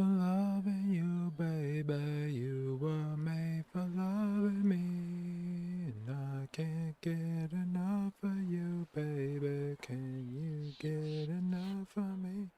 for loving you, baby. You were made for loving me. And I can't get enough of you, baby. Can you get enough of me?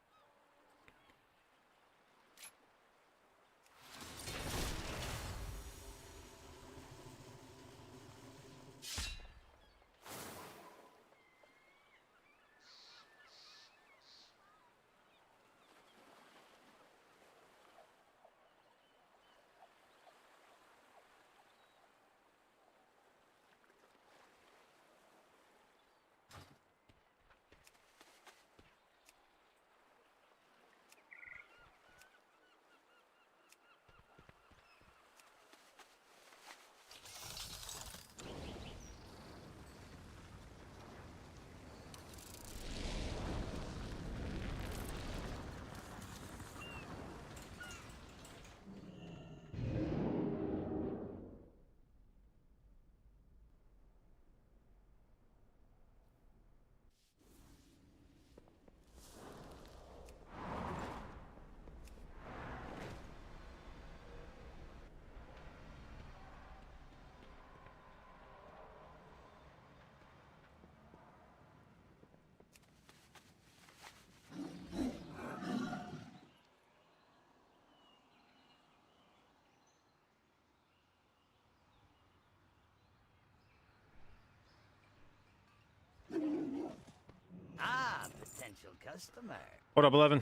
Ah, potential customer. What up, 11?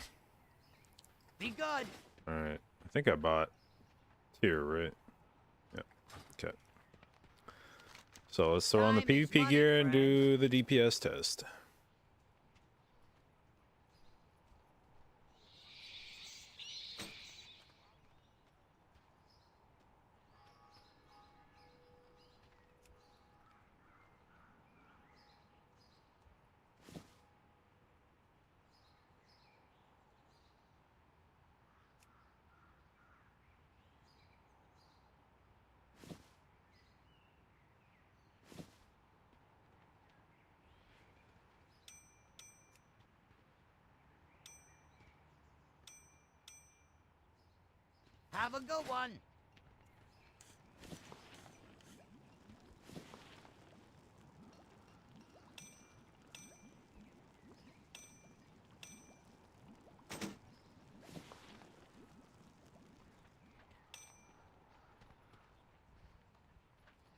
Be good. Alright. I think I bought tier, right? Yep. Okay. So let's throw on the Time is PvP money, gear and friend. do the DPS test. Have a good one.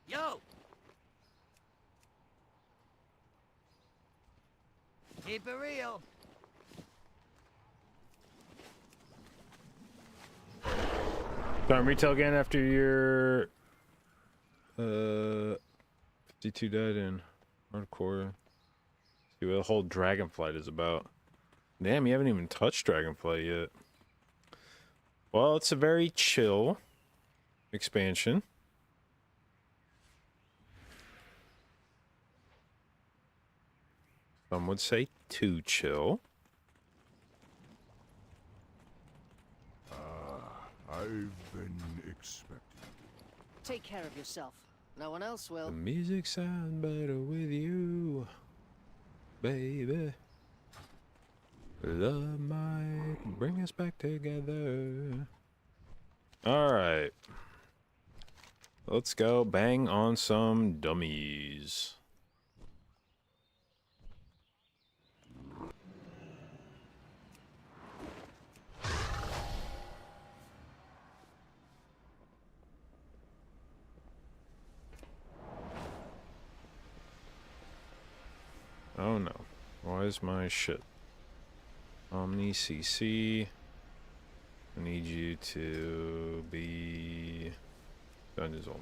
Yo. Keep it real. Starting retail again after your 52 died in hardcore. See what the whole Dragonflight is about. Damn, you haven't even touched Dragonflight yet. Well, it's a very chill expansion. Some would say too chill. I've been expecting. Take care of yourself. No one else will. The music sounds better with you, baby. Love might bring us back together. Alright. Let's go bang on some dummies. Oh no. Why is my shit? Omni CC. I need you to be dungeons only.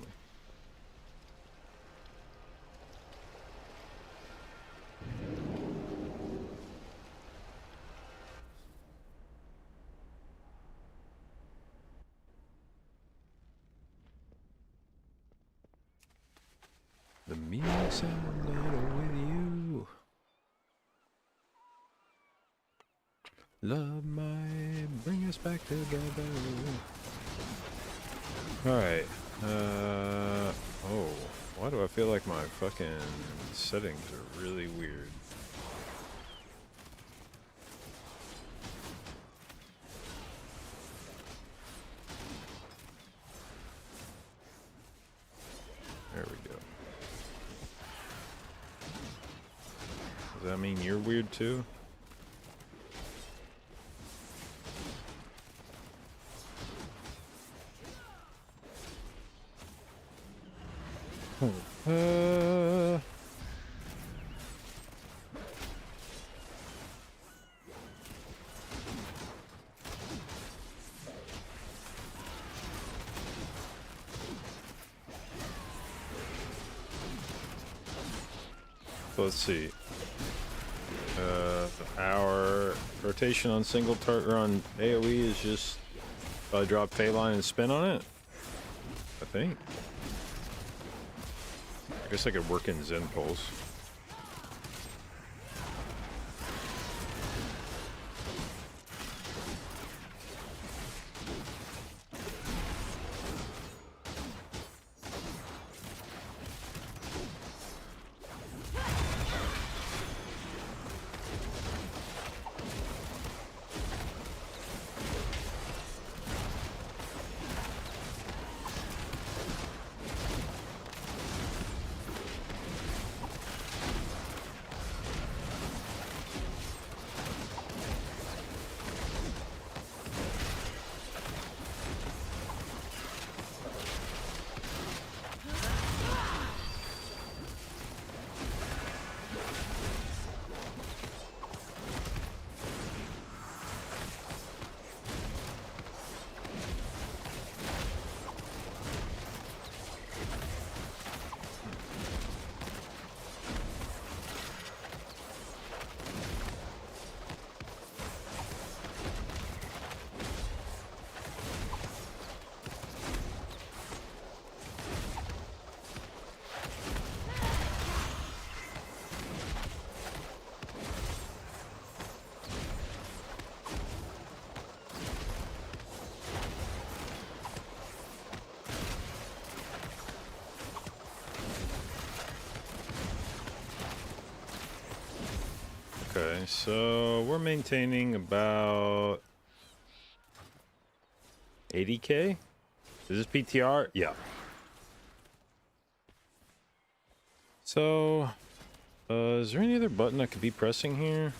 The music sounds better with you. Love might bring us back together. Alright. Oh. Why do I feel like my fucking settings are really weird? mean you're weird too? Uh... Let's see. Our rotation on single target on AoE is just drop Phaeline and spin on it. I think. I guess I could work in Zen Pulse. Okay, so we're maintaining about 80k? Is this PTR? Yeah. So, is there any other button I could be pressing here?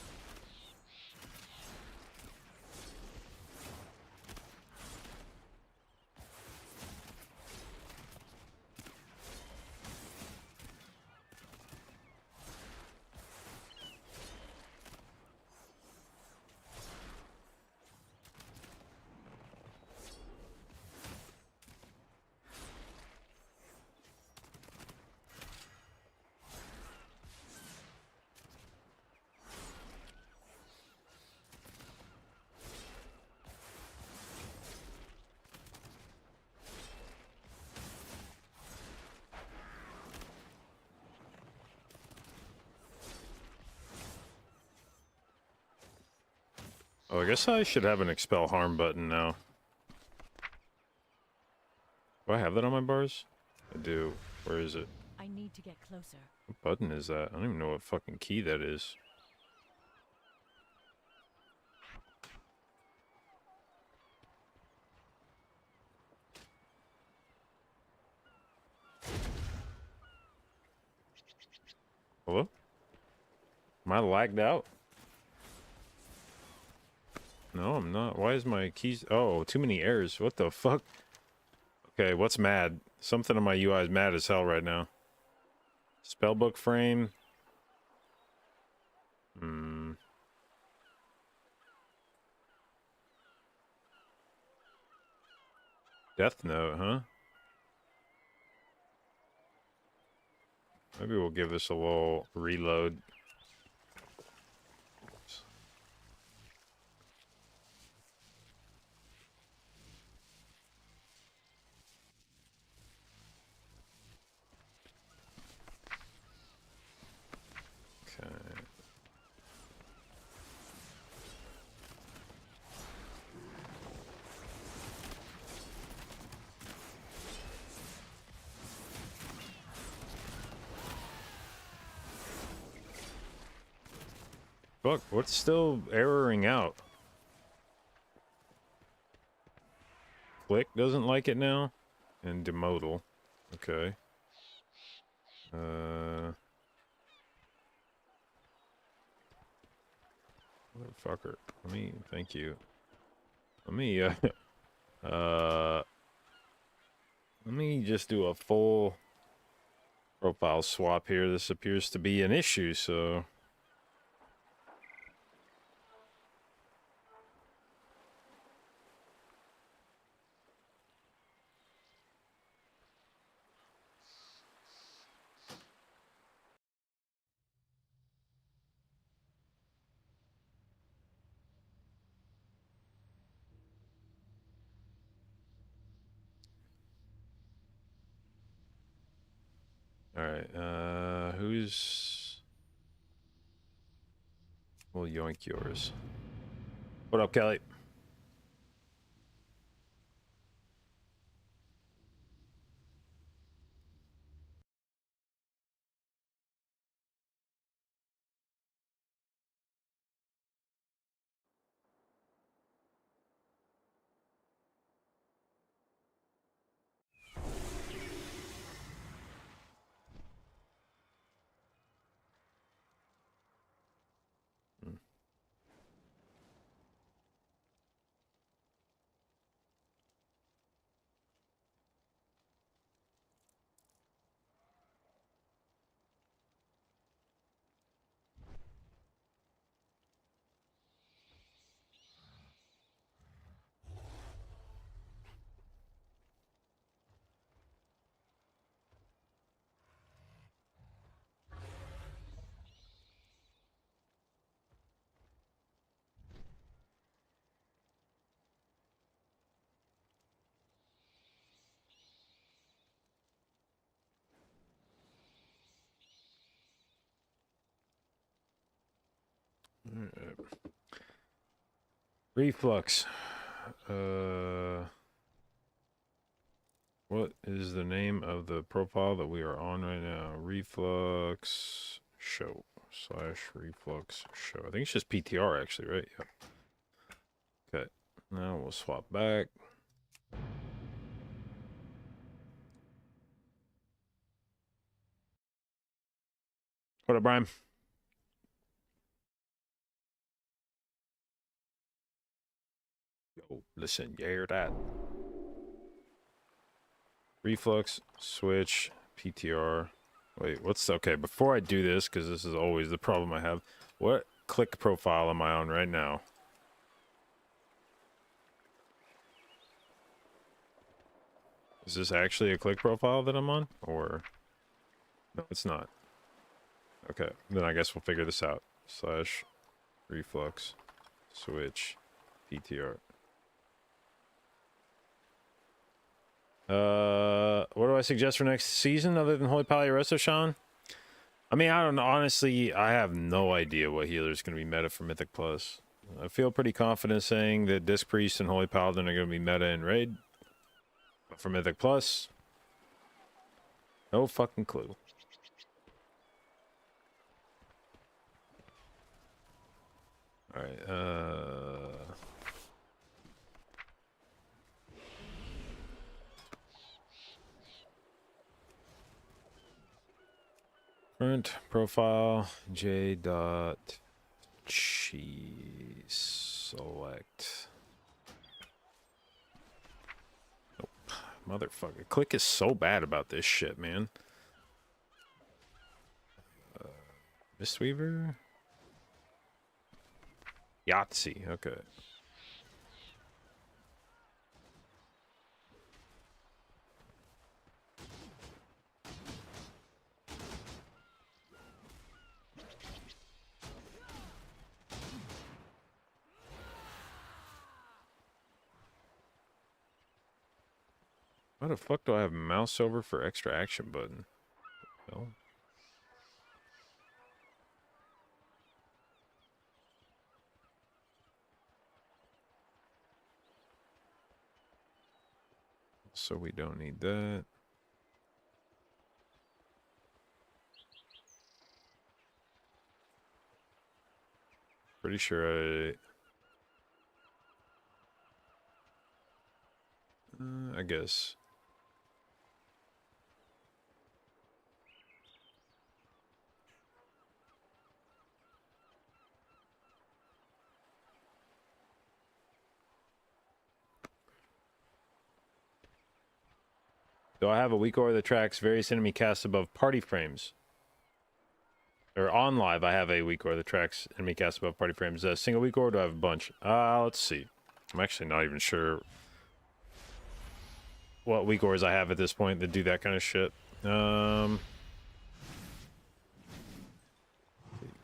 Oh, I guess I should have an expel harm button now. Do I have that on my bars? I do. Where is it? I need to get closer. What button is that? I don't even know what fucking key that is. Hello? Am I lagged out? No, I'm not. Why is my keys... Oh, too many errors. What the fuck? Okay, what's mad? Something on my UI is mad as hell right now. Spellbook frame. Death Note, huh? Maybe we'll give this a little reload. Okay. Fuck, what's still erroring out? Click doesn't like it now? And demodal. Okay. Motherfucker. Let me, thank you. Let me, let me just do a full profile swap here. This appears to be an issue, so... Alright, who's... We'll yoink yours. What up, Kelly? Alright. Reflux. What is the name of the profile that we are on right now? Reflux show / reflux show. I think it's just PTR actually, right? Yep. Okay. Now we'll swap back. What up, Brian? Yo, listen, you hear that? Reflux, switch, PTR. Wait, what's okay? Before I do this, because this is always the problem I have. What click profile am I on right now? Is this actually a click profile that I'm on, or no? It's not. Okay, then I guess we'll figure this out. / reflux, switch, PTR. What do I suggest for next season other than Holy Pally Resto, Sean? I mean, I don't know. Honestly, I have no idea what healer is going to be meta for Mythic Plus. I feel pretty confident saying that Disc Priest and Holy Paladin are going to be meta in Raid. But for Mythic Plus, no fucking clue. Alright, current profile, J.cheese select. Nope. Motherfucker. Click is so bad about this shit, man. Mistweaver? Yahtzee, okay. Why the fuck do I have mouse over for extra action button? Well, so we don't need that. Pretty sure I guess. Do I have a weak aura that tracks various enemy casts above party frames? Or on live, I have a weak aura that tracks enemy casts above party frames. A single weak aura, or do I have a bunch? Let's see. I'm actually not even sure what weak auras I have at this point that do that kind of shit.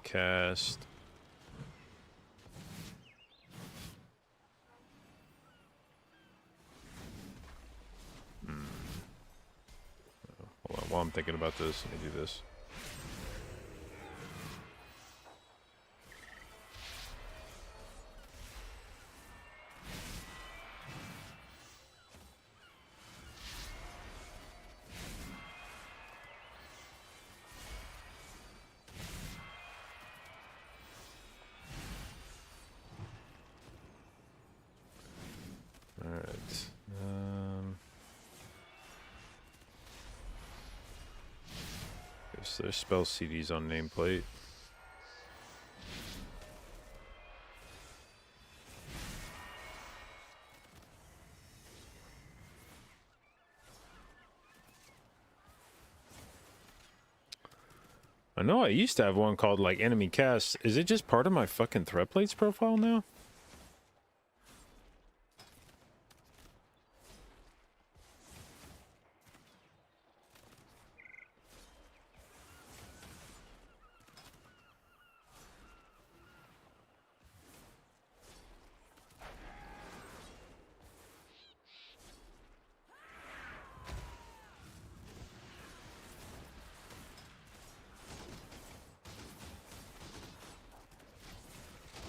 Cast. Hold on, while I'm thinking about this, let me do this. Alright. There's spell CDs on nameplate. I know I used to have one called like enemy cast. Is it just part of my fucking threat plates profile now?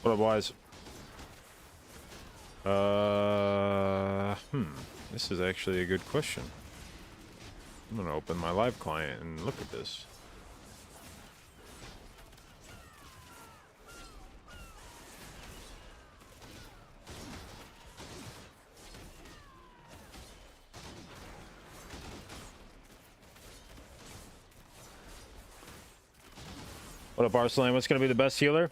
What up, Wise? This is actually a good question. I'm gonna open my live client and look at this. What up, Arslan? What's gonna be the best healer?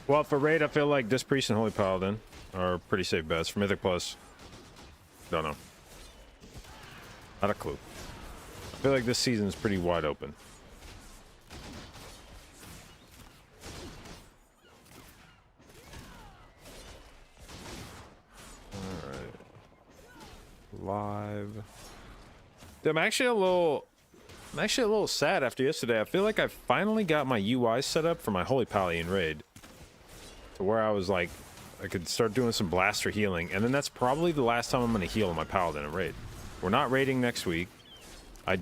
Well, for raid, I feel like Disc Priest and Holy Paladin are pretty safe bets. For Mythic Plus, don't know. Not a clue. I feel like this season is pretty wide open. Alright. Live. Dude, I'm actually a little sad after yesterday. I feel like I finally got my UI set up for my Holy Paladin raid. To where I was like, I could start doing some blaster healing. And then that's probably the last time I'm going to heal on my Paladin in raid. We're not raiding next week. I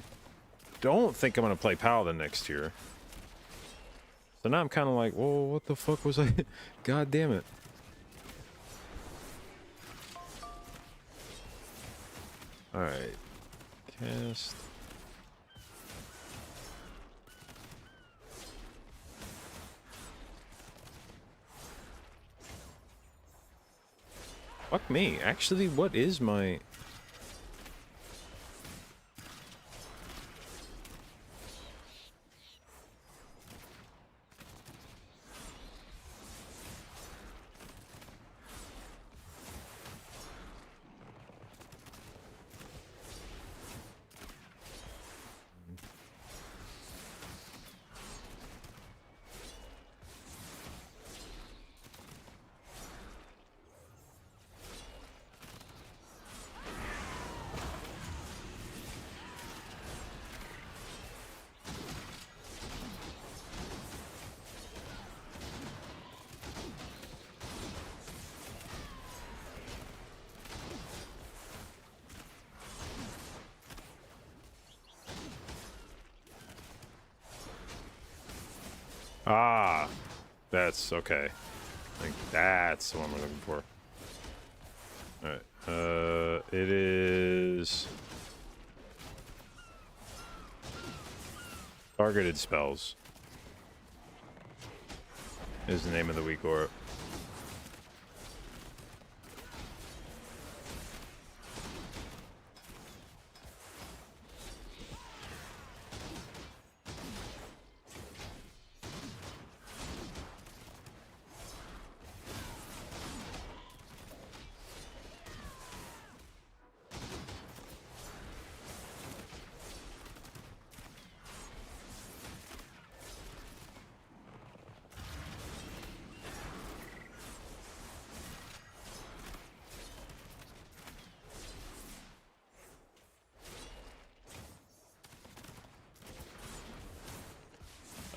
don't think I'm going to play Paladin next year. So now I'm kind of like, whoa, what the fuck was I? God damn it. Alright. Cast. Fuck me. Actually, what is my... Ah, that's okay. I think that's the one we're looking for. Alright, it is... Targeted spells is the name of the weak aura.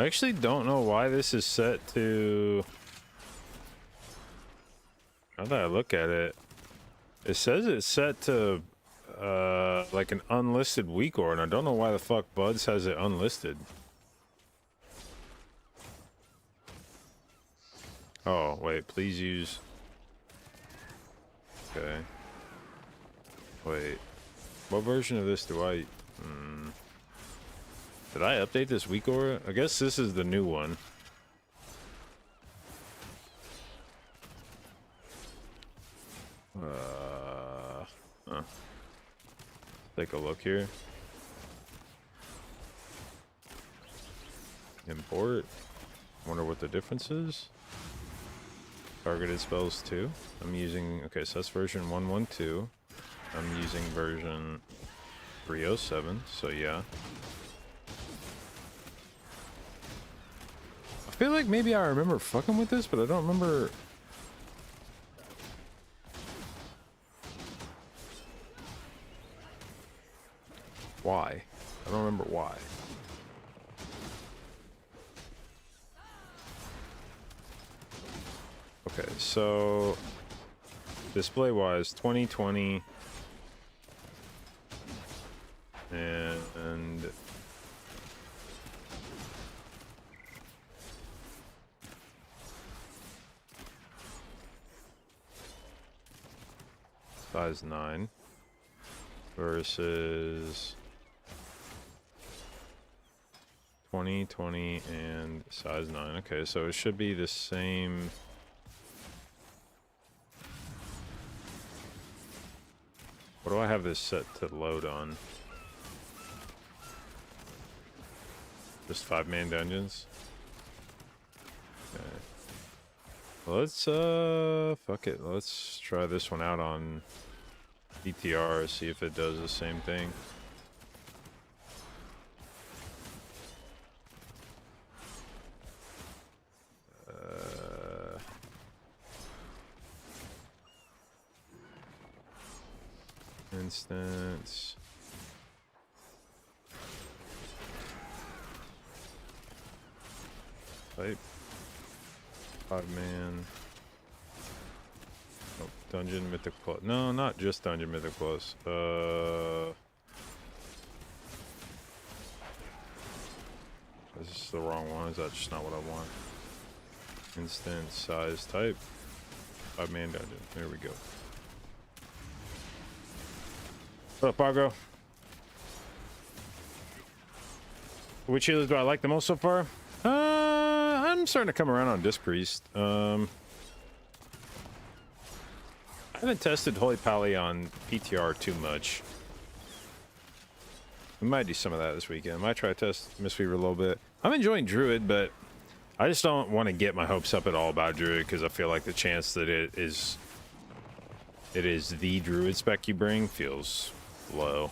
I actually don't know why this is set to... Now that I look at it, it says it's set to like an unlisted weak ore, and I don't know why the fuck Buds has it unlisted. Oh, wait, please use... Okay. Wait. What version of this do I... Did I update this weak ore? I guess this is the new one. Huh. Take a look here. Import. Wonder what the difference is. Targeted spells too. I'm using, okay, so that's version 112. I'm using version 307, so yeah. I feel like maybe I remember fucking with this, but I don't remember. Why? I don't remember why. Okay, so display wise 2020 and size 9 versus 2020 and size 9. Okay, so it should be the same. What do I have this set to load on? Just 5-man dungeons? Okay. Let's, fuck it. Let's try this one out on DTR, see if it does the same thing. Instance. Type. 5-man. Oh, Dungeon Mythic Plus. No, not just Dungeon Mythic Plus. Is this the wrong one? Is that just not what I want? Instance, size, type. 5-man dungeon. There we go. What up, Argo? Which healers do I like the most so far? I'm starting to come around on Disc Priest. I haven't tested Holy Pally on PTR too much. We might do some of that this weekend. Might try to test Mistweaver a little bit. I'm enjoying Druid, but I just don't want to get my hopes up at all about Druid because I feel like the chance that it is the Druid spec you bring feels low.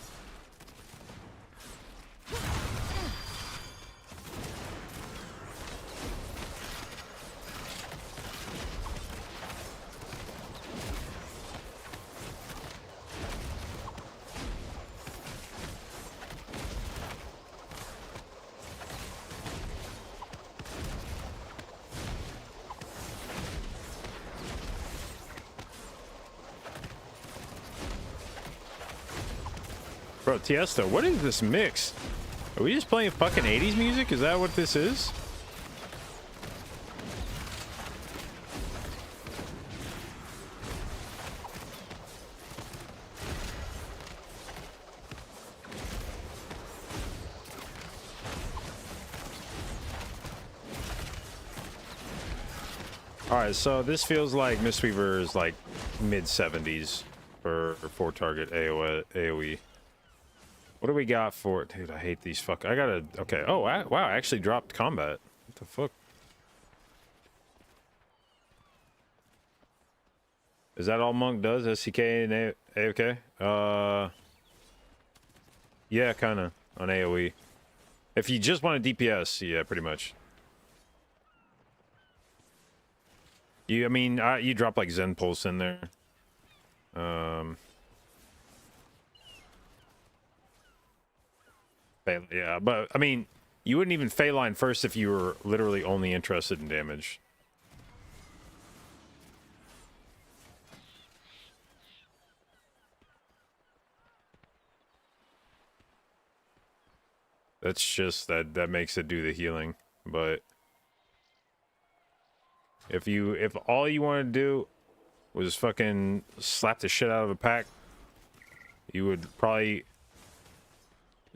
Bro, Tiesto, what is this mix? Are we just playing fucking 80s music? Is that what this is? Alright, so this feels like Mistweaver is like mid-70s for 4-target AoE. What do we got for it? Dude, I hate these fuck. I gotta... Okay. Oh, wow. I actually dropped combat. What the fuck? Is that all Monk does? SCK and AOK? Yeah, kind of. On AoE. If you just want a DPS, yeah, pretty much. I mean, you drop like Zen Pulse in there. Yeah, but I mean, You wouldn't even Phaline first if you were literally only interested in damage. That's just that makes it do the healing. But if all you want to do was fucking slap the shit out of a pack, you would probably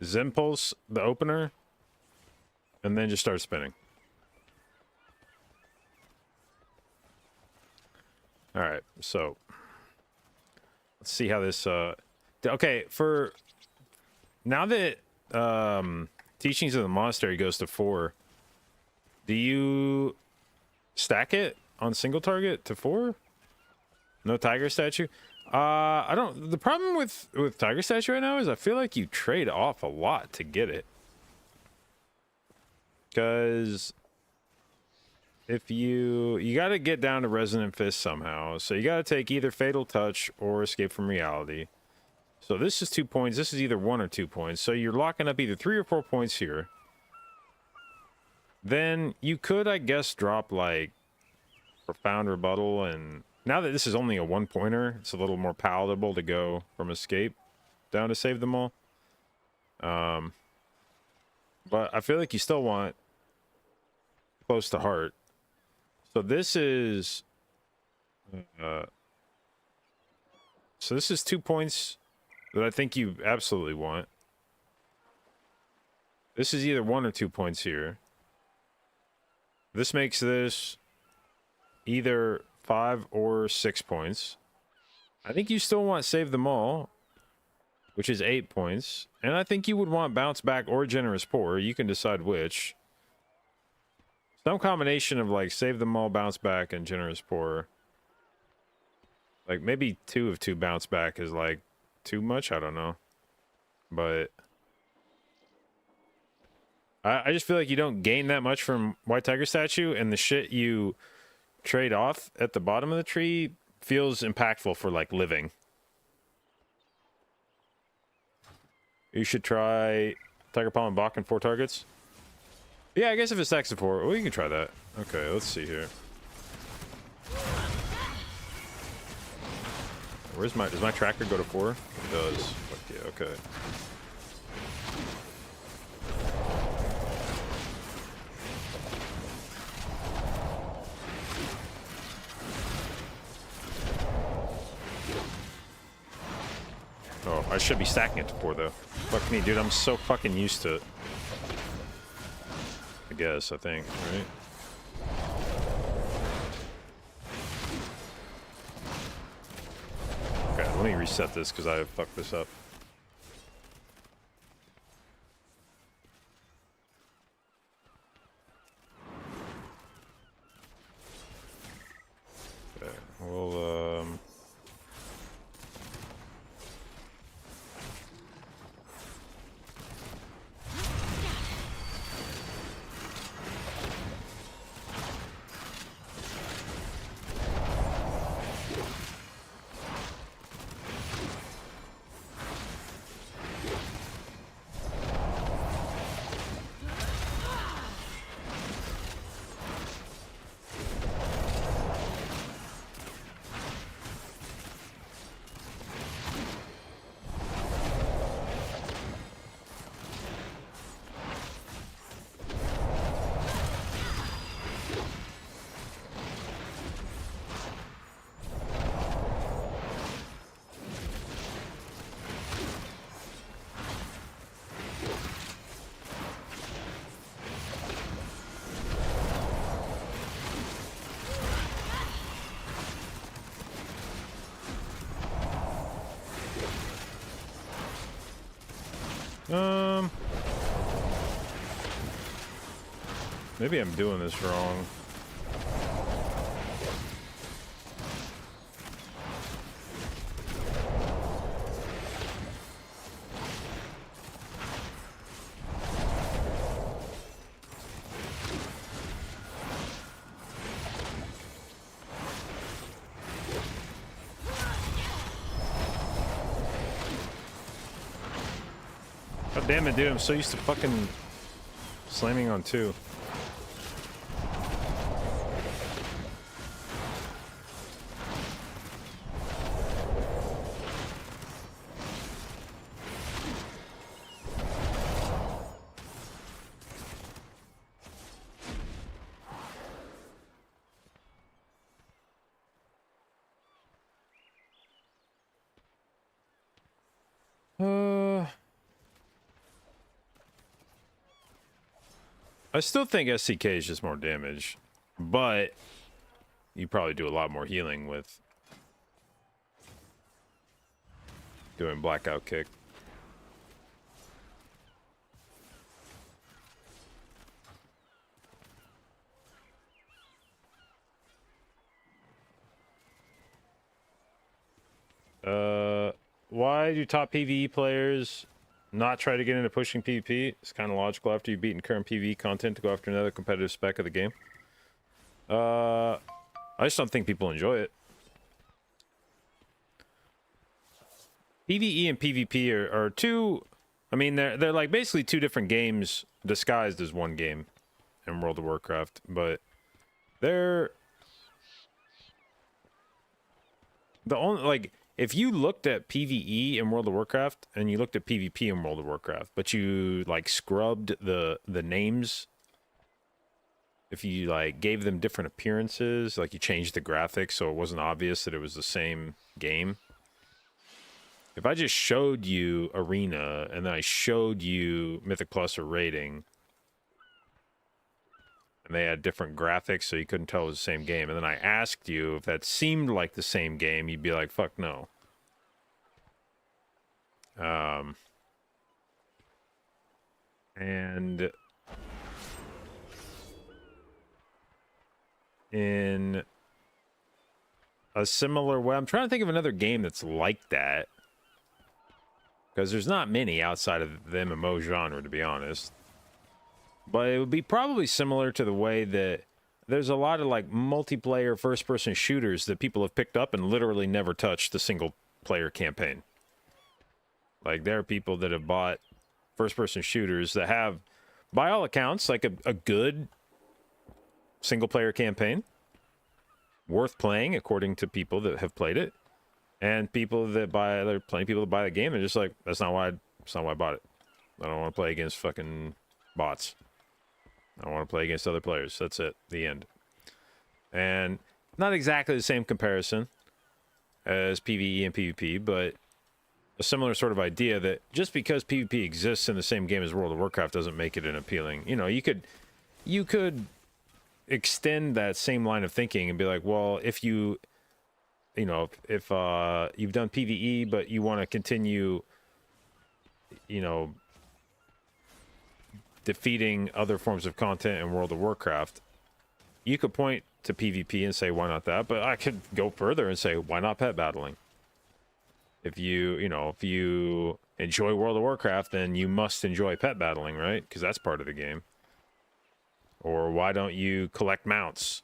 Zen Pulse the opener and then just start spinning. All right, so let's see how this okay, for now that Teachings of the Monastery goes to 4, do you stack it on single target to 4? No Tiger Statue? I don't. The problem with Tiger Statue right now is I feel like you trade off a lot to get it. Because if you got to get down to Resonant Fist somehow, so you got to take either Fatal Touch or Escape from Reality. So this is 2 points. This is either 1 or 2 points. So you're locking up either 3 or 4 points here. Then you could, I guess, drop like Profound Rebuttal, and now that this is only a 1-pointer, it's a little more palatable to go from Escape down to Save Them All. But I feel like you still want Close to Heart. So this is so this is 2 points that I think you absolutely want. This is either 1 or 2 points here. This makes this either 5 or 6 points. I think you still want Save Them All, which is 8 points. And I think you would want Bounce Back or Generous Pour. You can decide which. Some combination of like Save Them All, Bounce Back, and Generous Pour. Like maybe 2 of 2 Bounce Back is like too much. I don't know. But I just feel like you don't gain that much from White Tiger Statue, and the shit you trade off at the bottom of the tree feels impactful for like living. You should try Tiger Palm and Bach in 4 targets. Yeah, I guess if it stacks to 4, well, you can try that. Okay, let's see here. Does my tracker go to 4? It does. Fuck yeah, okay. Oh, I should be stacking it to 4 though. Fuck me, dude, I'm so fucking used to it. I guess, I think, right? Okay, let me reset this because I fucked this up. Okay, well, maybe I'm doing this wrong. God damn it, dude, I'm so used to fucking Slamming on 2. I still think SCK is just more damage, but you probably do a lot more healing with doing blackout kick. Why do top PvE players not try to get into pushing PvP? It's kind of logical after you've beaten current PvE content to go after another competitive spec of the game. I just don't think people enjoy it. PvE and PvP are two... I mean, they're like basically two different games disguised as one game in World of Warcraft, but they're... The only, like... If you looked at PvE in World of Warcraft and you looked at PvP in World of Warcraft, but you like scrubbed the names, if you like gave them different appearances, like you changed the graphics so it wasn't obvious that it was the same game. If I just showed you Arena and then I showed you Mythic Plus or Rating, and they had different graphics so you couldn't tell it was the same game, and then I asked you if that seemed like the same game, you'd be like, fuck no. And in a similar way, I'm trying to think of another game that's like that, because there's not many outside of the MMO genre, to be honest. But it would be probably similar to the way that there's a lot of like multiplayer first-person shooters that people have picked up and literally never touched the single-player campaign. Like there are people that have bought first-person shooters that have, by all accounts, like a good single-player campaign, worth playing according to people that have played it, and people that buy, there are plenty of people that buy the game and just like, that's not why I bought it. I don't want to play against fucking bots. I want to play against other players. That's it. The end. And not exactly the same comparison as PvE and PvP, but a similar sort of idea that just because PvP exists in the same game as World of Warcraft doesn't make it an appealing. You know, you could extend that same line of thinking and be like, well, if you've done PvE, but you want to continue, defeating other forms of content in World of Warcraft, you could point to PvP and say, why not that? But I could go further and say, why not pet battling? If you enjoy World of Warcraft, then you must enjoy pet battling, right? Because that's part of the game. Or why don't you collect mounts?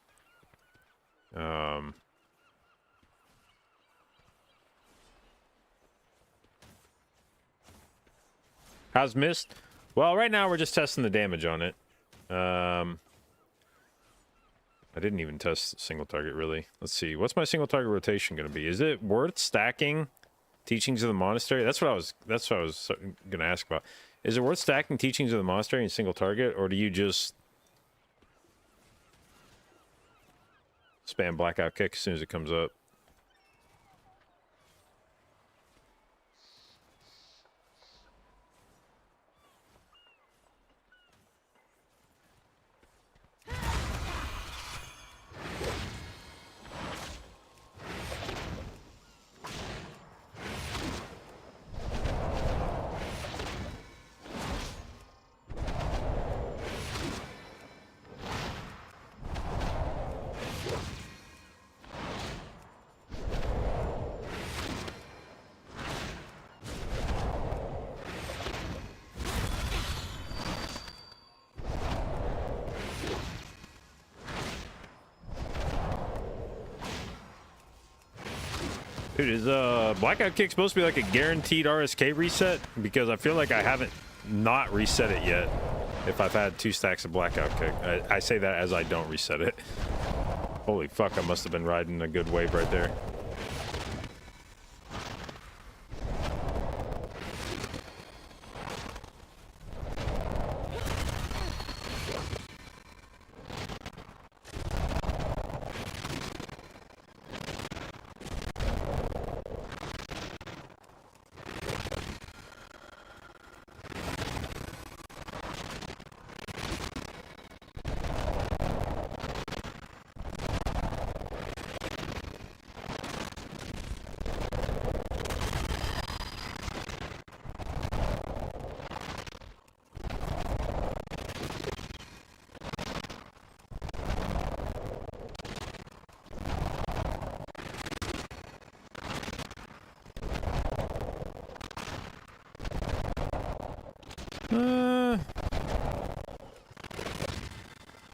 How's Mist? Well, right now we're just testing the damage on it. I didn't even test single target, really. Let's see. What's my single target rotation going to be? Is it worth stacking Teachings of the Monastery? That's what I was going to ask about. Is it worth stacking Teachings of the Monastery in single target, or do you just spam blackout kick as soon as it comes up? Dude, is Blackout Kick supposed to be like a guaranteed RSK reset? Because I feel like I haven't not reset it yet. if I've had 2 stacks of Blackout Kick. I say that as I don't reset it. Holy fuck, I must have been riding a good wave right there.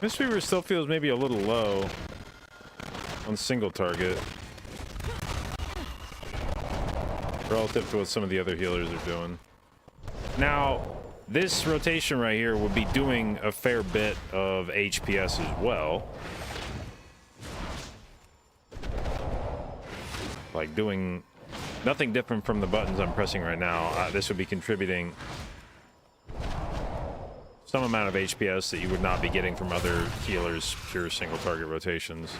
Mistweaver still feels maybe a little low on single target relative to what some of the other healers are doing. Now, this rotation right here would be doing a fair bit of HPS as well. Like doing nothing different from the buttons I'm pressing right now. This would be contributing some amount of HPS that you would not be getting from other healers' pure single target rotations.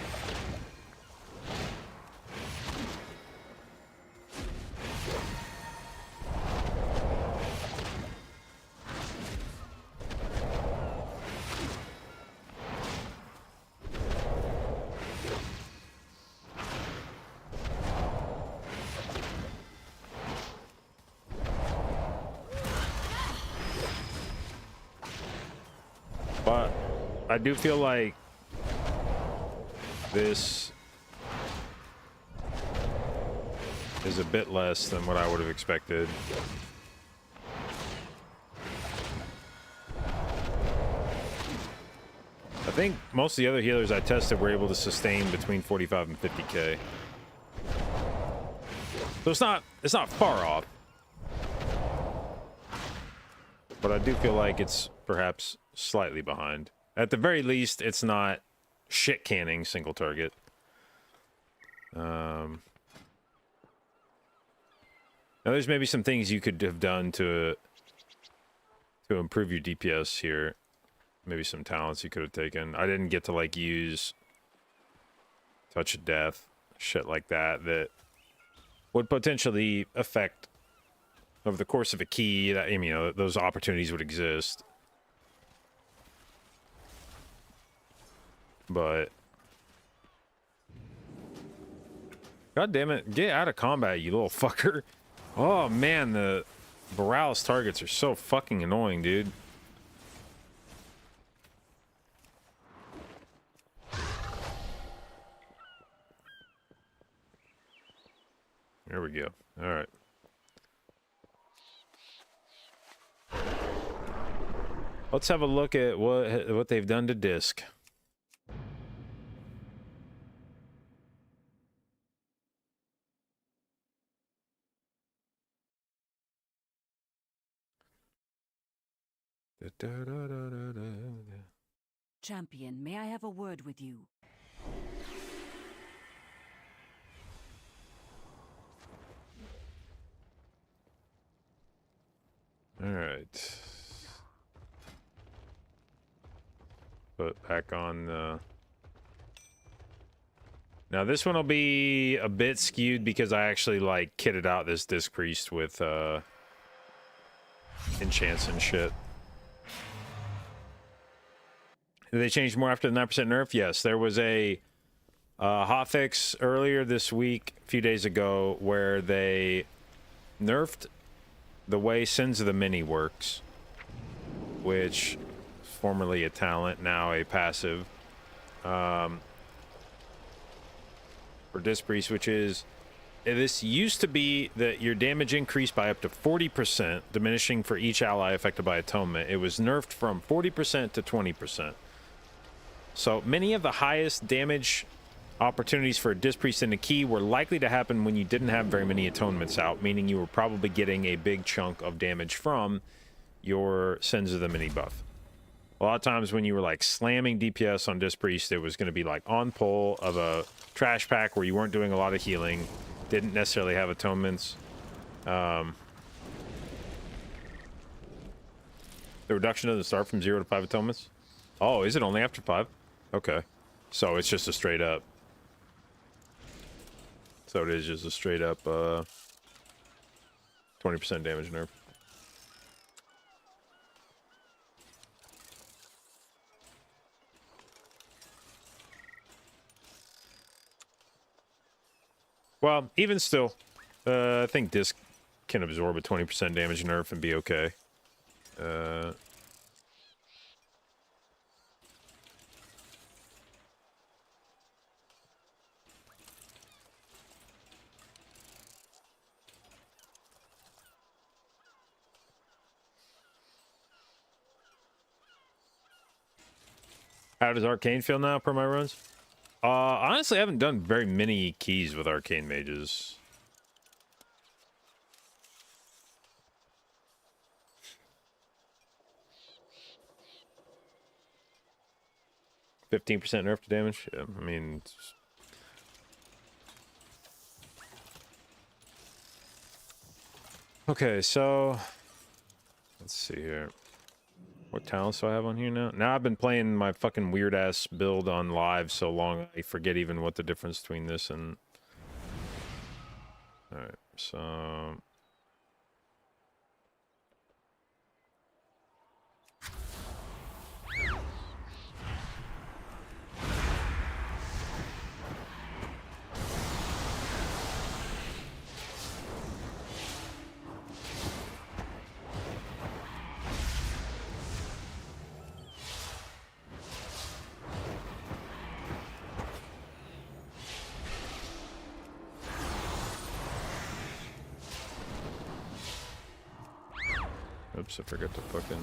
But I do feel like this is a bit less than what I would have expected. I think most of the other healers I tested were able to sustain between 45 and 50k. So it's not far off. But I do feel like it's perhaps slightly behind. At the very least, it's not shit canning single target. Now there's maybe some things you could have done to improve your DPS here. Maybe some talents you could have taken. I didn't get to like use Touch of Death, shit like that, that would potentially affect over the course of a key. That, you know, those opportunities would exist. But God damn it, get out of combat, you little fucker. Oh man, the Borealis targets are so fucking annoying, dude. There we go. All right. Let's have a look at what they've done to disc. Champion, may I have a word with you? All right. Put back on the... Now this one will be a bit skewed because I actually like kitted out this Disc Priest with enchants and shit. Did they change more after the 9% nerf? Yes, there was a hotfix earlier this week, a few days ago, where they nerfed the way Sins of the Many works, which is formerly a talent, now a passive, for Disc Priest, which is, this used to be that your damage increased by up to 40%, diminishing for each ally affected by Atonement. It was nerfed from 40% to 20%. So many of the highest damage opportunities for a Disc Priest in the key were likely to happen when you didn't have very many atonements out, meaning you were probably getting a big chunk of damage from your Sins of the Many buff. A lot of times when you were like slamming DPS on Disc Priest, it was going to be like on pull of a trash pack where you weren't doing a lot of healing, didn't necessarily have atonements. The reduction doesn't start from 0 to 5 atonements. Oh, is it only after 5? Okay. So it's just a straight up. So it is just a straight up 20% damage nerf. Well, even still, I think Disc can absorb a 20% damage nerf and be okay. How does Arcane feel now per my runs? Honestly, I haven't done very many keys with Arcane Mages. %15% nerf to damage? Yeah, I mean... Okay, so... Let's see here. What talents do I have on here now? Now I've been playing my fucking weird-ass build on live so long, I forget even what the difference between this and... Alright, so... Oops, I forgot to fucking...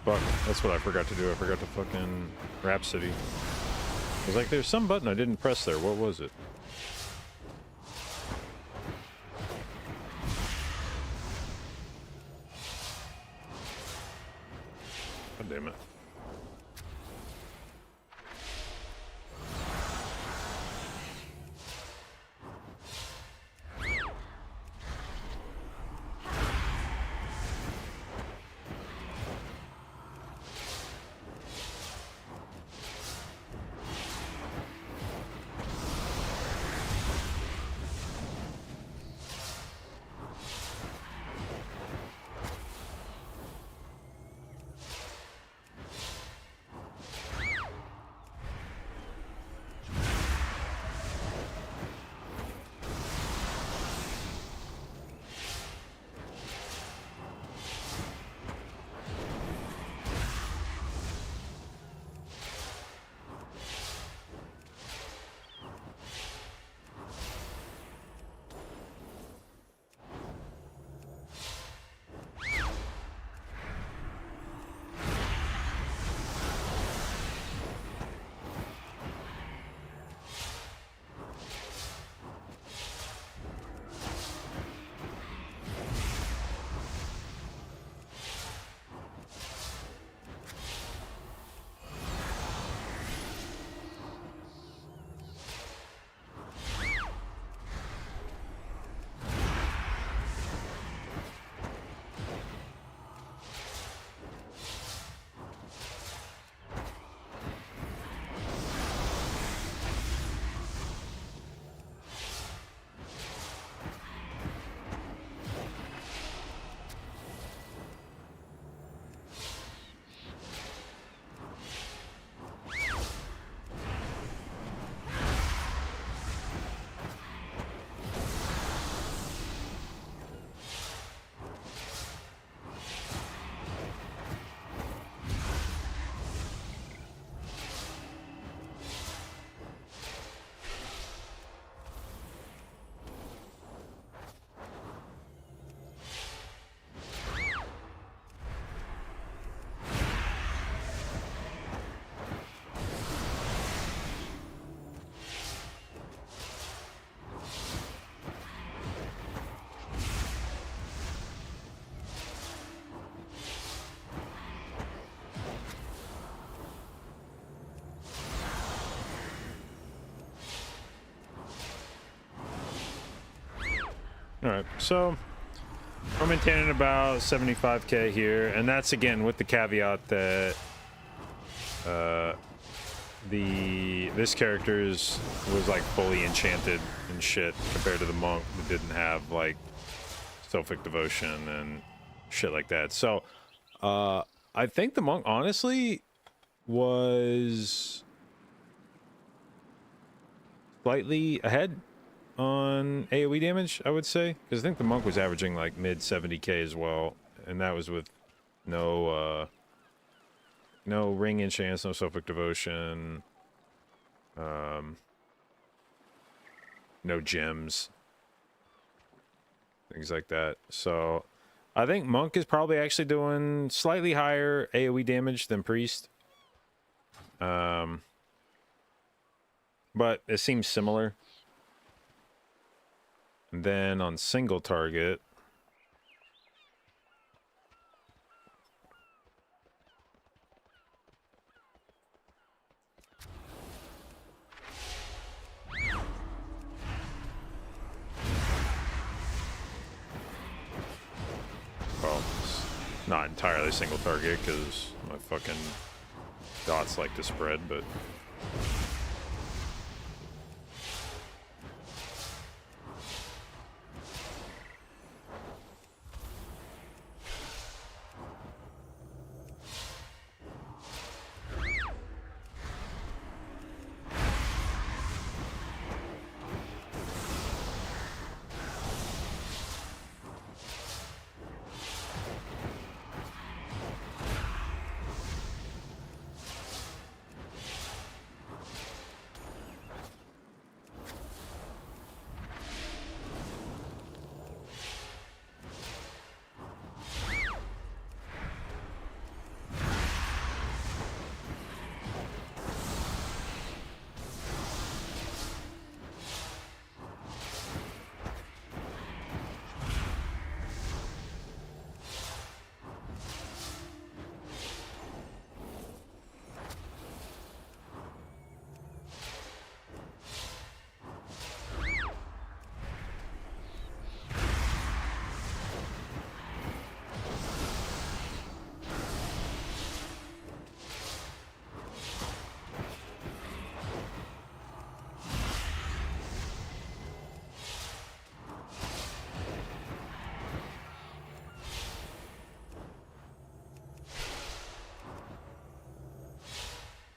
Fuck, that's what I forgot to do. I forgot to fucking Rhapsody. I was like, there's some button I didn't press there. What was it? God damn it. All right, so I'm maintaining about 75k here, and that's again with the caveat that this character's was like fully enchanted and shit compared to the monk that didn't have like Sophic Devotion and shit like that. So I think the monk honestly was slightly ahead on AoE damage, I would say, because I think the monk was averaging like mid 70k as well, and that was with no ring enchants, no Sophic Devotion, no gems, things like that. So I think monk is probably actually doing slightly higher AoE damage than priest, but it seems similar. And then on single target, well, it's not entirely single target because my fucking dots like to spread, but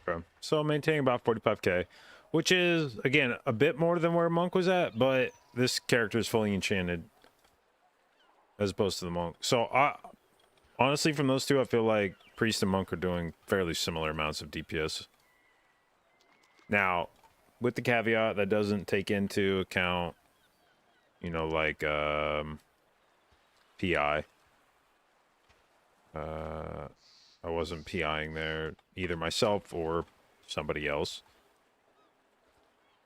okay. So maintaining about 45k, which is again a bit more than where monk was at, but this character is fully enchanted as opposed to the monk. So honestly, from those two, I feel like priest and monk are doing fairly similar amounts of DPS. Now, with the caveat that doesn't take into account, you know, like PI. I wasn't PIing there either myself or somebody else.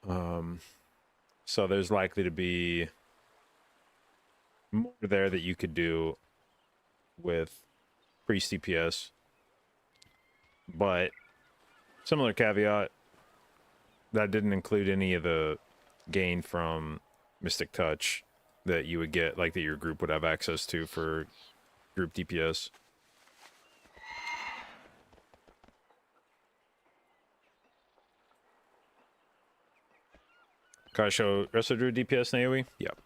So there's likely to be more there that you could do with priest DPS. But similar caveat, that didn't include any of the gain from Mystic Touch that you would get, like that your group would have access to for group DPS. Can I show Resto Druid DPS and AoE? Yep.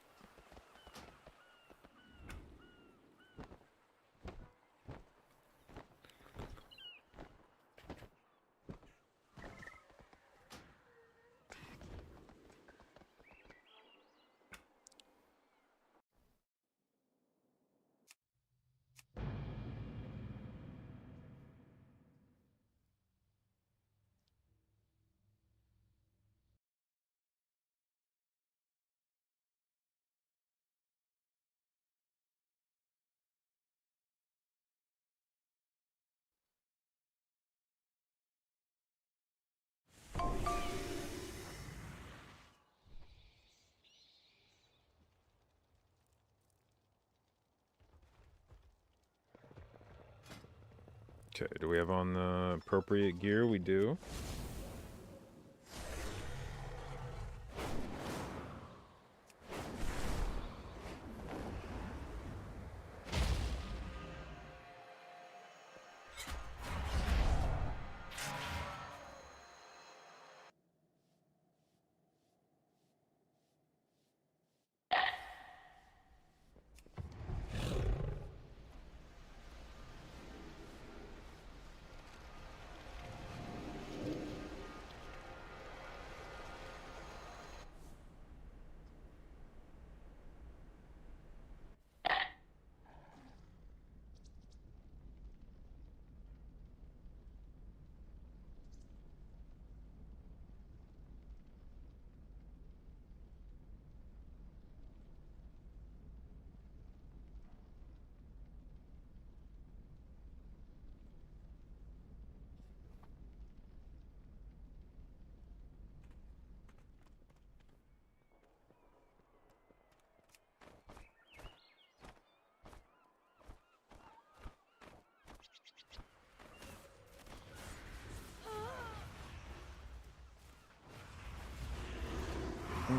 Okay, do we have on the appropriate gear? We do.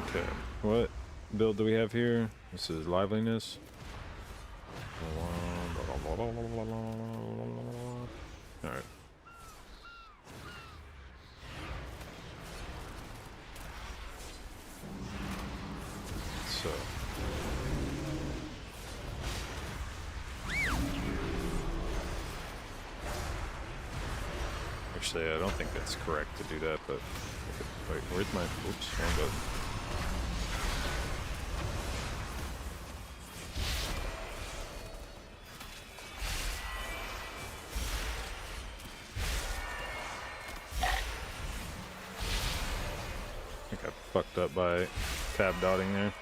Okay, what build do we have here? This is liveliness. Alright. So. Actually, I don't think that's correct to do that, but... Wait, where's my... Oops, wrong button. I think I fucked up by tab dotting there.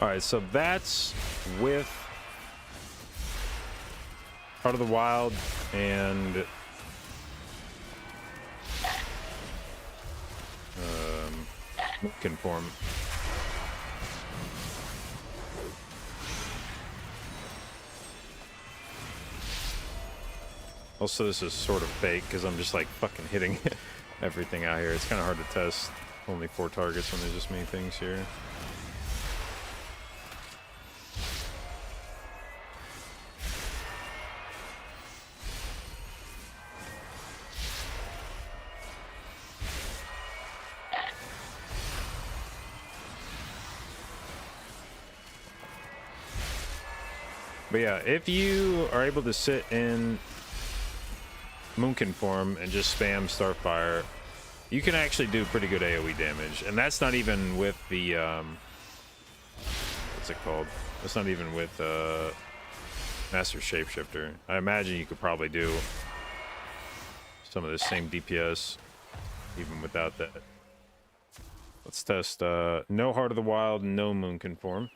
Alright, so that's with Heart of the Wild and Conform. Also, this is sort of fake because I'm just like fucking hitting everything out here. It's kind of hard to test only 4 targets when there's just many things here. But yeah, if you are able to sit in Moonkin form and just spam Starfire, you can actually do pretty good AoE damage. And that's not even with the, what's it called? That's not even with Master Shapeshifter. I imagine you could probably do some of the same DPS even without that. Let's test no Heart of the Wild, no Moonkin form.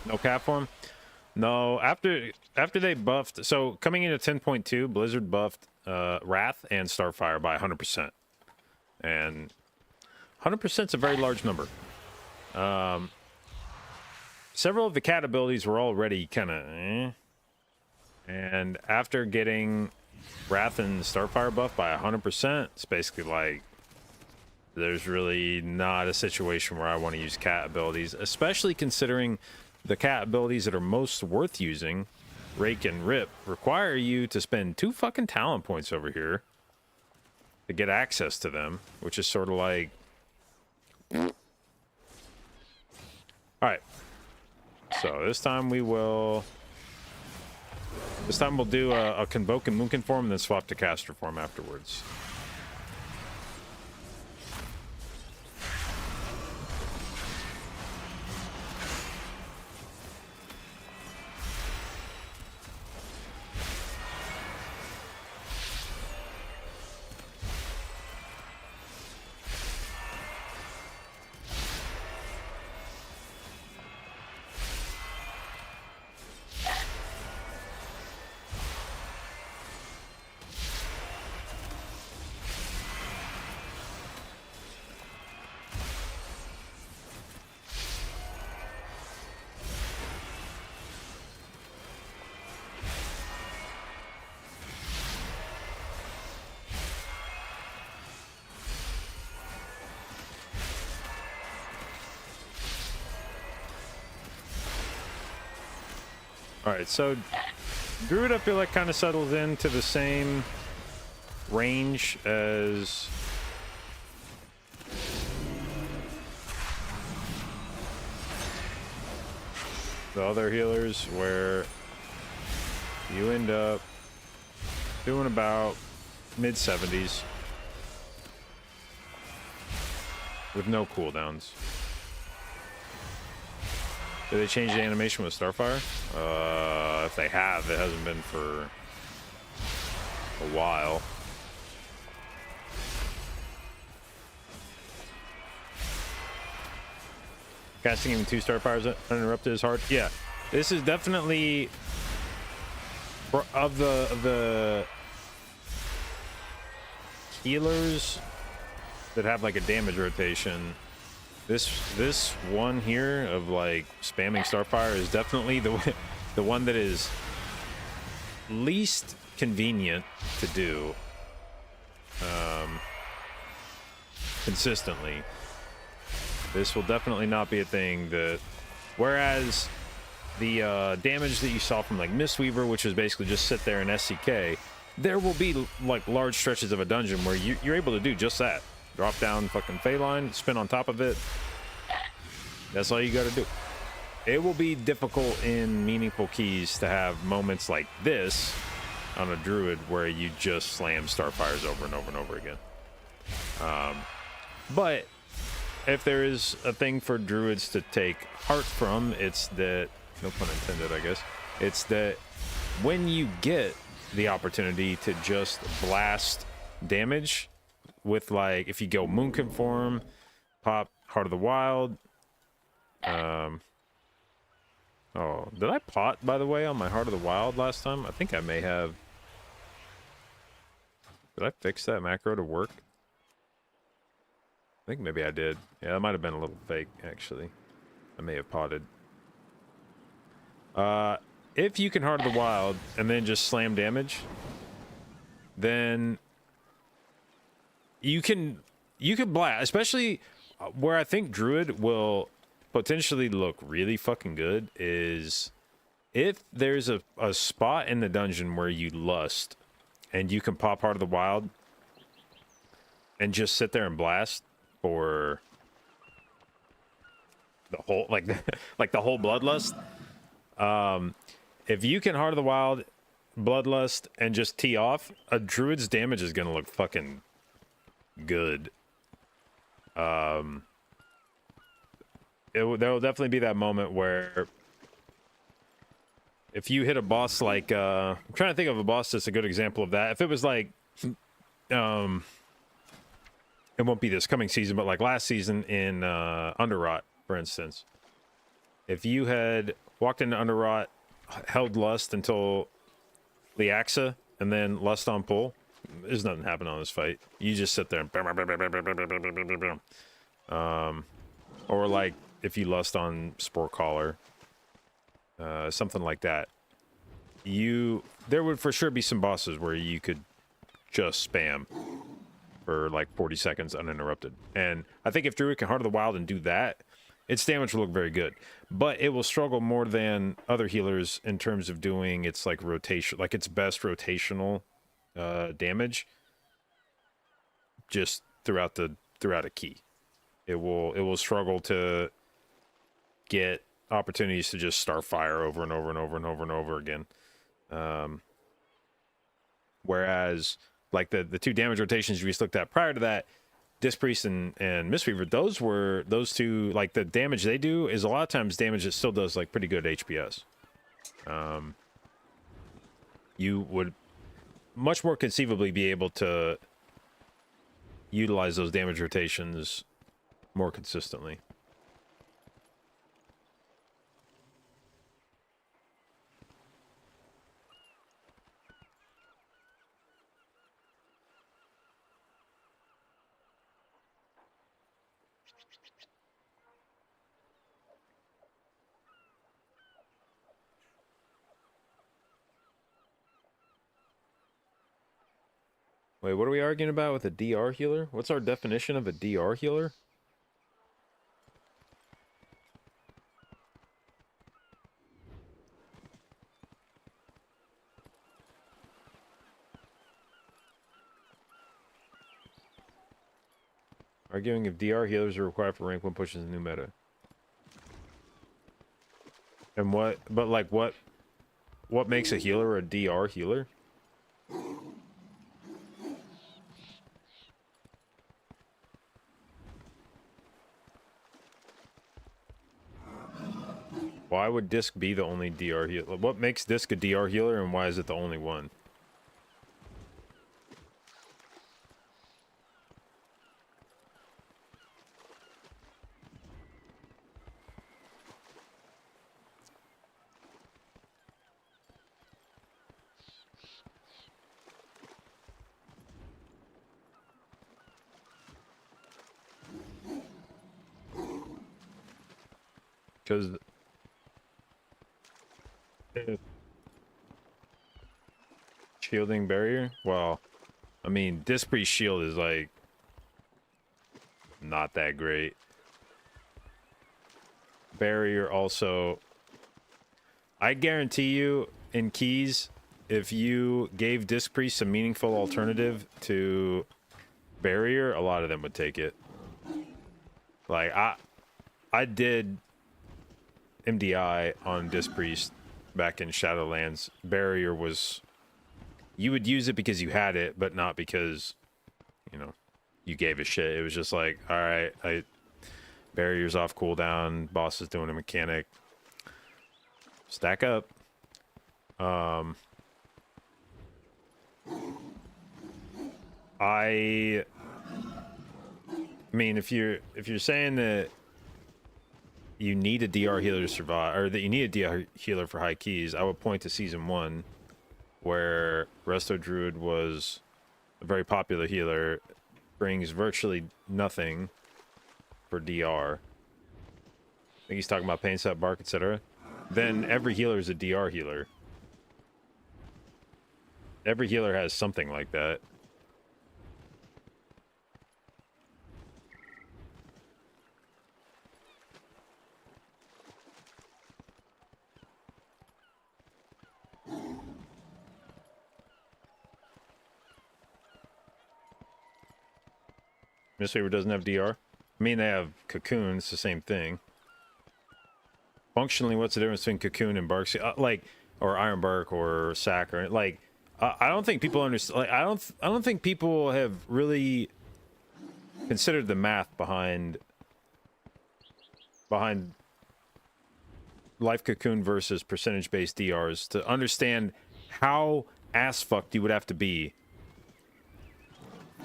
No cap form? No, after they buffed, so coming into 10.2, Blizzard buffed Wrath and Starfire by 100%. And 100% is a very large number. Several of the cat abilities were already kind of And after getting Wrath and Starfire buffed by 100%, it's basically like there's really not a situation where I want to use cat abilities, especially considering the cat abilities that are most worth using, Rake and Rip, require you to spend 2 fucking talent points over here to get access to them, which is sort of like... Alright. So this time we'll do a Convoke and Moonkin form and then swap to Caster form afterwards. Alright, so Druid I feel like kind of settles into the same range as the other healers, where you end up doing about mid-70s with no cooldowns. Did they change the animation with Starfire? If they have, it hasn't been for a while. Casting even 2 Starfires uninterrupted is hard. Yeah, this is definitely of the healers that have like a damage rotation. This one here of like spamming Starfire is definitely the one that is least convenient to do consistently. This will definitely not be a thing that, whereas the damage that you saw from like Mistweaver, which is basically just sit there and SCK, there will be like large stretches of a dungeon where you're able to do just that. Drop down fucking Phaline, spin on top of it. That's all you got to do. It will be difficult in meaningful keys to have moments like this on a Druid where you just slam Starfires over and over and over again. But if there is a thing for Druids to take heart from, it's that, no pun intended, I guess, it's that when you get the opportunity to just blast damage with, like, if you go Moonkin form, pop Heart of the Wild. Oh, did I pot, by the way, on my Heart of the Wild last time? I think I may have. Did I fix that macro to work? I think maybe I did. Yeah, that might have been a little fake, actually. I may have potted. If you can Heart of the Wild and then just slam damage, then you can blast, especially where I think Druid will potentially look really fucking good is if there's a spot in the dungeon where you lust and you can pop Heart of the Wild and just sit there and blast for the whole, like the whole Bloodlust. If you can Heart of the Wild, Bloodlust, and just tee off, a Druid's damage is gonna look fucking good. There will definitely be that moment where if you hit a boss like I'm trying to think of a boss that's a good example of that. If it was like it won't be this coming season, but like last season in Underrot, for instance. If you had walked into Underrot, held Lust until Liaxa, and then Lust on pull, there's nothing happening on this fight. You just sit there and or like if you Lust on Spore Collar, something like that. There would for sure be some bosses where you could just spam for like 40 seconds uninterrupted. And I think if Druid can Heart of the Wild and do that, its damage will look very good. But it will struggle more than other healers in terms of doing its like rotation, like its best rotational damage just throughout a key. It will struggle to get opportunities to just Starfire over and over and over and over and over again. Whereas like the 2 damage rotations we just looked at prior to that, Disc Priest and Mistweaver, those two, like the damage they do is a lot of times damage that still does like pretty good HPS. You would much more conceivably be able to utilize those damage rotations more consistently. Wait, what are we arguing about with a DR healer? What's our definition of a DR healer? Arguing if DR healers are required for rank 1 pushes in new meta. And what makes a healer a DR healer? Why would Disc be the only DR healer? What makes Disc a DR healer, and why is it the only one? Because shielding barrier? Well, I mean, Disc Priest shield is like not that great. Barrier also, I guarantee you in keys, if you gave Disc Priest a meaningful alternative to barrier, a lot of them would take it. Like I did MDI on Disc Priest back in Shadowlands. Barrier was, you would use it because you had it, but not because, you know, you gave a shit. It was just like, all right, barrier's off cooldown, boss is doing a mechanic, stack up. I mean, if you're saying that you need a DR healer to survive, or that you need a DR healer for high keys, I would point to Season 1, where Resto Druid was a very popular healer, brings virtually nothing for DR. I think he's talking about Pain Set, Bark, etc. Then every healer is a DR healer. Every healer has something like that. Mistweaver doesn't have DR. I mean, they have Cocoon. It's the same thing. Functionally, what's the difference between Cocoon and Bark? Like, or Iron Bark or Sack, or like, I don't think people understand. Like, I don't think people have really considered the math behind Life Cocoon versus percentage-based DRs to understand how ass-fucked you would have to be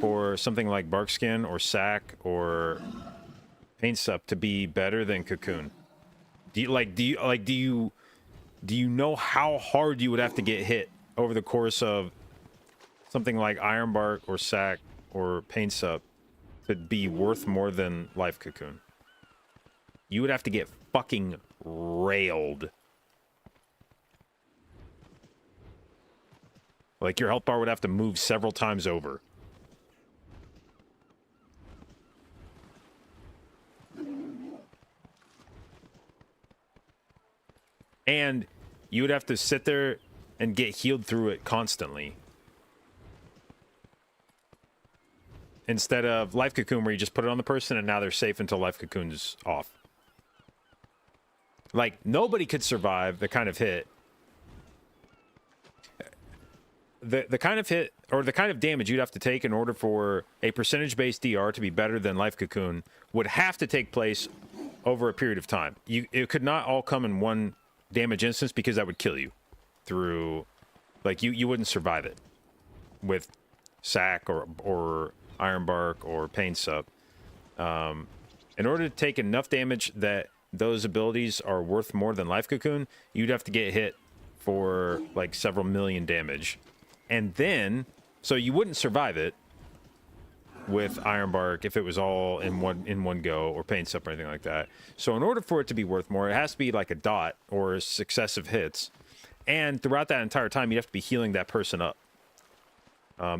for something like Barkskin or Sack or Paint Sup to be better than Cocoon. Do you know how hard you would have to get hit over the course of something like Iron Bark or Sack or Paint Sup to be worth more than Life Cocoon? You would have to get fucking railed. Like, your health bar would have to move several times over. And you would have to sit there and get healed through it constantly. Instead of Life Cocoon, where you just put it on the person and now they're safe until Life Cocoon's off. Like, nobody could survive the kind of hit. The kind of hit, or the kind of damage you'd have to take in order for a percentage-based DR to be better than Life Cocoon would have to take place over a period of time. It could not all come in one damage instance, because that would kill you through, like, you wouldn't survive it with Sack or Iron Bark or Pain Sup. In order to take enough damage that those abilities are worth more than Life Cocoon, you'd have to get hit for like several million damage, and then so you wouldn't survive it with Iron Bark if it was all in one go, or Pain Sup or anything like that. So in order for it to be worth more, it has to be like a dot or successive hits, and throughout that entire time you have to be healing that person up.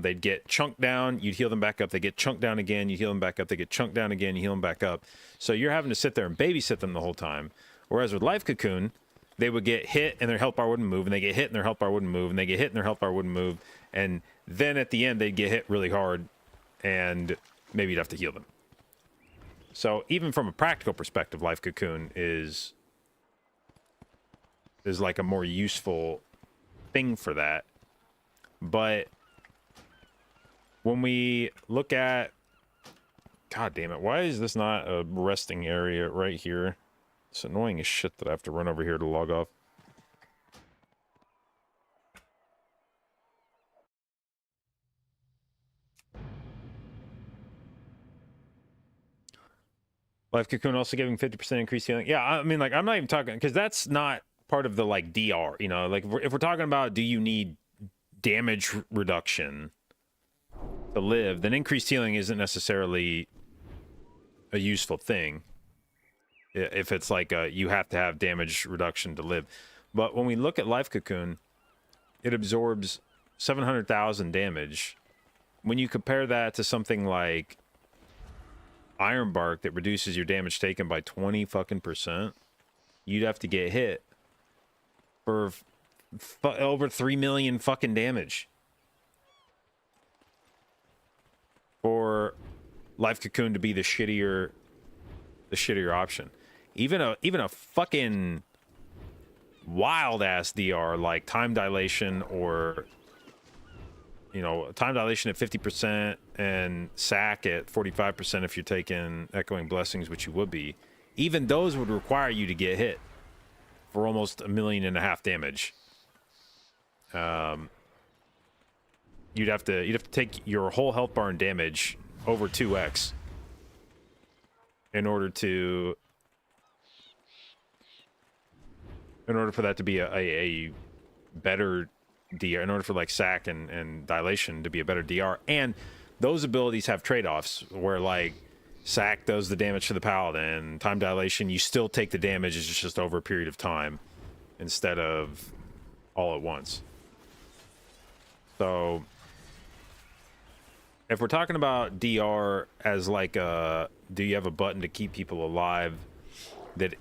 They'd get chunked down, you'd heal them back up, they get chunked down again, you heal them back up, they get chunked down again, you heal them back up. So you're having to sit there and babysit them the whole time. Whereas with Life Cocoon, they would get hit and their health bar wouldn't move, and they get hit and their health bar wouldn't move, and they get hit and their health bar wouldn't move, and then at the end they'd get hit really hard, and maybe you'd have to heal them. So even from a practical perspective, Life Cocoon is like a more useful thing for that. But when we look at, god damn it, why is this not a resting area right here? It's annoying as shit that I have to run over here to log off. Life Cocoon also giving 50% increased healing. Yeah, I mean, like, I'm not even talking, because that's not part of the, like, DR, you know? Like, if we're talking about do you need damage reduction to live, then increased healing isn't necessarily a useful thing. If it's like you have to have damage reduction to live. But when we look at Life Cocoon, it absorbs 700,000 damage. When you compare that to something like Iron Bark that reduces your damage taken by 20 fucking %, you'd have to get hit for over 3 million fucking damage for Life Cocoon to be the shittier option. Even a fucking wild ass DR like Time Dilation, or you know, Time Dilation at 50% and Sack at 45% if you're taking Echoing Blessings, which you would be. Even those would require you to get hit for almost 1.5 million damage. You'd have to take your whole health bar and damage over 2x in order for that to be a better DR, in order for like Sack and Dilation to be a better DR. And those abilities have trade-offs where like Sack does the damage to the Paladin, Time Dilation, you still take the damage, it's just over a period of time instead of all at once. So if we're talking about DR as like do you have a button to keep people alive that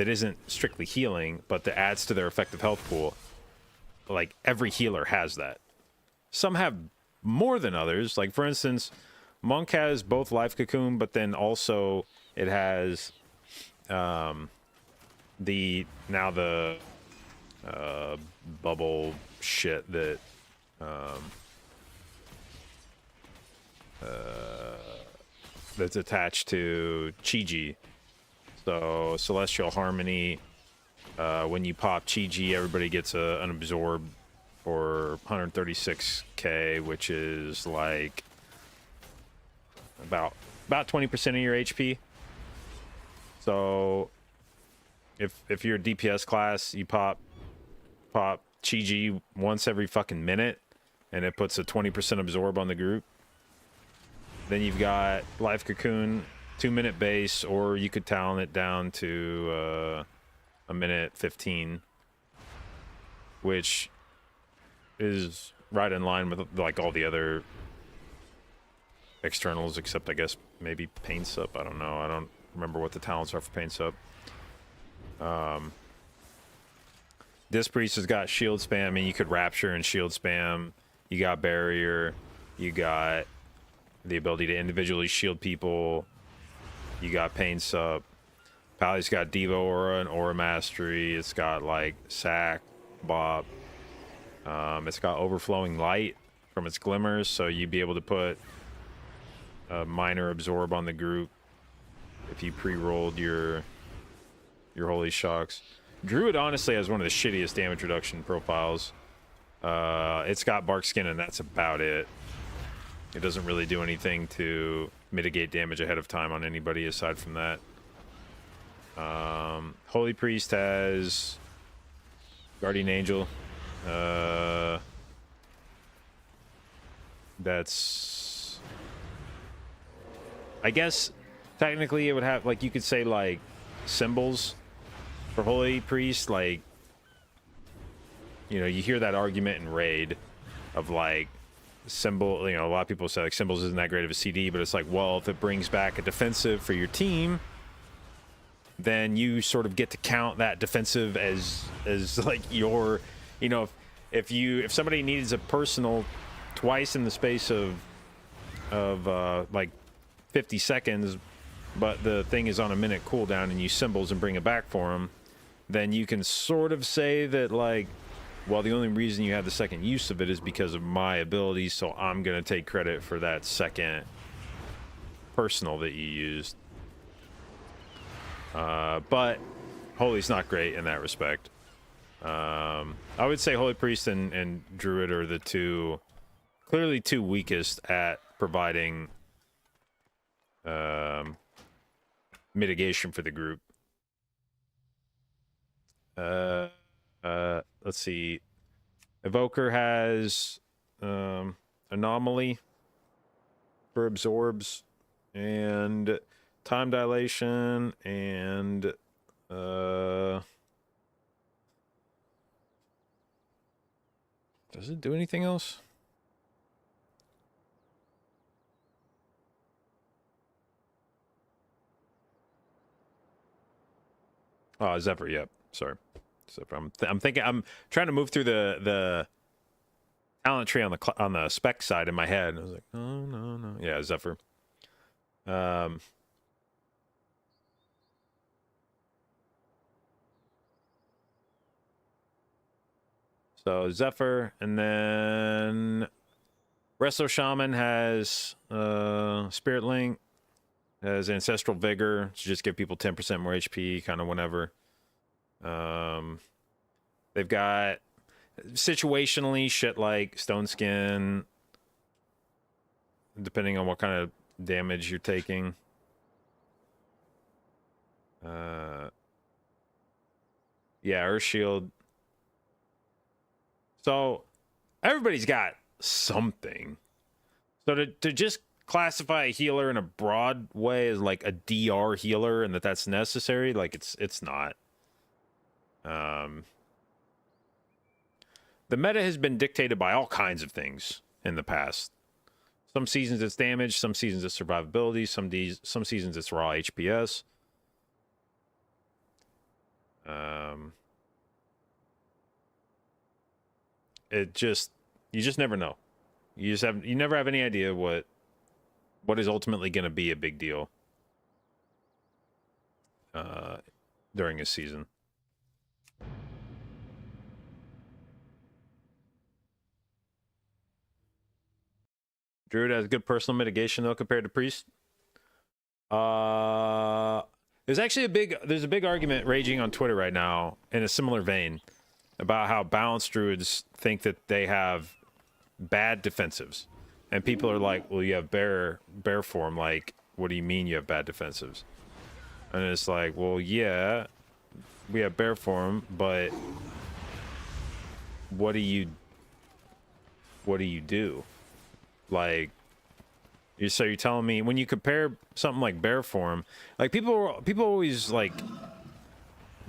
isn't strictly healing, but that adds to their effective health pool, like every healer has that. Some have more than others. Like for instance, Monk has both Life Cocoon, but then also it has the bubble shit that that's attached to Chi-Ji. So Celestial Harmony, when you pop Chi-Ji, everybody gets an absorb for 136k, which is like about 20% of your HP. So if you're a DPS class, you pop Chi-Ji once every fucking minute, and it puts a 20% absorb on the group. Then you've got Life Cocoon, 2-minute base, or you could talent it down to a minute 15, which is right in line with like all the other externals, except I guess maybe Pain Sup. I don't know. I don't remember what the talents are for Pain Sup. Disc Priest has got shield spam. I mean, you could Rapture and shield spam. You got Barrier. You got the ability to individually shield people. You got Pain Sup. Pally's got Devo Aura and Aura Mastery. It's got like Sack, Bop. It's got Overflowing Light from its glimmers, so you'd be able to put a minor absorb on the group if you pre-rolled your Holy Shocks. Druid honestly has one of the shittiest damage reduction profiles. It's got Bark Skin, and that's about it. It doesn't really do anything to mitigate damage ahead of time on anybody aside from that. Holy Priest has Guardian Angel. That's, I guess technically it would have, like, you could say like symbols for Holy Priest. Like, you know, you hear that argument in Raid of like symbol, you know, a lot of people say like symbols isn't that great of a CD, but it's like, well, if it brings back a defensive for your team, then you sort of get to count that defensive as like your, you know, if somebody needs a personal twice in the space of like 50 seconds, but the thing is on a minute cooldown, and you symbols and bring it back for them, then you can sort of say that like, well, the only reason you have the second use of it is because of my abilities, so I'm gonna take credit for that second personal that you used. But Holy's not great in that respect. I would say Holy Priest and Druid are the clearly two weakest at providing mitigation for the group. Let's see. Evoker has Anomaly for absorbs and time dilation and does it do anything else? Oh, Zephyr, yep. Sorry. Zephyr. I'm thinking I'm trying to move through the talent tree on the spec side in my head. I was like, oh no. Yeah, Zephyr. So Zephyr, and then Resto Shaman has Spirit Link, has Ancestral Vigor to just give people 10% more HP, kind of whenever. They've got situationally shit like Stone Skin, depending on what kind of damage you're taking. Yeah, Earth Shield. So everybody's got something. So to just classify a healer in a broad way as like a DR healer and that's necessary, like it's not. The meta has been dictated by all kinds of things in the past. Some seasons it's damage, some seasons it's survivability, some seasons it's raw HPS. You just never know. You never have any idea what is ultimately going to be a big deal during a season. Druid has good personal mitigation though compared to Priest. There's actually a big argument raging on Twitter right now in a similar vein about how balanced Druids think that they have bad defensives. And people are like, well, you have bear form, like, what do you mean you have bad defensives? And it's like, well, yeah, we have bear form, but what do you do? Like, so you're telling me when you compare something like bear form, like people always like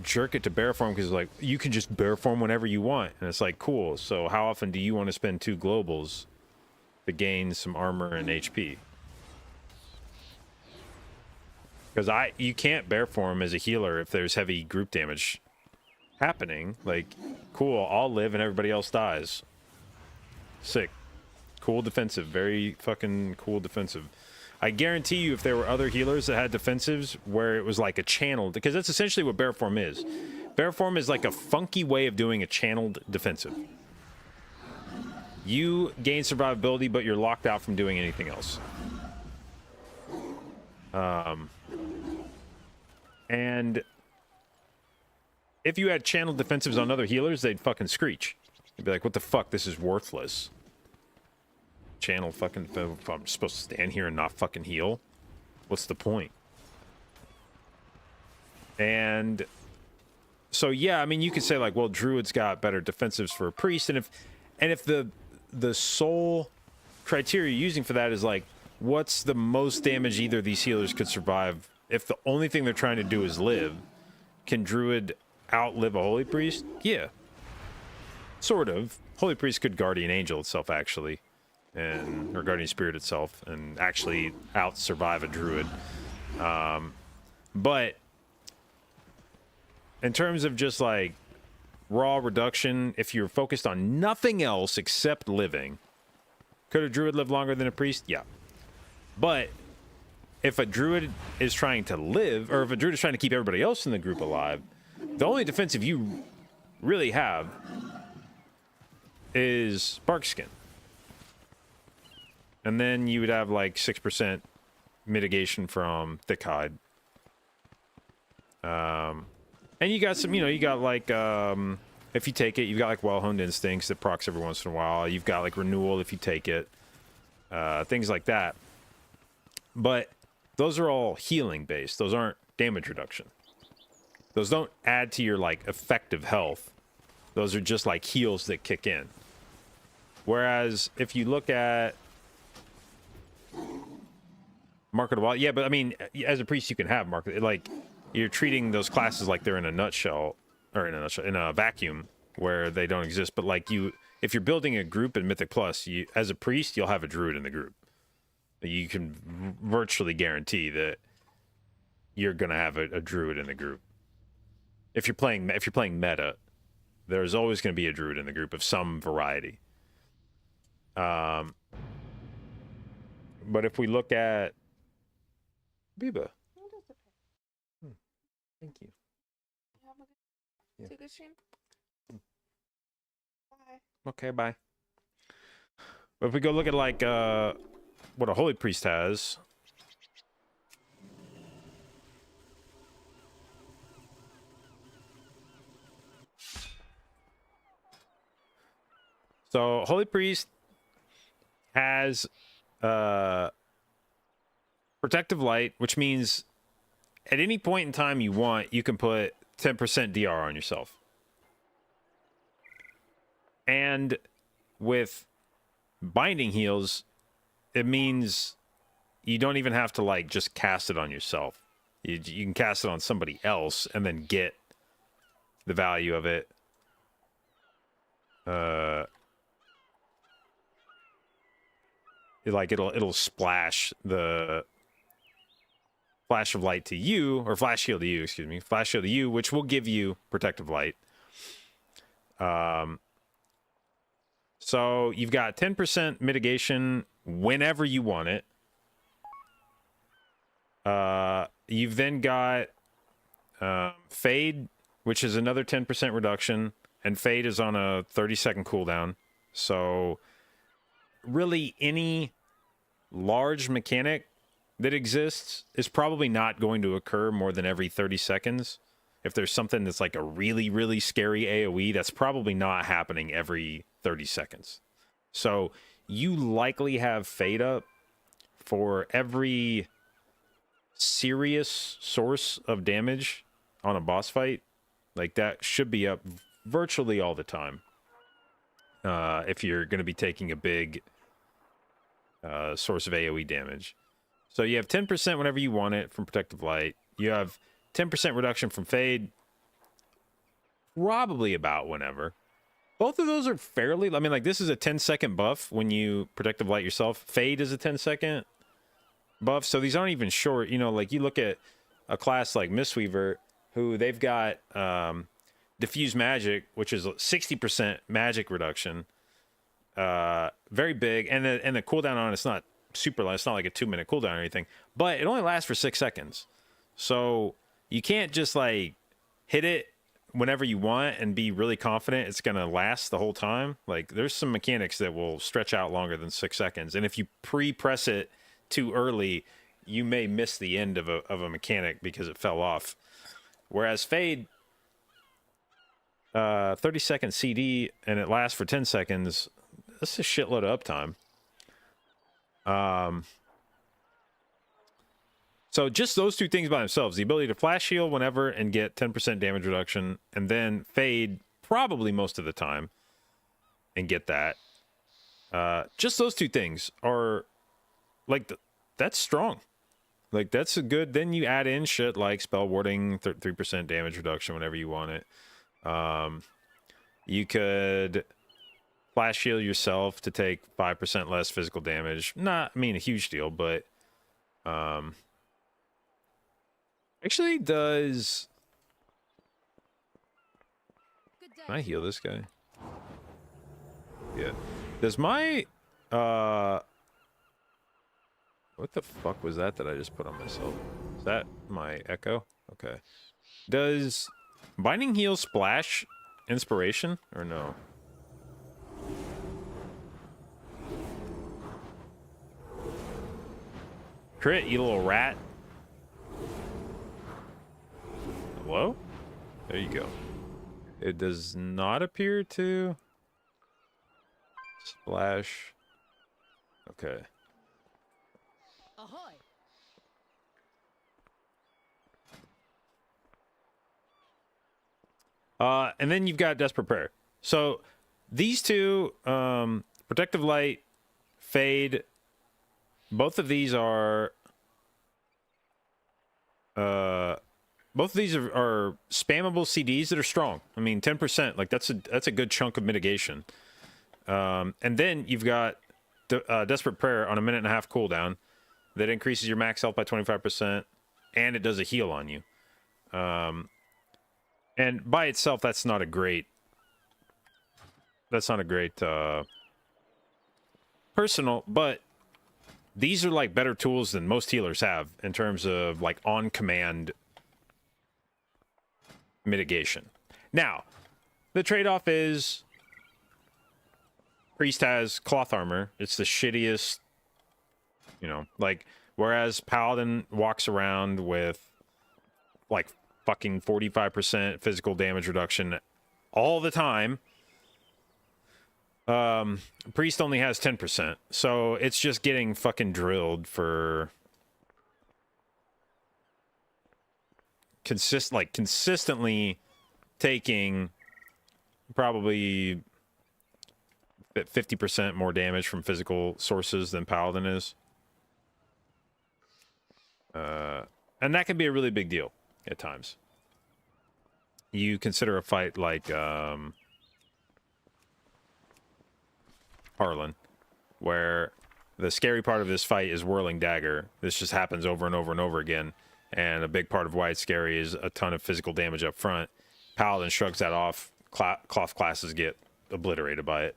jerk it to bear form because like you can just bear form whenever you want, and it's like, cool. So how often do you want to spend 2 globals to gain some armor and HP? Because you can't bear form as a healer if there's heavy group damage happening. Like, cool, I'll live and everybody else dies. Sick. Cool defensive. Very fucking cool defensive. I guarantee you if there were other healers that had defensives where it was like a channeled, because that's essentially what bear form is. Bear form is like a funky way of doing a channeled defensive. You gain survivability, but you're locked out from doing anything else. And if you had channeled defensives on other healers, they'd fucking screech. They'd be like, what the fuck, this is worthless. Channel fucking, if I'm supposed to stand here and not fucking heal, what's the point? And so yeah, I mean, you could say like, well, Druid's got better defensives for a priest, and if the sole criteria you're using for that is like, what's the most damage either of these healers could survive if the only thing they're trying to do is live, can Druid outlive a Holy Priest? Yeah, sort of. Holy Priest could Guardian Angel itself actually, or Guardian Spirit itself, and actually out-survive a Druid. But in terms of just like raw reduction, if you're focused on nothing else except living, could a Druid live longer than a Priest? Yeah. But if a Druid is trying to live, or if a Druid is trying to keep everybody else in the group alive, the only defensive you really have is Barkskin. And then you would have like 6% mitigation from Thick Hide. And And you got some, you got like, if you take it, you've got like Well-Honed Instincts that procs every once in a while. You've got like Renewal if you take it. Things like that. But those are all healing based. Those aren't damage reduction. Those don't add to your like effective health. Those are just like heals that kick in. Whereas if you look at Mark of the Wild, yeah, but I mean, as a priest, you can have Mark. Like, you're treating those classes like they're in a nutshell, or in a vacuum where they don't exist. But like if you're building a group in Mythic Plus, as a priest, you'll have a druid in the group. You can virtually guarantee that you're gonna have a druid in the group. If you're playing meta, there's always gonna be a druid in the group of some variety. But if we look at Biba, thank you. Yeah. It's a good stream. Bye. Okay, bye. But if we go look at like what a holy priest has. So holy priest has protective light, which means at any point in time you want, you can put 10% DR on yourself. And with binding heals, it means you don't even have to like just cast it on yourself. You can cast it on somebody else and then get the value of it. Like it'll splash the flash of light to you, or flash heal to you, excuse me, flash heal to you, which will give you protective light. So you've got 10% mitigation whenever you want it. You've then got Fade, which is another 10% reduction, and Fade is on a 30-second cooldown. So really any large mechanic that exists is probably not going to occur more than every 30 seconds. If there's something that's like a really, really scary AoE, that's probably not happening every 30 seconds. So you likely have Fade up for every serious source of damage on a boss fight. Like, that should be up virtually all the time. If you're going to be taking a big source of AoE damage. So you have 10% whenever you want it from Protective Light. You have 10% reduction from Fade. Probably about whenever. Both of those are fairly... I mean, like, this is a 10-second buff when you Protective Light yourself. Fade is a 10-second buff. So these aren't even short. You know, like, you look at a class like Mistweaver, who they've got Diffuse Magic, which is 60% magic reduction. Very big. And the cooldown on it's not super light. It's not like a 2-minute cooldown or anything. But it only lasts for 6 seconds. So you can't just, like, hit it whenever you want and be really confident it's going to last the whole time. Like, there's some mechanics that will stretch out longer than 6 seconds. And if you pre-press it too early, you may miss the end of a mechanic because it fell off. Whereas Fade, 30-second CD, and it lasts for 10 seconds, that's a shitload of uptime. So just those two things by themselves, the ability to flash heal whenever and get 10% damage reduction, and then Fade probably most of the time and get that. Just those two things are, like, that's strong. Like, that's a good... Then you add in shit like Spell Warding, 3% damage reduction whenever you want it. You could flash heal yourself to take 5% less physical damage. Not, I mean, a huge deal, but... Actually does... Can I heal this guy? Yeah. Does my... What the fuck was that I just put on myself? Is that my echo? Okay. Does Binding Heal splash Inspiration or no? Crit, you little rat. Hello? There you go. It does not appear to splash. Okay. Ahoy! And then you've got Desperate Prayer. So these two, Protective Light, Fade, both of these are are spammable CDs that are strong. I mean, 10%, like that's a good chunk of mitigation. And then you've got Desperate Prayer on a 1.5-minute cooldown that increases your max health by 25%, and it does a heal on you. And by itself, that's not a great personal, but these are like better tools than most healers have in terms of like on command mitigation. Now, the trade-off is Priest has cloth armor. It's the shittiest, you know, like, whereas Paladin walks around with like fucking 45% physical damage reduction all the time. Priest only has 10%, so it's just getting fucking drilled for consistently taking probably 50% more damage from physical sources than Paladin is. And that can be a really big deal at times. You consider a fight like Harlan, where the scary part of this fight is Whirling Dagger. This just happens over and over and over again, and a big part of why it's scary is a ton of physical damage up front. Paladin shrugs that off. Cloth classes get obliterated by it.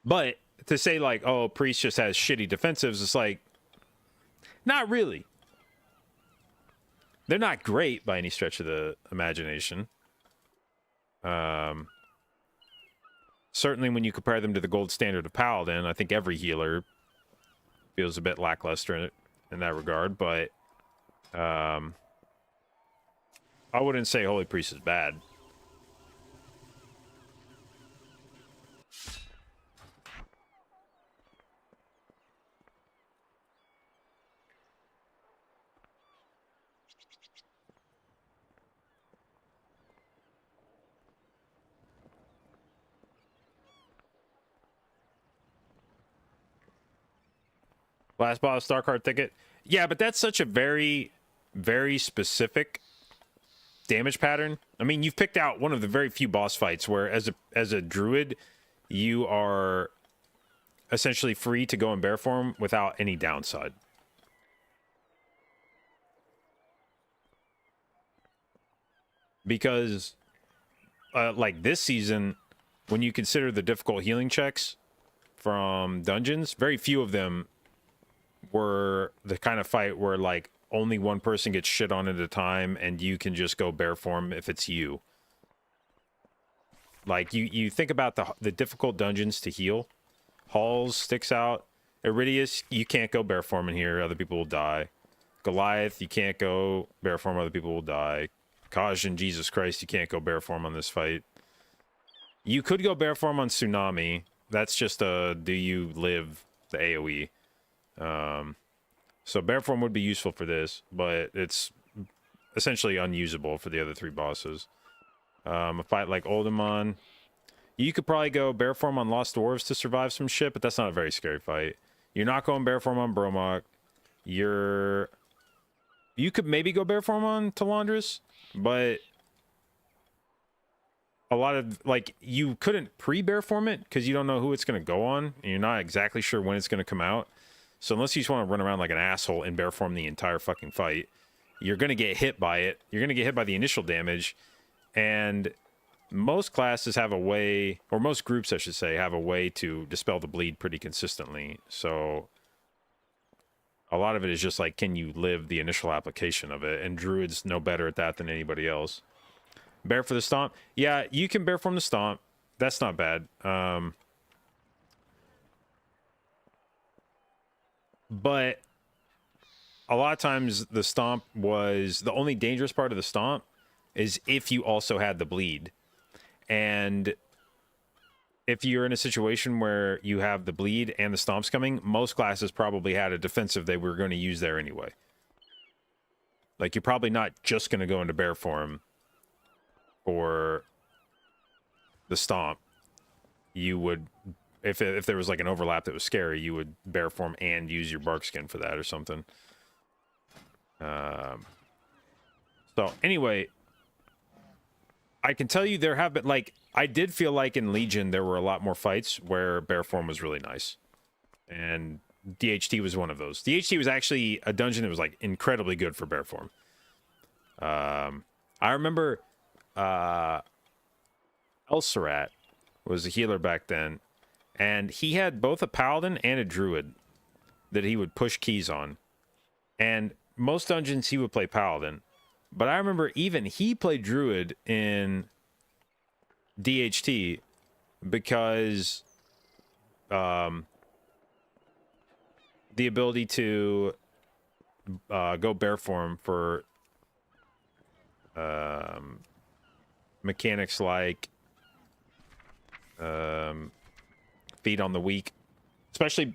But to say like, oh, Priest just has shitty defensives, it's like, not really. They're not great by any stretch of the imagination. Certainly when you compare them to the gold standard of Paladin, I think every healer feels a bit lackluster in that regard, but I wouldn't say Holy Priest is bad. Last boss, Star Card ticket. Yeah, but that's such a very, very specific damage pattern. I mean, you've picked out one of the very few boss fights where, as a druid, you are essentially free to go in bear form without any downside. Because, like this season, when you consider the difficult healing checks from dungeons, very few of them were the kind of fight where like only one person gets shit on at a time and you can just go bear form if it's you. Like you think about the difficult dungeons to heal. Halls sticks out. Iridius, you can't go bear form in here, other people will die. Goliath, you can't go bear form, other people will die. Kajin, Jesus Christ, you can't go bear form on this fight. You could go bear form on Tsunami. That's just a do you live the AoE. So bear form would be useful for this, but it's essentially unusable for the other three bosses. A fight like Oldemon, you could probably go bear form on Lost Dwarves to survive some shit, but that's not a very scary fight. You're not going bear form on Bromok. You could maybe go bear form on Talandris, but a lot of, like, you couldn't pre-bear form it because you don't know who it's going to go on, and you're not exactly sure when it's going to come out. So unless you just want to run around like an asshole and bear form the entire fucking fight, you're going to get hit by it. You're going to get hit by the initial damage. And most classes have a way, or most groups, I should say, have a way to dispel the bleed pretty consistently. So a lot of it is just like, can you live the initial application of it? And Druids know better at that than anybody else. Bear for the Stomp. Yeah, you can bear form the Stomp. That's not bad. But a lot of times the stomp was the only dangerous part of the stomp is if you also had the bleed. And if you're in a situation where you have the bleed and the stomps coming, most classes probably had a defensive they were going to use there anyway. Like, you're probably not just going to go into bear form for the stomp. You would, if there was like an overlap that was scary, you would bear form and use your bark skin for that or something. So anyway, I can tell you there have been, like, I did feel like in Legion there were a lot more fights where bear form was really nice. And DHT was one of those. DHT was actually a dungeon that was like incredibly good for bear form. I remember Elsarat was a healer back then, and he had both a paladin and a druid that he would push keys on. And most dungeons he would play paladin, but I remember even he played druid in DHT because the ability to go bear form for mechanics like feed on the weak, especially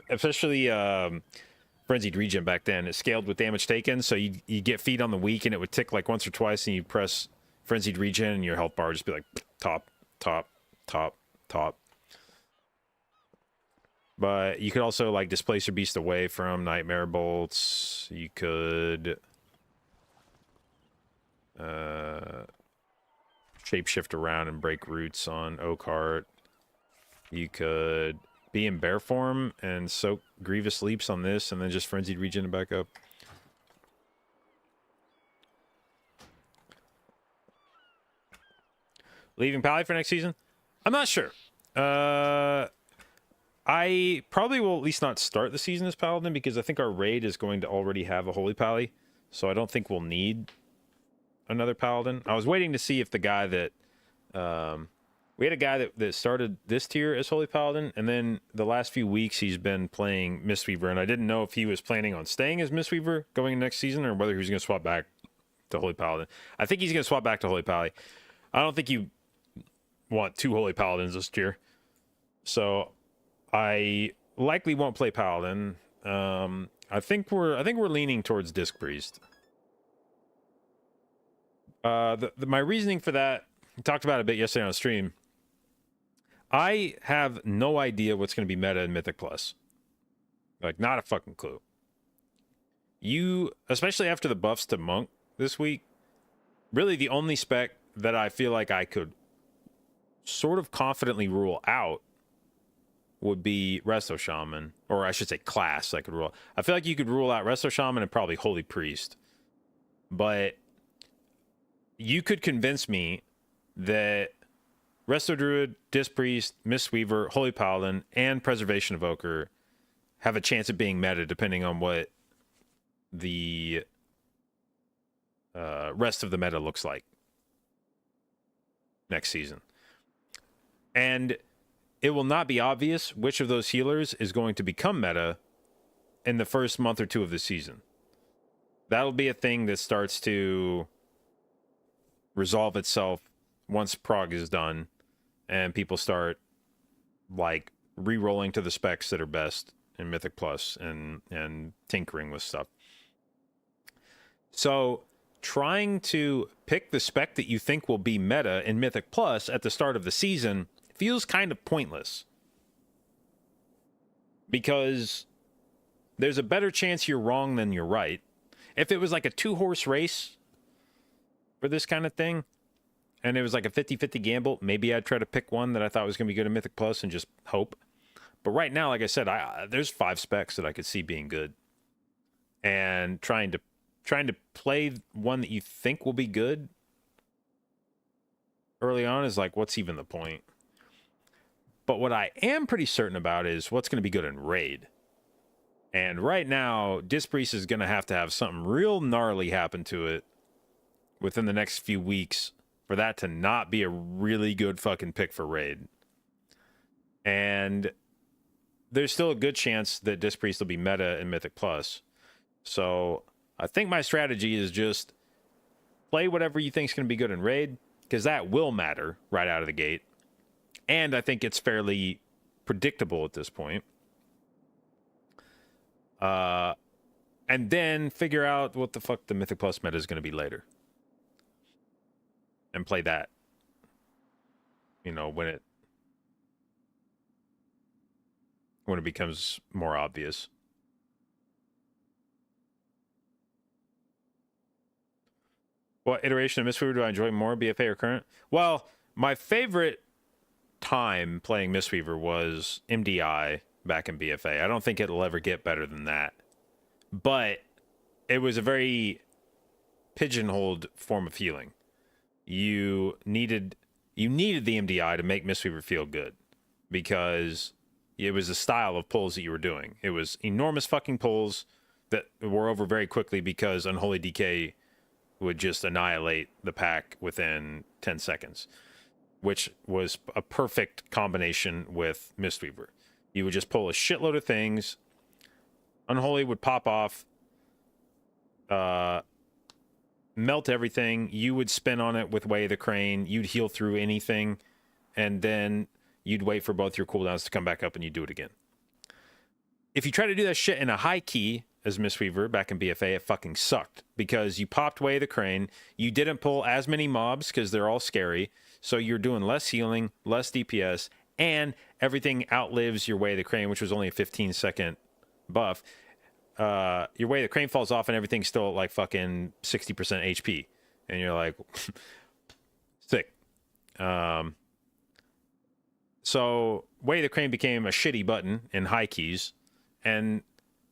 frenzied regen back then. It scaled with damage taken, so you get feed on the weak and it would tick like once or twice, and you press frenzied regen and your health bar would just be like top. But you could also like displace your beast away from nightmare bolts. You could shapeshift around and break roots on Oakheart. You could be in bear form and soak grievous leaps on this and then just frenzied regen it back up. Leaving Pally for next season? I'm not sure. I probably will at least not start the season as Paladin because I think our raid is going to already have a Holy Pally. So I don't think we'll need another Paladin. I was waiting to see if the guy that... we had a guy that started this tier as Holy Paladin, and then the last few weeks he's been playing Mistweaver, and I didn't know if he was planning on staying as Mistweaver going into next season or whether he was going to swap back to Holy Paladin. I think he's going to swap back to Holy Pally. I don't think you want two Holy Paladins this tier. So I likely won't play Paladin. I think we're leaning towards Disc Priest. My reasoning for that, we talked about it a bit yesterday on stream. I have no idea what's going to be meta in Mythic Plus. Like, not a fucking clue. Especially after the buffs to Monk this week, really the only spec that I feel like I could sort of confidently rule out would be Resto Shaman, or I should say class I could rule. I feel like you could rule out Resto Shaman and probably Holy Priest. But you could convince me that Resto Druid, Disc Priest, Mistweaver, Holy Paladin, and Preservation Evoker have a chance of being meta depending on what the rest of the meta looks like next season. And it will not be obvious which of those healers is going to become meta in the first month or two of the season. That'll be a thing that starts to resolve itself once Prog is done and people start like re-rolling to the specs that are best in Mythic Plus and tinkering with stuff. So trying to pick the spec that you think will be meta in Mythic Plus at the start of the season feels kind of pointless, because there's a better chance you're wrong than you're right. If it was like a 2-horse race for this kind of thing, and it was like a 50-50 gamble, maybe I'd try to pick one that I thought was going to be good in Mythic Plus and just hope. But right now, like I said, there's 5 specs that I could see being good. And trying to play one that you think will be good early on is like, what's even the point? But what I am pretty certain about is what's going to be good in Raid. And right now, Disc Priest is going to have something real gnarly happen to it within the next few weeks for that to not be a really good fucking pick for Raid. And there's still a good chance that Disc Priest will be meta in Mythic Plus. So I think my strategy is just play whatever you think is going to be good in raid, because that will matter right out of the gate. And I think it's fairly predictable at this point. And then figure out what the fuck the Mythic Plus meta is going to be later. And play that. You know, when it becomes more obvious. What iteration of Mistweaver do I enjoy more, BFA or current? Well, my favorite time playing Mistweaver was MDI back in BFA. I don't think it'll ever get better than that. But it was a very pigeonholed form of healing. You needed the MDI to make Mistweaver feel good, because it was a style of pulls that you were doing. It was enormous fucking pulls that were over very quickly because Unholy DK would just annihilate the pack within 10 seconds, which was a perfect combination with Mistweaver. You would just pull a shitload of things. Unholy would pop off, melt everything. You would spin on it with Way of the Crane. You'd heal through anything, and then you'd wait for both your cooldowns to come back up, and you'd do it again. If you try to do that shit in a high key as Mistweaver back in BFA, it fucking sucked, because you popped Way of the Crane. You didn't pull as many mobs because they're all scary, so you're doing less healing, less DPS, and everything outlives your Way of the Crane, which was only a 15-second buff. Your Way of the Crane falls off, and everything's still at like fucking 60% HP, and you're like, sick. So Way of the Crane became a shitty button in high keys, and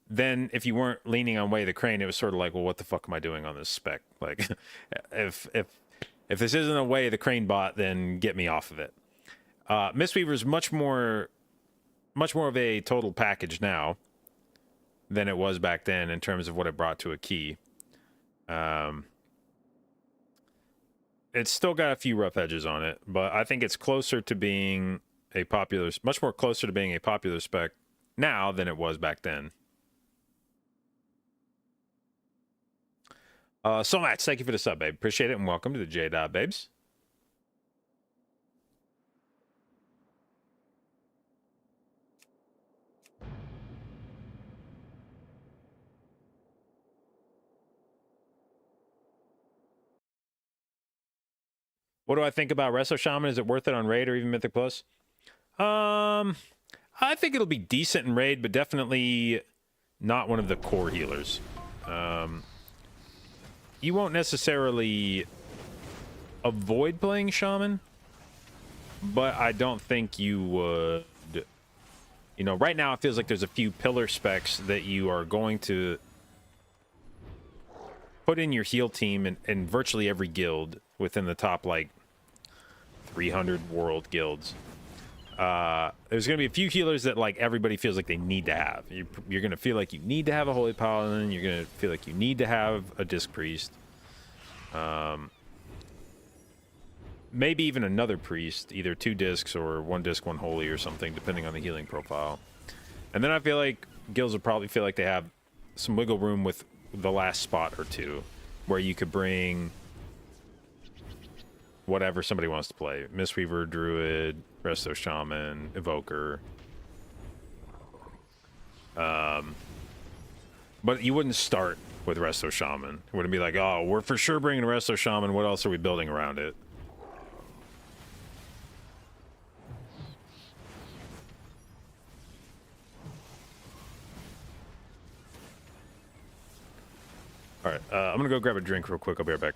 then if you weren't leaning on Way of the Crane, it was sort of like, well, what the fuck am I doing on this spec? Like, if this isn't a Way of the Crane bot, then get me off of it. Mistweaver's much more of a total package now than it was back then in terms of what it brought to a key. It's still got a few rough edges on it, but I think it's closer to being much more closer to being a popular spec now than it was back then. So Matt, thank you for the sub, babe. Appreciate it, and welcome to the J-Dot Babes. What do I think about Resto Shaman? Is it worth it on Raid or even Mythic Plus? I think it'll be decent in Raid, but definitely not one of the core healers. You won't necessarily avoid playing Shaman, but I don't think you would. You know, right now it feels like there's a few pillar specs that you are going to put in your heal team in virtually every guild within the top, like, 300 world guilds. There's going to be a few healers that, like, everybody feels like they need to have. You're going to feel like you need to have a Holy Paladin. You're going to feel like you need to have a Disc Priest. Maybe even another Priest, either 2 discs or 1 disc, 1 holy or something, depending on the healing profile. And then I feel like guilds will probably feel like they have some wiggle room with the last spot or two, where you could bring whatever somebody wants to play. Mistweaver, Druid, Resto Shaman, Evoker. But you wouldn't start with Resto Shaman. It wouldn't be like, oh, we're for sure bringing Resto Shaman. What else are we building around it? All right, I'm gonna go grab a drink real quick. I'll be right back.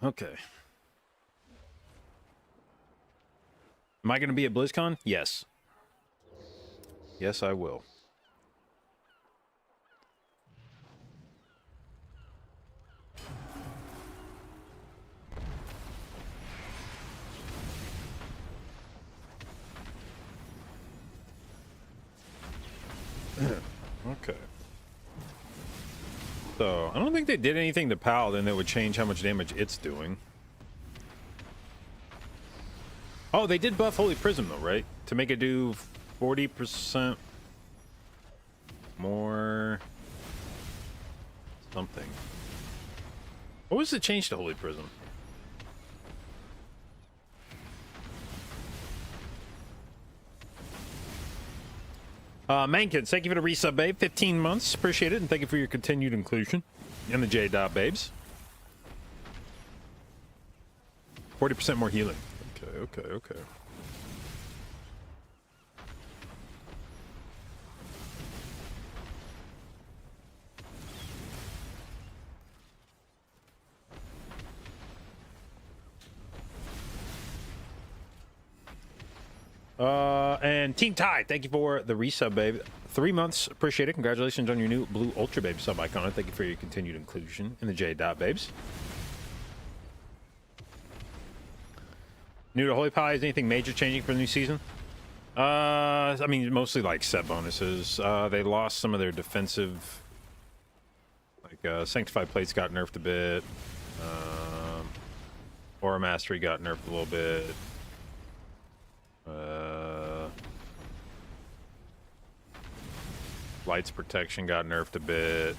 Okay. Am I going to be at BlizzCon? Yes. Yes, I will. Okay. So, I don't think they did anything to Paladin that would change how much damage it's doing. Oh, they did buff Holy Prism, though, right? To make it do 40% more... something. What was the change to Holy Prism? Mankids, thank you for the resub, babe. 15 months. Appreciate it. And thank you for your continued inclusion in the J dot babes. 40% more healing. Okay. And Team Tide, thank you for the resub, babe. 3 months, appreciate it. Congratulations on your new blue Ultra Babe sub icon. Thank you for your continued inclusion in the J dot babes. New to Holy Pies, anything major changing for the new season? I mean, mostly like set bonuses. They lost some of their defensive, like Sanctified Plates got nerfed a bit. Aura Mastery got nerfed a little bit. Lights Protection got nerfed a bit.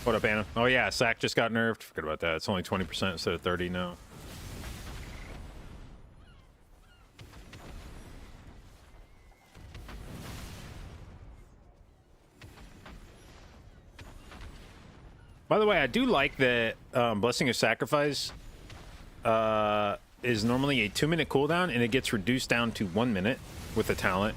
What up, Anna? Oh yeah, Sack just got nerfed. Forget about that. It's only 20% instead of 30 now. By the way, I do like that Blessing of Sacrifice is normally a 2-minute cooldown, and it gets reduced down to 1 minute with the talent.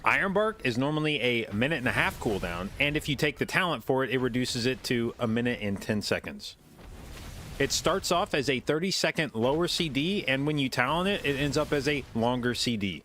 Ironbark is normally a 1.5-minute cooldown, and if you take the talent for it, it reduces it to 1 minute and 10 seconds. It starts off as a 30-second lower CD, and when you talent it, it ends up as a longer CD.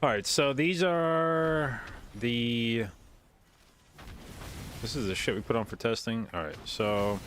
All right, so these are the... This is the shit we put on for testing. All right, so...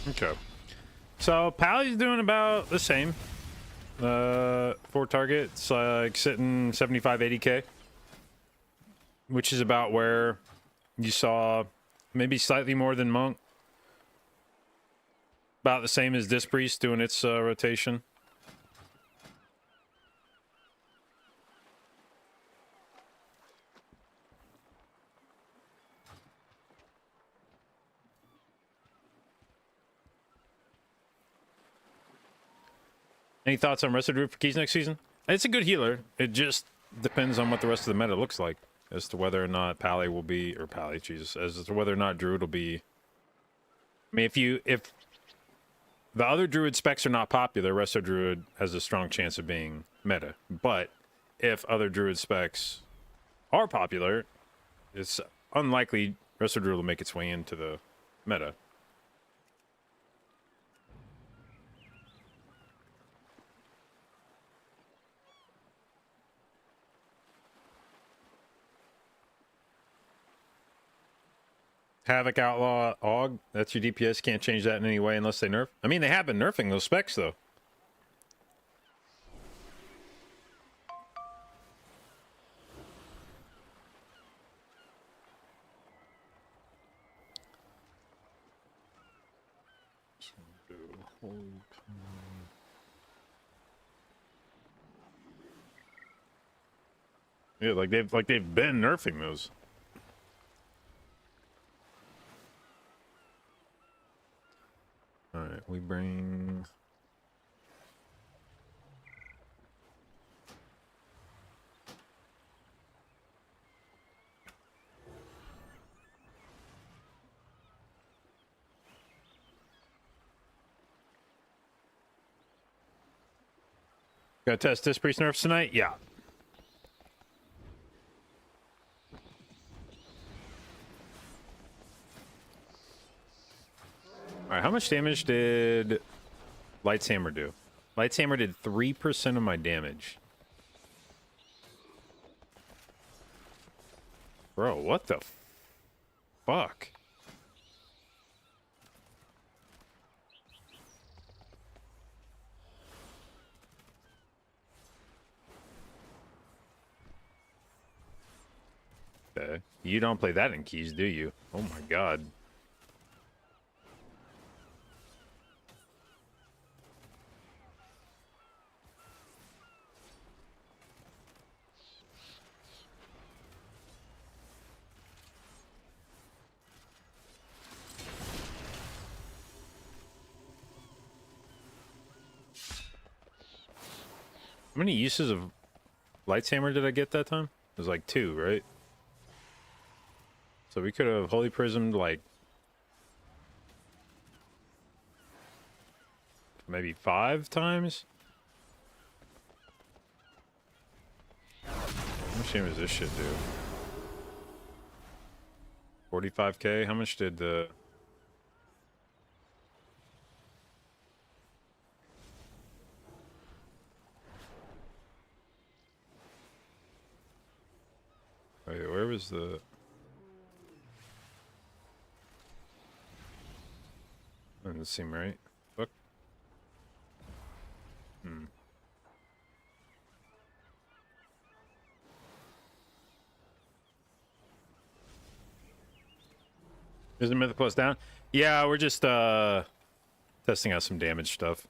Okay. So Pally's doing about the same. 4 targets, like sitting 75, 80k, which is about where you saw maybe slightly more than Monk. About the same as Disc Priest doing its rotation. Any thoughts on Resto Druid for keys next season? It's a good healer. It just depends on what the rest of the meta looks like as to whether or not Pally will be, or Pally, Jesus, as to whether or not Druid will be. I mean, if the other Druid specs are not popular, Resto Druid has a strong chance of being meta. But if other Druid specs are popular, it's unlikely Resto Druid will make its way into the meta. Havoc, Outlaw, AUG, that's your DPS. Can't change that in any way unless they nerf. I mean, they have been nerfing those specs, though. Yeah, like they've been nerfing those. All right, we bring. Gotta test Disc Priest nerfs tonight? Yeah. Alright, how much damage did Light's Hammer do? Light's Hammer did 3% of my damage. Bro, what the fuck? Okay. You don't play that in keys, do you? Oh my god. How many uses of Light's Hammer did I get that time? It was like 2, right? So we could have Holy Prismed like maybe 5 times? How much damage does this shit do? 45k? How much did the... Wait, where was the... That doesn't seem right. Fuck. Is the Mythic Plus down? Yeah, we're just testing out some damage stuff.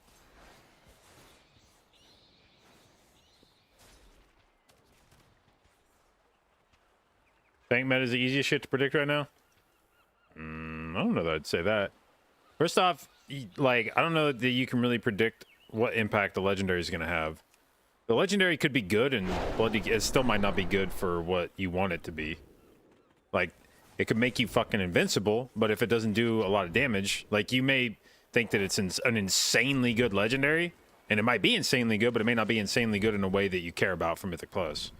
Tank meta is the easiest shit to predict right now? I don't know that I'd say that. First off, like, I don't know that you can really predict what impact the legendary is going to have. The legendary could be good, and it still might not be good for what you want it to be. Like, it could make you fucking invincible, but if it doesn't do a lot of damage, like, you may think that it's an insanely good legendary, and it might be insanely good, but it may not be insanely good in a way that you care about for Mythic Plus.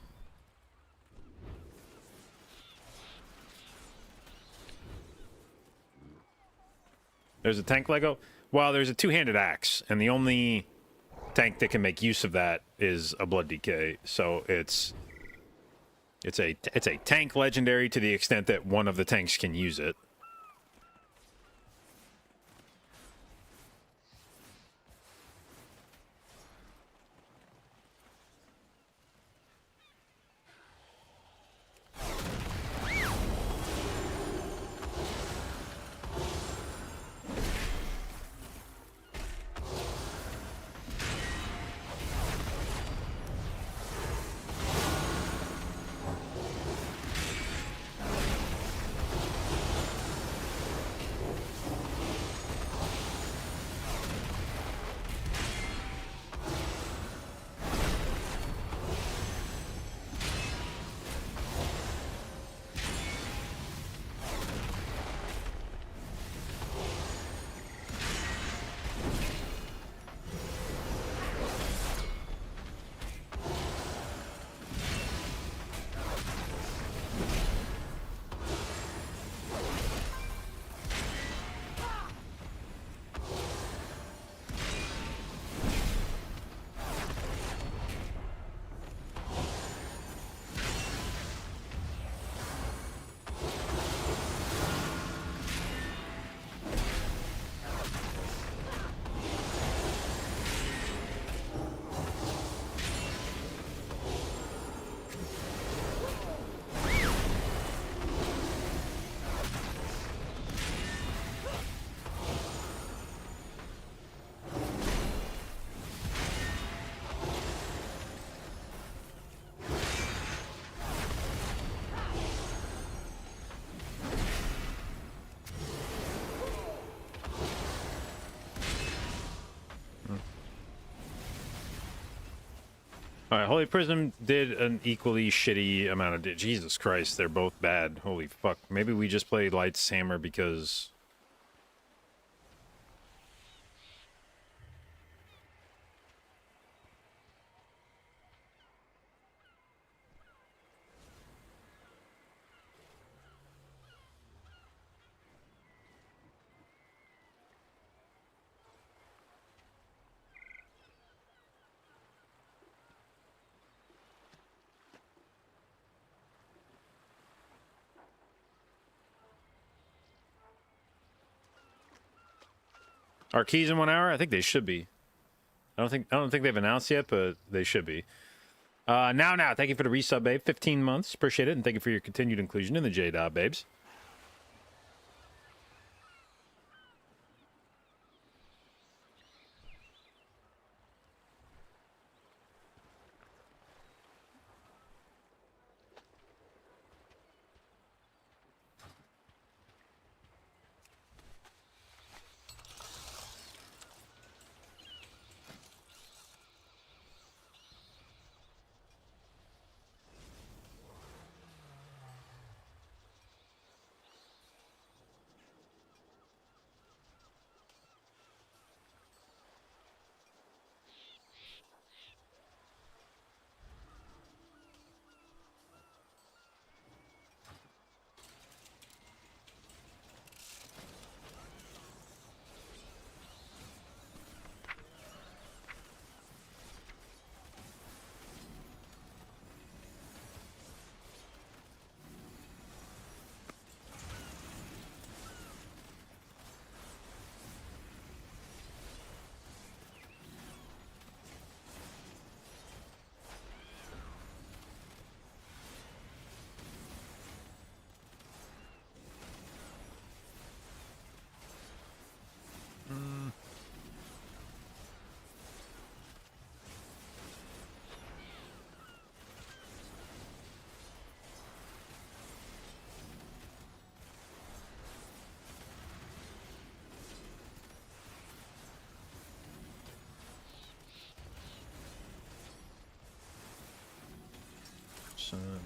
There's a tank Lego. Well, there's a two-handed axe, and the only tank that can make use of that is a Blood DK. So it's a tank legendary to the extent that one of the tanks can use it. All right, Holy Prism did an equally shitty amount of... Jesus Christ, they're both bad. Holy fuck. Maybe we just played Light's Hammer because... Are keys in 1 hour? I think they should be. I don't think they've announced yet, but they should be. Now, thank you for the resub, babe. 15 months, appreciate it, and thank you for your continued inclusion in the J-Dot, babes.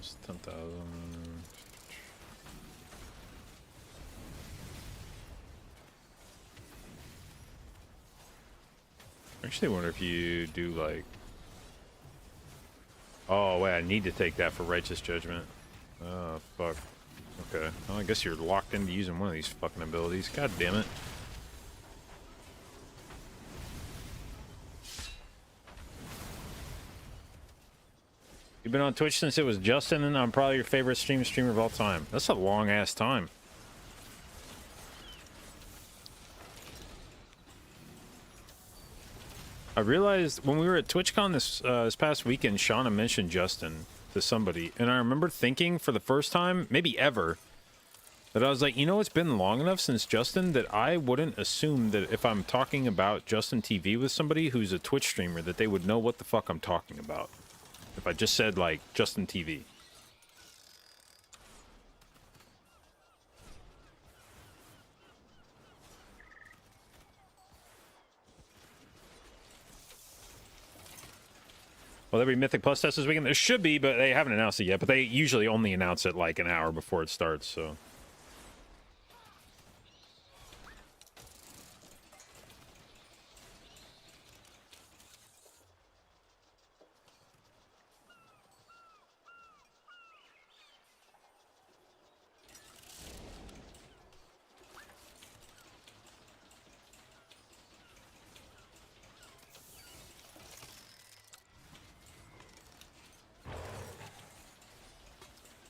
It's 10,000. Actually, I wonder if you do like... Oh, wait, I need to take that for Righteous Judgment. Oh, fuck. Okay. Well, I guess you're locked into using one of these fucking abilities. God damn it. You've been on Twitch since it was Justin, and I'm probably your favorite streamer of all time. That's a long-ass time. I realized when we were at TwitchCon this past weekend, Shauna mentioned Justin to somebody, and I remember thinking for the first time, maybe ever, that I was like, you know, it's been long enough since Justin that I wouldn't assume that if I'm talking about Justin TV with somebody who's a Twitch streamer, that they would know what the fuck I'm talking about. If I just said, like, Justin TV. Will there be Mythic Plus test this weekend? There should be, but they haven't announced it yet. But they usually only announce it, like, an hour before it starts, so...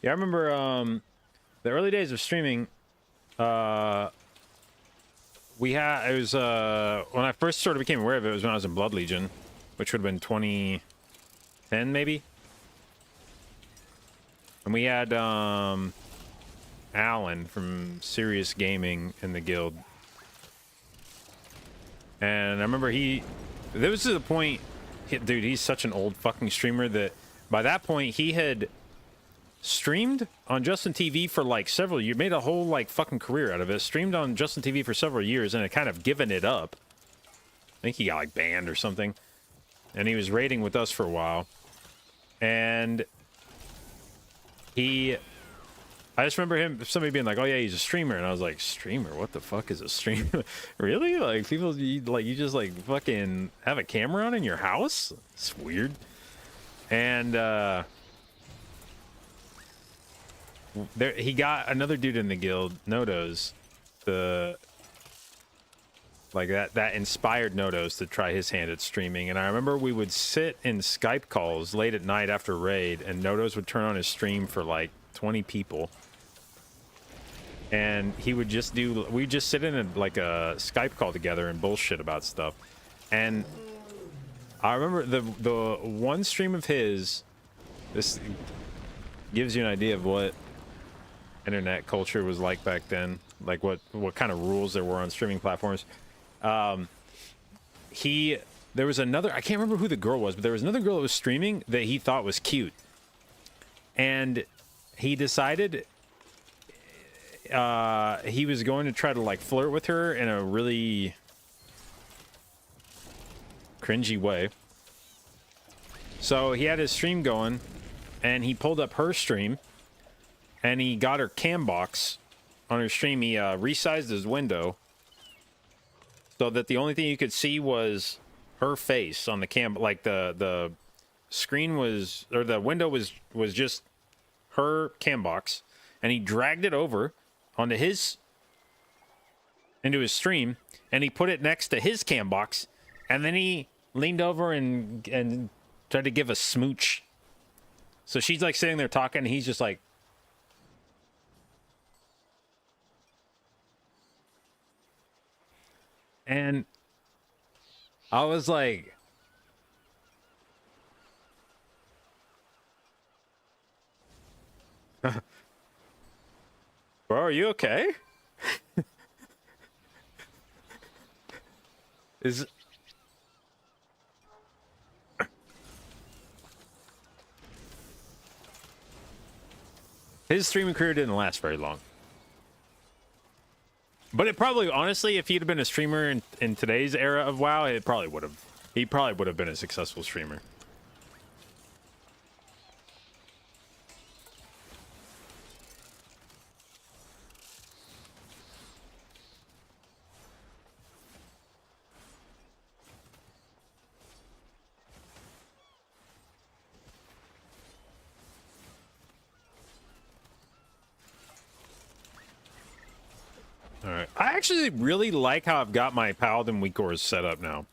Yeah, I remember the early days of streaming. It was when I first sort of became aware of it was when I was in Blood Legion, which would have been 2010 maybe. And we had Alan from Serious Gaming in the guild. And I remember there was to the point, dude, he's such an old fucking streamer that by that point he had streamed on Justin TV for like several years, made a whole like fucking career out of it, streamed on Justin TV for several years and had kind of given it up. I think he got like banned or something. And he was raiding with us for a while. And I just remember somebody being like, "Oh yeah, he's a streamer," and I was like, "Streamer? What the fuck is a streamer?" Really? Like people, you just like fucking have a camera on in your house? It's weird. And he got another dude in the guild, Nodos, that inspired Nodos to try his hand at streaming. And I remember we would sit in Skype calls late at night after raid, and Nodos would turn on his stream for like 20 people. And he would just we'd just sit in a Skype call together and bullshit about stuff. And I remember the one stream of his, this gives you an idea of what internet culture was like back then, like what kind of rules there were on streaming platforms. There was another, I can't remember who the girl was, but there was another girl that was streaming that he thought was cute. And he decided he was going to try to like flirt with her in a really cringy way. So he had his stream going, and he pulled up her stream, and he got her cam box on her stream. He resized his window so that the only thing you could see was her face on the cam. Like the screen was, or the window was just her cam box, and he dragged it over into his stream, and he put it next to his cam box, and then he leaned over and tried to give a smooch. So she's like sitting there talking, and he's just like, and I was like, bro, are you okay? His streaming career didn't last very long. But it probably, honestly, if he'd have been a streamer in today's era of WoW, he probably would have been a successful streamer. Alright. I actually really like how I've got my Paladin weak ores set up now.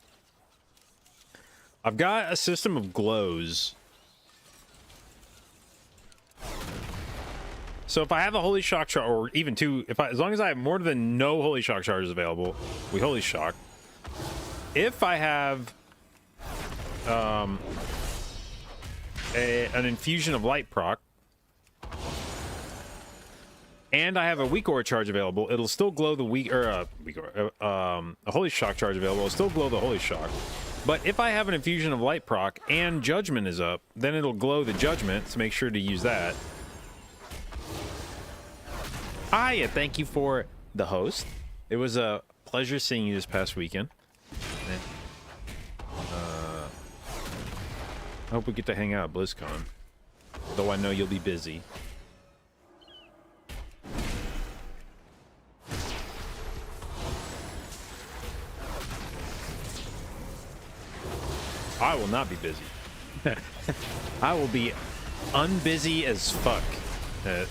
I've got a system of glows. So if I have a Holy Shock Charge, or even two, as long as I have more than no Holy Shock Charges available, we Holy Shock. If I have an Infusion of Light proc, and I have a weak ore charge available, it'll still glow the a Holy Shock charge available, it'll still glow the Holy Shock. But if I have an Infusion of Light proc and Judgment is up, then it'll glow the Judgment, so make sure to use that. Hiya, thank you for the host. It was a pleasure seeing you this past weekend. And, I hope we get to hang out at BlizzCon, though I know you'll be busy. I will not be busy. I will be unbusy as fuck at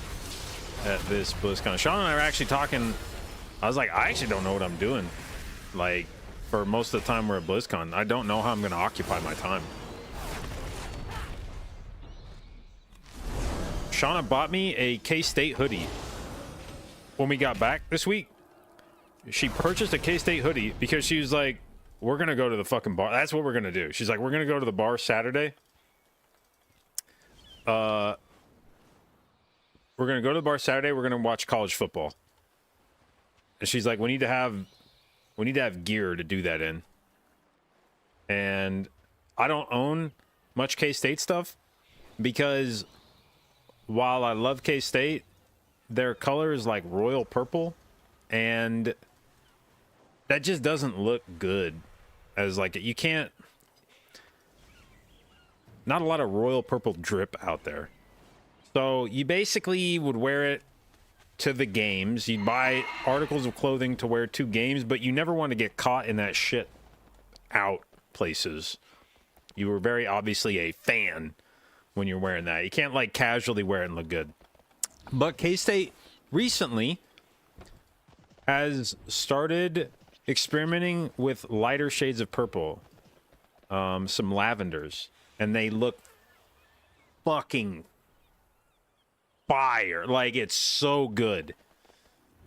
this BlizzCon. Sean and I were actually talking. I was like, I actually don't know what I'm doing. Like, for most of the time we're at BlizzCon, I don't know how I'm going to occupy my time. Shauna bought me a K-State hoodie when we got back this week. She purchased a K-State hoodie because she was like, we're going to go to the fucking bar. That's what we're going to do. She's like, we're going to go to the bar Saturday. We're going to go to the bar Saturday. We're going to watch college football. And she's like, we need to have gear to do that in. And I don't own much K-State stuff because while I love K-State, their color is like royal purple, and that just doesn't look good. As like, you can't, not a lot of royal purple drip out there. So you basically would wear it to the games. You'd buy articles of clothing to wear to games, but you never want to get caught in that shit out places. You were very obviously a fan when you're wearing that. You can't like casually wear it and look good. But K-State recently has started experimenting with lighter shades of purple, some lavenders, and they look fucking fire. Like, it's so good.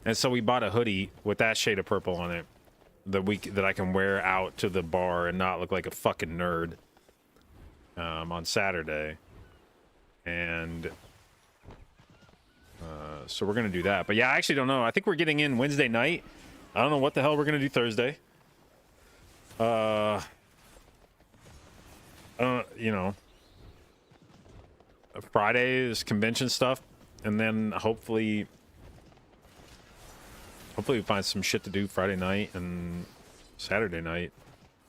And so we bought a hoodie with that shade of purple on it that I can wear out to the bar and not look like a fucking nerd on Saturday. And so we're gonna do that. But yeah, I actually don't know. I think we're getting in Wednesday night. I don't know what the hell we're gonna do Thursday. You know, Friday is convention stuff, and then hopefully we find some shit to do Friday night and Saturday night.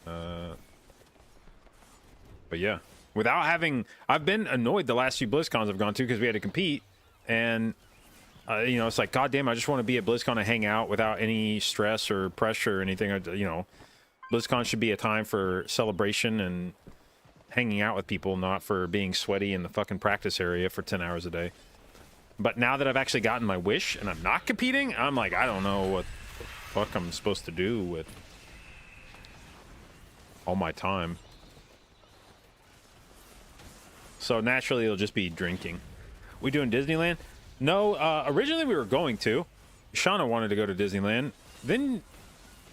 But yeah, without having, I've been annoyed the last few BlizzCons I've gone to because we had to compete, and you know, it's like, goddamn, I just want to be at BlizzCon and hang out without any stress or pressure or anything. You know, BlizzCon should be a time for celebration and hanging out with people, not for being sweaty in the fucking practice area for 10 hours a day. But now that I've actually gotten my wish and I'm not competing, I'm like, I don't know what the fuck I'm supposed to do with all my time. So naturally it'll just be drinking. We doing Disneyland? No, originally we were going to. Shauna wanted to go to Disneyland. Then,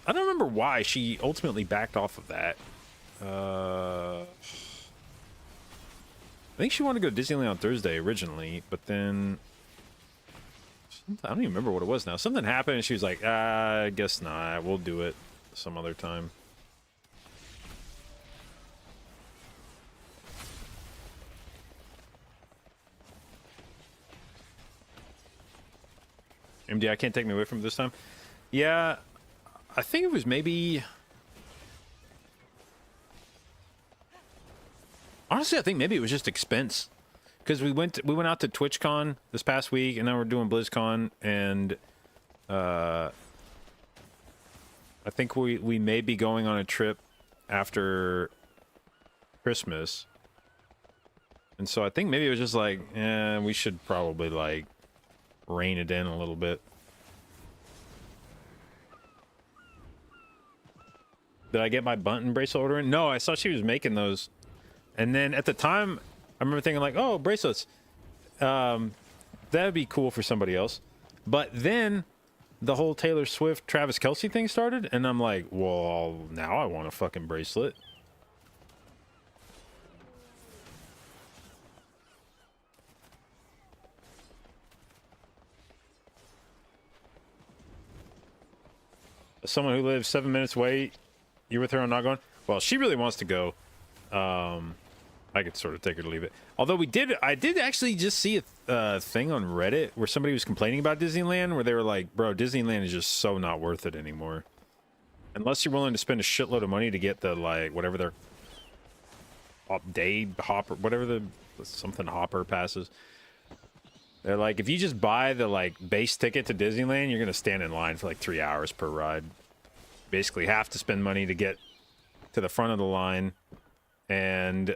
I don't remember why she ultimately backed off of that. I think she wanted to go to Disneyland on Thursday originally, but then I don't even remember what it was now. Something happened and she was like, I guess not. We'll do it some other time. MD, I can't take me away from it this time. Yeah, I think it was maybe... Honestly, I think maybe it was just expense. Because we went out to TwitchCon this past week, and now we're doing BlizzCon, and I think we may be going on a trip after Christmas. And so I think maybe it was just like, we should probably like rein it in a little bit. Did I get my button bracelet order in? No, I saw she was making those. And then at the time, I remember thinking like, oh, bracelets. That'd be cool for somebody else. But then the whole Taylor Swift, Travis Kelce thing started. And I'm like, well, now I want a fucking bracelet. Someone who lives 7 minutes away, you're with her, I'm not going? Well, she really wants to go. I could sort of take her to leave it. Although I did actually just see a thing on Reddit where somebody was complaining about Disneyland, where they were like, bro, Disneyland is just so not worth it anymore. Unless you're willing to spend a shitload of money to get the, like, whatever their day hopper, whatever the something hopper passes. They're like, if you just buy the, like, base ticket to Disneyland, you're going to stand in line for, like, 3 hours per ride. Basically have to spend money to get to the front of the line. And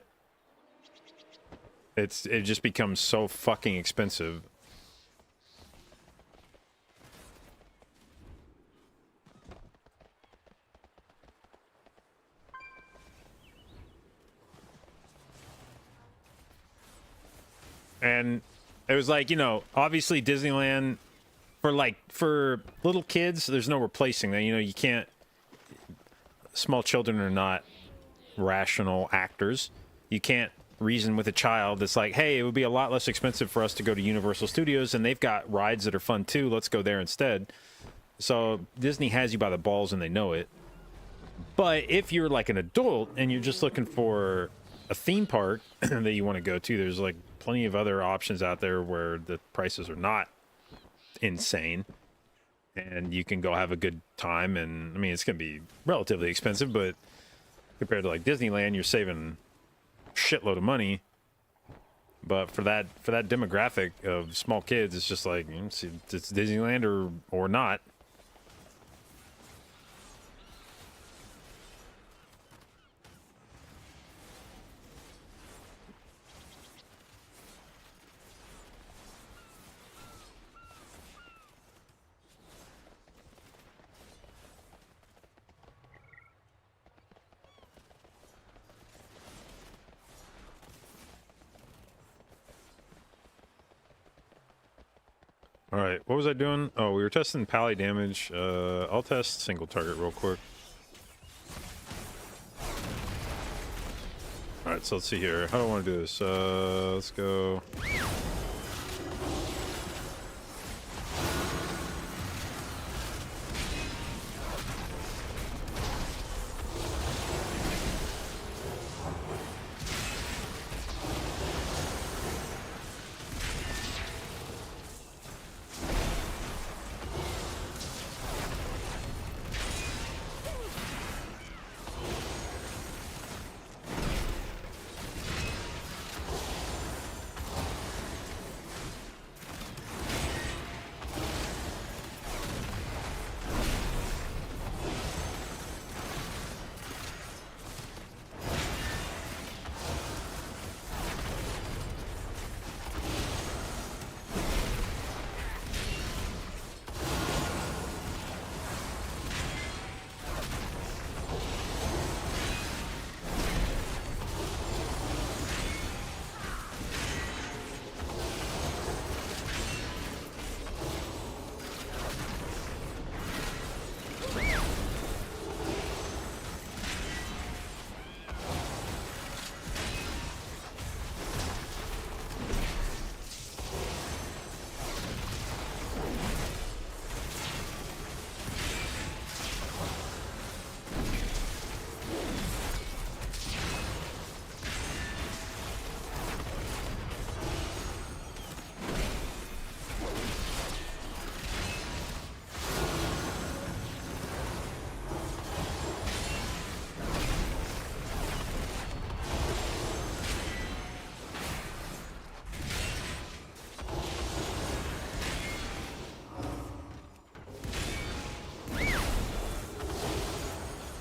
it just becomes so fucking expensive. And it was like, you know, obviously Disneyland for little kids, there's no replacing that. You know, you can't, small children are not rational actors. You can't reason with a child that's like, hey, it would be a lot less expensive for us to go to Universal Studios, and they've got rides that are fun too, let's go there instead. So Disney has you by the balls and they know it. But if you're like an adult and you're just looking for a theme park that you want to go to, there's like plenty of other options out there where the prices are not insane and you can go have a good time. And I mean, it's gonna be relatively expensive, but compared to like Disneyland, you're saving shitload of money. But for that demographic of small kids, it's just like, it's Disneyland or not. Alright, what was I doing? Oh, we were testing pally damage. I'll test single target real quick. Alright, so let's see here. How do I want to do this? Let's go...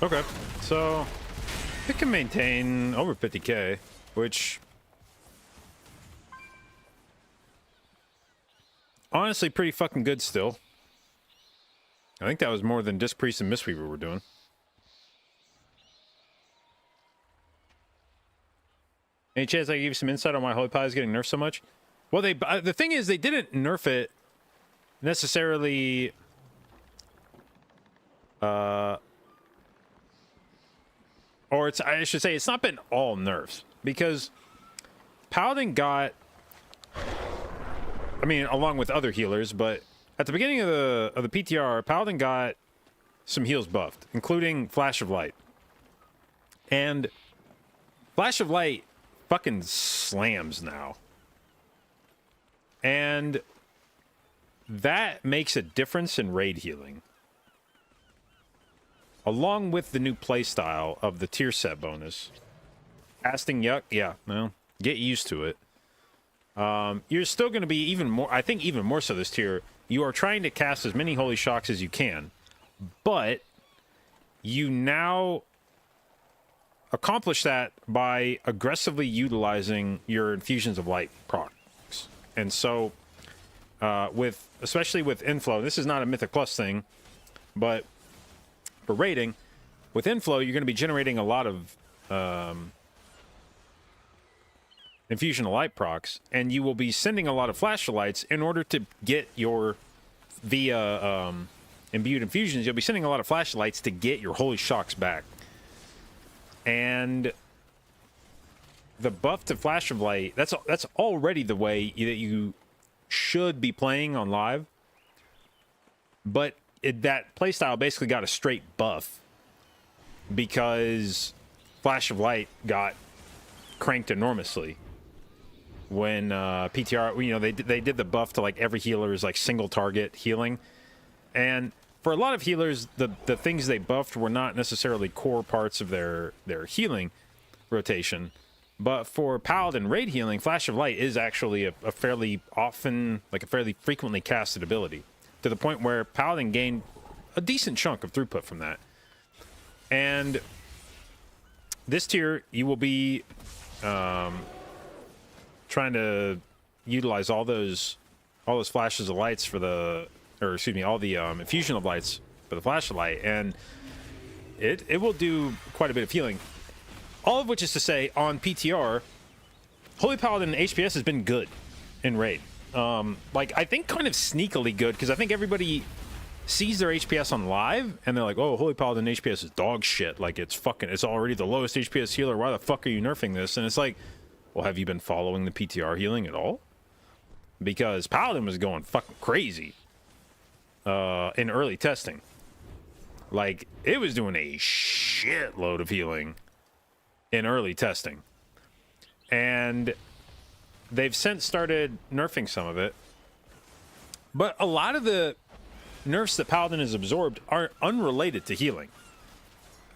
Okay, so it can maintain over 50k, which honestly pretty fucking good still. I think that was more than Disc Priest and Mistweaver were doing. Any chance I can give you some insight on why Holy Pie is getting nerfed so much? Well, the thing is, they didn't nerf it necessarily. Or I should say, it's not been all nerfs, because Paladin got, I mean, along with other healers, but at the beginning of the PTR, Paladin got some heals buffed, including Flash of Light. And Flash of Light fucking slams now. And that makes a difference in raid healing. Along with the new playstyle of the tier set bonus. Casting Yuck, yeah, well, get used to it. You're still going to be even more, I think even more so this tier, you are trying to cast as many Holy Shocks as you can, but you now accomplish that by aggressively utilizing your Infusions of Light procs. And so, especially with Inflow, this is not a Mythic Plus thing, but for raiding, with Inflow, you're going to be generating a lot of Infusion of Light procs, and you will be sending a lot of Flash of Lights in order to get your, via Imbued Infusions, you'll be sending a lot of Flash of Lights to get your Holy Shocks back. And the buff to Flash of Light, that's already the way that you should be playing on live, but that playstyle basically got a straight buff because Flash of Light got cranked enormously when PTR, you know, they did the buff to like every healer's like single target healing. And for a lot of healers, the things they buffed were not necessarily core parts of their healing rotation. But for Paladin raid healing, Flash of Light is actually a fairly often, like a fairly frequently casted ability, to the point where Paladin gained a decent chunk of throughput from that. And this tier, you will be trying to utilize all those flashes of lights for the, or excuse me, all the infusion of lights for the flash of light, and it will do quite a bit of healing. All of which is to say, on PTR, Holy Paladin HPS has been good in raid. Like, I think kind of sneakily good, because I think everybody sees their HPS on live, and they're like, oh, Holy Paladin HPS is dog shit. Like, it's already the lowest HPS healer. Why the fuck are you nerfing this? And it's like, well, have you been following the PTR healing at all? Because Paladin was going fucking crazy in early testing. Like, it was doing a shitload of healing in early testing. And they've since started nerfing some of it. But a lot of the nerfs that Paladin has absorbed are unrelated to healing.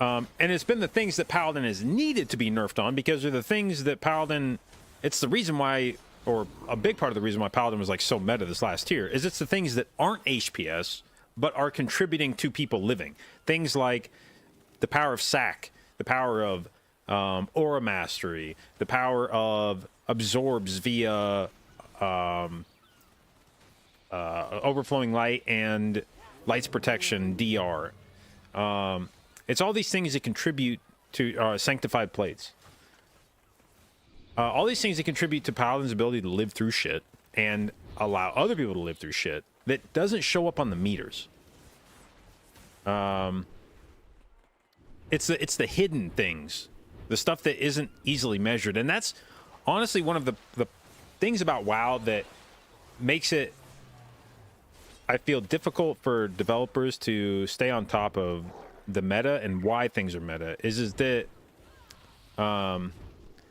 And it's been the things that Paladin has needed to be nerfed on, because they're the things that Paladin... It's the reason why, or a big part of the reason why Paladin was like so meta this last tier, is it's the things that aren't HPS, but are contributing to people living. Things like the power of sack, the power of aura mastery, the power of absorbs via overflowing light and light's protection, DR. It's all these things that contribute to sanctified plates. All these things that contribute to Paladin's ability to live through shit and allow other people to live through shit that doesn't show up on the meters. It's the hidden things, the stuff that isn't easily measured, and that's honestly one of the things about WoW that makes it, I feel, difficult for developers to stay on top of the meta and why things are meta. Is that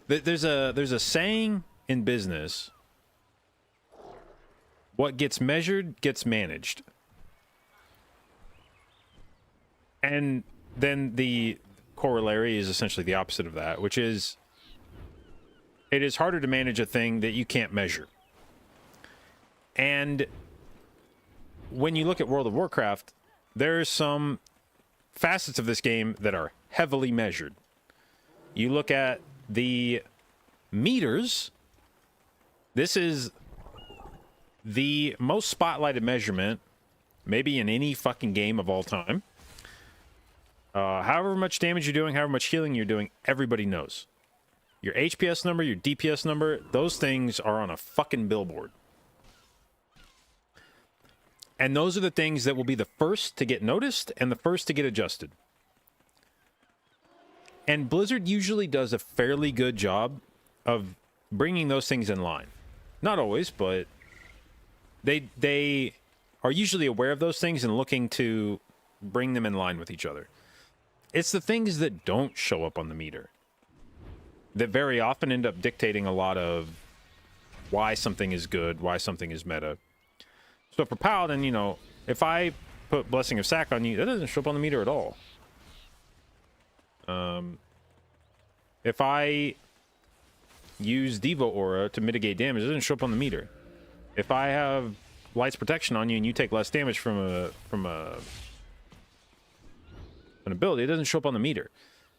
there's a saying in business: what gets measured gets managed. And then the corollary is essentially the opposite of that, which is it is harder to manage a thing that you can't measure. And when you look at World of Warcraft, there's some facets of this game that are heavily measured. You look at the meters. This is the most spotlighted measurement maybe in any fucking game of all time. However much damage you're doing, however much healing you're doing, everybody knows. Your HPS number, your DPS number, those things are on a fucking billboard. And those are the things that will be the first to get noticed and the first to get adjusted. And Blizzard usually does a fairly good job of bringing those things in line. Not always, but they are usually aware of those things and looking to bring them in line with each other. It's the things that don't show up on the meter that very often end up dictating a lot of why something is good, why something is meta. So for Paladin, you know, if I put Blessing of Sack on you, that doesn't show up on the meter at all. If I use Devo Aura to mitigate damage, it doesn't show up on the meter. If I have Light's Protection on you and you take less damage from an ability, it doesn't show up on the meter.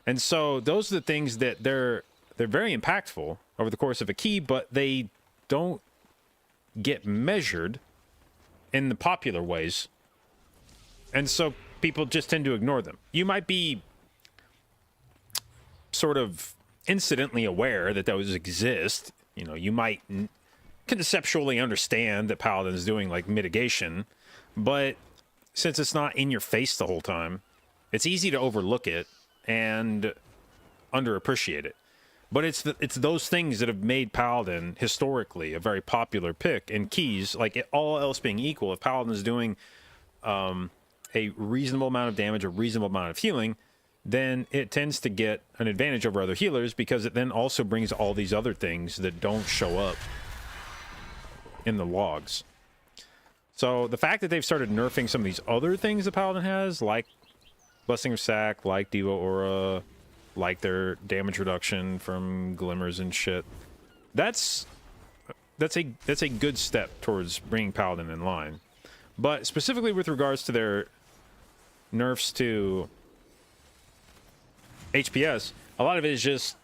And so those are the things that they're very impactful over the course of a key, but they don't get measured in the popular ways. And so people just tend to ignore them. You might be sort of incidentally aware that those exist. You know, you might conceptually understand that Paladin is doing like mitigation, but since it's not in your face the whole time, it's easy to overlook it and underappreciate it. But it's those things that have made Paladin historically a very popular pick in keys. Like, all else being equal, if Paladin is doing a reasonable amount of damage, a reasonable amount of healing, then it tends to get an advantage over other healers, because it then also brings all these other things that don't show up in the logs. So the fact that they've started nerfing some of these other things that Paladin has, like Blessing of Sack, like Devo Aura, like their damage reduction from glimmers and shit. That's a good step towards bringing Paladin in line. But specifically with regards to their nerfs to HPS, a lot of it is just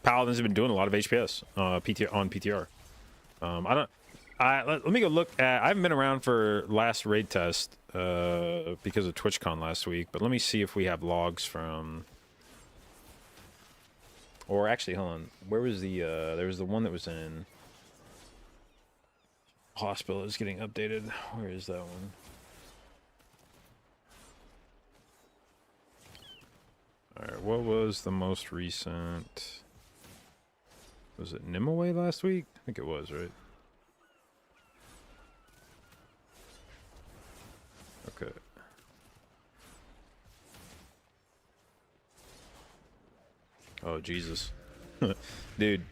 Paladins have been doing a lot of HPS on PTR. Let me go look at. I haven't been around for last raid test because of TwitchCon last week, but let me see if we have logs from. Or actually, hold on. Where was the? There was the one that was in hospital is getting updated. Where is that one? All right. What was the most recent? Was it Nimue last week? I think it was, right? Okay. Oh, Jesus. Dude,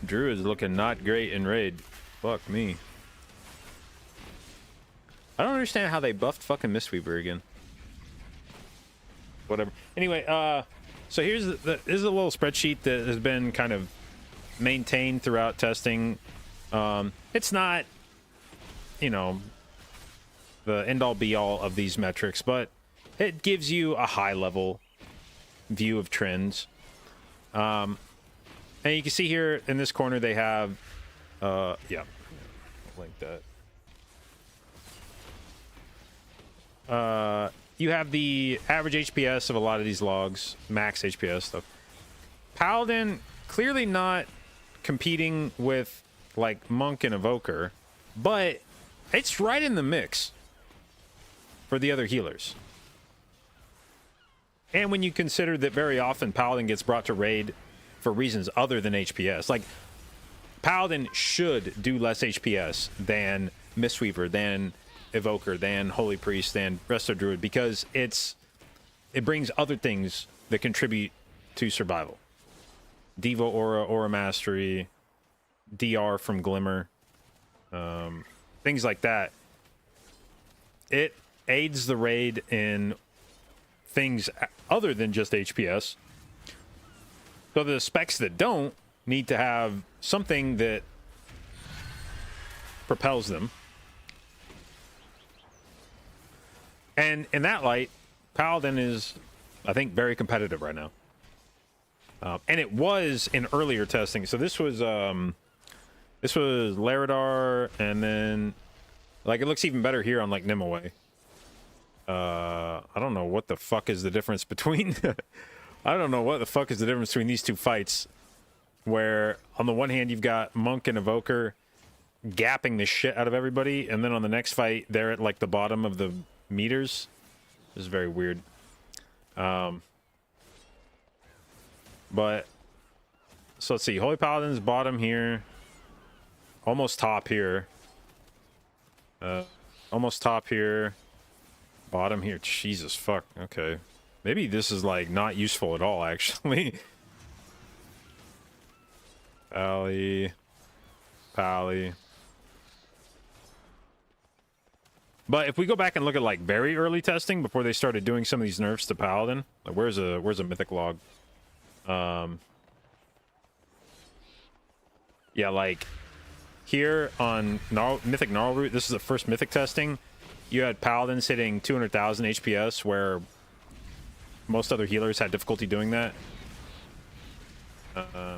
Druid is looking not great in raid. Fuck me. I don't understand how they buffed fucking Mistweaver again. Whatever. Anyway, so here's this is a little spreadsheet that has been kind of maintained throughout testing. It's not, you know, the end-all be-all of these metrics, but it gives you a high-level view of trends. And you can see here in this corner they have, yeah, like that. You have the average HPS of a lot of these logs, max HPS stuff. Paladin clearly not competing with like Monk and Evoker, but it's right in the mix for the other healers. And when you consider that very often Paladin gets brought to raid for reasons other than HPS. Like, Paladin should do less HPS than Mistweaver, than Evoker, than Holy Priest, than Resto Druid, because it brings other things that contribute to survival. Devo Aura, Aura Mastery, DR from Glimmer, things like that. It aids the raid in things other than just HPS. So the specs that don't need to have something that propels them. And in that light, Paladin is, I think, very competitive right now. And it was in earlier testing. So this was Laradar, and then like it looks even better here on like Nimue. I don't know what the fuck is the difference between I don't know what the fuck is the difference between these two fights, where on the one hand you've got Monk and Evoker gapping the shit out of everybody, and then on the next fight they're at like the bottom of the meters. This is very weird. But so let's see, Holy Paladin's bottom here, almost top here, almost top here, bottom here. Jesus fuck. Okay, maybe this is like not useful at all actually. Pally. But if we go back and look at like very early testing before they started doing some of these nerfs to Paladin, like where's a mythic log? Yeah, like here on Mythic Gnarlroot, this is the first Mythic testing. You had Paladins hitting 200,000 HPS, where most other healers had difficulty doing that.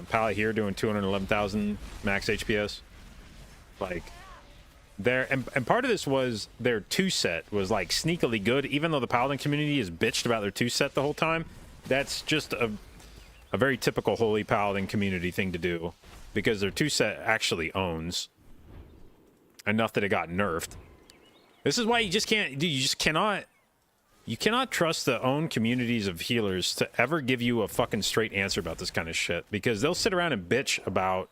Pally here doing 211,000 max HPS. Like, and part of this was their 2-set was like sneakily good, even though the Paladin community has bitched about their 2-set the whole time. That's just a very typical Holy Paladin community thing to do, because their 2-set actually owns enough that it got nerfed. This is why you just can't, dude, you cannot trust the own communities of healers to ever give you a fucking straight answer about this kind of shit, because they'll sit around and bitch about,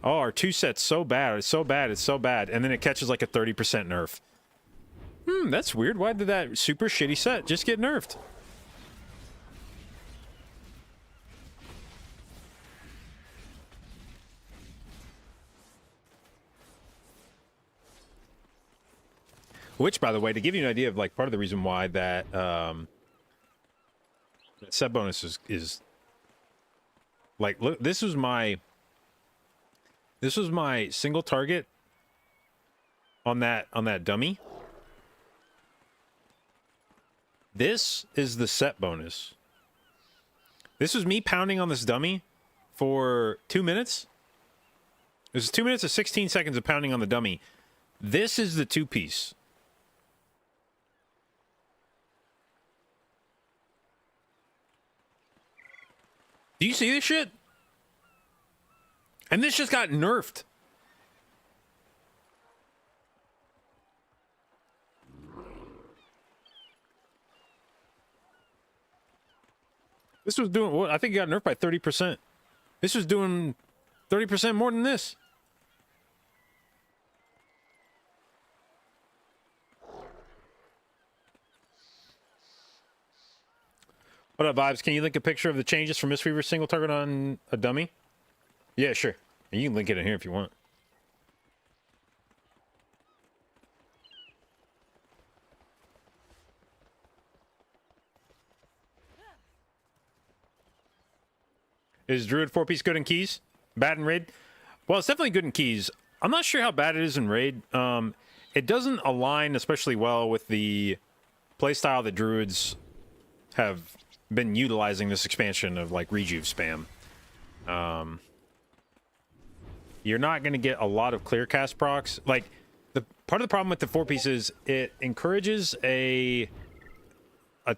oh, our 2-set's so bad, it's so bad, it's so bad, and then it catches like a 30% nerf. That's weird. Why did that super shitty set just get nerfed? Which, by the way, to give you an idea of like part of the reason why that That set bonus is like, look, this was my single target on that dummy. This is the set bonus. This was me pounding on this dummy for 2 minutes. This is 2 minutes and 16 seconds of pounding on the dummy. This is the 2-piece. Do you see this shit? And this just got nerfed. This was doing what? I think it got nerfed by 30%. This was doing 30% more than this. What up, Vibes? Can you link a picture of the changes for Mistweaver single target on a dummy? Yeah, sure. And you can link it in here if you want. Is Druid 4-piece good in keys? Bad in raid? Well, it's definitely good in keys. I'm not sure how bad it is in raid. It doesn't align especially well with the playstyle that Druids have been utilizing this expansion of like rejuve spam. You're not going to get a lot of clear cast procs. Like, the part of the problem with the 4-piece is it encourages a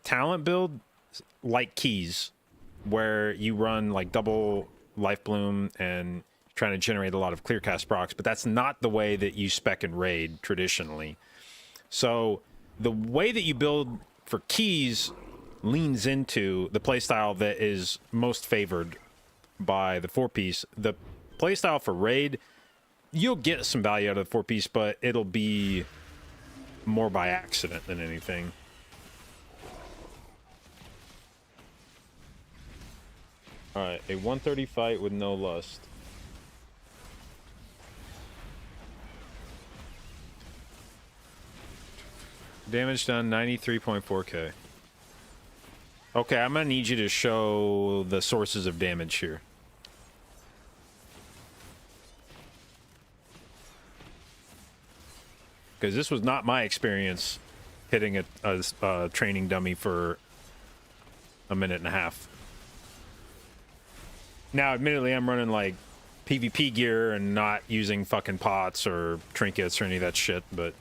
talent build like keys, where you run like double life bloom and trying to generate a lot of clear cast procs, but that's not the way that you spec and raid traditionally. So the way that you build for keys leans into the playstyle that is most favored by the 4-piece. The playstyle for raid, you'll get some value out of the 4-piece, but it'll be more by accident than anything. Alright, a 130 fight with no lust. Damage done 93.4k. Okay, I'm gonna need you to show the sources of damage here. Because this was not my experience hitting a training dummy for a minute and a half. Now, admittedly, I'm running like PvP gear and not using fucking pots or trinkets or any of that shit, but...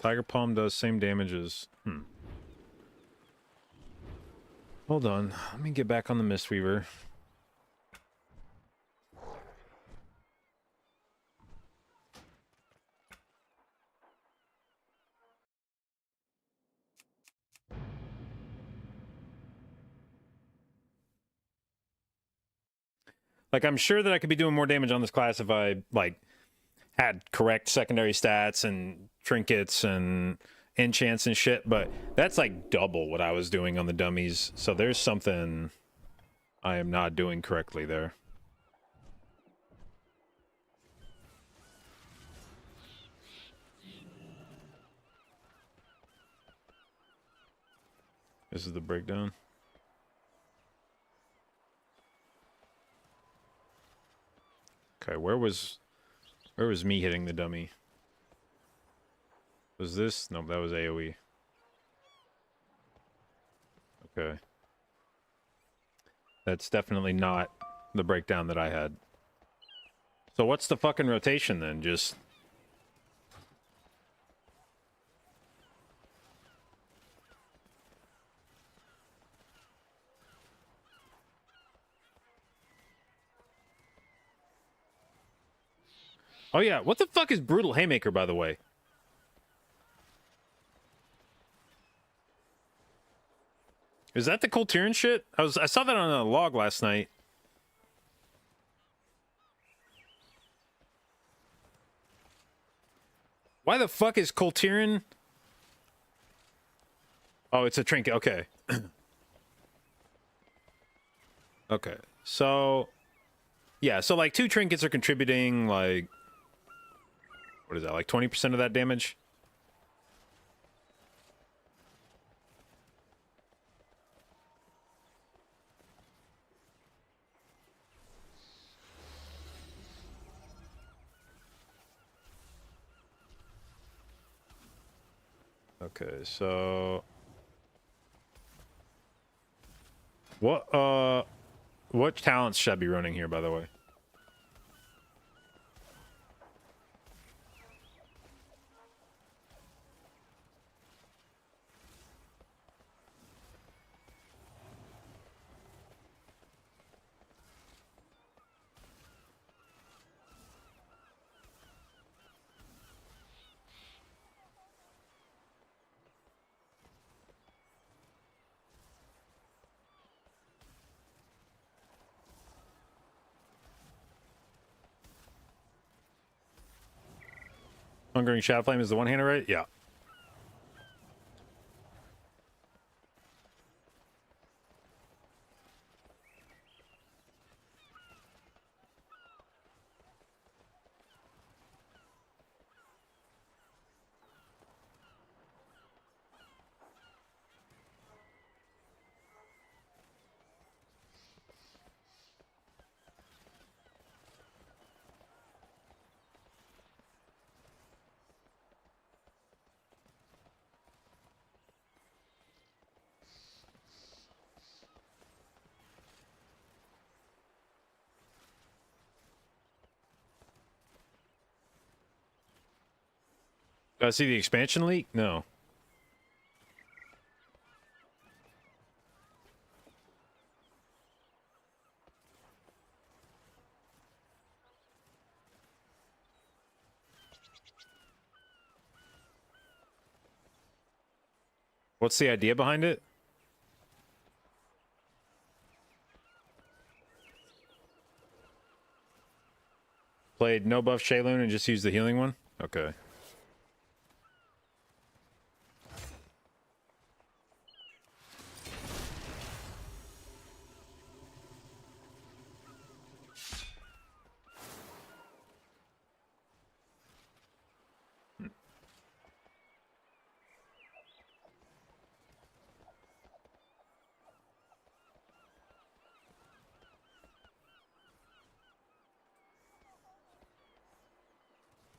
Tiger Palm does same damage as... Hold on. Let me get back on the Mistweaver. Like, I'm sure that I could be doing more damage on this class if I, like, had correct secondary stats and trinkets and enchants and shit, but that's like double what I was doing on the dummies, so there's something I am not doing correctly there. This is the breakdown. Okay, where was me hitting the dummy? Was this? No, that was AoE. Okay. That's definitely not the breakdown that I had. So what's the fucking rotation then? Just... Oh yeah, what the fuck is Brutal Haymaker, by the way? Is that the Coltiran shit? I saw that on a log last night. Why the fuck is Coltirin? Oh, it's a trinket. Okay. Okay. So, yeah. So, like, 2 trinkets are contributing, like, what is that? Like 20% of that damage? Okay, so what talents should I be running here, by the way? Hungering Shadow Flame is the one-hander, right? Yeah. Did I see the expansion leak? No. What's the idea behind it? Played no buff Shaylun and just used the healing one? Okay.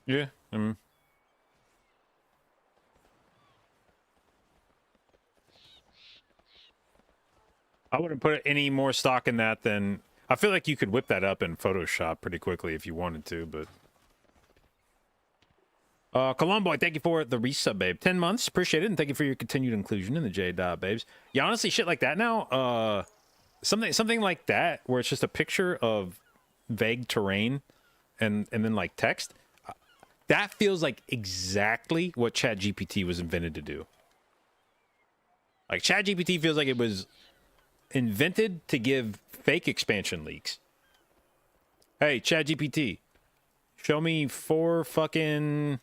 Yeah. I wouldn't put any more stock in that than... I feel like you could whip that up in Photoshop pretty quickly if you wanted to, but... Colombo, thank you for the resub, babe. 10 months, appreciate it, and thank you for your continued inclusion in the J dot, babes. Yeah, honestly, shit like that now, something like that, where it's just a picture of vague terrain and then, like, text, that feels like exactly what ChatGPT was invented to do. Like, ChatGPT feels like it was invented to give fake expansion leaks. Hey, ChatGPT, show me 4 fucking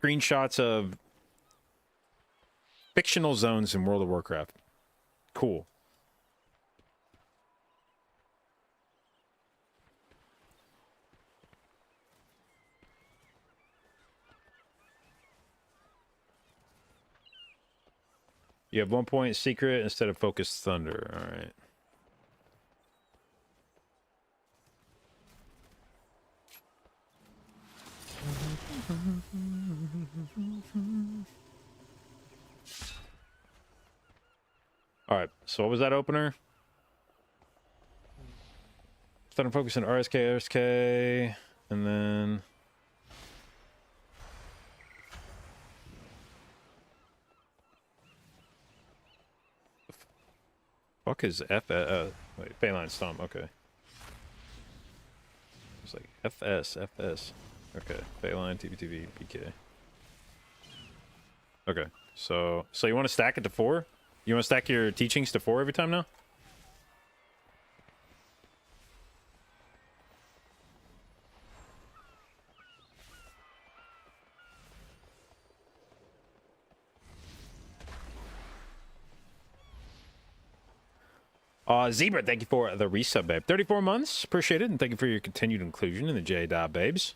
screenshots of fictional zones in World of Warcraft. Cool. You have 1 point secret instead of focused thunder. All right. All right. So what was that opener? Starting focus on RSK, and then fuck is F? Wait, Phalanx Stomp. Okay. It's like FS. Okay, Phalanx, TBTV, PK. Okay, so you want to stack it to 4? You want to stack your teachings to 4 every time now? Zebra, thank you for the resub, babe. 34 months, appreciate it, and thank you for your continued inclusion in the J-Babes.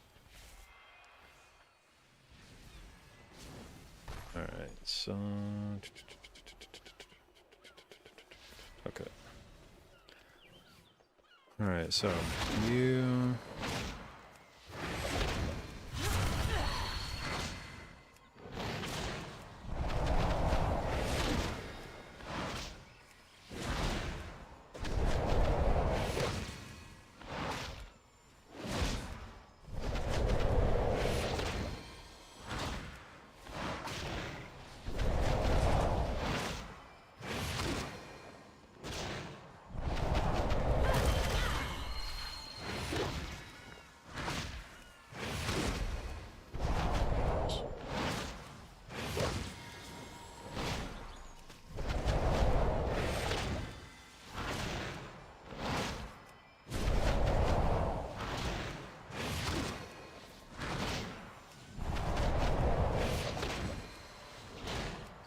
All right, so okay. All right, so you.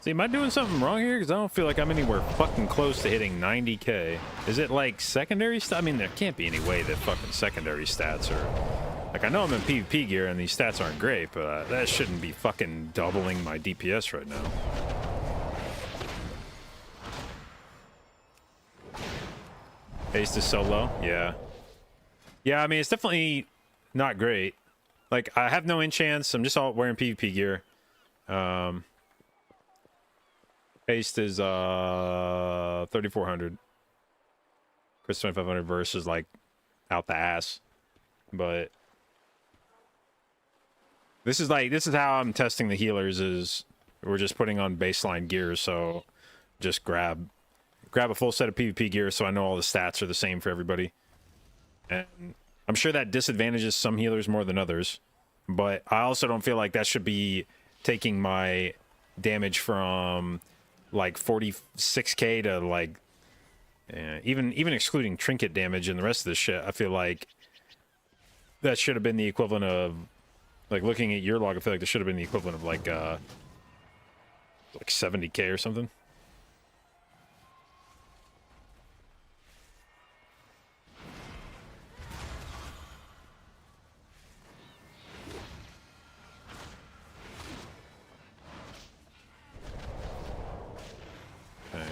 See, am I doing something wrong here? Because I don't feel like I'm anywhere fucking close to hitting 90k. Is it like secondary stats? I mean, there can't be any way that fucking secondary stats are... Like, I know I'm in PvP gear and these stats aren't great, but that shouldn't be fucking doubling my DPS right now. Haste is so low? Yeah. Yeah, I mean, it's definitely not great. Like, I have no enchants. I'm just all wearing PvP gear. Haste is 3,400. Chris 2,500 versus like out the ass. But this is how I'm testing the healers, is we're just putting on baseline gear, so just grab a full set of PvP gear so I know all the stats are the same for everybody. And I'm sure that disadvantages some healers more than others, but I also don't feel like that should be taking my damage from like 46k to like even excluding trinket damage and the rest of this shit. I feel like that should have been the equivalent of, like, looking at your log, I feel like this should have been the equivalent of like 70k or something. Okay.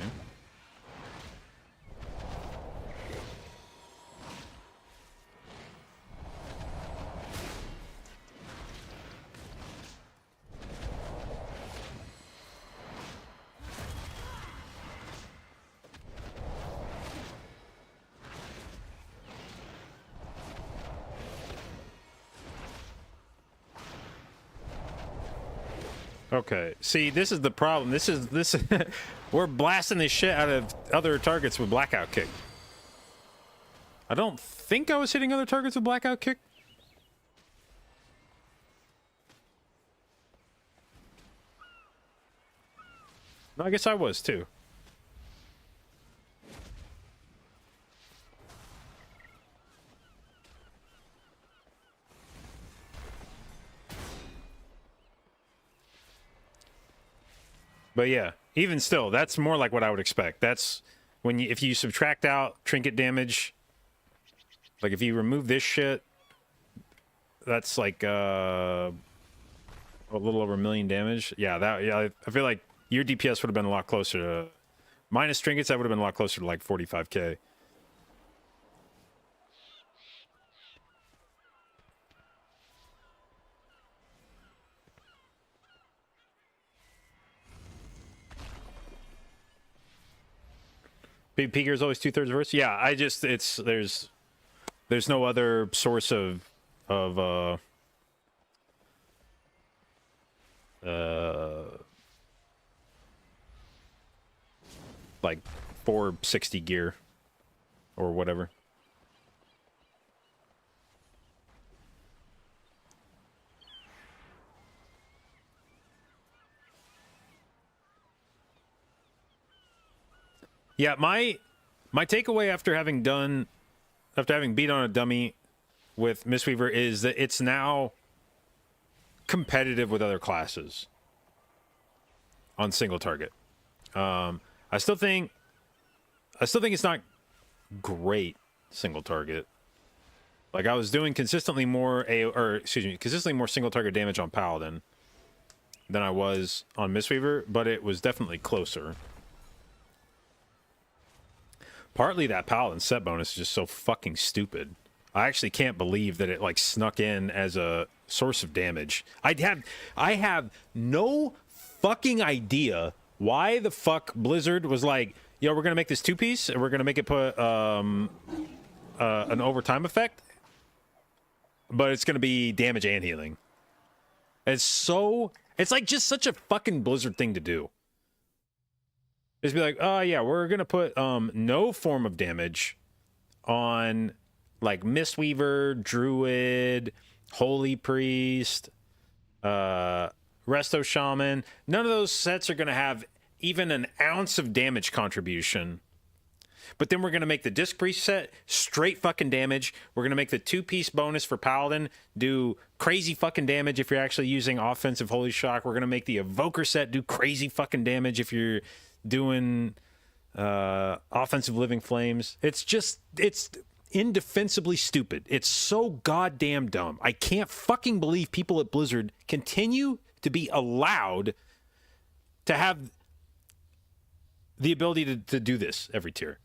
Okay, see, this is the problem. This we're blasting this shit out of other targets with Blackout Kick. I don't think I was hitting other targets with Blackout Kick. No, I guess I was too. But yeah, even still, that's more like what I would expect. That's when if you subtract out trinket damage, like if you remove this shit, that's like a little over 1 million damage. Yeah, I feel like your DPS would have been a lot closer to, minus trinkets, that would have been a lot closer to like 45k. Big Peeker is always 2/3 verse. Yeah, I just there's no other source of like 460 gear or whatever. Yeah, my takeaway after having beat on a dummy with Mistweaver is that it's now competitive with other classes on single target. I still think it's not great single target. Like, I was doing consistently more consistently more single target damage on Paladin than I was on Mistweaver, but it was definitely closer. Partly that Paladin set bonus is just so fucking stupid. I actually can't believe that it like snuck in as a source of damage. I have no fucking idea why the fuck Blizzard was like, yo, we're gonna make this 2-piece and we're gonna make it put an overtime effect, but it's gonna be damage and healing. It's like just such a fucking Blizzard thing to do. Just be like, oh yeah, we're gonna put no form of damage on like Mistweaver, Druid, Holy Priest, Resto Shaman. None of those sets are gonna have even an ounce of damage contribution. But then we're going to make the Disc Priest set straight fucking damage. We're going to make the 2-piece bonus for Paladin do crazy fucking damage if you're actually using offensive Holy Shock. We're going to make the Evoker set do crazy fucking damage if you're doing offensive Living Flames. It's indefensibly stupid. It's so goddamn dumb. I can't fucking believe people at Blizzard continue to be allowed to have the ability to do this every tier.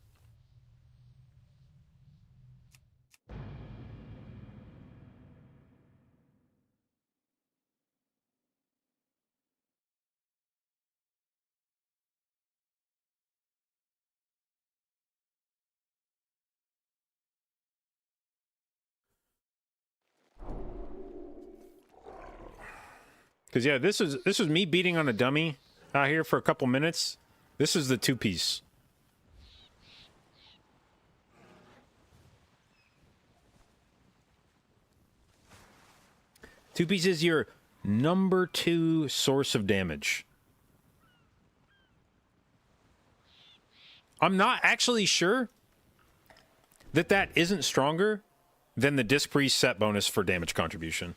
Because yeah, this was me beating on a dummy out here for a couple minutes. This is the 2-piece. Two-piece is your number 2 source of damage. I'm not actually sure that isn't stronger than the Disc Priest set bonus for damage contribution.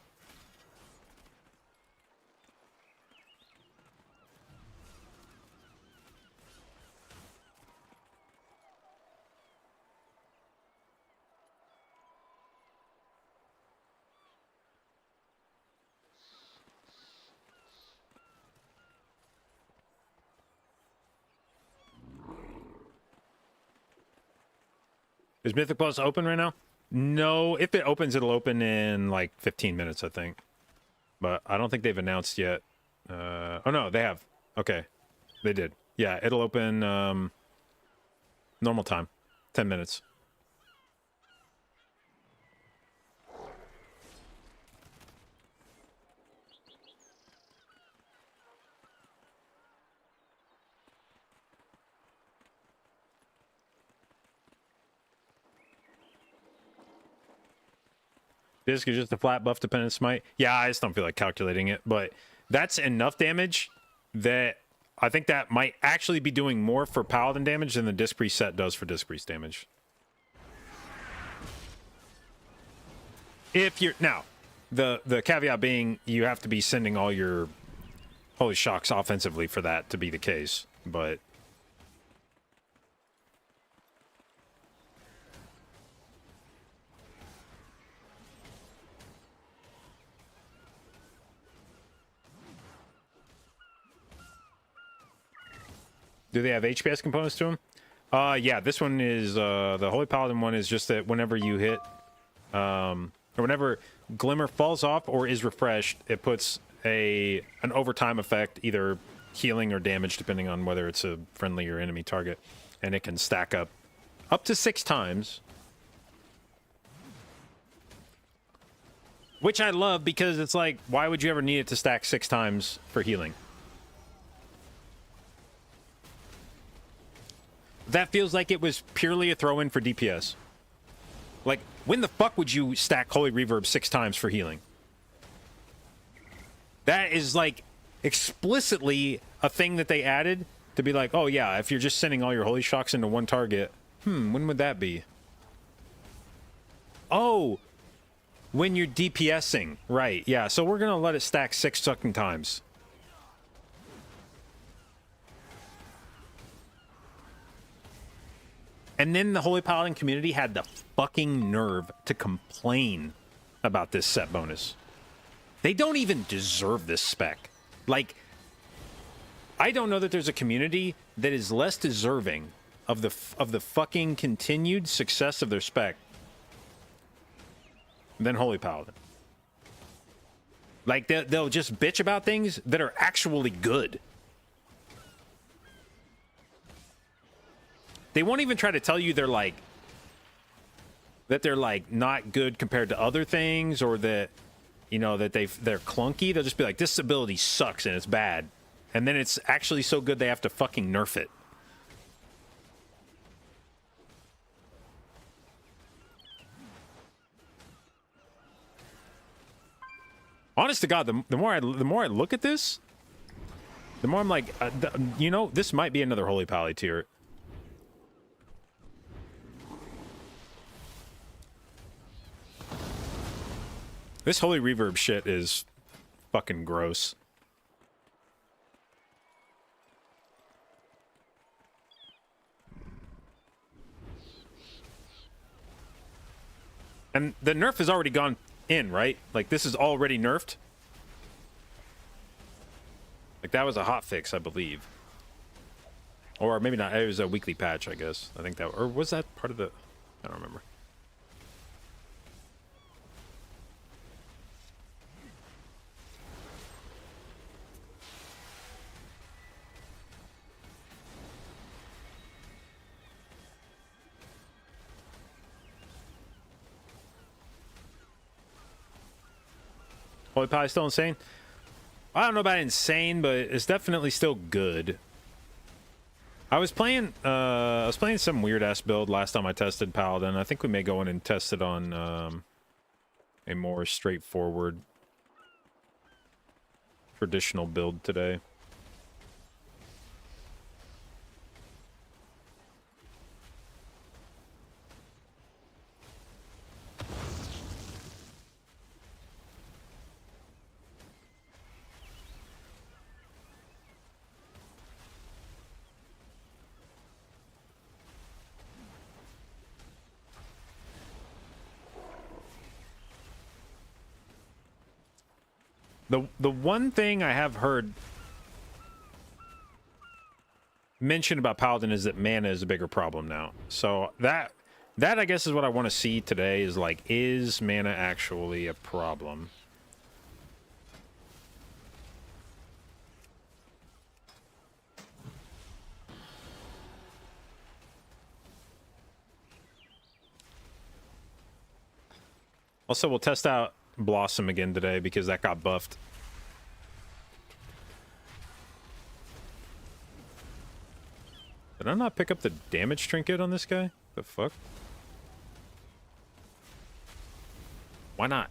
Is Mythic Plus open right now? No, if it opens, it'll open in like 15 minutes, I think. But I don't think they've announced yet. Oh no, they have. Okay, they did. Yeah, it'll open normal time, 10 minutes. Disc is just a flat buff dependent smite. Yeah, I just don't feel like calculating it, but that's enough damage that I think that might actually be doing more for Paladin damage than the Disc Priest set does for Disc Priest damage. If you're now, the caveat being you have to be sending all your Holy Shocks offensively for that to be the case, but do they have HPS components to them? Yeah, this one is, the Holy Paladin one is just that whenever you hit, or whenever Glimmer falls off or is refreshed, it puts an overtime effect, either healing or damage, depending on whether it's a friendly or enemy target, and it can stack up to 6 times. Which I love, because it's like, why would you ever need it to stack 6 times for healing? That feels like it was purely a throw-in for DPS. Like, when the fuck would you stack Holy Reverb 6 times for healing? That is, like, explicitly a thing that they added to be like, oh yeah, if you're just sending all your Holy Shocks into one target, when would that be? Oh, when you're DPSing. Right, yeah, so we're gonna let it stack 6 fucking times. And then the Holy Paladin community had the fucking nerve to complain about this set bonus. They don't even deserve this spec. Like, I don't know that there's a community that is less deserving of the fucking continued success of their spec than Holy Paladin. Like, they'll just bitch about things that are actually good. They won't even try to tell you they're like not good compared to other things, or that, you know, that they're clunky. They'll just be like, this ability sucks and it's bad. And then it's actually so good they have to fucking nerf it. Honest to God, the more I look at this, the more I'm like, you know, this might be another Holy Pally tier. This Holy Reverb shit is fucking gross. And the nerf has already gone in, right? Like, this is already nerfed. Like, that was a hot fix, I believe. Or maybe not. It was a weekly patch, I guess. I think that... Or was that part of the... I don't remember. Holy Pally still insane? I don't know about insane, but it's definitely still good. I was playing some weird ass build last time I tested Paladin. I think we may go in and test it on a more straightforward traditional build today. The one thing I have heard mentioned about Paladin is that mana is a bigger problem now. So that I guess is what I want to see today, is like, is mana actually a problem? Also, we'll test out Blossom again today because that got buffed. Did I not pick up the damage trinket on this guy? The fuck? Why not?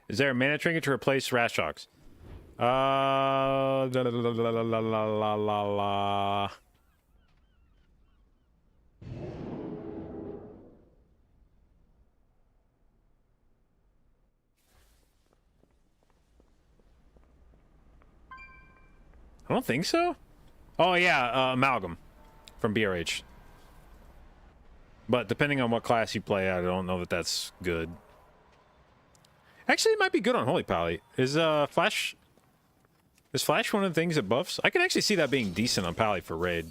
Is there a mana trinket to replace Rashox? La, la, la, la, la, la, la, la. I don't think so. Oh yeah, Amalgam from BRH. But depending on what class you play, I don't know that that's good. Actually, it might be good on Holy Pally. Is Flash one of the things that buffs? I can actually see that being decent on Pally for raid.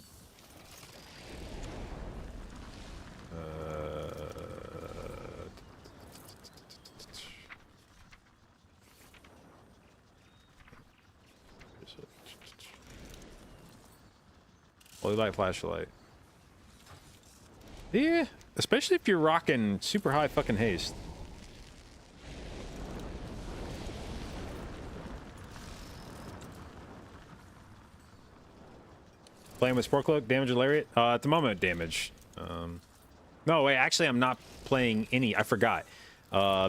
Holy Light Flashlight. Yeah, especially if you're rocking super high fucking haste. Playing with Sport Cloak, damage or lariat? At the moment, damage. No, wait, actually I'm not playing any. I forgot.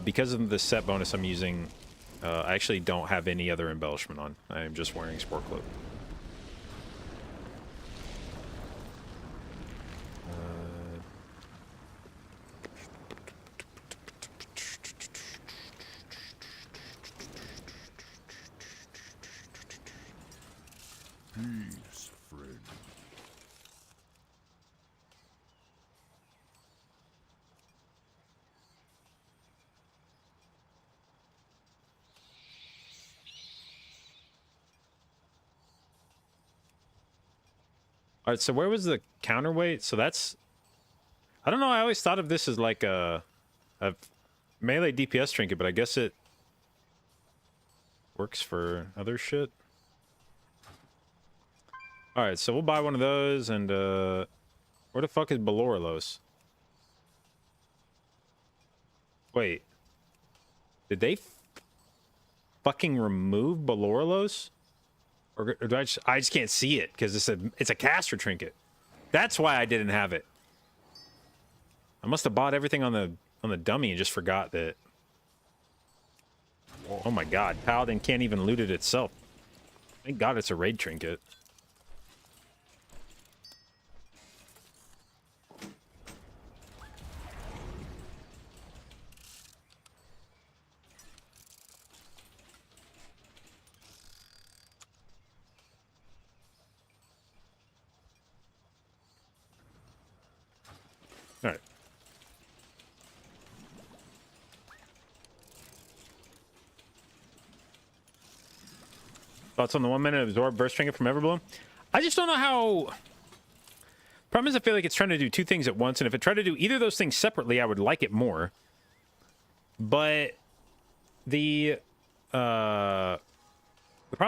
Because of the set bonus I'm using, I actually don't have any other embellishment on. I am just wearing Sport Cloak. Peace, friend. All right, so where was the counterweight? So that's... I don't know, I always thought of this as like a melee DPS trinket, but I guess it works for other shit. All right, so we'll buy one of those, and where the fuck is Belorolos? Wait, did they fucking remove Belorolos? Or do I just can't see it because it's a caster trinket. That's why I didn't have it. I must have bought everything on the dummy and just forgot that. Oh my god, Paladin can't even loot it itself. Thank god it's a raid trinket. All right. Thoughts on the 1 minute absorb burst trinket from Everbloom? I just don't know how... Problem is I feel like it's trying to do two things at once, and if it tried to do either of those things separately, I would like it more. But the problem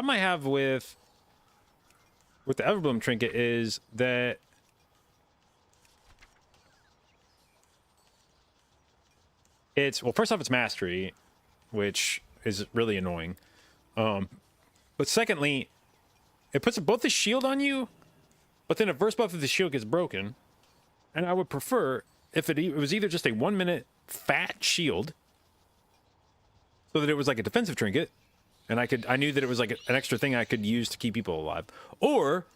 I have with the Everbloom trinket is that it's, well, first off, it's mastery, which is really annoying. But secondly, it puts both the shield on you, but then a burst buff of the shield gets broken. And I would prefer if it was either just a 1 minute fat shield, so that it was like a defensive trinket, and I knew that it was like an extra thing I could use to keep people alive, or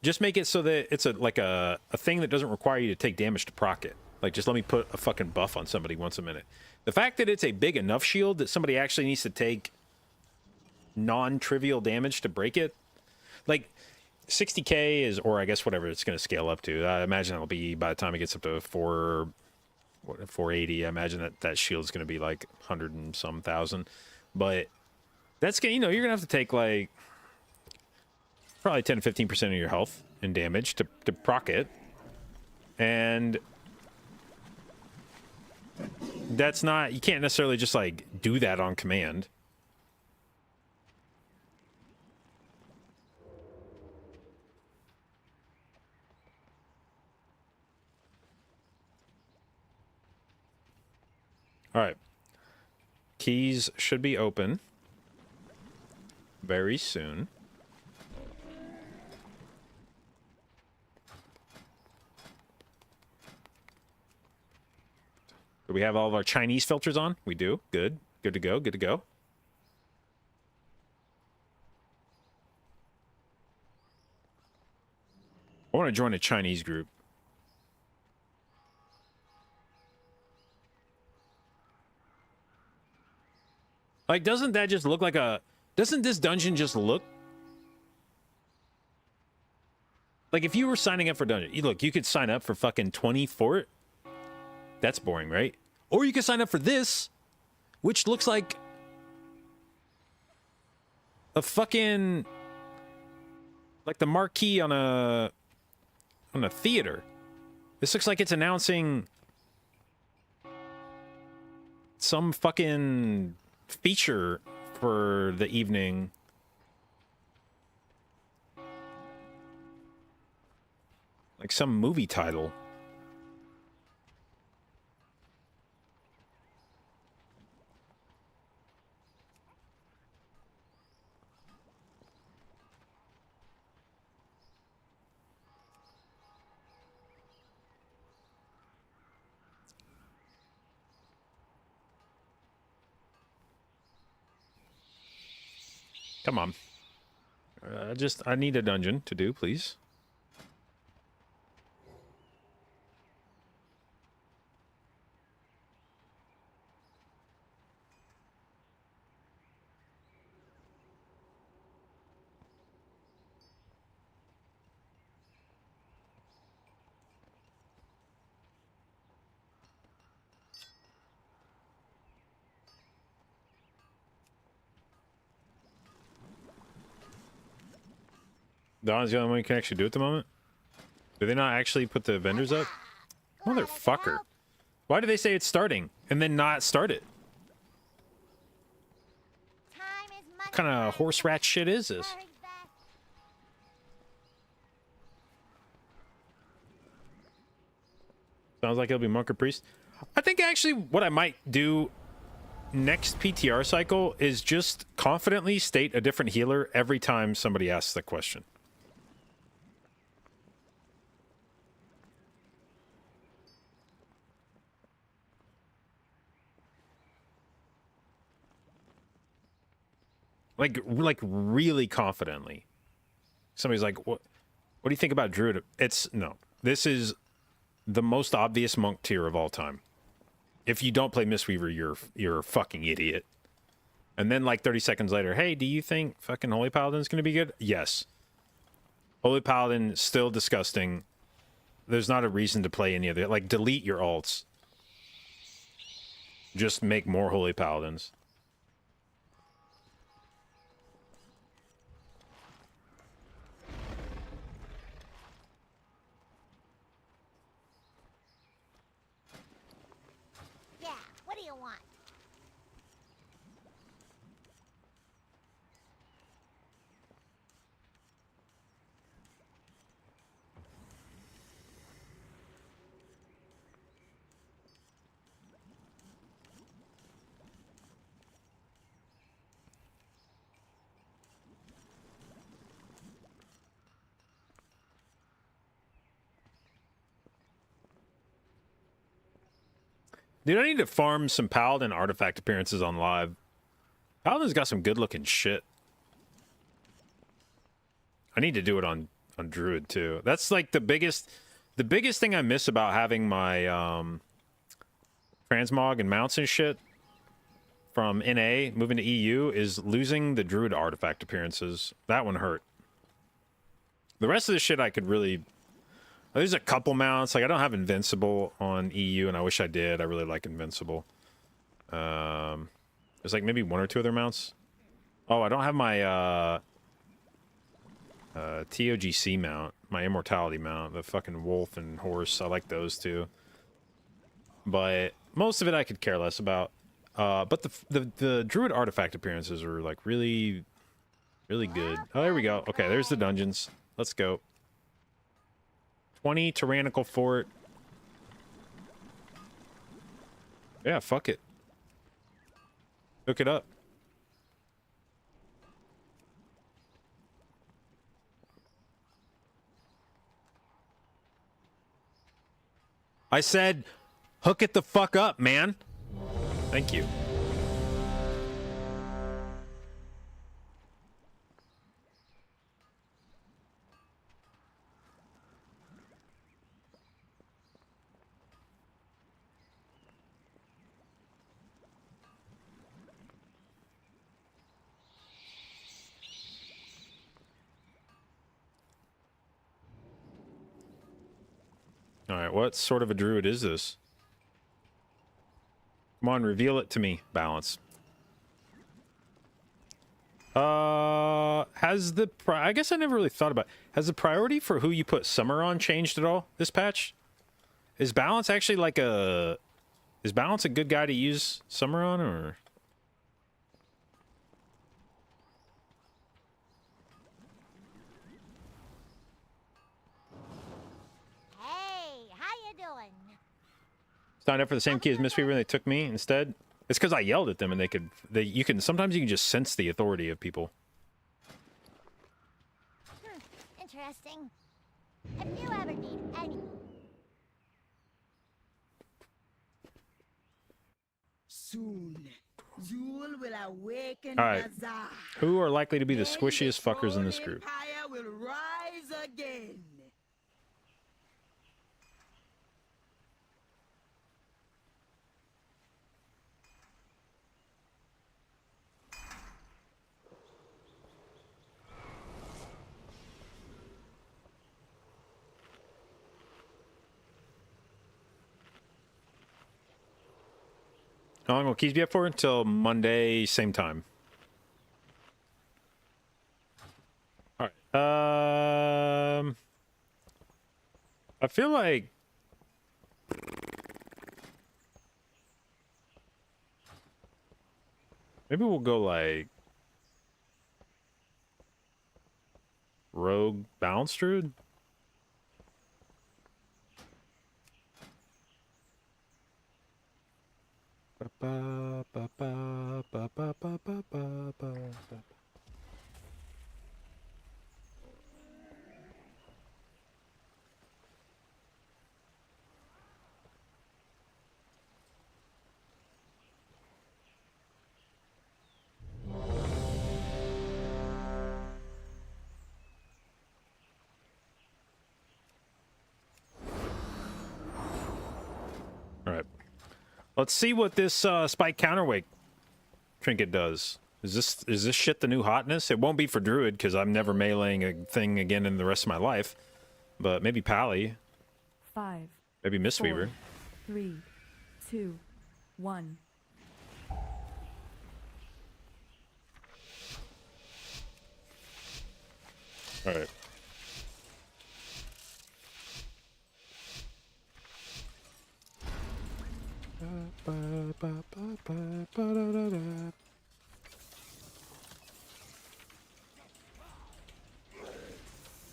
just make it so that it's a thing that doesn't require you to take damage to proc it. Like, just let me put a fucking buff on somebody once a minute. The fact that it's a big enough shield that somebody actually needs to take non-trivial damage to break it, like 60k is, or I guess whatever it's going to scale up to. I imagine it'll be, by the time it gets up to 480, I imagine that shield is going to be like 100 and some thousand. But that's, you know, you're going to have to take like probably 10 to 15% of your health and damage to proc it. And that's not, you can't necessarily just like do that on command. All right. Keys should be open very soon. Do we have all of our Chinese filters on? We do. Good. Good to go. Good to go. I want to join a Chinese group. Like, doesn't that just look like a... Doesn't this dungeon just look... Like, if you were signing up for dungeon... Look, you could sign up for fucking 20 fort. That's boring, right? Or you could sign up for this, which looks like a fucking... Like the marquee on a theater. This looks like it's announcing some fucking feature for the evening. Like some movie title. Come on. I need a dungeon to do, please. Don's the only one who can actually do it at the moment. Do they not actually put the vendors up? Motherfucker. Why do they say it's starting and then not start it? What kind of horse rat shit is this? Sounds like it'll be monk or priest. I think actually what I might do next PTR cycle is just confidently state a different healer every time somebody asks the question. Like really confidently. Somebody's like, what do you think about Druid? It's no. This is the most obvious monk tier of all time. If you don't play Mistweaver, you're a fucking idiot. And then like 30 seconds later, hey, do you think fucking Holy Paladin's gonna be good? Yes. Holy Paladin, still disgusting. There's not a reason to play any of it. Like, delete your alts. Just make more Holy Paladins. Yeah, what do you want? Dude, I need to farm some Paladin artifact appearances on live. Paladin's got some good looking shit. I need to do it on Druid too. That's like the biggest thing I miss about having my transmog and mounts and shit from NA moving to EU is losing the Druid artifact appearances. That one hurt. The rest of the shit I could really... There's a couple mounts. Like, I don't have Invincible on EU, and I wish I did. I really like Invincible. There's like maybe one or two other mounts. Oh, I don't have my TOGC mount, my Immortality mount, the fucking wolf and horse. I like those two. But most of it I could care less about. But the Druid artifact appearances are like really, really good. Oh, there we go. Okay, there's the dungeons. Let's go. 20 Tyrannical Fort. Yeah, fuck it. Hook it up. I said, hook it the fuck up, man. Thank you. All right, what sort of a druid is this? Come on, reveal it to me. Balance. Has the I guess I never really thought about it. Has the priority for who you put summer on changed at all this patch? Is balance actually like is balance a good guy to use summer on, or? Signed up for the same key as Mistweaver and they took me instead. It's because I yelled at them and sometimes you can just sense the authority of people. Interesting. If you ever need any... Soon, Zul will awaken. All right. Bazaar. Who are likely to be the Then squishiest fuckers in this whole group? empire will rise again. How long will keys be up for? Until Monday, same time. All right. I feel like maybe we'll go like Rogue Balance Druid. Ba, ba, ba, ba, ba, ba, ba, ba, ba, ba. All right. Let's see what this spike counterweight trinket does. Is this shit the new hotness? It won't be for Druid because I'm never meleeing a thing again in the rest of my life. But maybe Pally. 5, Maybe Mistweaver. 4, 3, 2, 1. All right.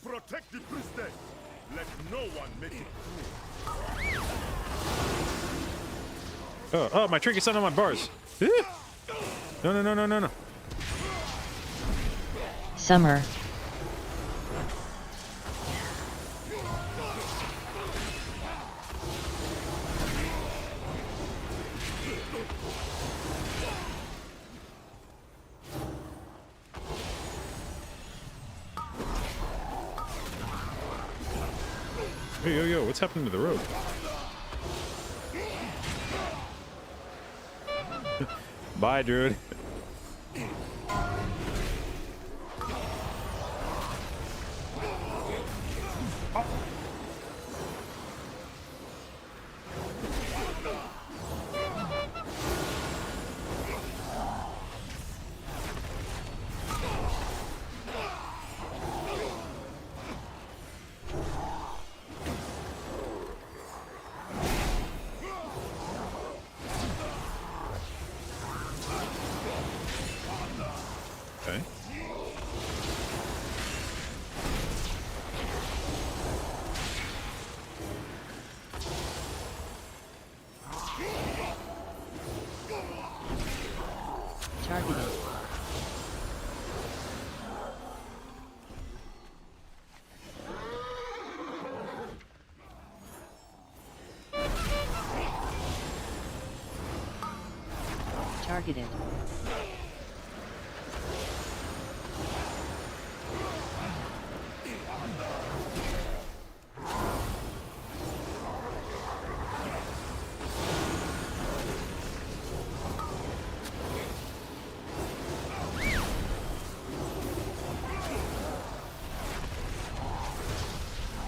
Protect the priestess. Let no one make it through. Oh, my trinket's not on my bars. No, no, no, no, no, no. Summer. Hey, yo, what's happening to the road? Bye, Druid. Okay. Targeted. Targeted.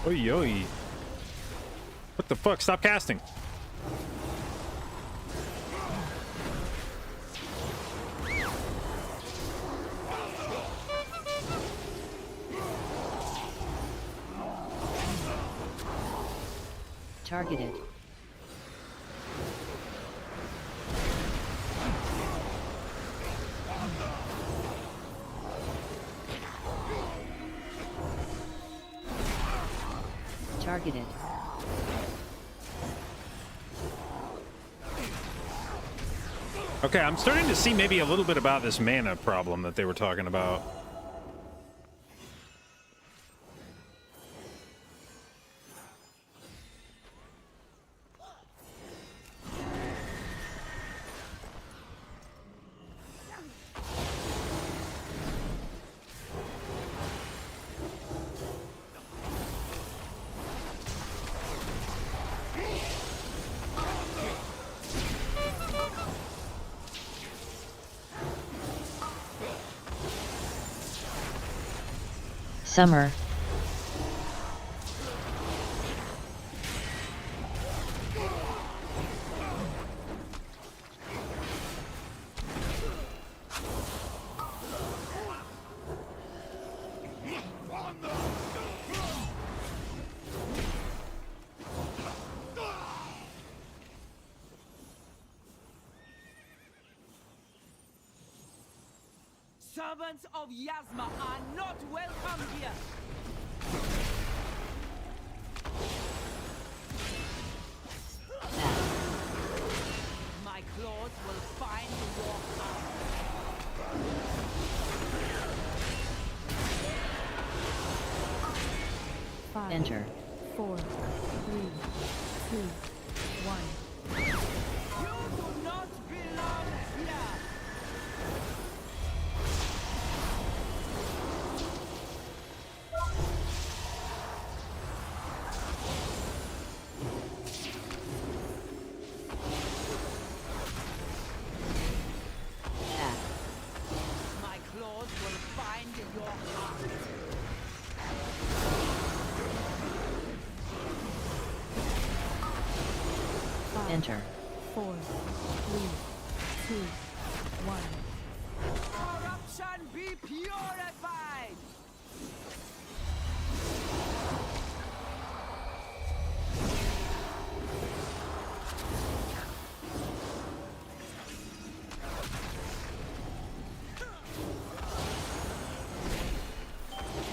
Oi, oi. What the fuck? Stop casting. Targeted. Targeted. Okay, I'm starting to see maybe a little bit about this mana problem that they were talking about. Summer. Servants of Yasma are not welcome here. My claws will find your heart. Five, Enter. 4, 3, 2, 1. You do not belong here. Back. My claws will find your heart. Enter. 4, 3, 2, 1. Corruption be purified.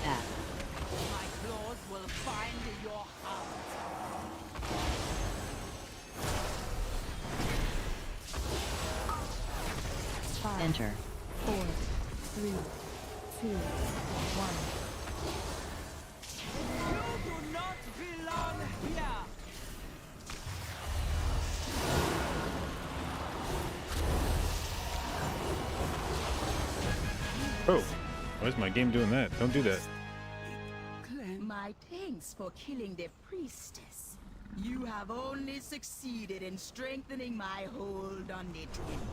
Back. My claws will find your heart. Five, Enter. 4, 3, 2, 1. You do not belong here. Oh, why is my game doing that? Don't do that. My thanks for killing the priestess. You have only succeeded in strengthening my hold on the temple.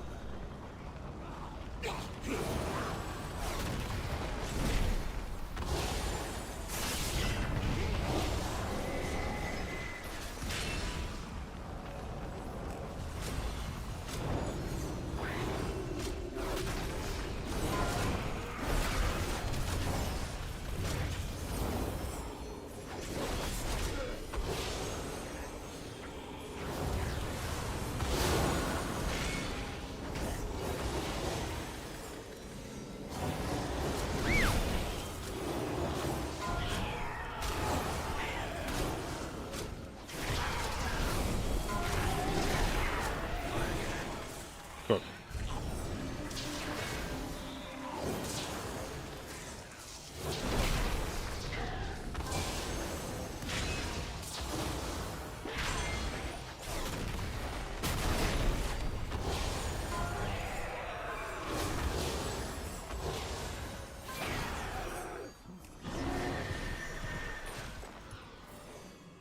Fuck.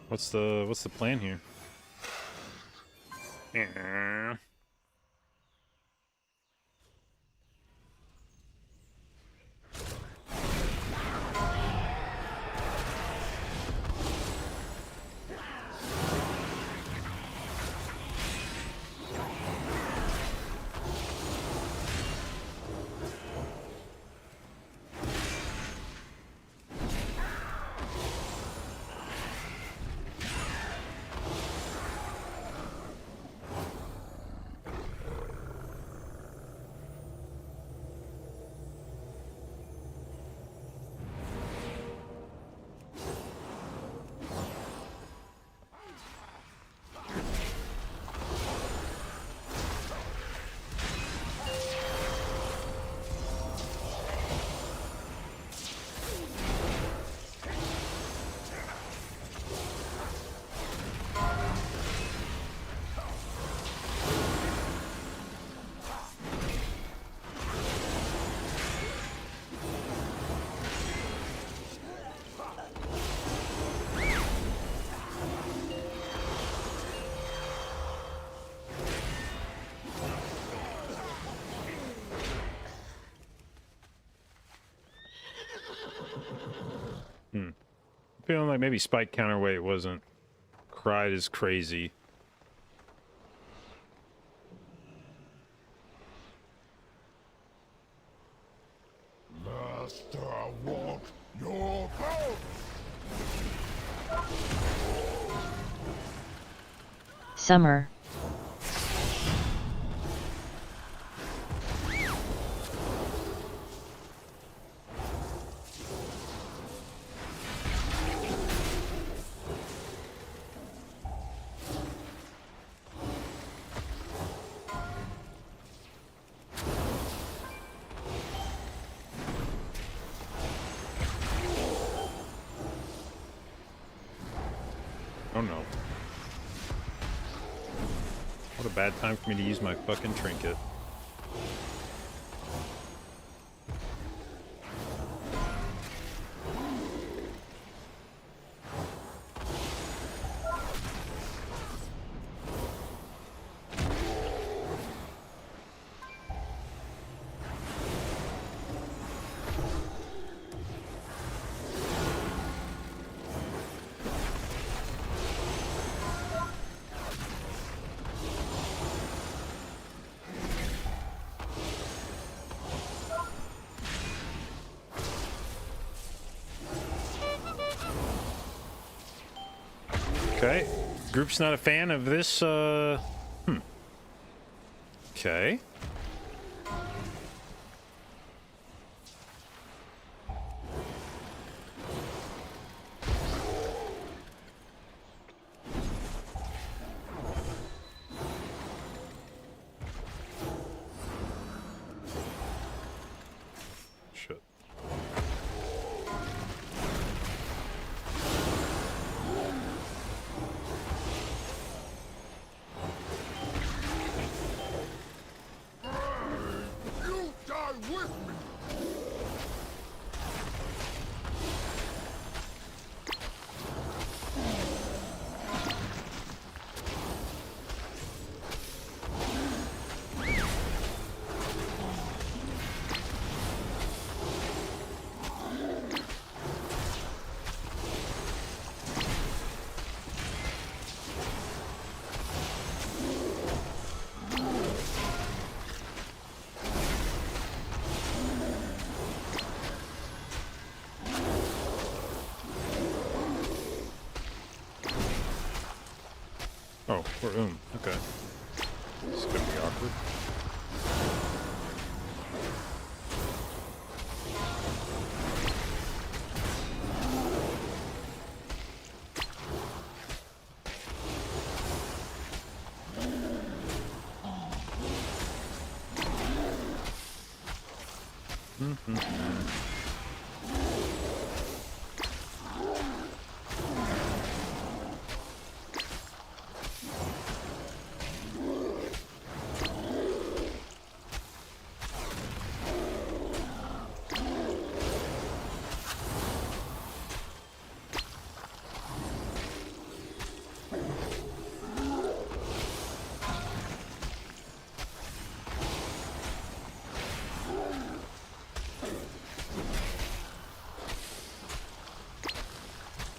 What's the plan here? Yeah. Feeling like maybe Spike Counterweight wasn't cried as crazy. Master, walk your boat! Summer. Oh no. What a bad time for me to use my fucking trinket. Okay. Group's not a fan of this, Okay. Shit. You die with me! Oh, we're okay. This is gonna be awkward.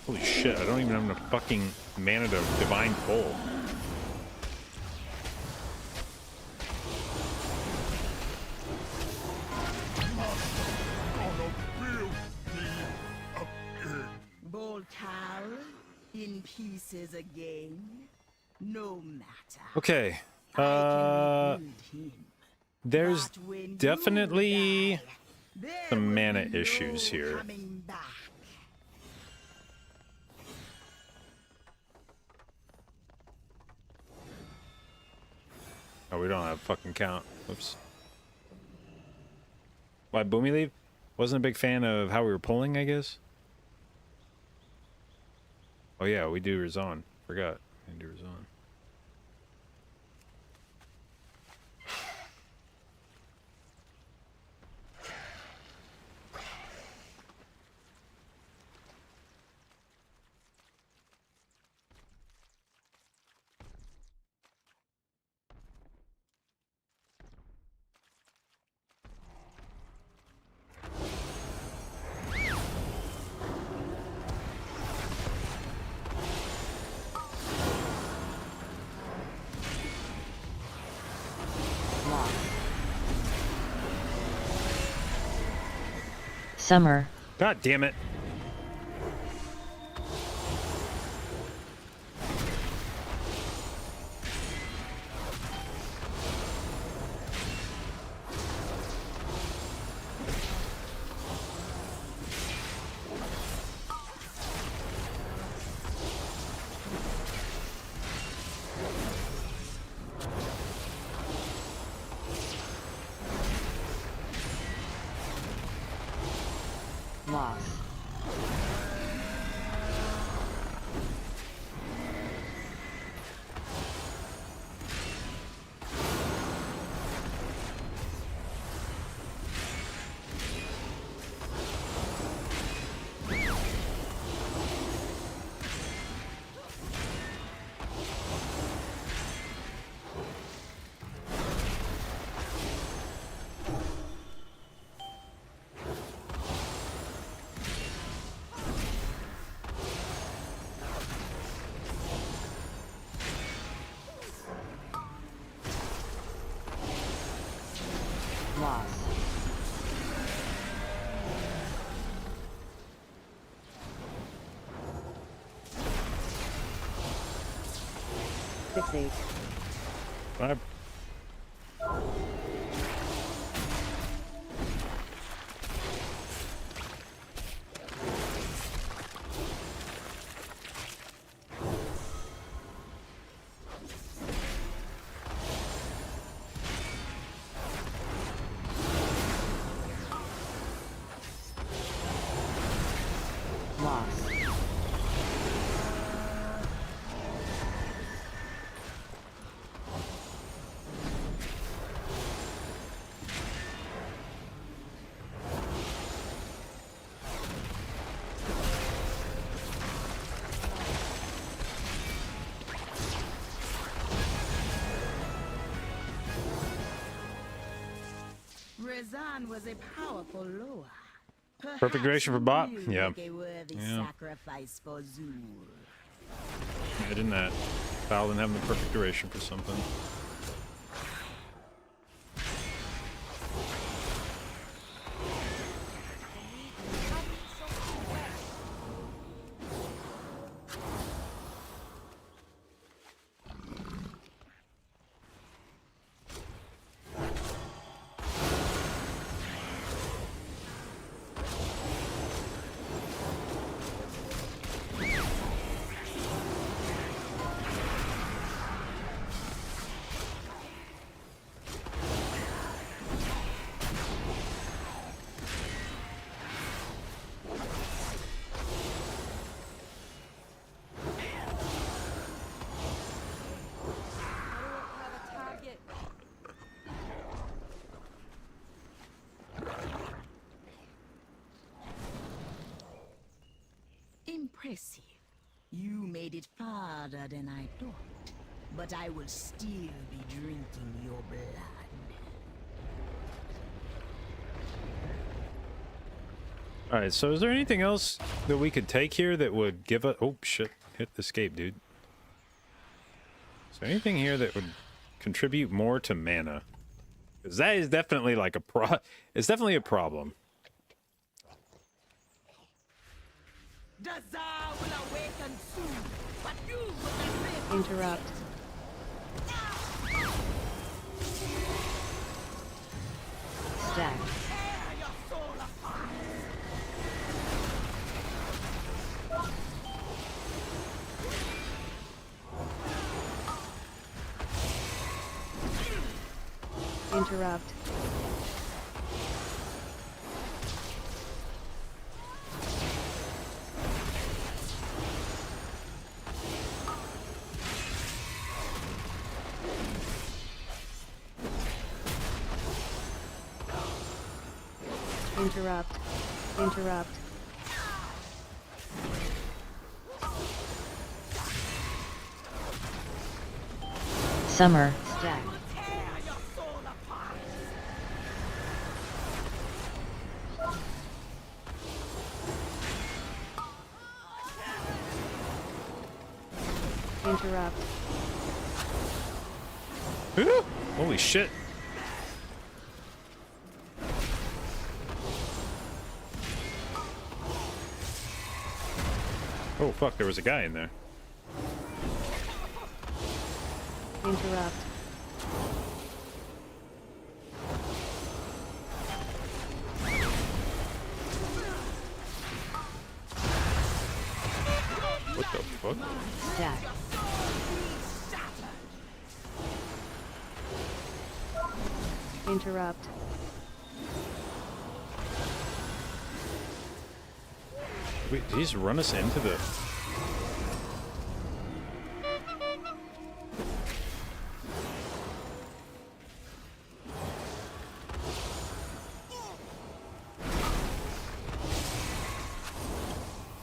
Holy shit, I don't even have enough fucking mana to divine pull. Gonna build me again. Boltal in pieces again. No matter. Okay. I can rebuild him. There's But when you definitely die, there some will mana be issues no here. coming back. Oh, we don't have fucking count. Whoops. Why, Boomy leave? Wasn't a big fan of how we were pulling, I guess? Oh yeah, we do Razan. Forgot. We do Razan. Summer. God damn it. Loss. Loss. Fixate. 5. Loss. Rezan was a powerful Loa. Perfect duration for bot? Perhaps Yeah. make a worthy Yeah. sacrifice for Zul. Imagine that. Paladin having the perfect duration for something. Impressive. You made it farther than I thought. But I will still be drinking your blood. Alright, so is there anything else that we could take here that would give us... Oh, shit. Hit escape, dude. Is there anything here that would contribute more to mana? Because that is definitely like a It's definitely a problem. Dazar will awaken soon, but you will not live. Interrupt. Stack. Tear your soul apart. Interrupt. Interrupt. Interrupt. Summer. Stack. Tear your soul apart. Interrupt. Ooh, holy shit. Oh, fuck, there was a guy in there. Interrupt. What the fuck? Stack. Interrupt. Wait, did he just run us into the...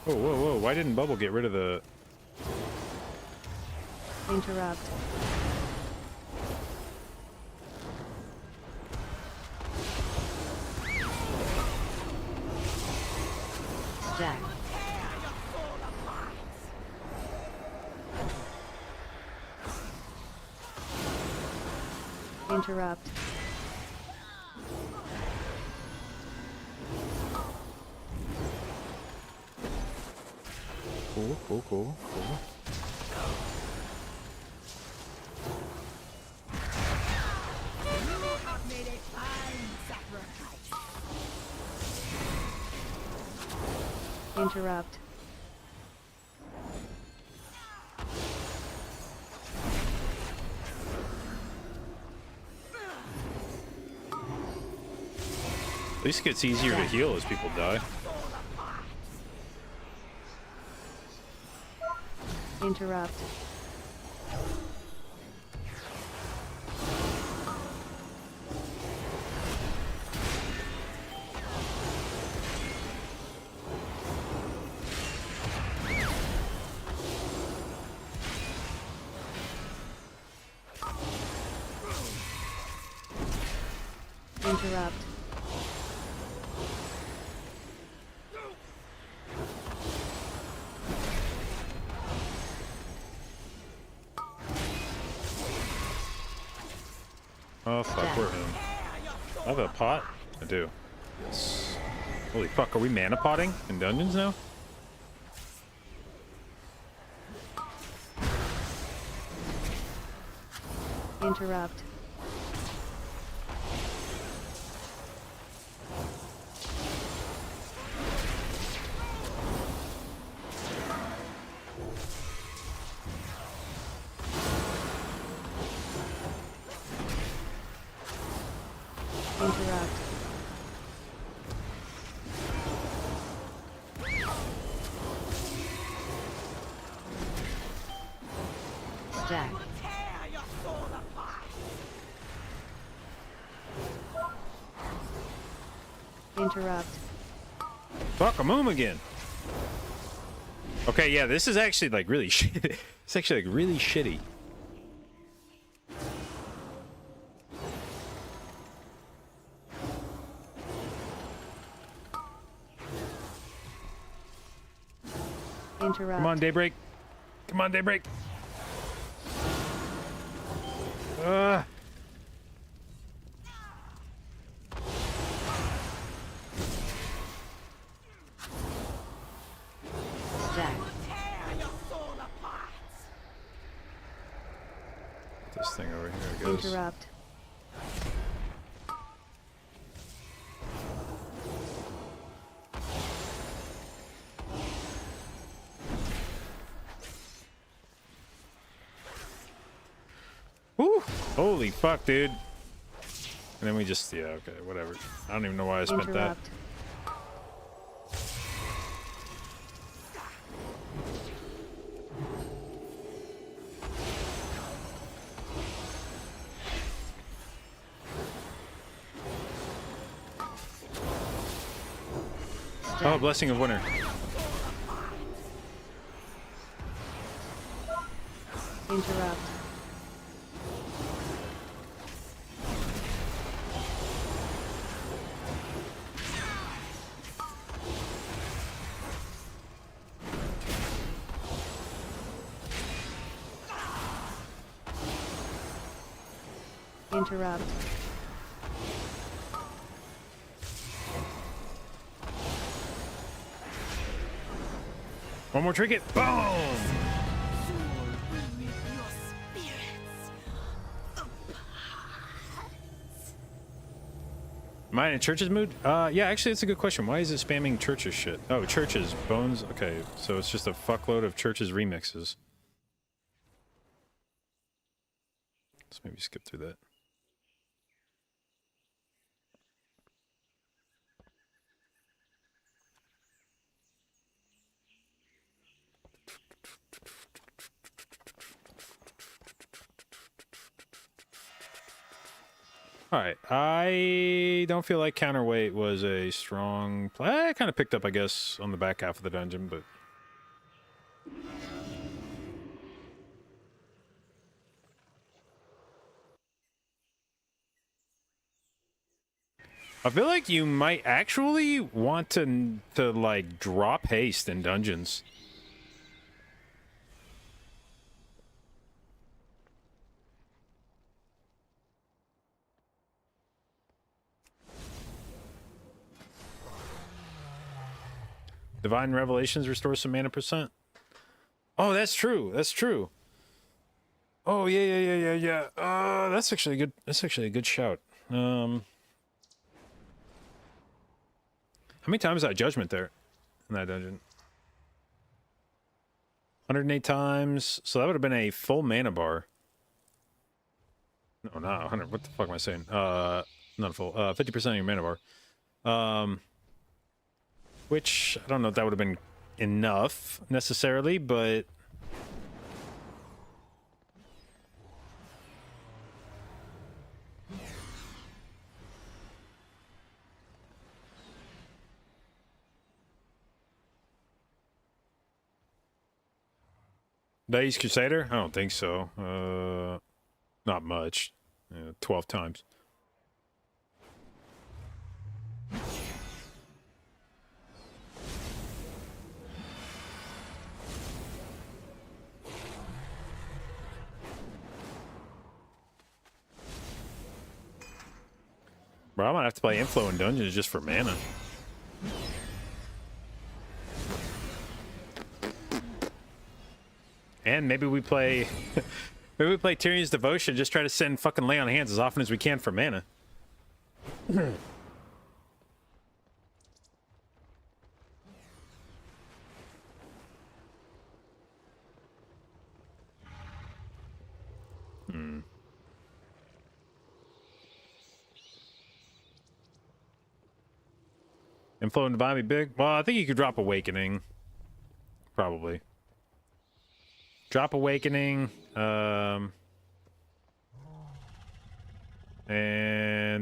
Whoa, whoa, whoa, why didn't Bubble get rid of the... Interrupt. Stack. Interrupt. Cool, cool, cool, cool. You have made a fine sacrifice. Interrupt. At least it gets easier to heal as people die. Interrupt. Interrupt. Oh fuck, we're him. I have a pot? I do. Yes. Holy fuck, are we mana potting in dungeons now? Interrupt. Interrupt. Stack. Interrupt. Fuck, I'm home again. Okay, yeah, this is actually like really shitty. It's actually like really shitty. Interrupt. Come on, Daybreak. Come on, Daybreak. Uh. Stack. This thing over here, I guess. Interrupt. Woo! Holy fuck, dude. And then we just, yeah, okay, whatever. I don't even know why I spent that. Interrupt. Oh, Blessing of Winter. Interrupt. Interrupt. One more trinket. Boom! Am I in a church's mood? Yeah, actually, it's a good question. Why is it spamming church's shit? Oh, church's bones. Okay, so it's just a fuckload of church's remixes. Let's maybe skip through that. Alright, I don't feel like counterweight was a strong play. I kind of picked up, I guess, on the back half of the dungeon, but... I feel like you might actually want to like, drop haste in dungeons. Divine Revelations restores some mana %. Oh, that's true. That's true. Oh yeah. That's actually good. That's actually a good shout. How many times is that judgment there in that dungeon? 108 times. So that would have been a full mana bar. No, not 100. What the fuck am I saying? Not full. 50% of your mana bar. Which I don't know if that would have been enough necessarily, but Days Crusader? I don't think so. Not much. 12 times. Bro, I might have to play Inflow in Dungeons just for mana. And maybe we play... maybe we play Tyrion's Devotion, just try to send fucking Lay on Hands as often as we can for mana. Inflow and Divine be big? Well, I think you could drop Awakening. Probably. Drop Awakening. And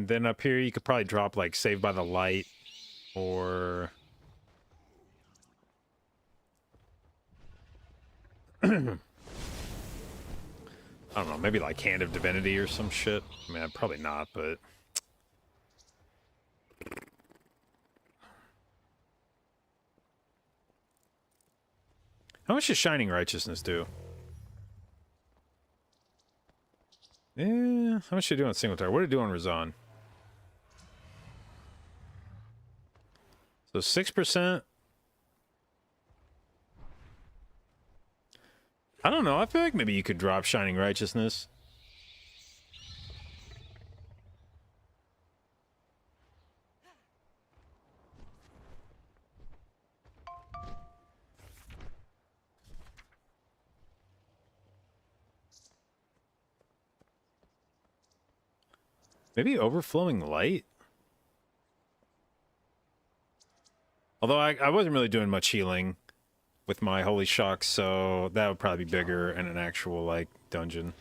then up here you could probably drop like Saved by the Light or... I don't know, maybe like Hand of Divinity or some shit. I mean, probably not, but... How much does Shining Righteousness do? Yeah, how much do you do on single target? What did it do on Razan? So 6%. I don't know. I feel like maybe you could drop Shining Righteousness. Maybe Overflowing Light? Although I wasn't really doing much healing with my Holy Shock, so that would probably be bigger in an actual, like, dungeon.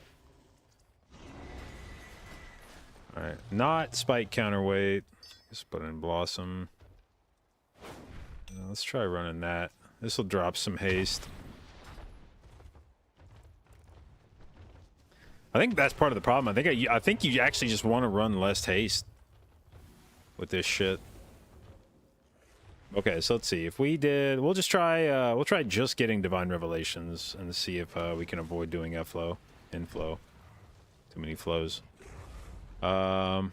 Alright, not Spike Counterweight. Just put in Blossom. Let's try running that. This will drop some haste. I think that's part of the problem. I think you actually just want to run less haste with this shit. Okay, so let's see. If we did, we'll just try. We'll try just getting Divine Revelations and see if we can avoid doing inflow. Too many flows. So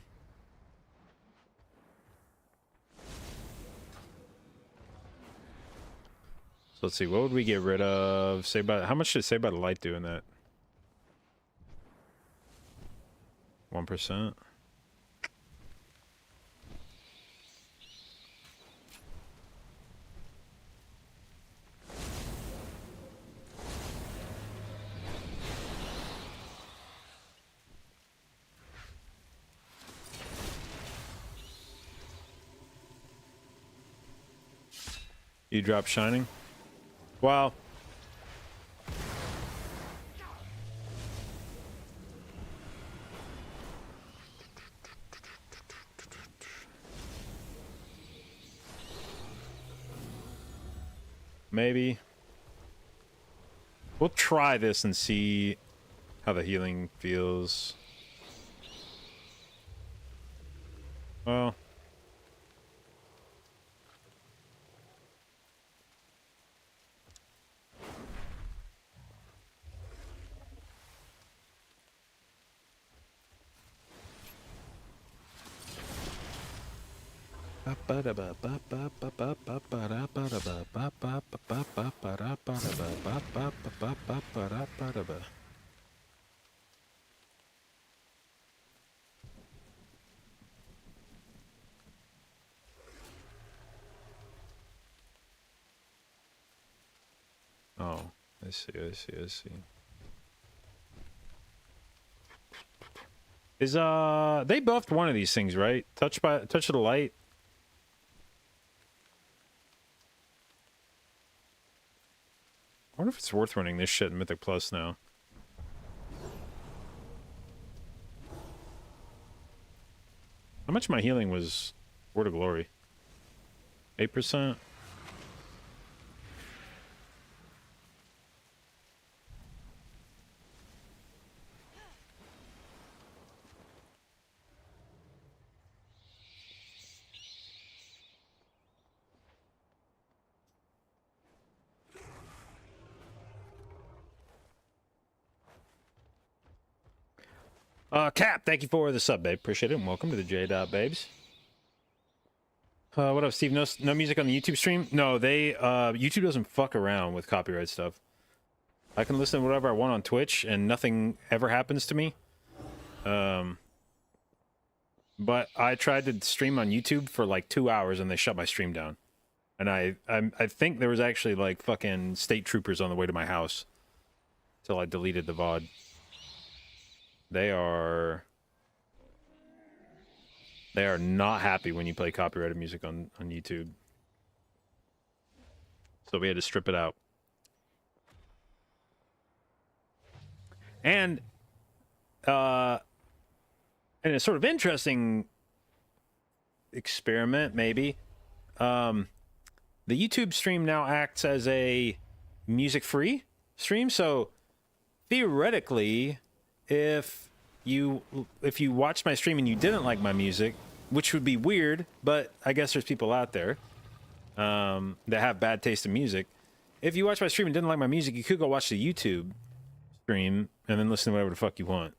let's see. What would we get rid of? How much should Saved by the Light do in that? 1%. You drop Shining? Wow. Maybe. We'll try this and see how the healing feels. Well. Oh, I see, I see, I see. Is they buffed one of these things, right? Touch of the light. I wonder if it's worth running this shit in Mythic Plus now. How much of my healing was Word of Glory? 8%? Cap, thank you for the sub, babe. Appreciate it, and welcome to the J.Babes. What up, Steve? No music on the YouTube stream? No, YouTube doesn't fuck around with copyright stuff. I can listen to whatever I want on Twitch, and nothing ever happens to me. But I tried to stream on YouTube for like 2 hours, and they shut my stream down. And I think there was actually like fucking state troopers on the way to my house. Till I deleted the VOD. They are not happy when you play copyrighted music on YouTube. So we had to strip it out. And in a sort of interesting experiment, maybe, the YouTube stream now acts as a music-free stream. So theoretically, if you watched my stream and you didn't like my music, which would be weird, but I guess there's people out there that have bad taste in music. If you watched my stream and didn't like my music, you could go watch the YouTube stream and then listen to whatever the fuck you want.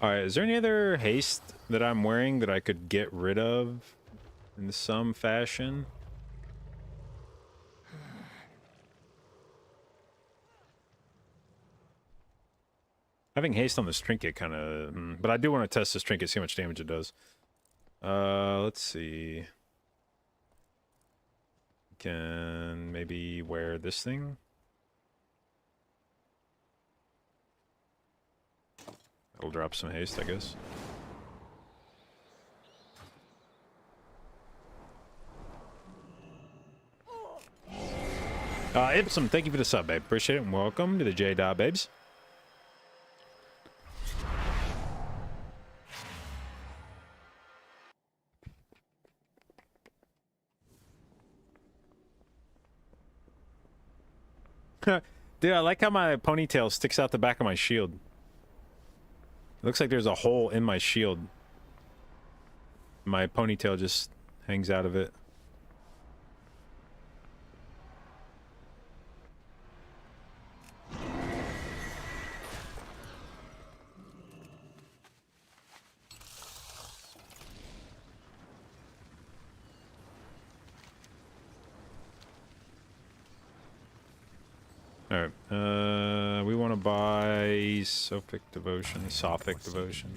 Alright, is there any other haste that I'm wearing that I could get rid of in some fashion? Having haste on this trinket kind of... but I do want to test this trinket, see how much damage it does. Let's see. Can maybe wear this thing? It'll drop some haste, I guess. Ipsum, thank you for the sub, babe. Appreciate it, and welcome to the J.Babes. Dude, I like how my ponytail sticks out the back of my shield. It looks like there's a hole in my shield. My ponytail just hangs out of it. Alright, we want to buy Sophic Devotion, Sophic Devotion.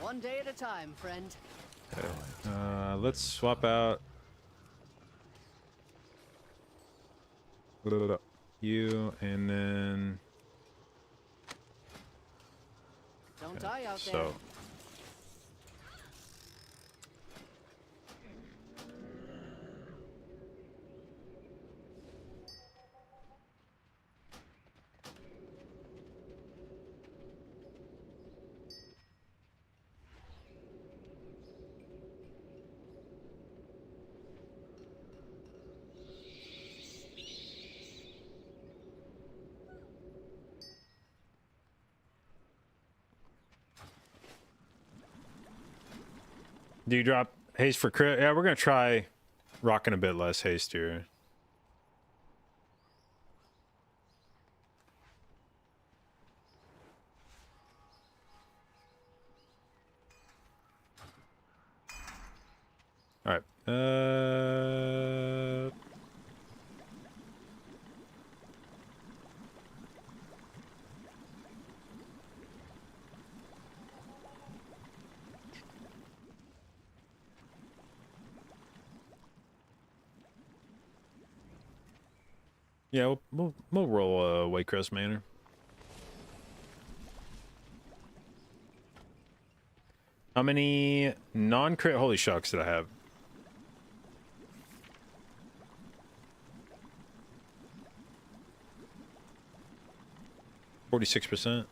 One day at a time, friend. Okay. Let's swap out you, and then Don't die out there. so Do you drop haste for crit? Yeah, we're gonna try rocking a bit less haste here. All right. Yeah, we'll roll Waycrest Manor. How many non-crit Holy Shocks did I have? 46%.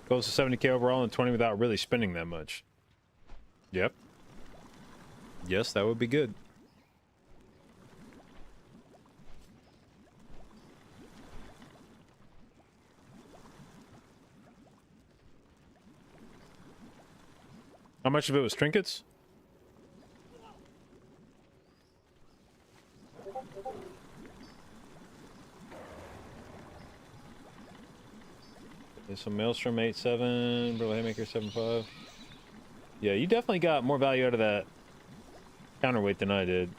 Goes to 70k overall and 20 without really spending that much. Yep. Yes, that would be good. How much of it was trinkets? There's some Maelstrom 8.7, Bro Haymaker 7.5. Yeah, you definitely got more value out of that counterweight than I did.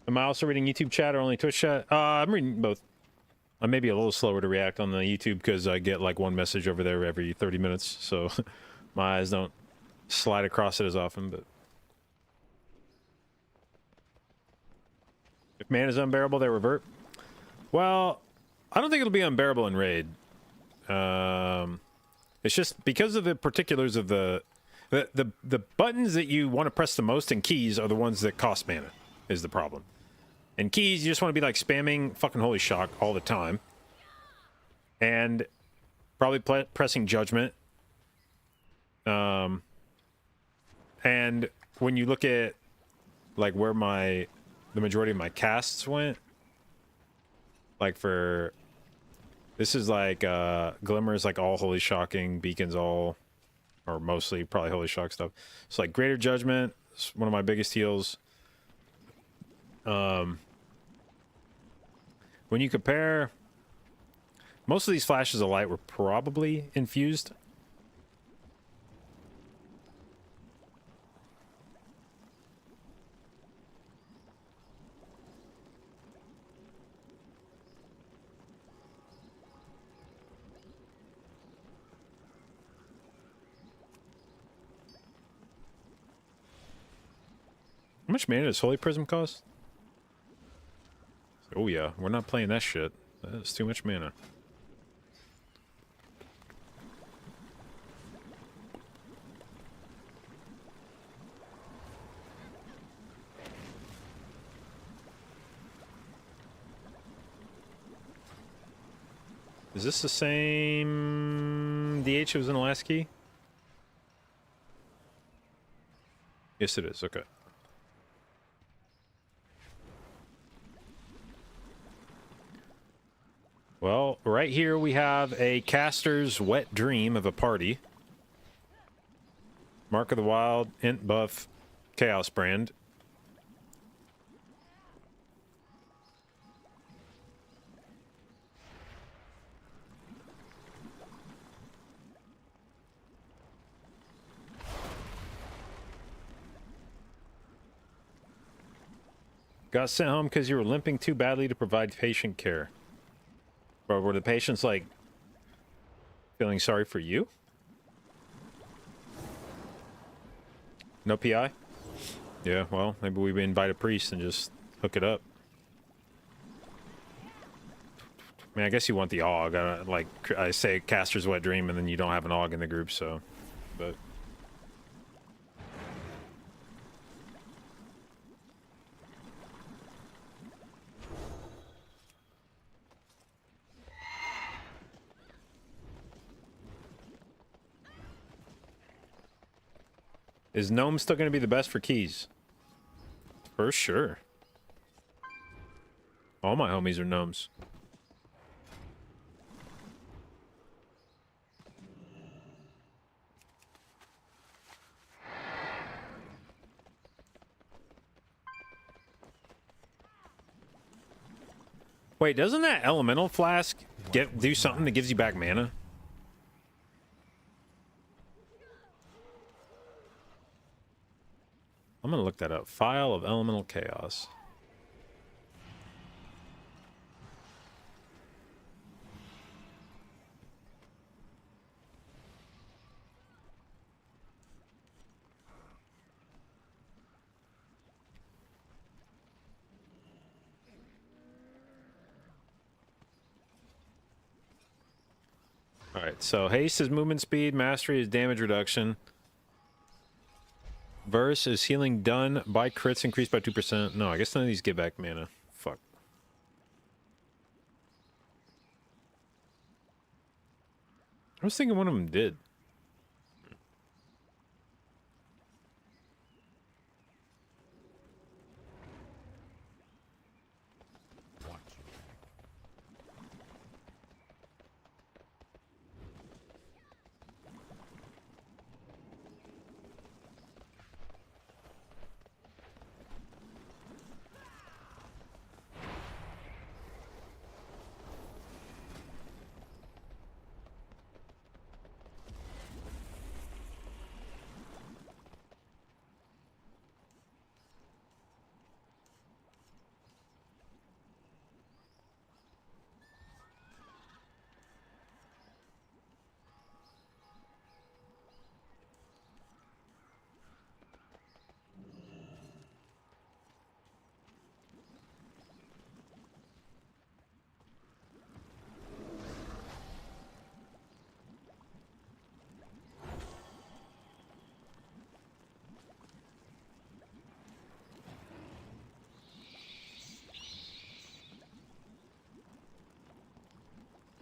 Am I also reading YouTube chat or only Twitch chat? I'm reading both. I may be a little slower to react on the YouTube because I get like one message over there every 30 minutes, so my eyes don't slide across it as often, but... If man is unbearable, they revert. Well, I don't think it'll be unbearable in Raid. It's just because of the particulars of the buttons that you want to press the most in keys are the ones that cost mana, is the problem. And keys, you just want to be like spamming fucking Holy Shock all the time. And probably pressing Judgment. And when you look at like where the majority of my casts went, like for this is like Glimmer is like all Holy Shocking, Beacon's all, or mostly probably Holy Shock stuff. So like Greater Judgment is one of my biggest heals. When you compare, most of these flashes of light were probably infused. How much mana does Holy Prism cost? Oh yeah, we're not playing that shit. That's too much mana. Is this the same DH that was in the last key? Yes, it is. Okay. Well, right here we have a caster's wet dream of a party. Mark of the Wild, int buff, Chaos Brand. Got sent home because you were limping too badly to provide patient care. Bro, were the patients, like, feeling sorry for you? No PI? Yeah, well, maybe we invite a priest and just hook it up. I mean, I guess you want the AUG. Like, I say Caster's Wet Dream, and then you don't have an AUG in the group, so... But... Is Gnome still going to be the best for keys? For sure. All my homies are Gnomes. Wait, doesn't that elemental flask do something that gives you back mana? I'm gonna look that up. File of Elemental Chaos. Alright, so haste is movement speed, mastery is damage reduction. Verse is healing done by crits increased by 2%. No, I guess none of these get back mana. Fuck. I was thinking one of them did.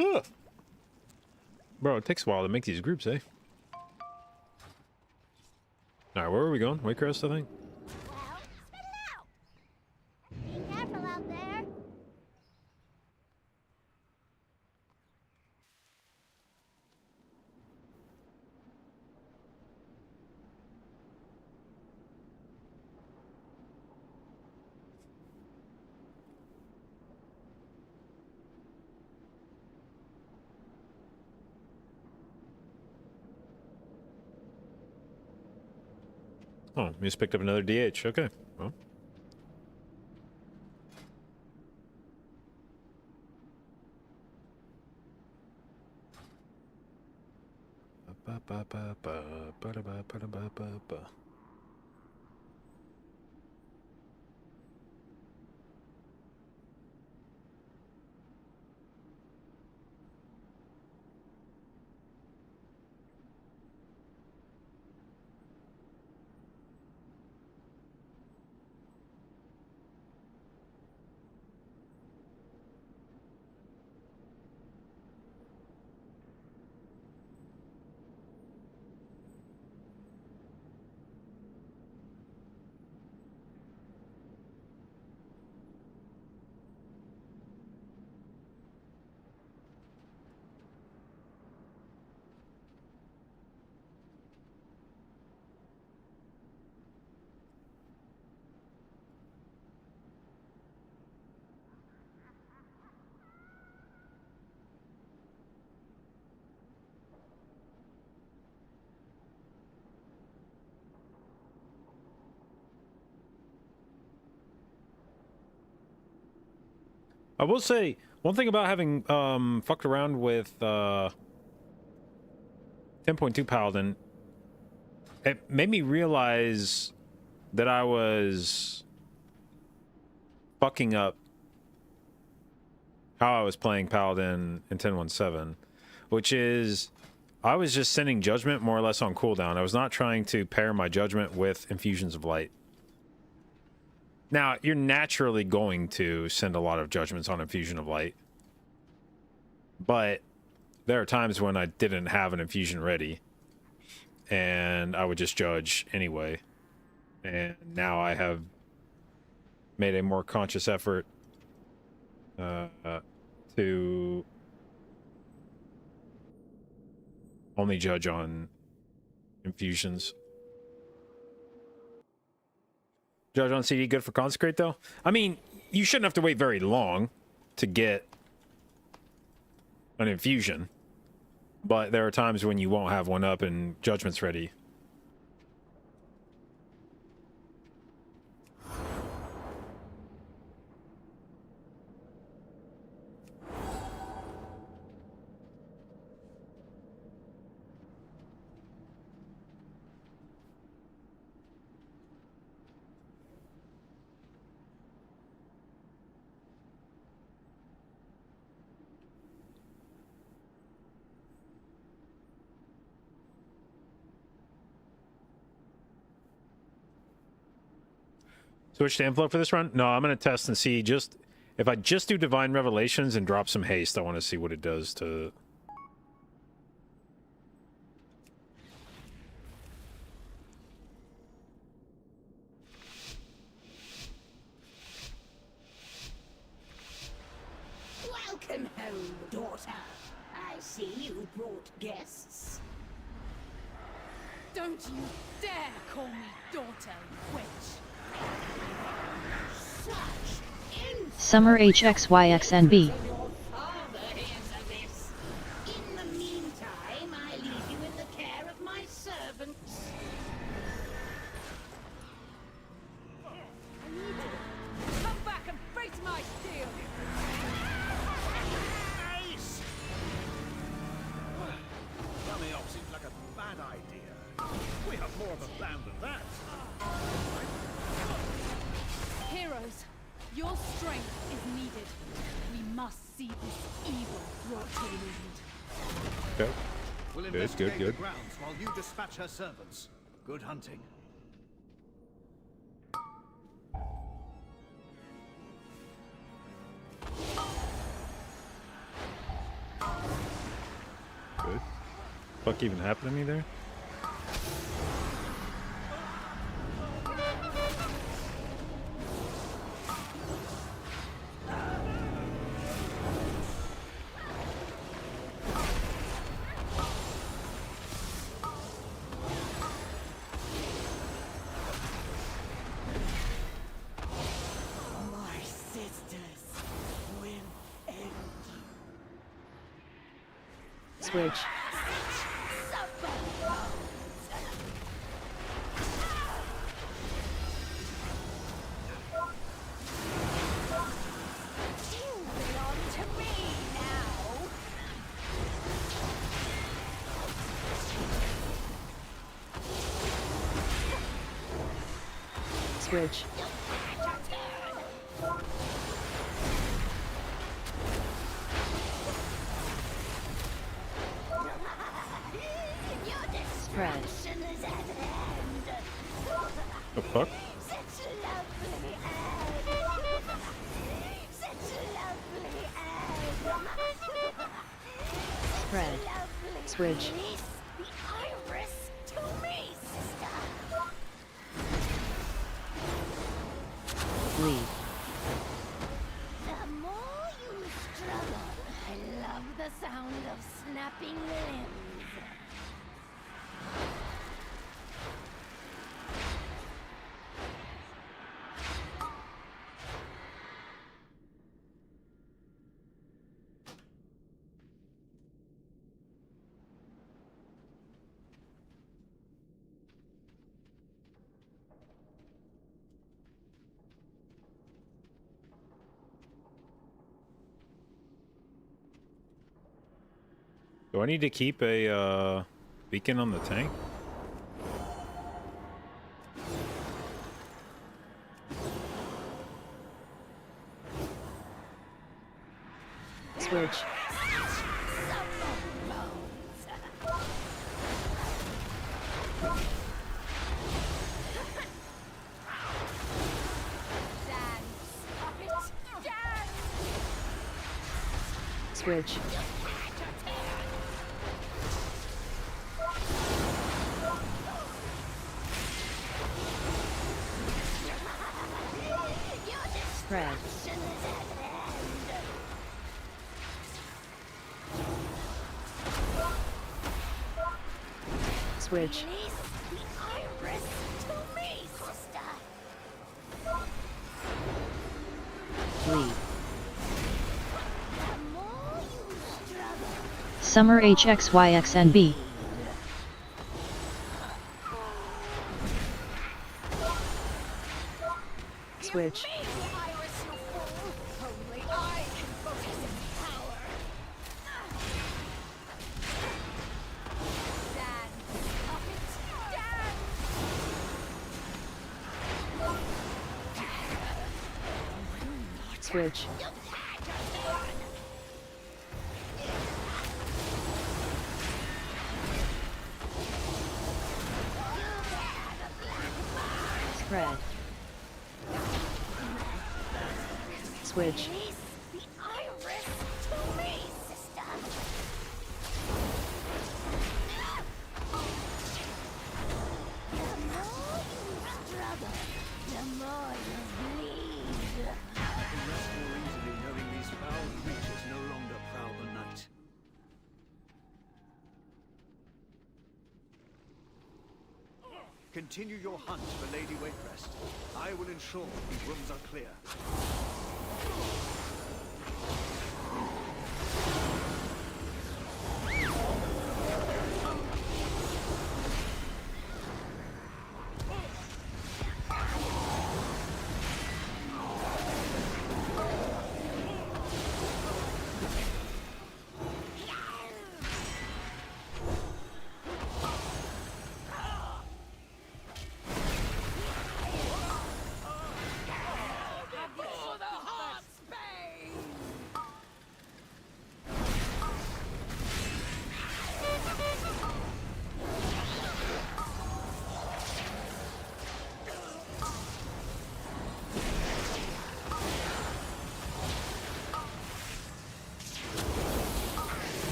Ugh. Bro, it takes a while to make these groups, eh? Alright, where are we going? Waycrest, I think? Well, spit it out. Be careful out there. Oh, we just picked up another DH. Okay, well. I will say one thing about having fucked around with 10.2 Paladin, it made me realize that I was fucking up how I was playing Paladin in 10.17, which is I was just sending Judgment more or less on cooldown. I was not trying to pair my Judgment with Infusions of Light. Now, you're naturally going to send a lot of Judgments on Infusion of Light, but there are times when I didn't have an Infusion ready, and I would just judge anyway. And now I have made a more conscious effort to only judge on infusions. Judge on CD good for Consecrate, though? I mean, you shouldn't have to wait very long to get an infusion, but there are times when you won't have one up and Judgment's ready. Switch to Inflow for this run? No, I'm going to test and see just... If I just do Divine Revelations and drop some haste, I want to see what it does to... Welcome home, daughter. I see you brought guests. Don't you dare call me daughter, witch. Summer HXYXNB. Your father hears of this. In the meantime, I leave you in the care of my servants. Come back and face my steel. Nice! Coming off seems like a bad idea. We have more of a plan than that. Heroes, your strength is needed. We must see this evil brought to an end. Okay. We'll Good, investigate good, good. the grounds while you dispatch her servants. Good hunting. Good. Fuck even happened to me there? My sisters will end you. Switch. Suffer. You belong to me now. Switch. Your Spread. destruction is at hand. The fuck? Such a lovely ad. Such a lovely ad. Spread. Lovely. Switch. Release the iris to me, sister. Leave. The more you struggle, I love the sound of snapping limbs. Do I need to keep a beacon on the tank? Switch. Switch. Spread. Switch. Lead. Summer HXYXNB. Switch. Switch. Spread. Switch. Rest more easily knowing these foul creatures no longer prowl the night. Continue your hunt for Lady Wakerest. I will ensure these rooms are clear.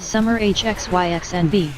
Summer HXYXNB.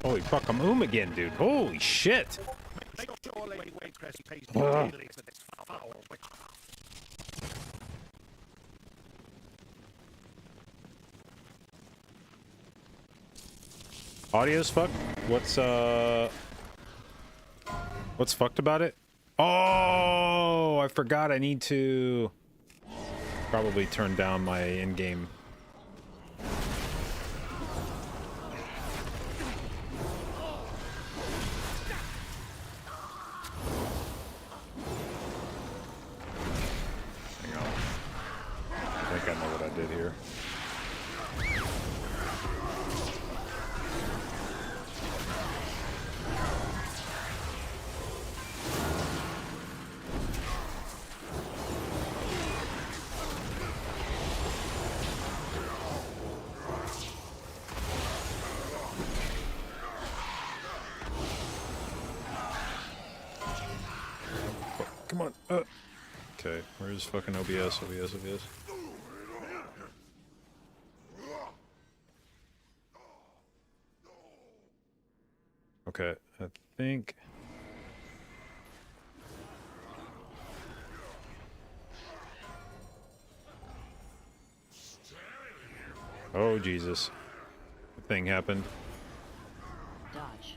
Holy fuck, I'm again, dude. Holy shit. Make sure Lady Waycrest pays Ugh. dearly for this foul witch. Audio's fucked? What's fucked about it? Oh, I forgot I need to probably turn down my in-game. Hang on. I think I know what I did here. Come on. Okay, where's fucking OBS? OBS. Okay, I think. Oh, Jesus. The thing happened. Dodge.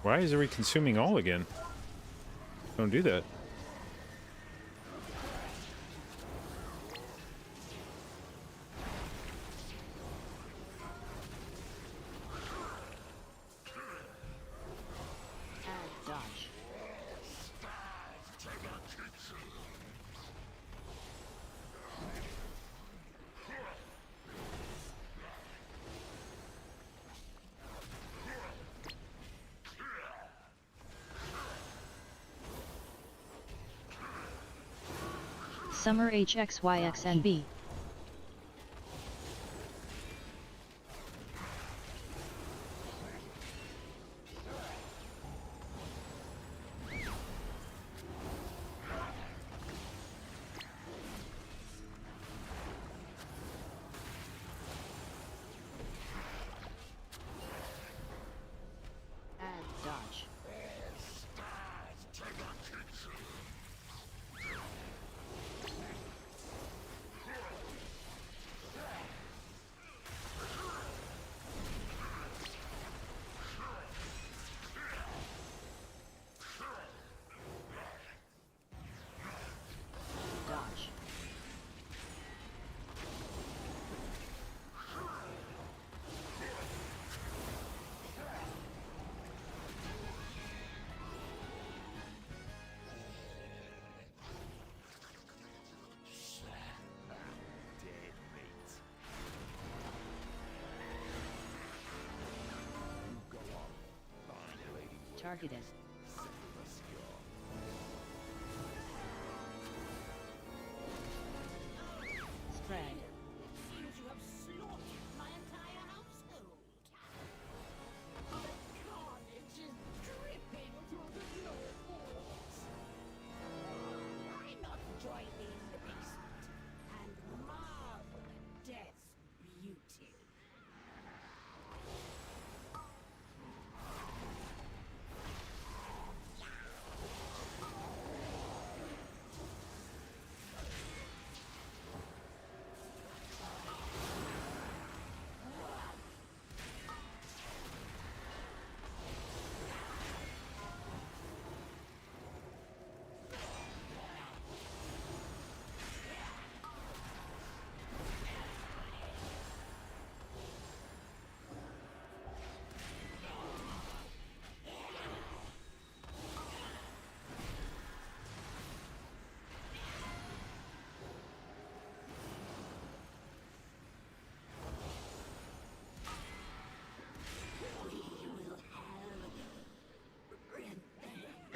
Why is it consuming all again? Don't do that. And dodge. Summer HXYXNB. And dodge. Dodge. Dead meat. You go on. Find Lady Waycrest. Targeted. Settle the score. Spread. Seems you have slaughtered my entire household. The carnage is dripping through the floorboards. Why not join me in the basement and marvel at death's beauty?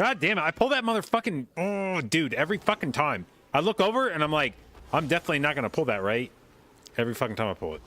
God damn it. I pull that motherfucking... Oh, dude, every fucking time. I look over and I'm like, I'm definitely not going to pull that, right? Every fucking time I pull it.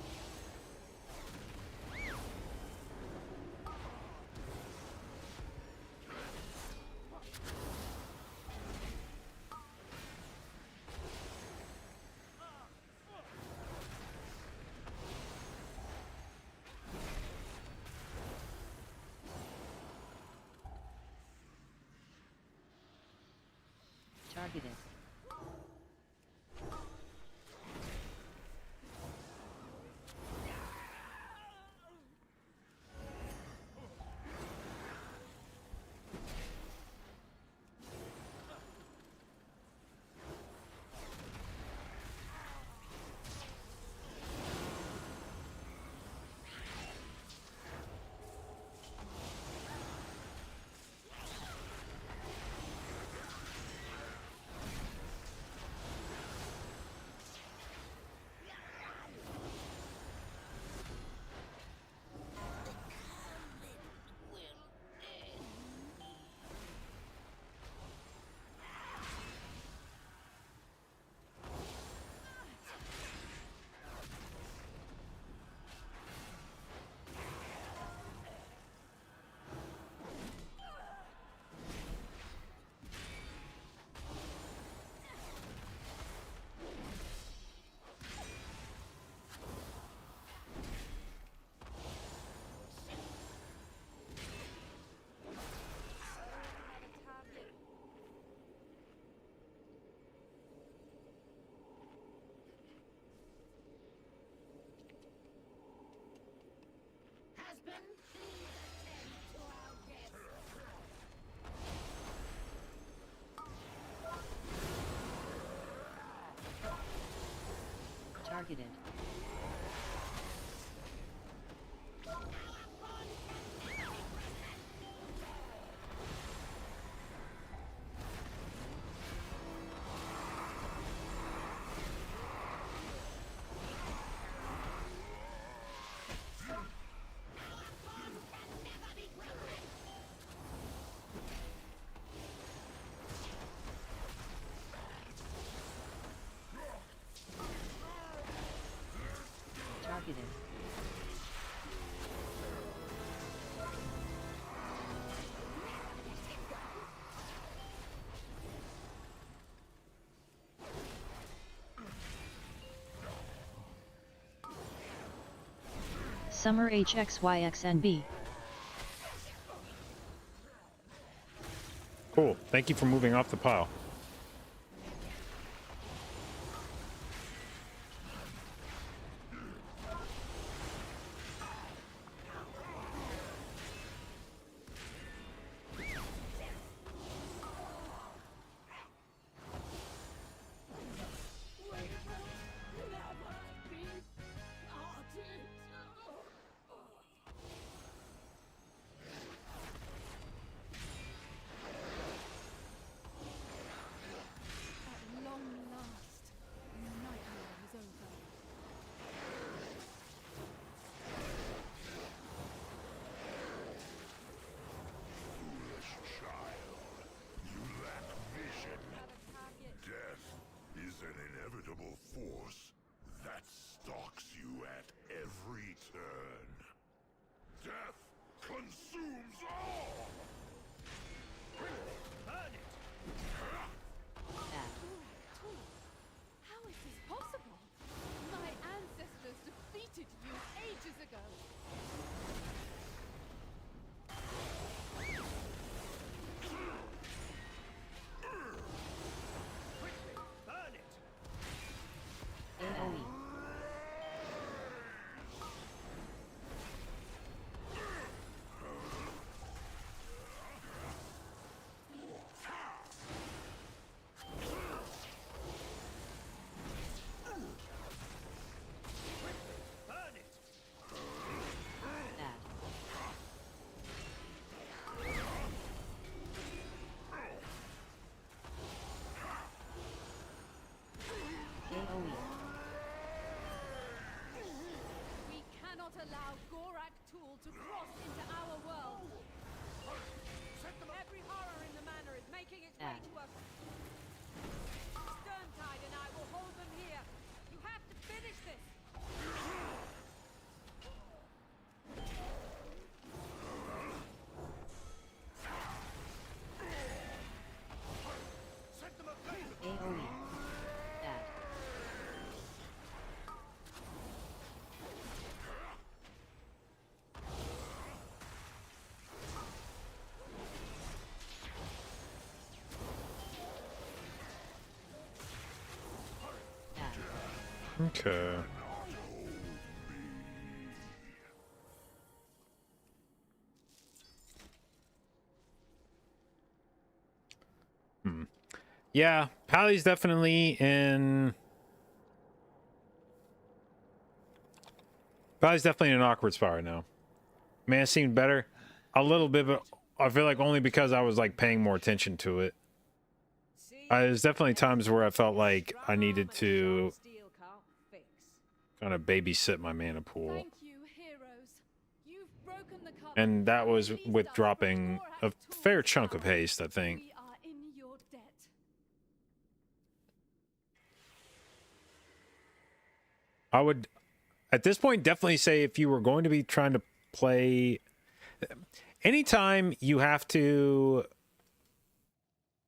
Targeted. Targeted. Targeted. Summer HXYXNB. Cool. Thank you for moving off the pile. At long last, the nightmare is over. Foolish child, you lack vision. Death is an inevitable force that stalks you at every turn. Death consumes all! Burn it! Bad. How is this possible? My ancestors defeated you ages ago. Burn it! AoE. Burn it! Bad. AoE. We cannot allow Gorak Tool to cross into our world. Every horror in the manor making its way That. to us. Sterntide and I will hold them here. You have to finish this. Set them ablaze! AoE. That. That. Okay. Yeah, Pally's definitely in. Pally's definitely in an awkward spot right now. Man seemed better a little bit, but I feel like only because I was like paying more attention to it. There's definitely times where I felt like I needed to kind of babysit my mana pool. Thank you, heroes. You've broken the covenant. And that was Released with us dropping before a our fair tools chunk of down. haste, I think. We are in your debt. I would, at this point, definitely say if you were going to be trying to play, anytime you have to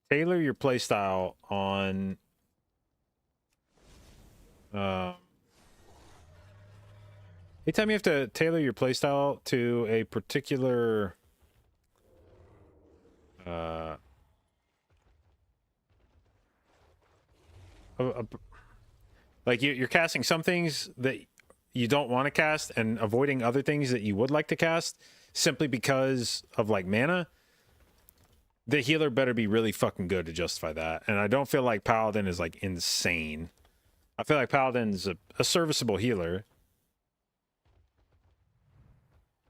tailor your playstyle on, anytime you have to tailor your playstyle to a particular, like you're casting some things that you don't want to cast and avoiding other things that you would like to cast simply because of like mana, the healer better be really fucking good to justify that. And I don't feel like Paladin is like insane. I feel like Paladin's a serviceable healer.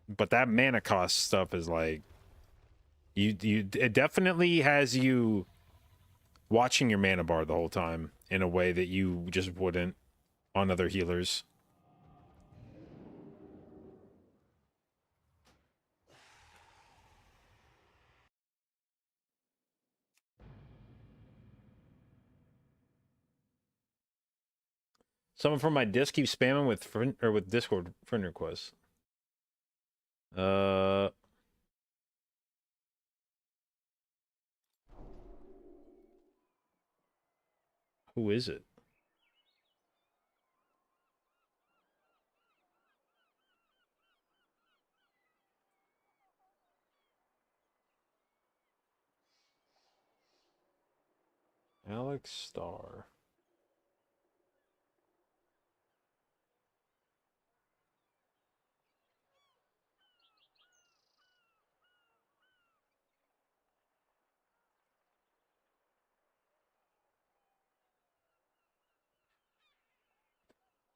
But that mana cost stuff is like it definitely has you watching your mana bar the whole time in a way that you just wouldn't on other healers. Someone from my disc keeps spamming with with Discord friend requests. Who is it? Alex Starr.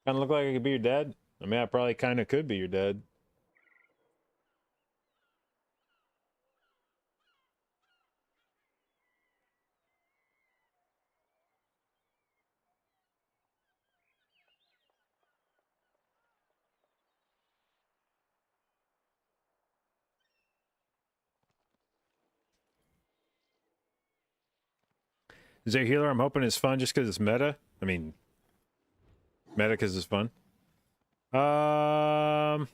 Kind of look like I could be your dad. I mean, I probably kind of could be your dad. Is there a healer I'm hoping is fun just because it's meta? I mean, meta because it's fun. I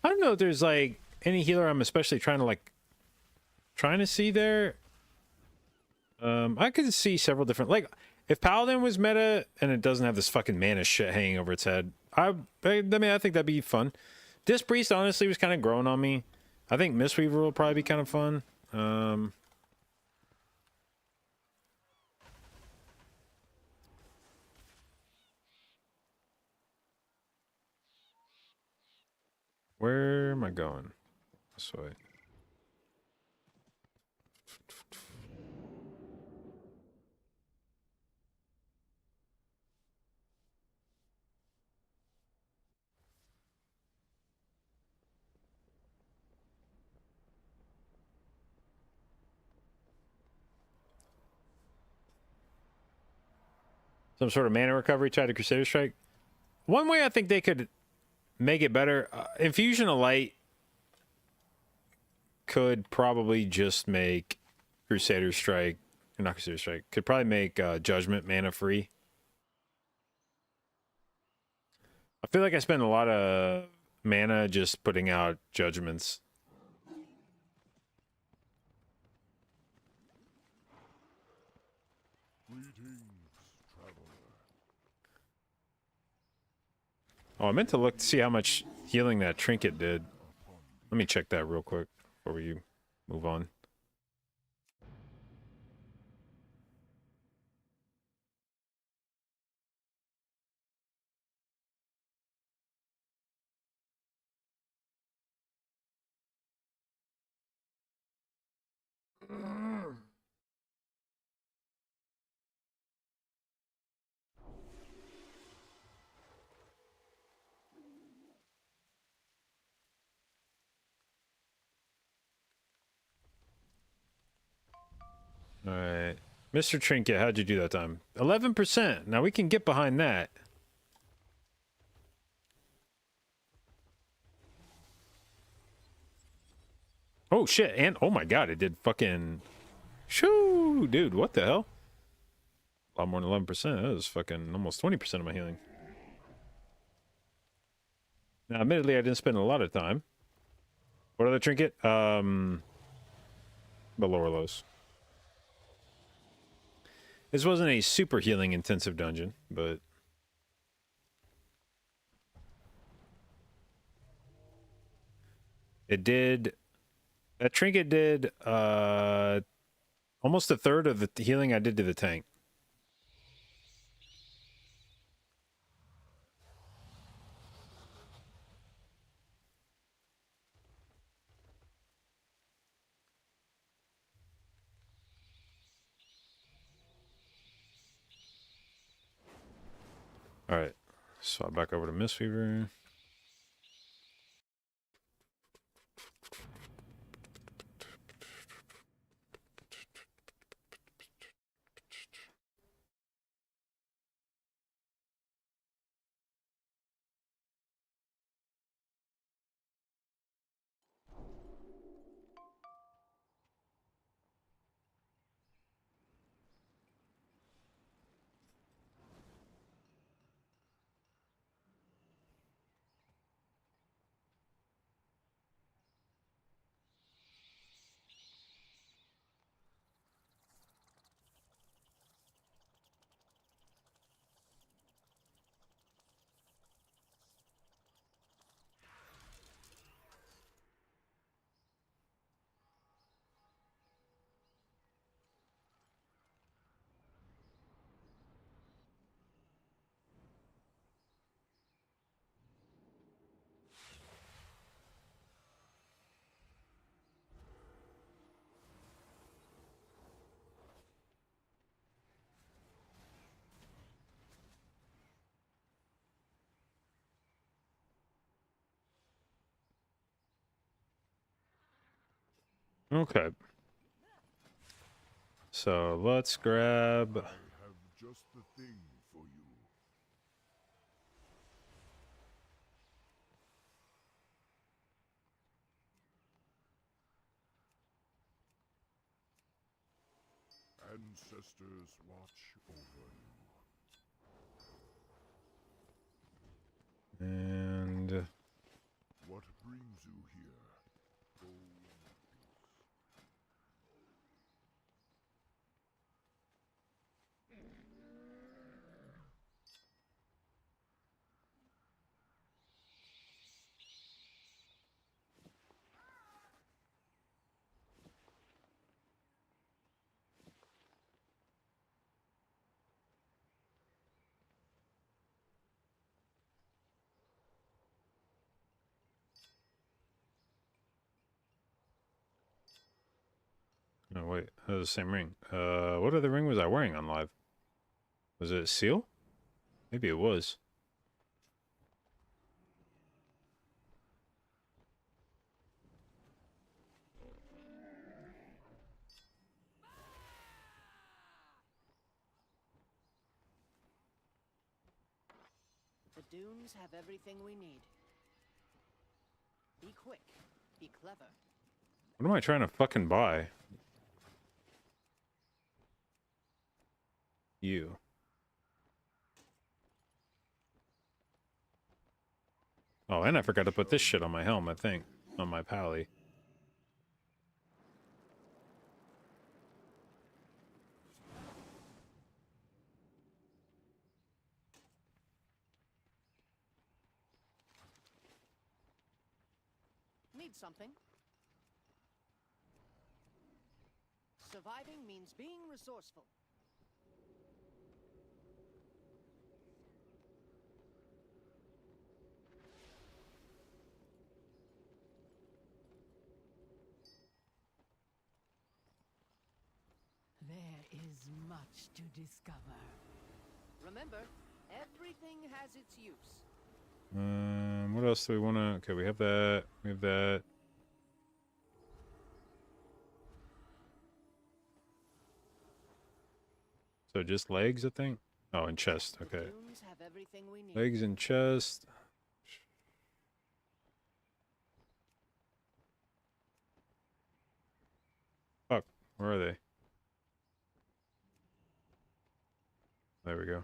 don't know if there's like any healer I'm especially trying to see there. I could see several different, like if Paladin was meta and it doesn't have this fucking mana shit hanging over its head, I mean I think that'd be fun. Disc Priest honestly was kind of growing on me. I think Mistweaver will probably be kind of fun. Where am I going? This way. Some sort of mana recovery tied to Crusader Strike. One way I think they could make it better, Infusion of Light could probably just make Crusader Strike, or not Crusader Strike, could probably make Judgment mana free. I feel like I spend a lot of mana just putting out Judgments. Oh, I meant to look to see how much healing that trinket did. Let me check that real quick before we move on. All right. Mr. Trinket, how'd you do that time? 11%. Now we can get behind that. Oh, shit. And, oh my god, it did fucking... Shoo! Dude, what the hell? A lot more than 11%. That was fucking almost 20% of my healing. Now, admittedly, I didn't spend a lot of time. What other trinket? The lower lows. This wasn't a super healing intensive dungeon, but... It did... That trinket did, almost a third of the healing I did to the tank. Alright, swap back over to Mistweaver. Okay. So let's grab... I have just the thing for you. Ancestors watch over you. And... What brings you here? Go in peace. No, wait. That was the same ring. What other ring was I wearing on live? Was it a seal? Maybe it was. The dunes have everything we need. Be quick. Be clever. What am I trying to fucking buy? You. Oh, and I forgot to put this shit on my helm, I think. On my pally. Need something? Surviving means being resourceful. There is much to discover. Remember, everything has its use. What else do we want to... Okay, we have that. We have that. So just legs, I think? Oh, and chest. The Okay. dunes have everything we need. Legs and chest. Fuck. Where are they? There we go.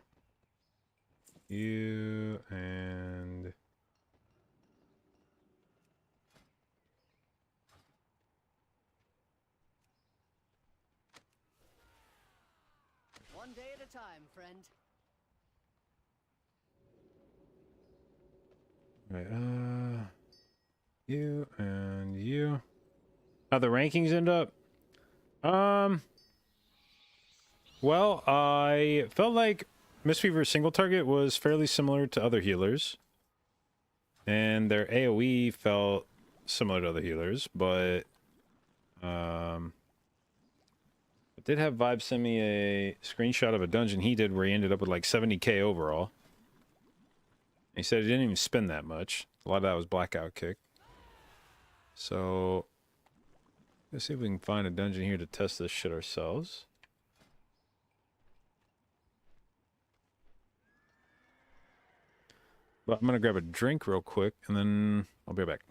You and... One day at a time, friend. Right, you and you. How the rankings end up? Well, I felt like Mistweaver's single target was fairly similar to other healers. And their AoE felt similar to other healers, but I did have Vibe send me a screenshot of a dungeon he did where he ended up with like 70k overall. He said he didn't even spend that much. A lot of that was blackout kick. So let's see if we can find a dungeon here to test this shit ourselves. But I'm gonna grab a drink real quick and then I'll be right back.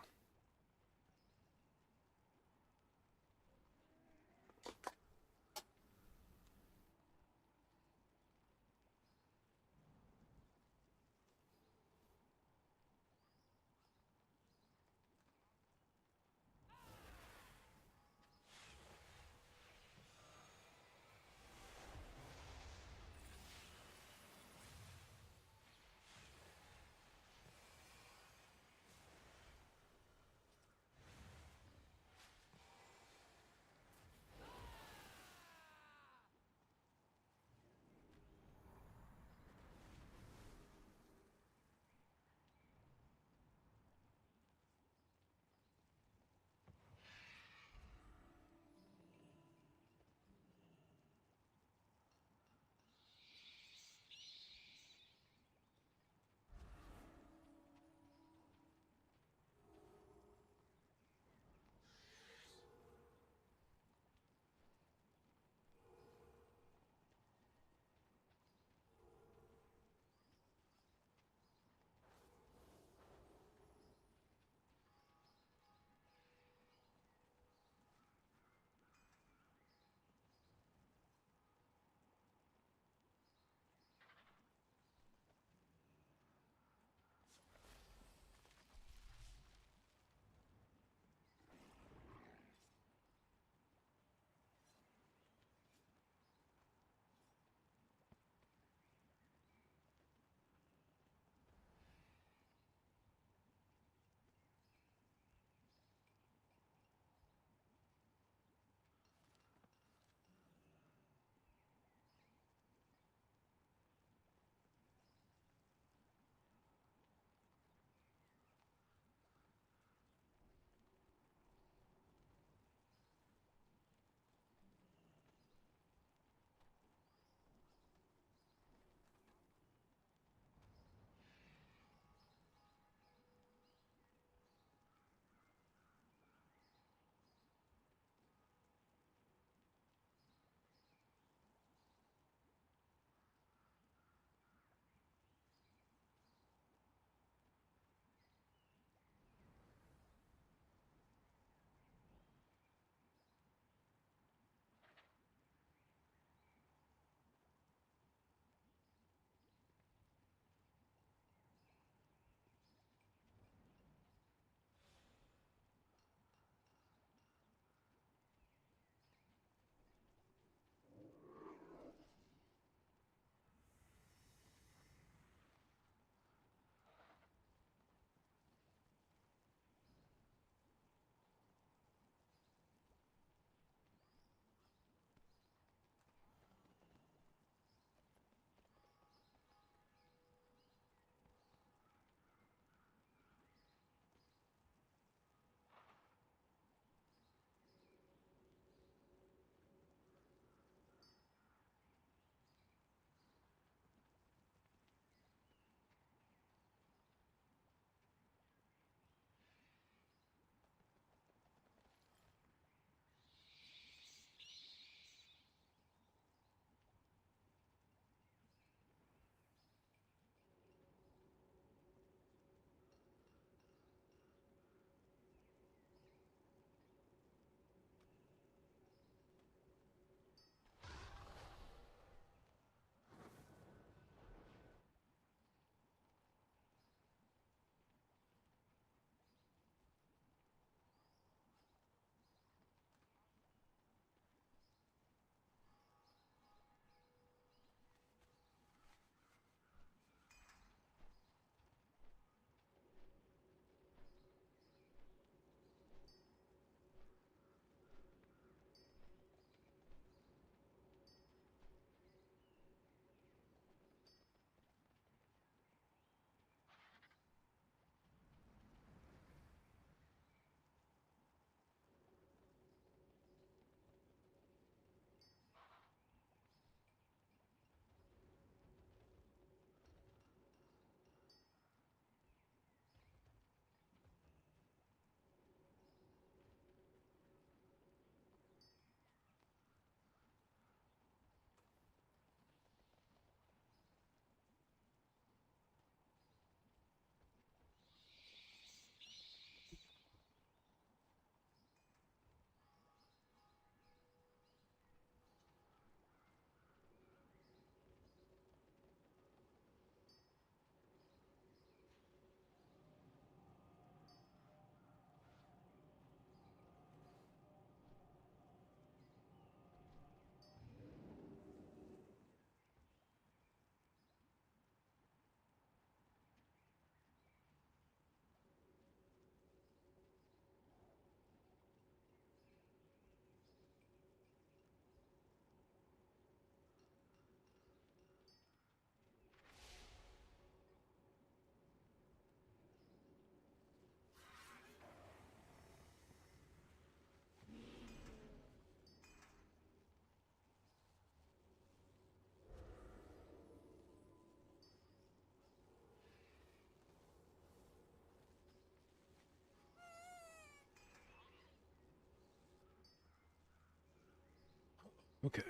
Okay.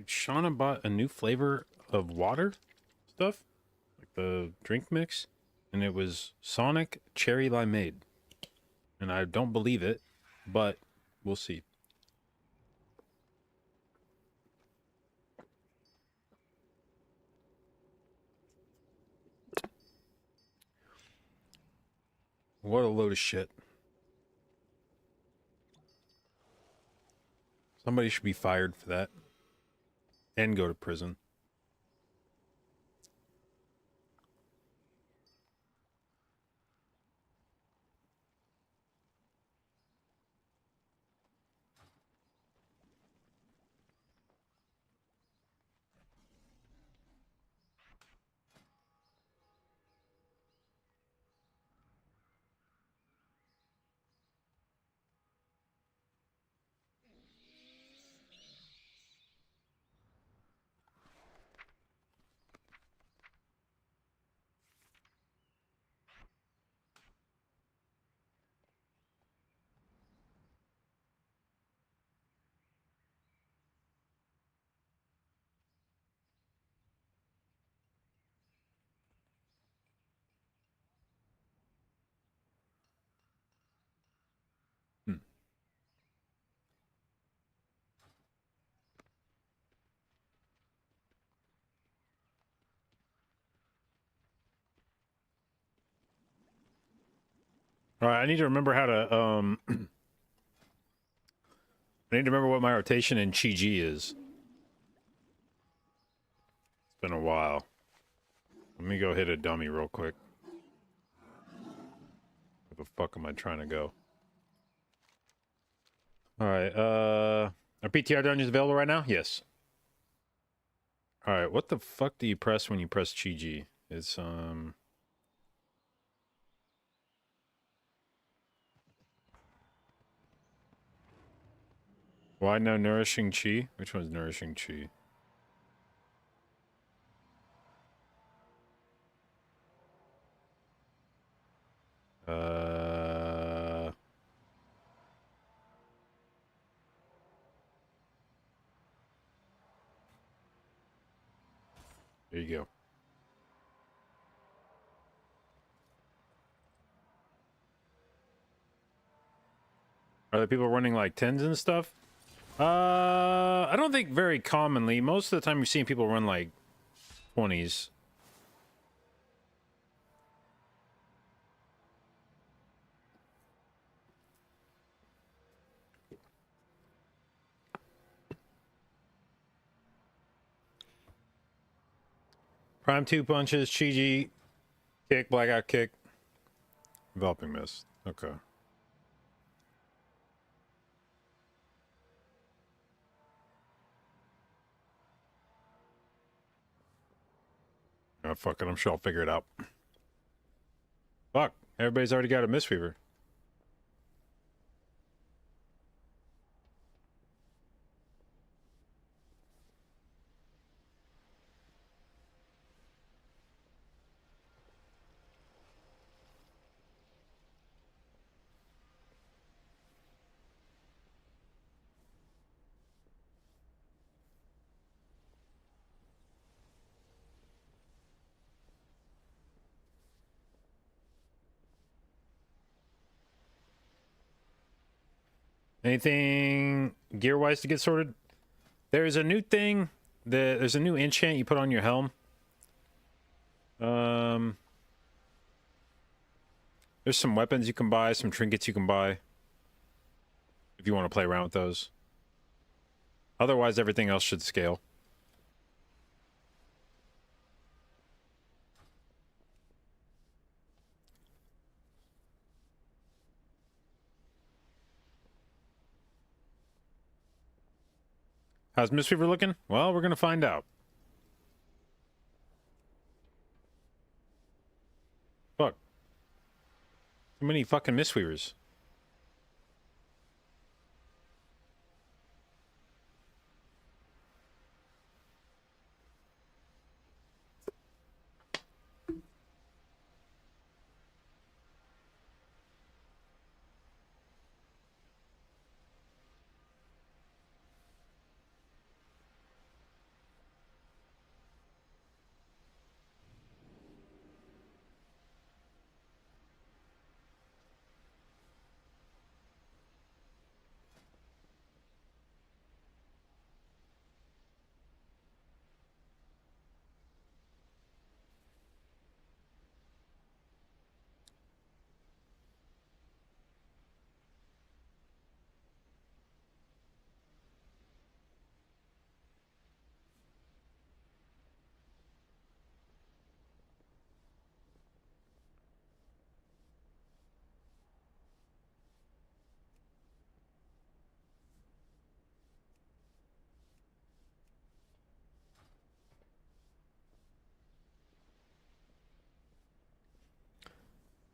Shauna bought a new flavor of water stuff, like the drink mix, and it was Sonic Cherry Limeade. And I don't believe it, but we'll see. What a load of shit. Somebody should be fired for that and go to prison. All right, I need to remember how to I need to remember what my rotation in Chi-Ji is. It's been a while. Let me go hit a dummy real quick. Where the fuck am I trying to go? Alright, are PTR dungeons available right now? Yes. Alright, what the fuck do you press when you press Chi-Ji? It's, why no Nourishing Chi? Which one's Nourishing Chi? There you go. Are there people running like 10s and stuff? I don't think very commonly. Most of the time you're seeing people run like 20s. Prime 2 punches, Chi-Ji, kick, blackout kick. Enveloping mist. Okay. Oh, fuck it. I'm sure I'll figure it out. Fuck. Everybody's already got a Mistweaver. Anything gear-wise to get sorted? There's a new thing. There's a new enchant you put on your helm. There's some weapons you can buy, some trinkets you can buy. If you want to play around with those. Otherwise, everything else should scale. How's Mistweaver looking? Well, we're gonna find out. Fuck. Too many fucking Mistweavers.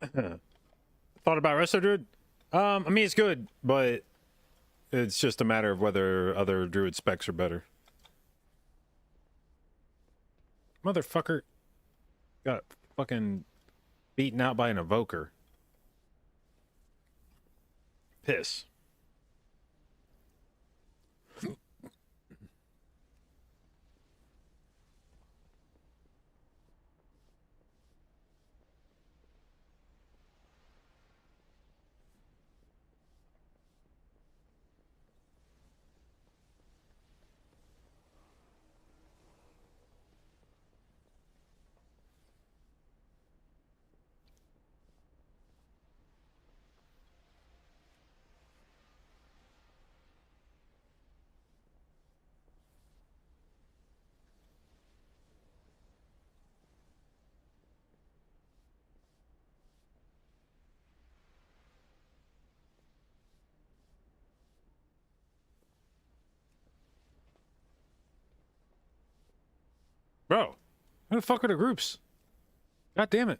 Thought about Resto Druid? I mean, it's good, but it's just a matter of whether other Druid specs are better. Motherfucker got fucking beaten out by an evoker. Piss. Bro, who the fuck are the groups? God damn it.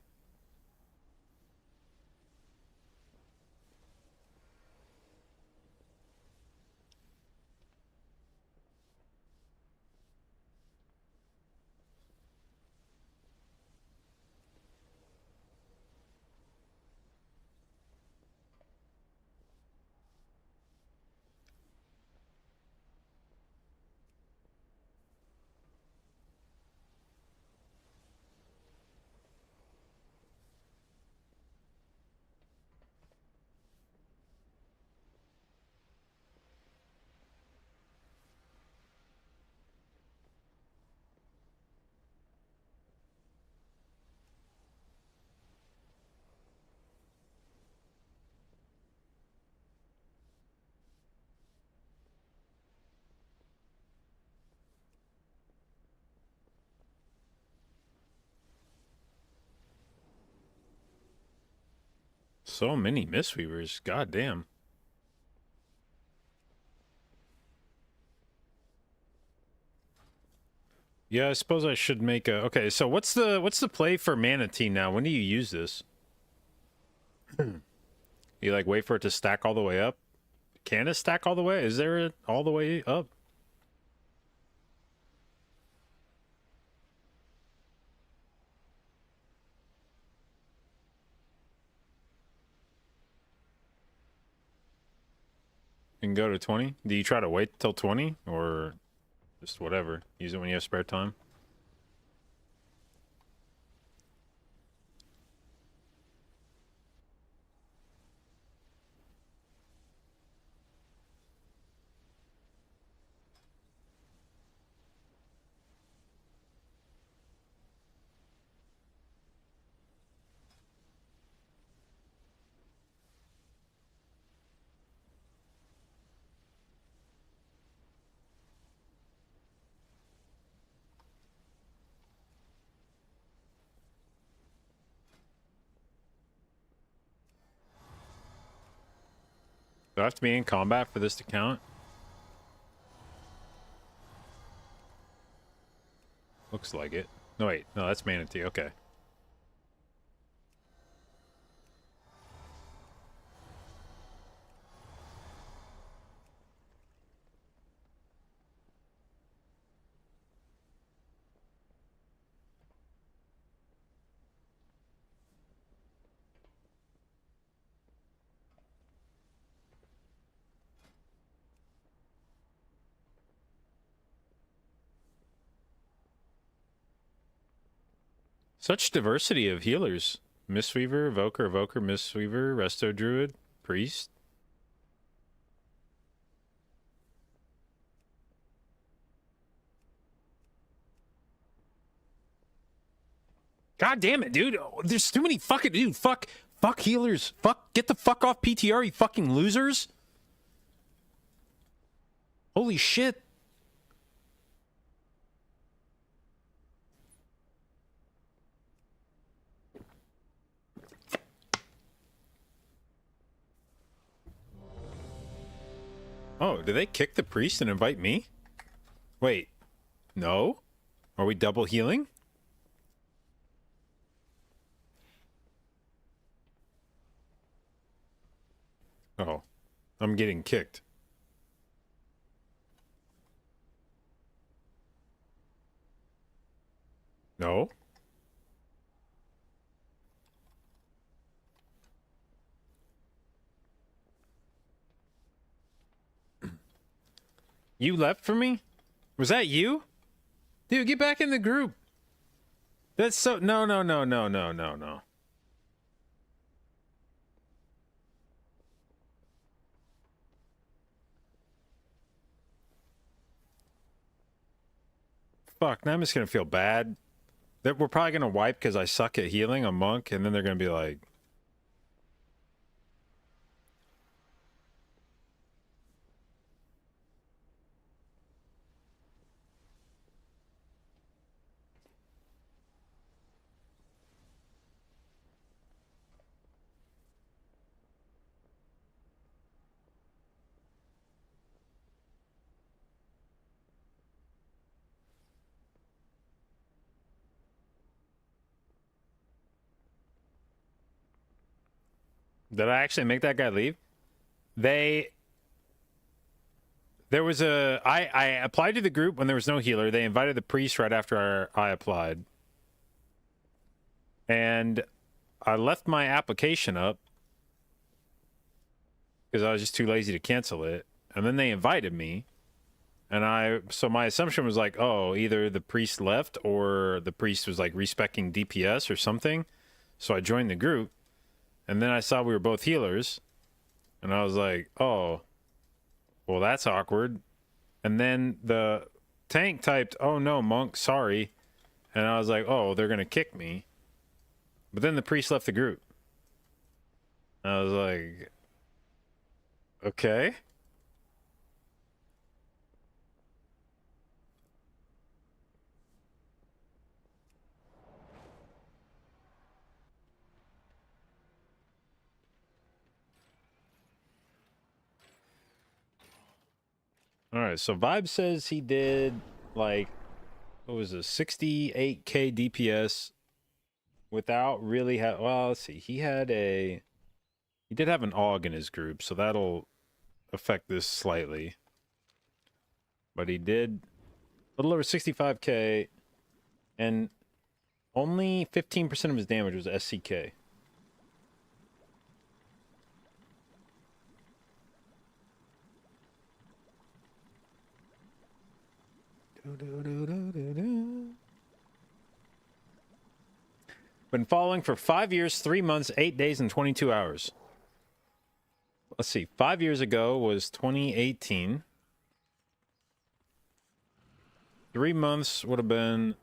So many Mistweavers. God damn. Yeah, I suppose I should make a... Okay, so what's the play for Manatee now? When do you use this? You like wait for it to stack all the way up? Can it stack all the way? Is there all the way up? You can go to 20? Do you try to wait till 20? Or just whatever? Use it when you have spare time? Do I have to be in combat for this to count? Looks like it. No, wait. No, that's Manatee. Okay. Such diversity of healers. Mistweaver, Evoker, Evoker, Mistweaver, Resto Druid, Priest. God damn it, dude. Oh, there's too many fucking... Dude, fuck healers. Get the fuck off PTR, you fucking losers. Holy shit. Oh, did they kick the priest and invite me? Wait. No? Are we double healing? Oh, I'm getting kicked. No? You left for me? Was that you? Dude, get back in the group. That's so... No, no, no, no, no, no, no. Fuck, now I'm just gonna feel bad. That we're probably gonna wipe because I suck at healing a monk, and then they're gonna be like... Did I actually make that guy leave? There was a... I applied to the group when there was no healer. They invited the priest right after I applied. And I left my application up because I was just too lazy to cancel it. And then they invited me. And so my assumption was like, oh, either the priest left or the priest was like respecing DPS or something. So I joined the group. And then I saw we were both healers. And I was like, oh, well, that's awkward. And then the tank typed, oh no, monk, sorry. And I was like, oh, they're going to kick me. But then the priest left the group. I was like, okay. All right, so Vibe says he did like, what was it, 68k DPS without really well, let's see. He did have an AUG in his group, so that'll affect this slightly. But he did a little over 65k, and only 15% of his damage was SCK. Been following for 5 years, 3 months, 8 days, and 22 hours. Let's see. 5 years ago was 2018. 3 months would have been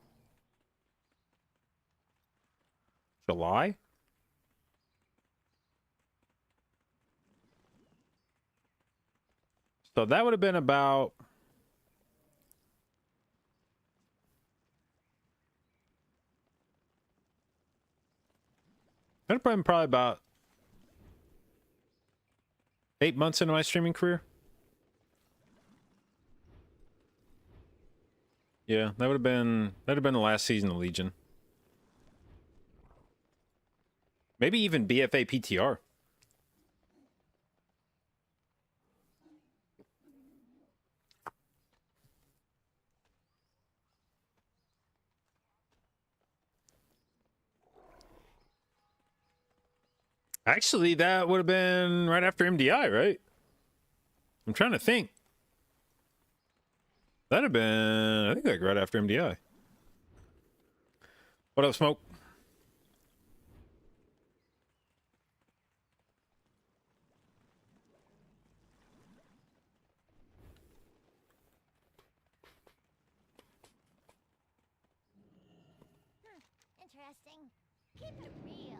July. So that would have been about... That would have been probably about 8 months into my streaming career. Yeah, that'd have been the last season of Legion. Maybe even BFA PTR. Actually, that would have been right after MDI, right? I'm trying to think. That'd have been, I think, like right after MDI. What up, Smoke? Interesting. Keep it real.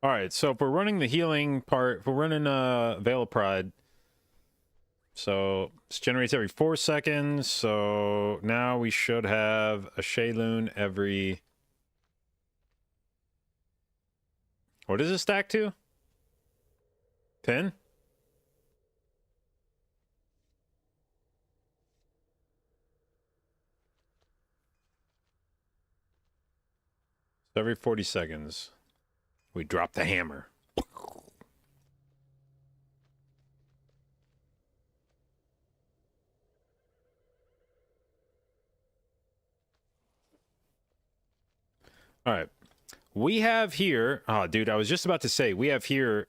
All right, so if we're running the healing part, if we're running Veil of Pride, so this generates every 4 seconds, so now we should have a Shaylun every What does it stack to? 10? Every 40 seconds, we drop the hammer. All right. We have here... Oh, dude, I was just about to say, we have here,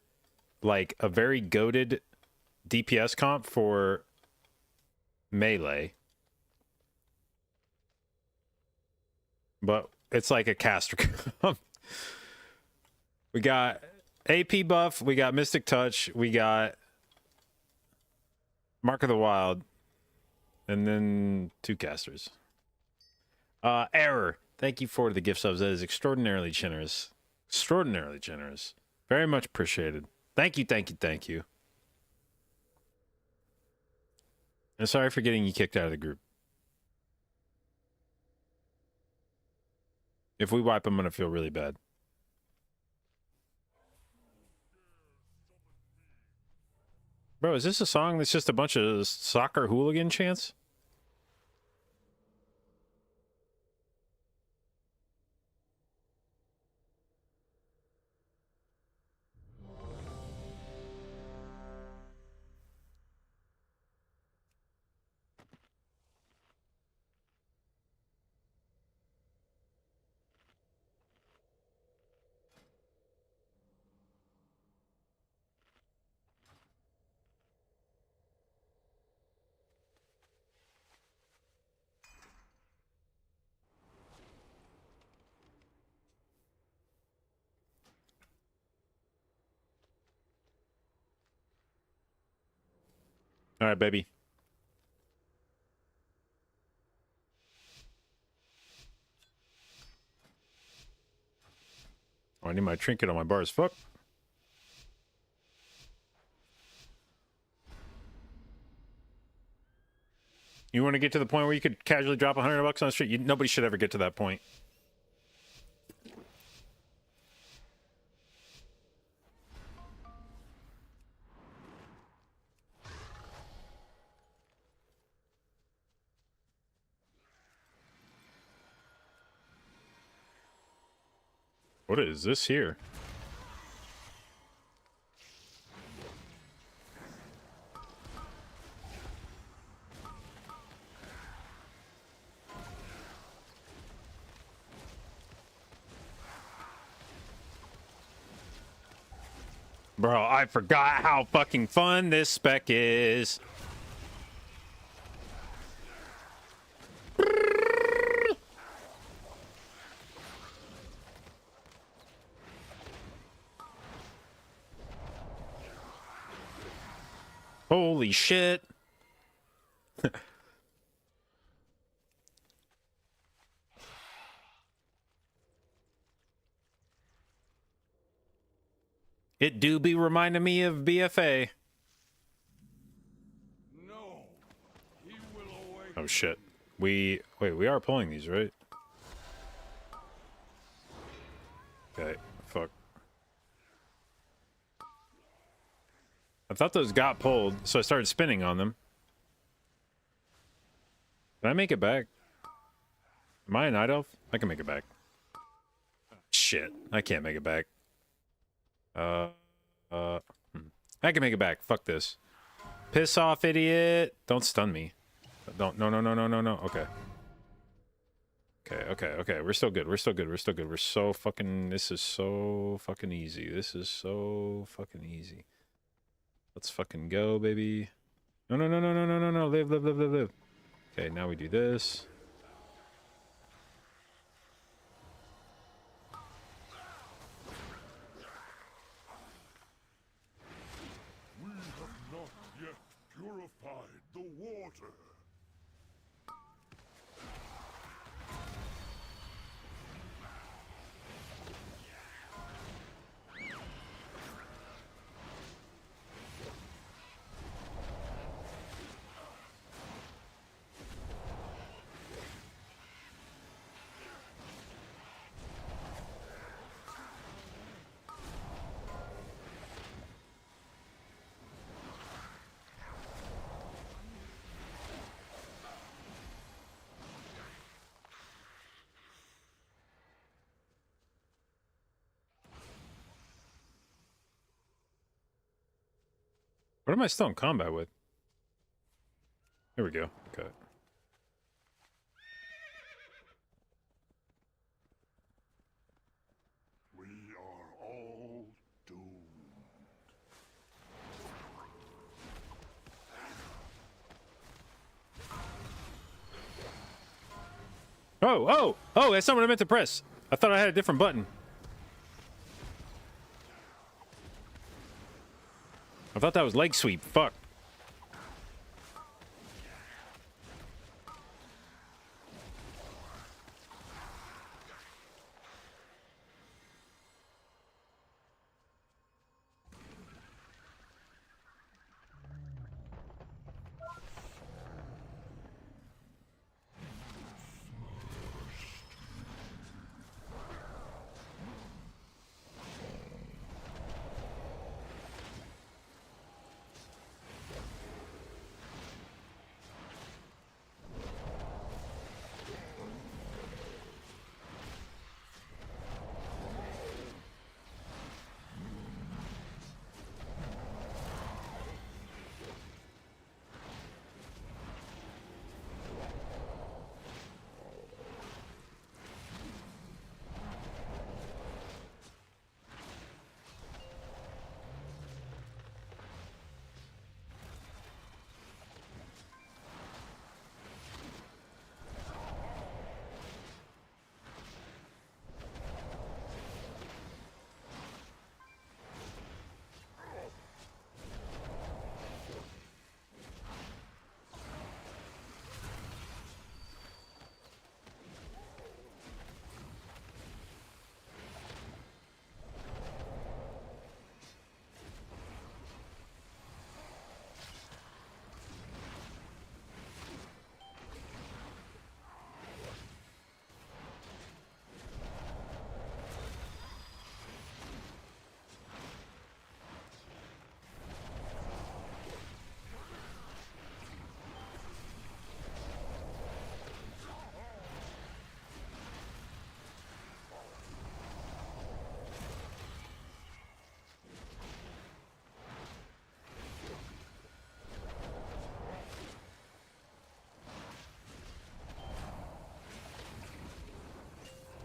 like, a very goated DPS comp for melee. But it's like a caster comp. We got AP buff, we got Mystic Touch, we got Mark of the Wild, and then 2 casters. Error. Thank you for the gift subs. That is extraordinarily generous. Extraordinarily generous. Very much appreciated. Thank you, thank you, thank you. And sorry for getting you kicked out of the group. If we wipe, I'm going to feel really bad. Bro, is this a song that's just a bunch of soccer hooligan chants? All right, baby. Oh, I need my trinket on my bars. Fuck. You want to get to the point where you could casually drop $100 on the street? Nobody should ever get to that point. What is this here? Bro, I forgot how fucking fun this spec is. Holy shit. It do be reminding me of BFA. No, he will await. Oh shit. Wait, we are pulling these, right? Okay, fuck. I thought those got pulled, so I started spinning on them. Can I make it back? Am I a night elf? I can make it back. Shit, I can't make it back. I can make it back. Fuck this. Piss off, idiot. Don't stun me. Don't. No. Okay. Okay. We're still good. We're so fucking... This is so fucking easy. Let's fucking go, baby. No. Live. Okay, now we do this. We have not yet purified the water. What am I still in combat with? Here we go. Okay. We are all doomed. Oh, oh, oh, that's not what I meant to press. I thought I had a different button. I thought that was leg sweep. Fuck.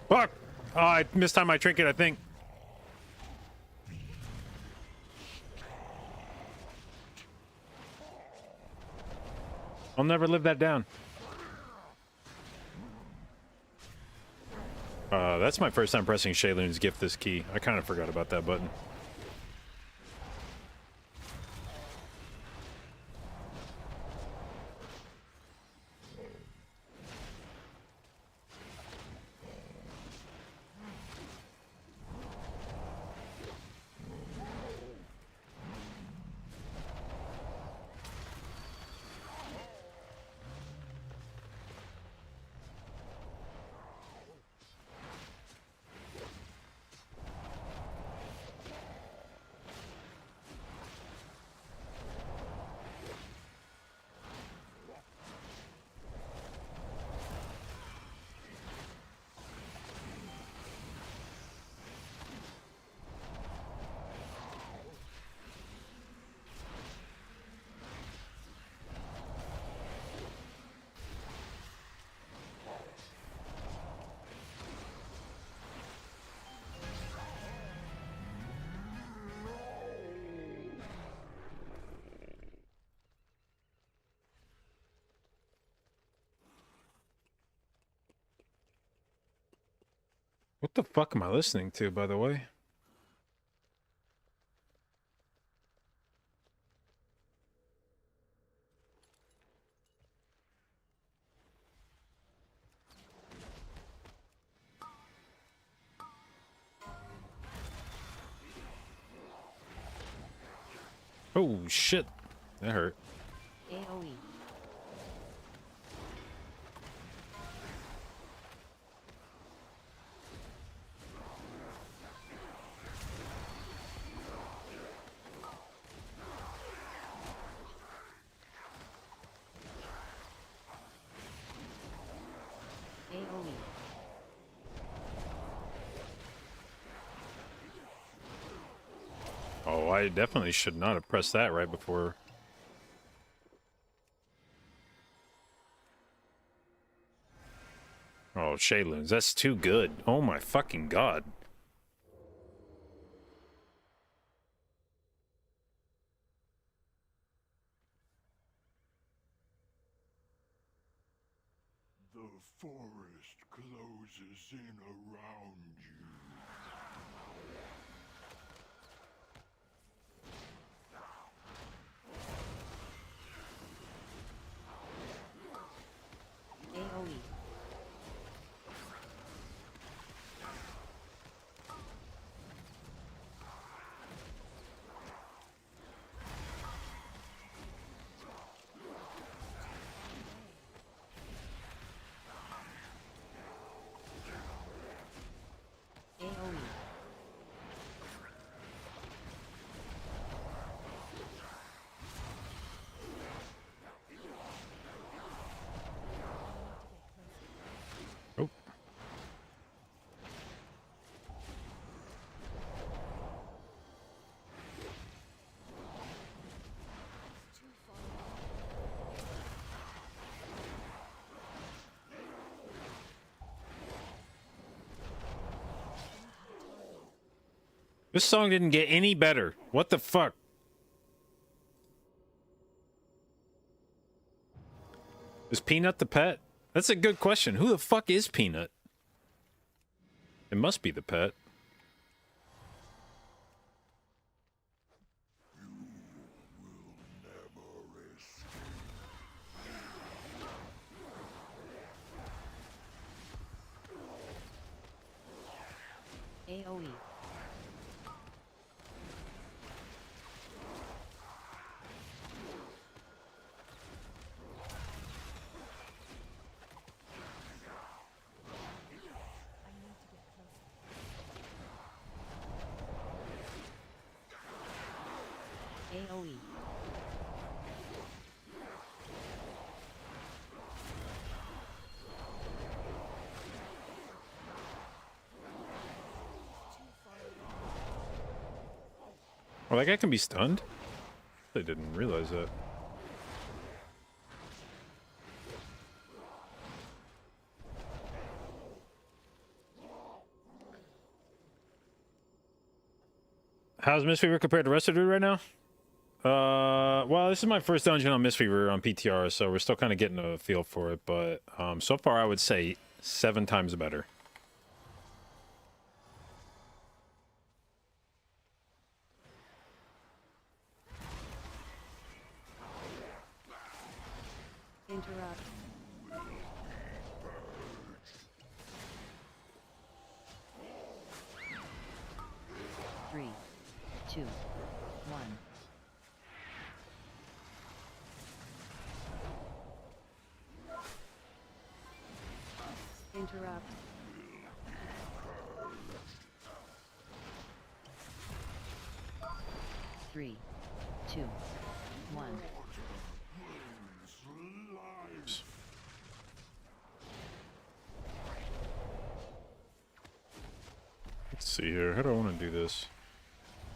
Fuck! Oh, I mistimed my trinket, I think. I'll never live that down. That's my first time pressing Shayloon's gift this key. I kind of forgot about that button. What the fuck am I listening to, by the way? Oh, shit. That hurt. AoE. AoE. Oh, Oh, I definitely should not have pressed that right before. Oh, Shayloons, that's too good. Oh my fucking god. The forest closes in around you. AoE. AoE. Oh. This song didn't get any better. What the fuck? Is Peanut the pet? That's a good question. Who the fuck is Peanut? It must be the pet. AoE. AoE. Oh, that guy can be stunned? I didn't realize that. How's Mistweaver compared to Resto Druid right now? Well, this is my first dungeon on Mistweaver on PTR, so we're still kind of getting a feel for it, but so far I would say 7 times better. Interrupt. 3, 2, 1. Interrupt. 3, 2, 1. Let's see here. How do I want to do this?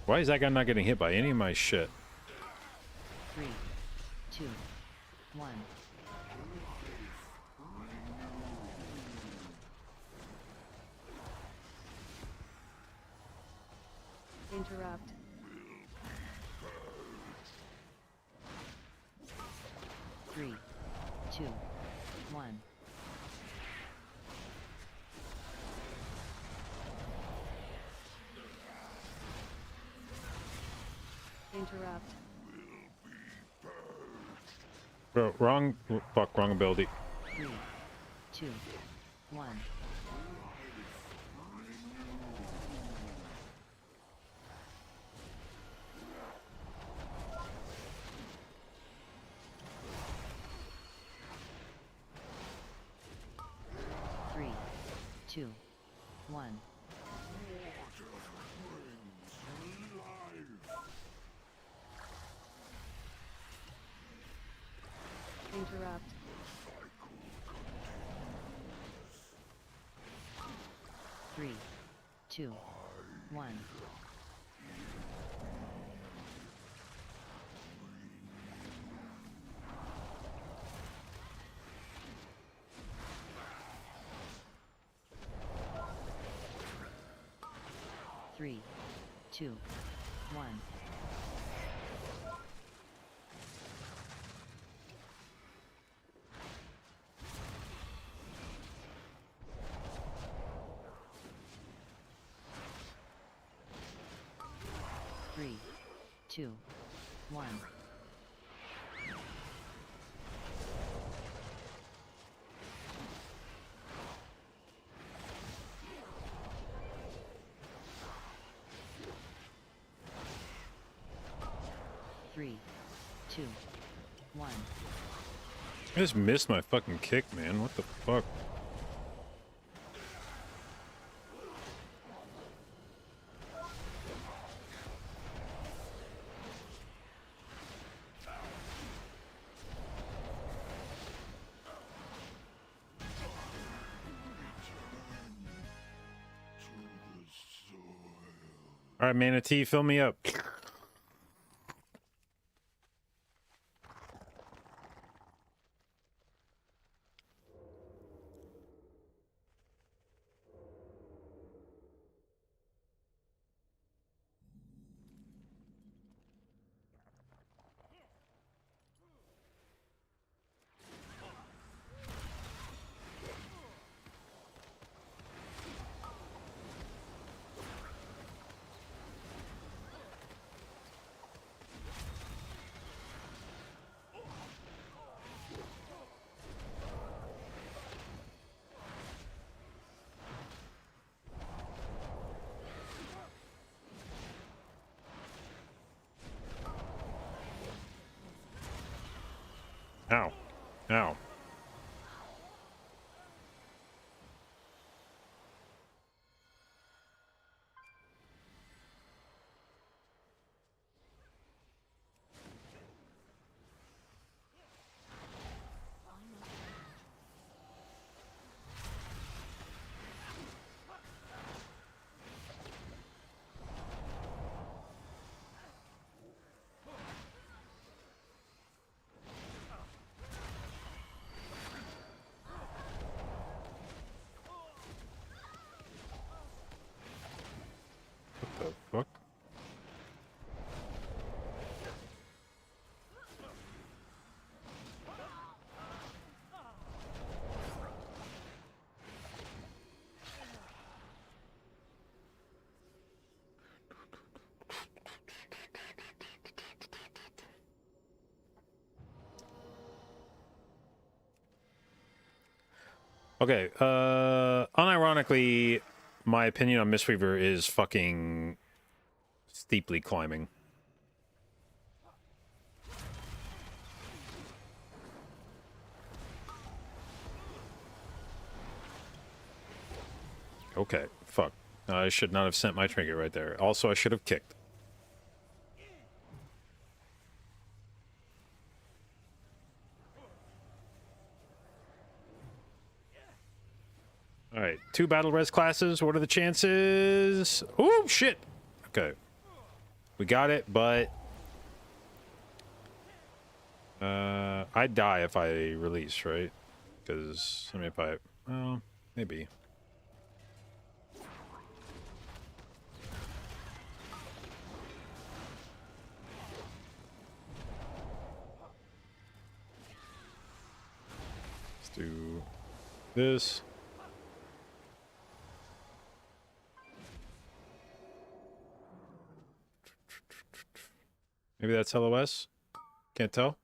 Why is that guy not getting hit by any of my shit? 3, 2, 1. Interrupt. 3, 2, 1. Interrupt. Bro, wrong. Fuck, wrong ability. 3, 2, 1. Three, 2, 1. Interrupt. 3, 2, 1. 3, 2, 1. Three, 2, 1. Three, 2, 1. I just missed my fucking kick, man. What the fuck? All right, Manatee, fill me up. Ow. Ow. What the fuck? Okay, unironically, my opinion on Mistweaver is fucking steeply climbing. Okay, fuck. I should not have sent my trinket right there. Also, I should have kicked. Alright, 2 battle res classes. What are the chances? Oh, shit! Okay. We got it, but... I'd die if I release, right? Because, I mean, if I... Well, maybe. Let's do this. Maybe that's LOS? Can't tell.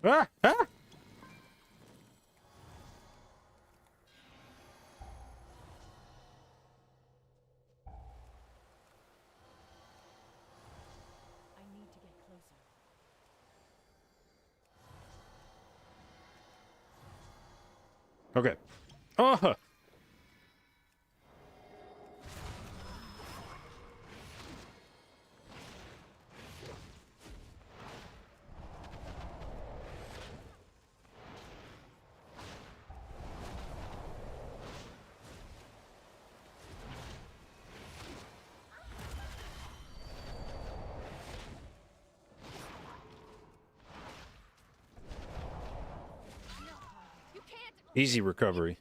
Ah! Ah! I need to get closer. Okay. Oh! You can't. Easy recovery.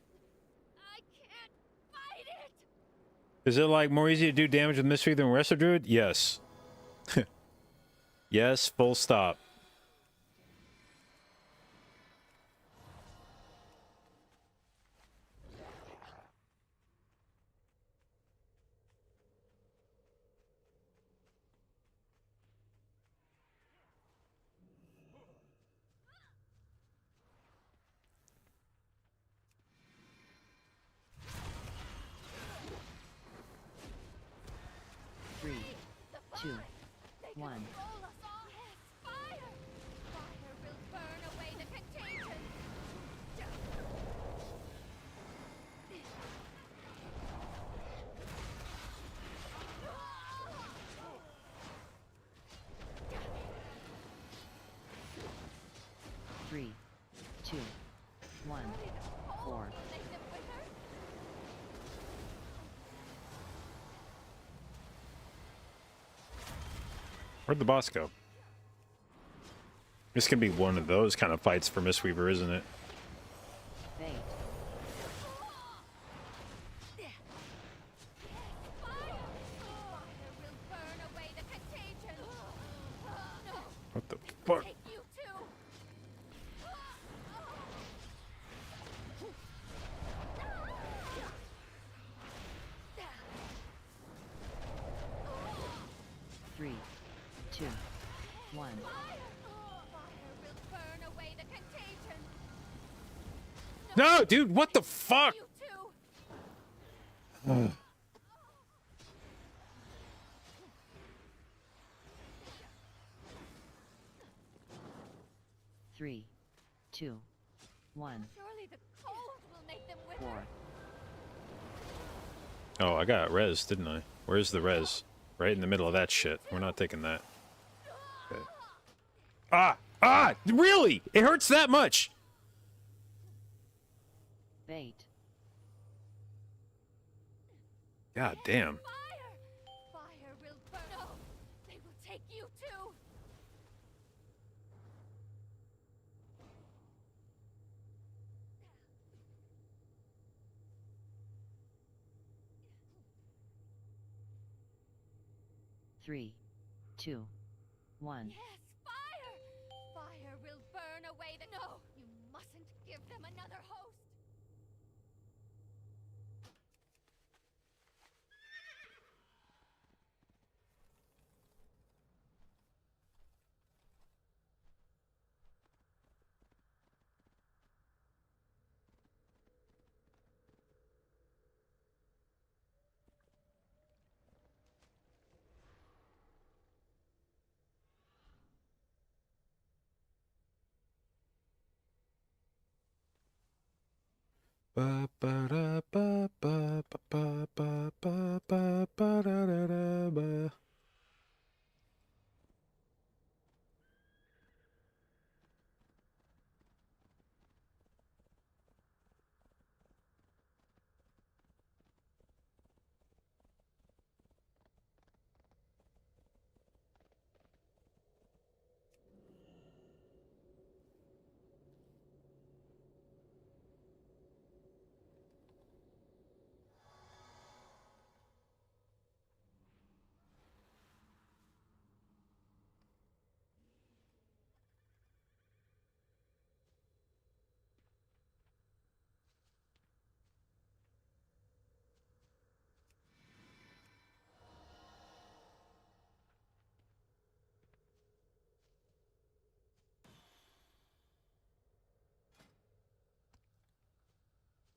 I can't fight it. Is it like more easy to do damage with Mistweaver than Resto Druid? Yes. Yes, full stop. Three, two, one. Roll us all. Fire! Fire will burn away the contagion. 3, 2, 1, 4. Where'd the boss go? This could be one of those kind of fights for Mistweaver, isn't it? Bait. What the fuck? Three, two, one. No, dude, what the fuck? Three, two, one. Surely the cold will make them wither. 4. Oh, I got res, didn't I? Where's the res? Right in the middle of that shit. We're not taking that. Okay. Ah! Really? It hurts that much? Bait. God damn. Fire will burn. No, they will take you too. Three, two, one. Yes, fire! Fire will burn away the. No, you mustn't give them another host. Ba ba da ba ba ba ba ba ba ba da da da ba.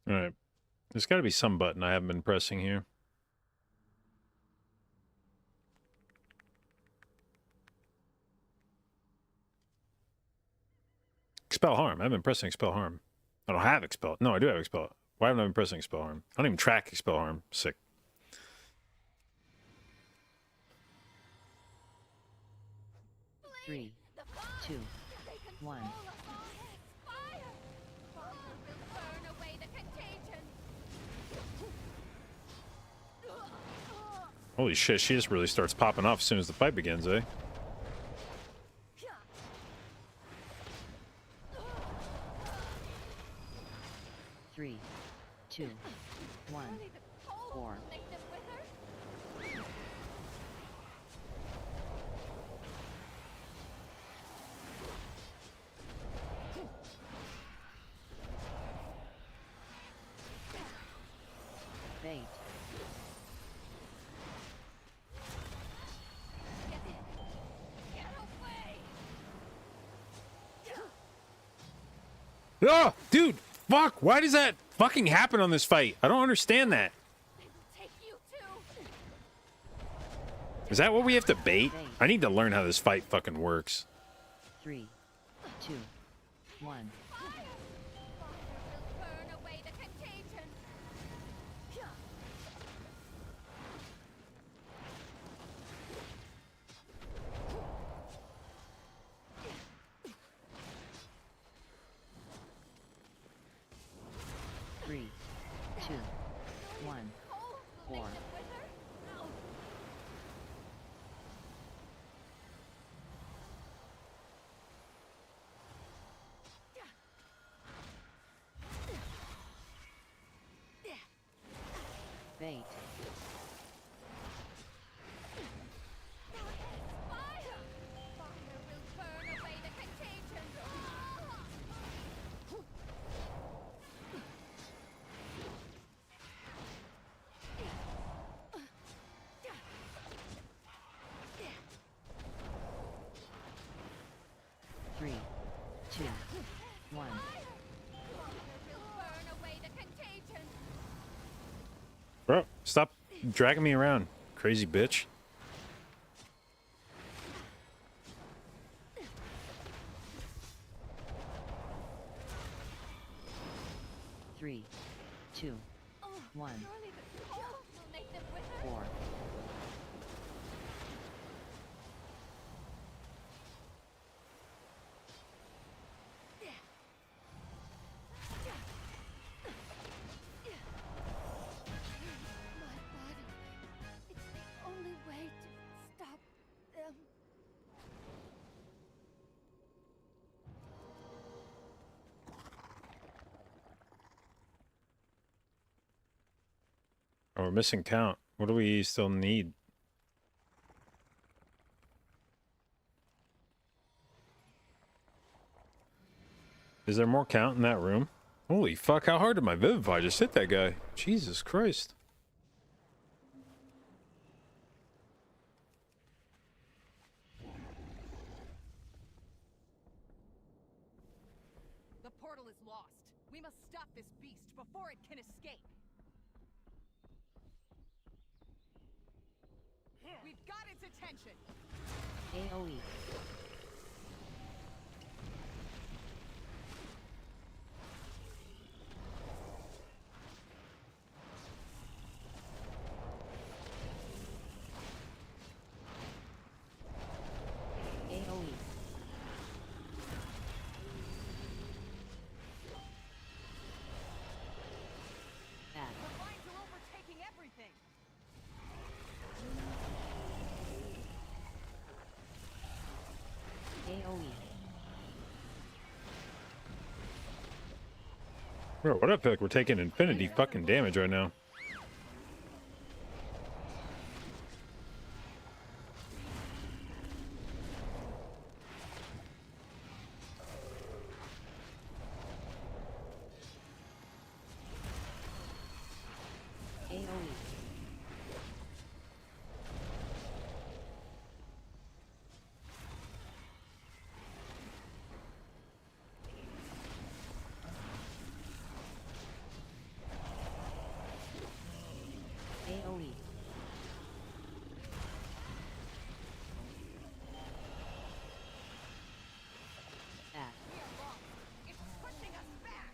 All right. There's got to be some button I haven't been pressing here. Expel harm. I haven't been pressing expel harm. I don't have expel. No, I do have expel. Why haven't I been pressing expel harm? I don't even track expel harm. Sick. Three, two, one. Fire! Fire will burn away the contagion. Holy shit, she just really starts popping off as soon as the fight begins, eh? Three, two, one, Surely the cold 4. will make them wither. Oh, dude, fuck! Why does that fucking happen on this fight? I don't understand that. Take you too. Is that what we have to bait? I need to learn how this fight fucking works. 3, 2, 1. Burn away the contagion. 3, 2, 1. 4. Bait. Three, two, one. Bro, stop dragging me around, crazy bitch. Three, two, one. 4. Only way to stop them. Oh, we're missing count. What do we still need? Is there more count in that room? Holy fuck, how hard did my Vivify just hit that guy? Jesus Christ. The portal is lost. We must stop this beast before it can escape. We've got its attention. AoE. AoE. Back. The lines are overtaking everything. AoE. Bro, what up, Pick? We're taking infinity fucking damage right now. AoE. AoE. Back. It's pushing us back.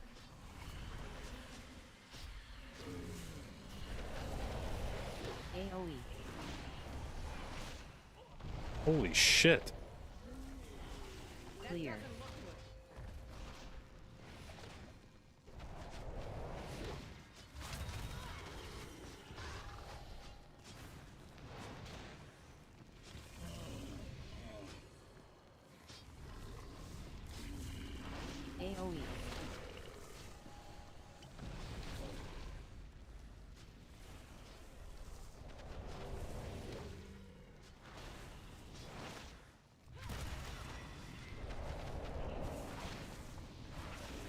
AoE. Holy shit. Clear. AoE.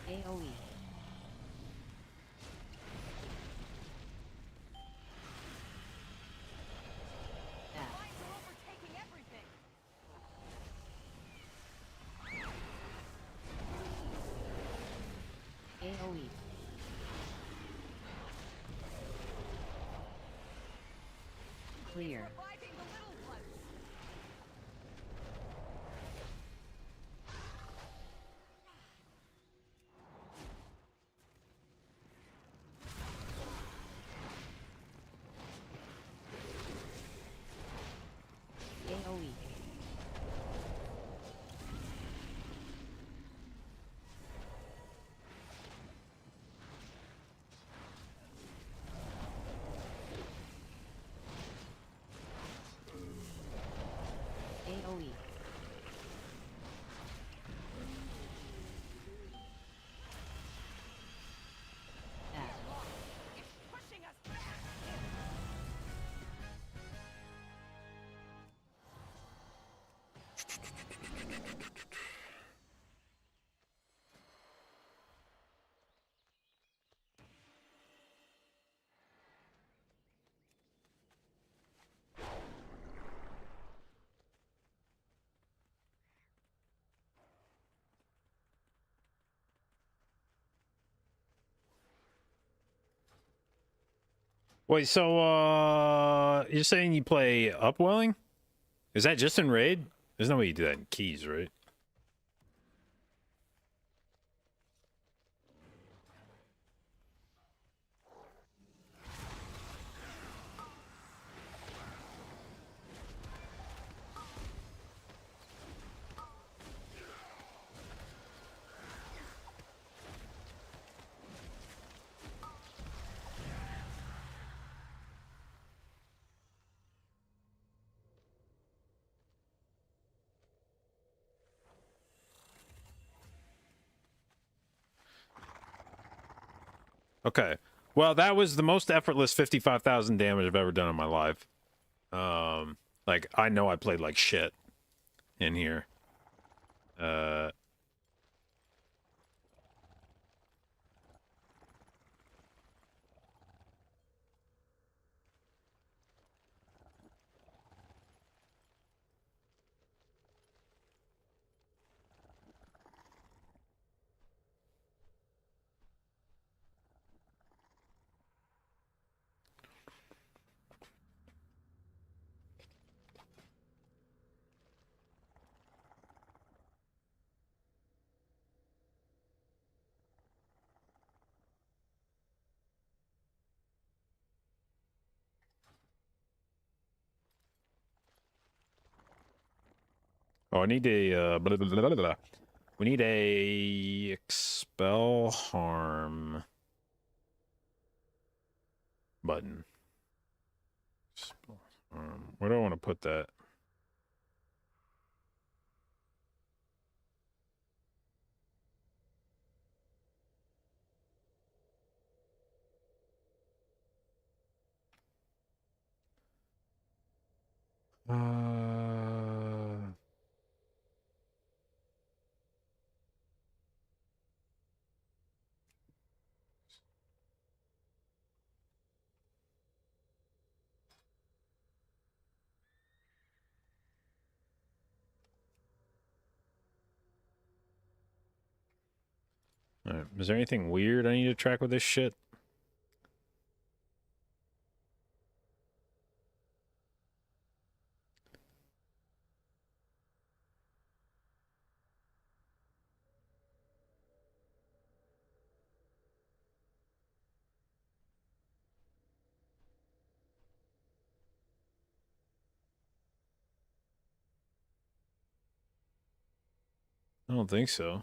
AoE. Back. Lines are overtaking everything. clear. Reviving the little ones. AoE. AoE. F. Pushing us back. Wait, so you're saying you play Upwelling? Is that just in Raid? There's no way you do that in Keys, right? Okay. Well, that was the most effortless 55,000 damage I've ever done in my life. Like, I know I played like shit in here. Oh, I need a blah, blah, blah, blah, blah. We need a expel harm button. Expel harm. Where do I want to put that? Uh, Alright, is there anything weird I need to track with this shit? I don't think so.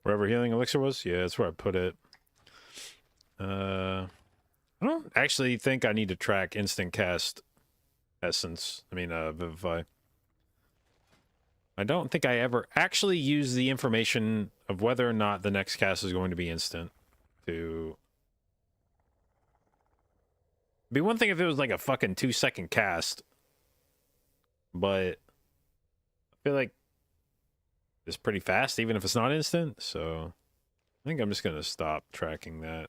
Wherever healing elixir was? Yeah, that's where I put it. I don't actually think I need to track instant cast essence. I mean, Vivify. I don't think I ever actually use the information of whether or not the next cast is going to be instant to... It'd be one thing if it was like a fucking 2-second cast, but I feel like it's pretty fast even if it's not instant, so I think I'm just gonna stop tracking that.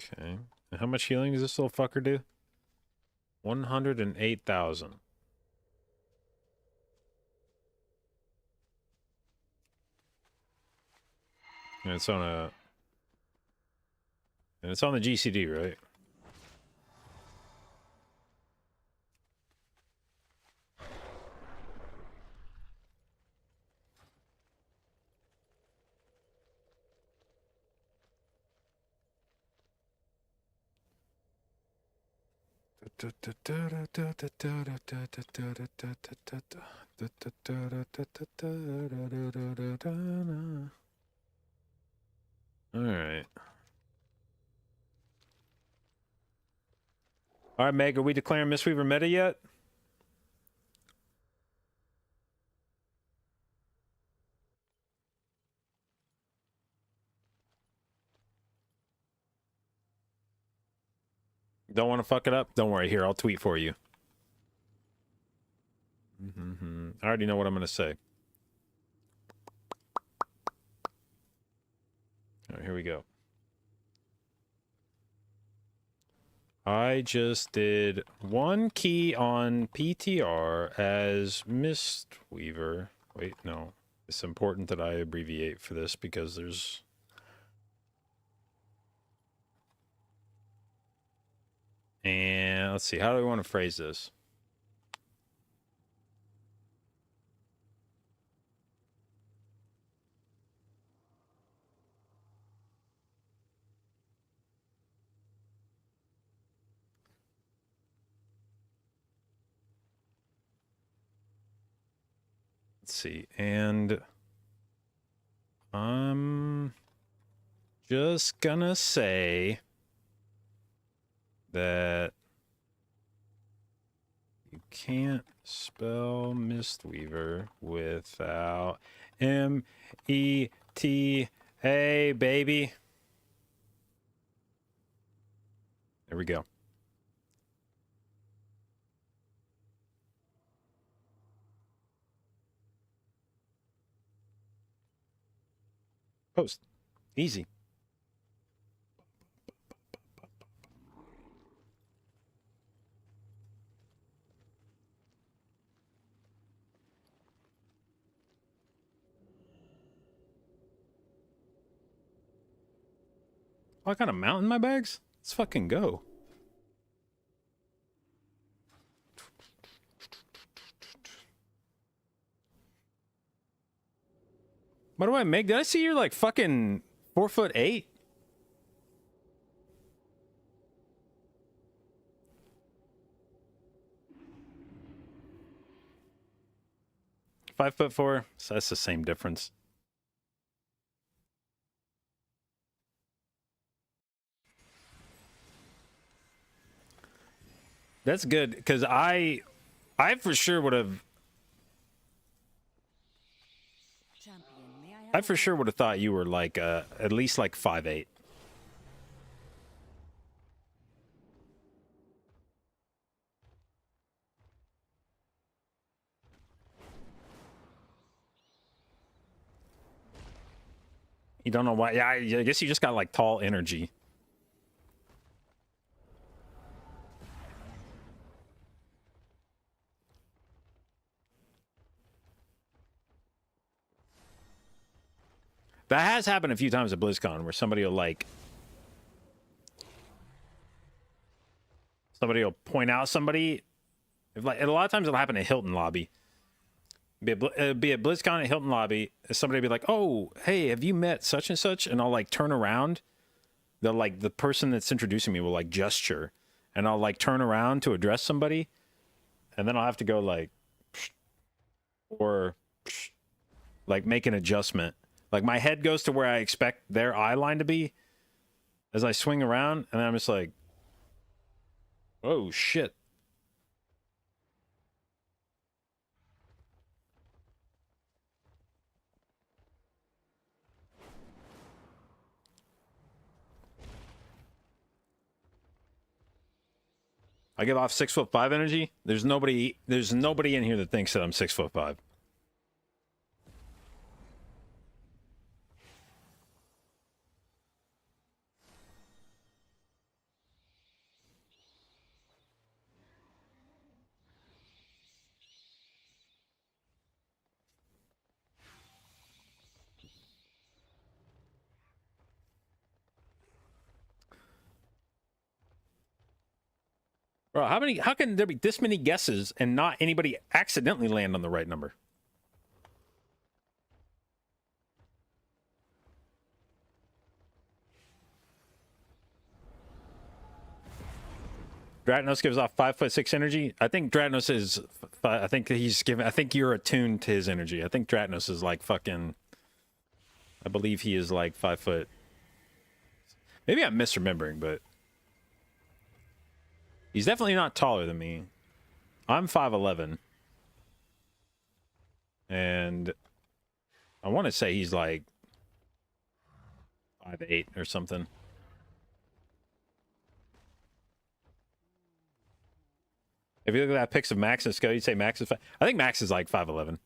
Okay. And how much healing does this little fucker do? 108,000. And it's on a... And it's on the GCD, right? All right. All right, Meg, are we declaring Mistweaver meta yet? Don't want to fuck it up? Don't worry. Here, I'll tweet for you. I already know what I'm going to say. All right, here we go. I just did one key on PTR as Mistweaver. Wait, no. It's important that I abbreviate for this because there's... And let's see, how do we want to phrase this? Let's see, and I'm just gonna say that you can't spell Mistweaver without M-E-T-A, baby. There we go. Post. Easy. Oh, I got a mount in my bags? Let's fucking go. What do I make? Did I see you're like fucking 4'8"? Five foot 4. So that's the same difference. That's good because I for sure would have. I for sure would have thought you were like at least like 5'8". You don't know why? Yeah, I guess you just got like tall energy. That has happened a few times at BlizzCon where somebody will like... Somebody will point out somebody. Like, a lot of times it'll happen at Hilton Lobby. It'll be at BlizzCon at Hilton Lobby. Somebody will be like, oh, hey, have you met such and such? And I'll like turn around. They'll like, the person that's introducing me will like gesture. And I'll like turn around to address somebody. And then I'll have to go like... Or... Like make an adjustment. Like my head goes to where I expect their eye line to be as I swing around, and then I'm just like, oh shit. I give off 6'5" energy. There's nobody in here that thinks that I'm 6'5". Bro, how can there be this many guesses and not anybody accidentally land on the right number? Dratnos gives off 5'6" energy. I think Dratnos is. I think he's giving. I think you're attuned to his energy. I think Dratnos is like fucking. I believe he is like 5 foot. Maybe I'm misremembering, but he's definitely not taller than me. I'm 5'11", and I want to say he's like 5'8" or something. If you look at that pics of Max and Sko, you'd say Max is I think Max is like 5'11",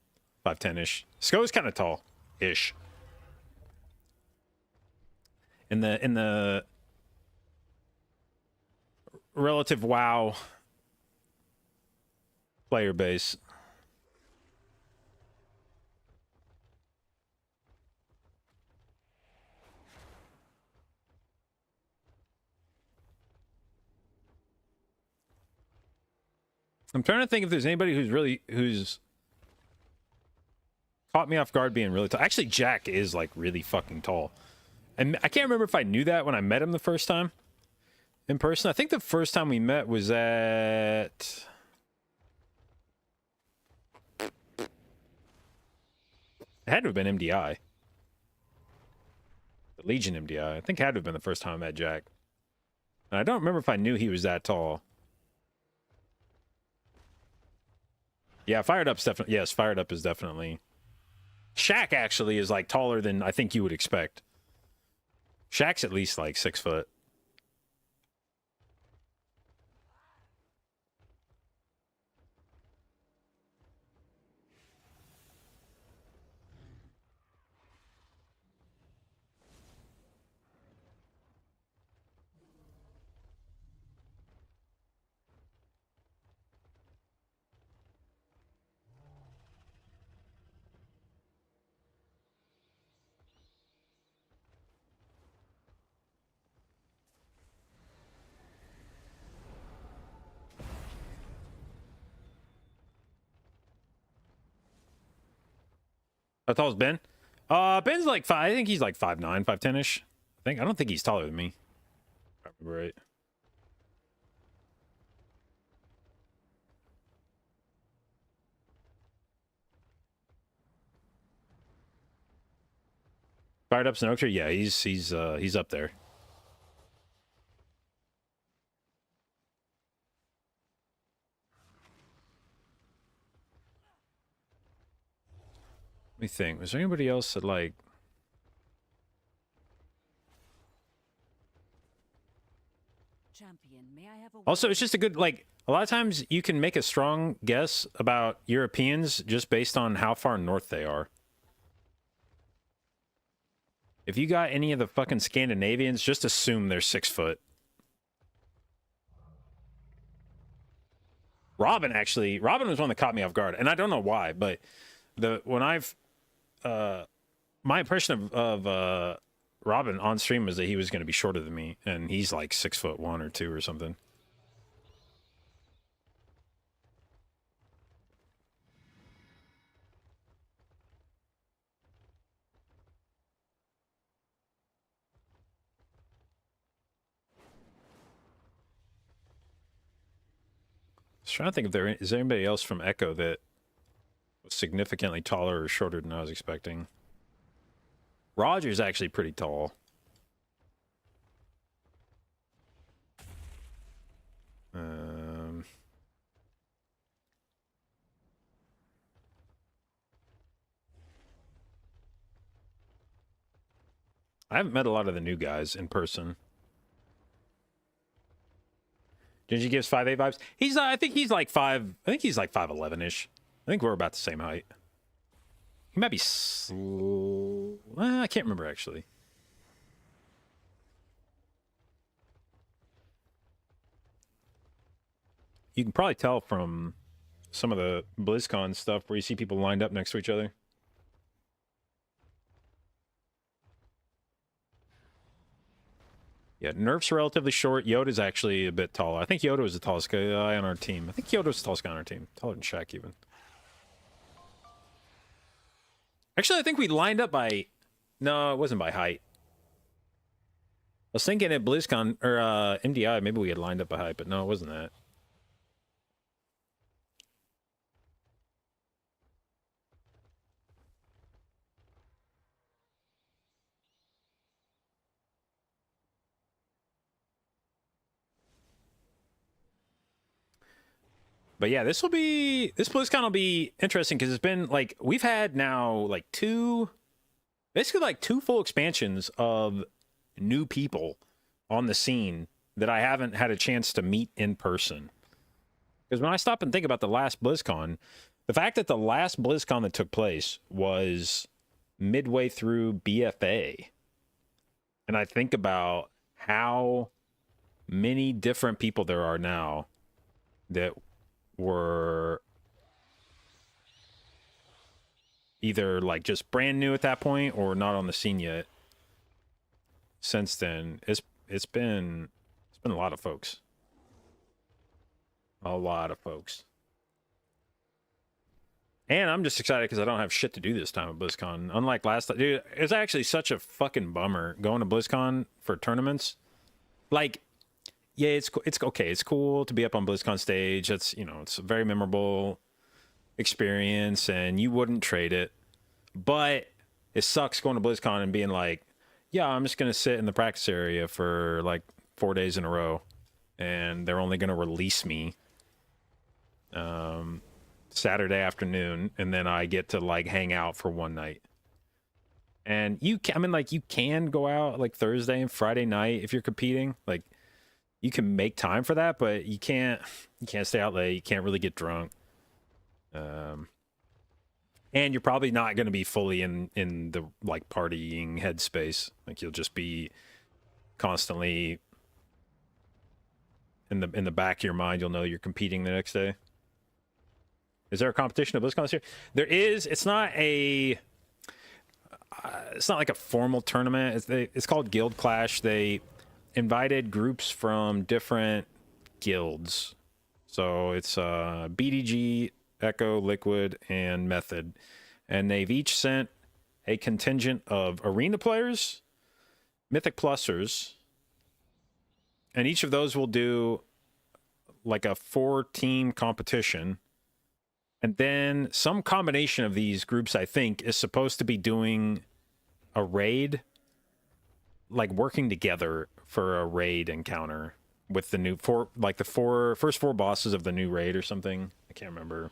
5'10"-ish. Sko is kind of tall-ish. In the relative WoW player base. I'm trying to think if there's anybody who's caught me off guard being really tall. Actually, Jack is like really fucking tall. And I can't remember if I knew that when I met him the first time in person. I think the first time we met was at... It had to have been MDI. The Legion MDI. I think it had to have been the first time I met Jack. And I don't remember if I knew he was that tall. Yeah, Fired Up's definitely... Yes, Fired Up is definitely... Shaq actually is like taller than I think you would expect. Shaq's at least like 6 foot. How tall is Ben? Ben's like I think he's like 5'9", 5'10"-ish. I don't think he's taller than me. If I remember right. Fired Up's an Oak Tree? Yeah, he's up there. Let me think. Was there anybody else that like... Champion, may I have a Also, it's just a good, like, a lot of times you can make a strong guess about Europeans just based on how far north they are. If you got any of the fucking Scandinavians, just assume they're 6 foot. Robin was one that caught me off guard, and I don't know why, but my impression of Robin on stream was that he was going to be shorter than me, and he's like 6'1" or 2 or something. I was trying to think if is there anybody else from Echo that was significantly taller or shorter than I was expecting. Roger's actually pretty tall. I haven't met a lot of the new guys in person. Gingy gives 5'8" vibes. I think he's like 5'11"-ish. I think we're about the same height. He might be I can't remember actually. You can probably tell from some of the BlizzCon stuff where you see people lined up next to each other. Yeah, Nerf's relatively short. Yoda's actually a bit taller. I think Yoda was the tallest guy on our team. I think Yoda was the tallest guy on our team. Taller than Shaq, even. Actually, I think we lined up by... No, it wasn't by height. I was thinking at BlizzCon, or MDI, maybe we had lined up by height, but no, it wasn't that. But yeah, this BlizzCon will be interesting because it's been like, we've had now like basically like two full expansions of new people on the scene that I haven't had a chance to meet in person. Because when I stop and think about the last BlizzCon, the fact that the last BlizzCon that took place was midway through BFA, and I think about how many different people there are now that were either like just brand new at that point or not on the scene yet. Since then, it's been a lot of folks. A lot of folks. And I'm just excited because I don't have shit to do this time at BlizzCon. Unlike last time, dude, it's actually such a fucking bummer going to BlizzCon for tournaments. Like, yeah, it's okay. It's cool to be up on BlizzCon stage. That's, you know, it's a very memorable experience, and you wouldn't trade it. But it sucks going to BlizzCon and being like, yeah, I'm just gonna sit in the practice area for like 4 days in a row, and they're only gonna release me Saturday afternoon, and then I get to like hang out for one night. And you can go out like Thursday and Friday night if you're competing. Like, you can make time for that, but you can't stay out late. You can't really get drunk. And you're probably not going to be fully in the like partying headspace. Like, you'll just be constantly in the back of your mind. You'll know you're competing the next day. Is there a competition at BlizzCon this year? There is. It's not like a formal tournament. It's called Guild Clash. They invited groups from different guilds. So it's BDG, Echo, Liquid, and Method. And they've each sent a contingent of arena players, Mythic Plusers, and each of those will do like a 4-team competition. And then some combination of these groups, I think, is supposed to be doing a raid, like working together for a raid encounter with the new first four bosses of the new raid or something. I can't remember.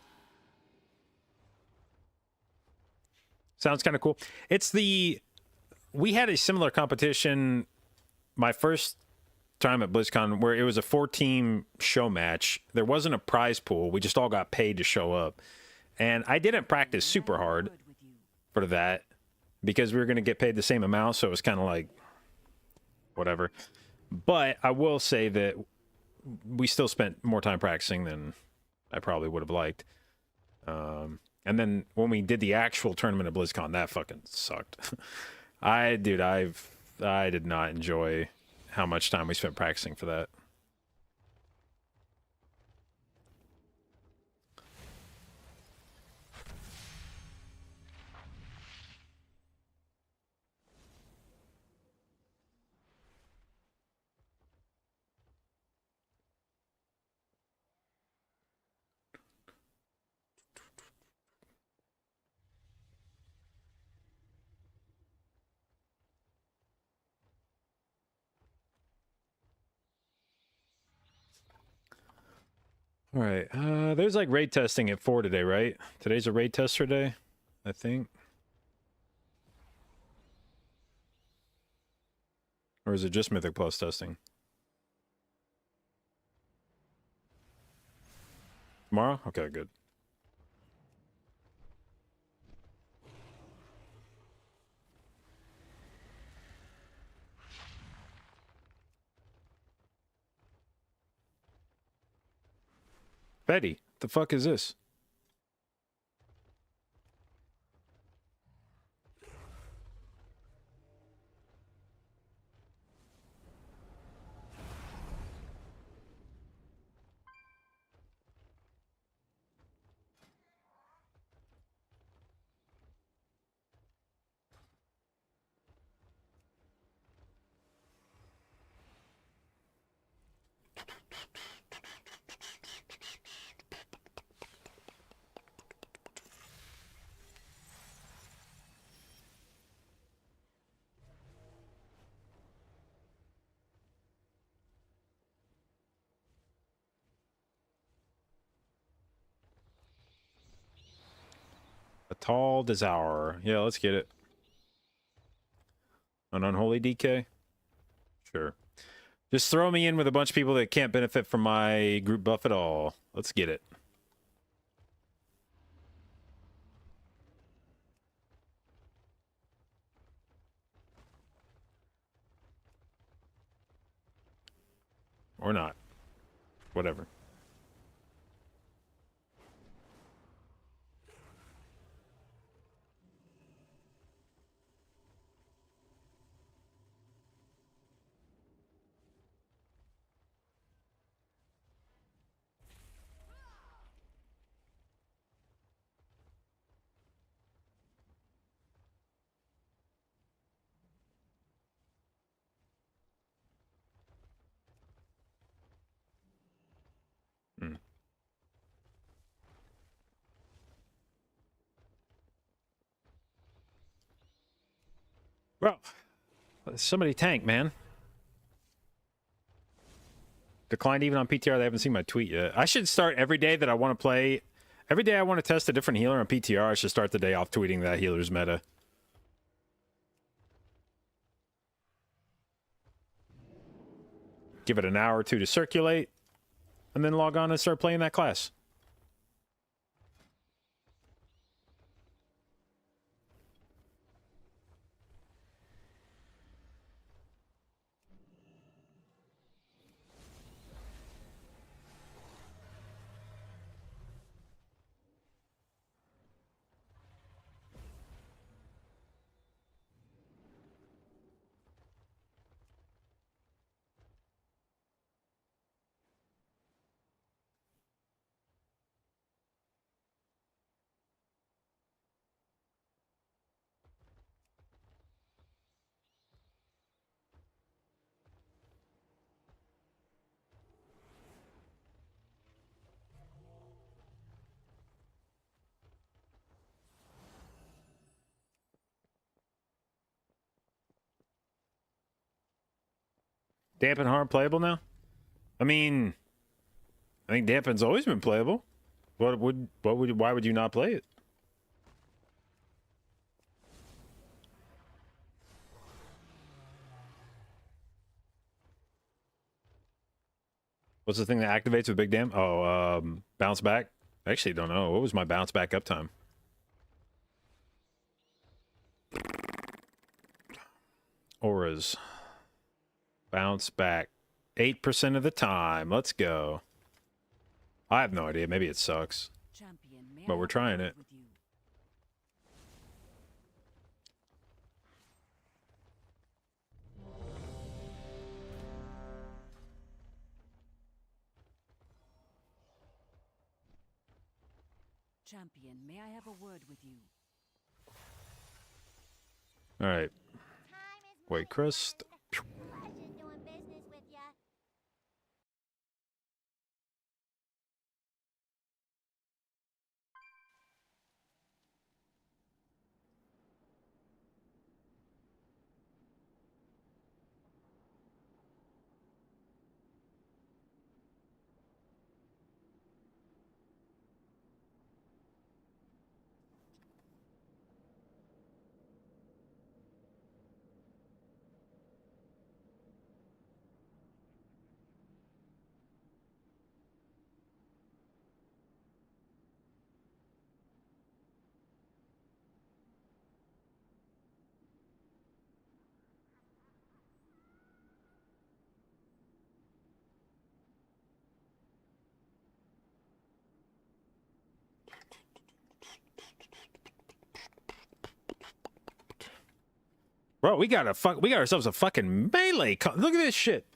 Sounds kind of cool. We had a similar competition my first time at BlizzCon where it was a 4-team show match. There wasn't a prize pool. We just all got paid to show up. And I didn't practice super hard for that because we were going to get paid the same amount. So it was kind of like, whatever. But I will say that we still spent more time practicing than I probably would have liked. And then when we did the actual tournament at BlizzCon, that fucking sucked. I did not enjoy how much time we spent practicing for that. All right. There's like raid testing at 4 today, right? Today's a raid tester day, I think. Or is it just Mythic Plus testing? Tomorrow? Okay, good. Betty, the fuck is this? Tall Devour. Yeah, let's get it. An unholy DK? Sure. Just throw me in with a bunch of people that can't benefit from my group buff at all. Let's get it. Or not. Whatever. Hmm. Well, somebody tank, man. Declined even on PTR. They haven't seen my tweet yet. I should start every day that I want to play. Every day I want to test a different healer on PTR. I should start the day off tweeting that healer's meta. Give it an hour or two to circulate, and then log on and start playing that class. Dampen hard playable now? I mean, I think Dampen's always been playable. Why would you not play it? What's the thing that activates with big damn? Oh, bounce back. I actually don't know. What was my bounce back uptime? Auras. Bounce back 8% of the time. Let's go. I have no idea. Maybe it sucks. But we're trying it. Champion, may I have a word with you? All right. Wait, crust. Bro, we got ourselves a fucking melee. Look at this shit.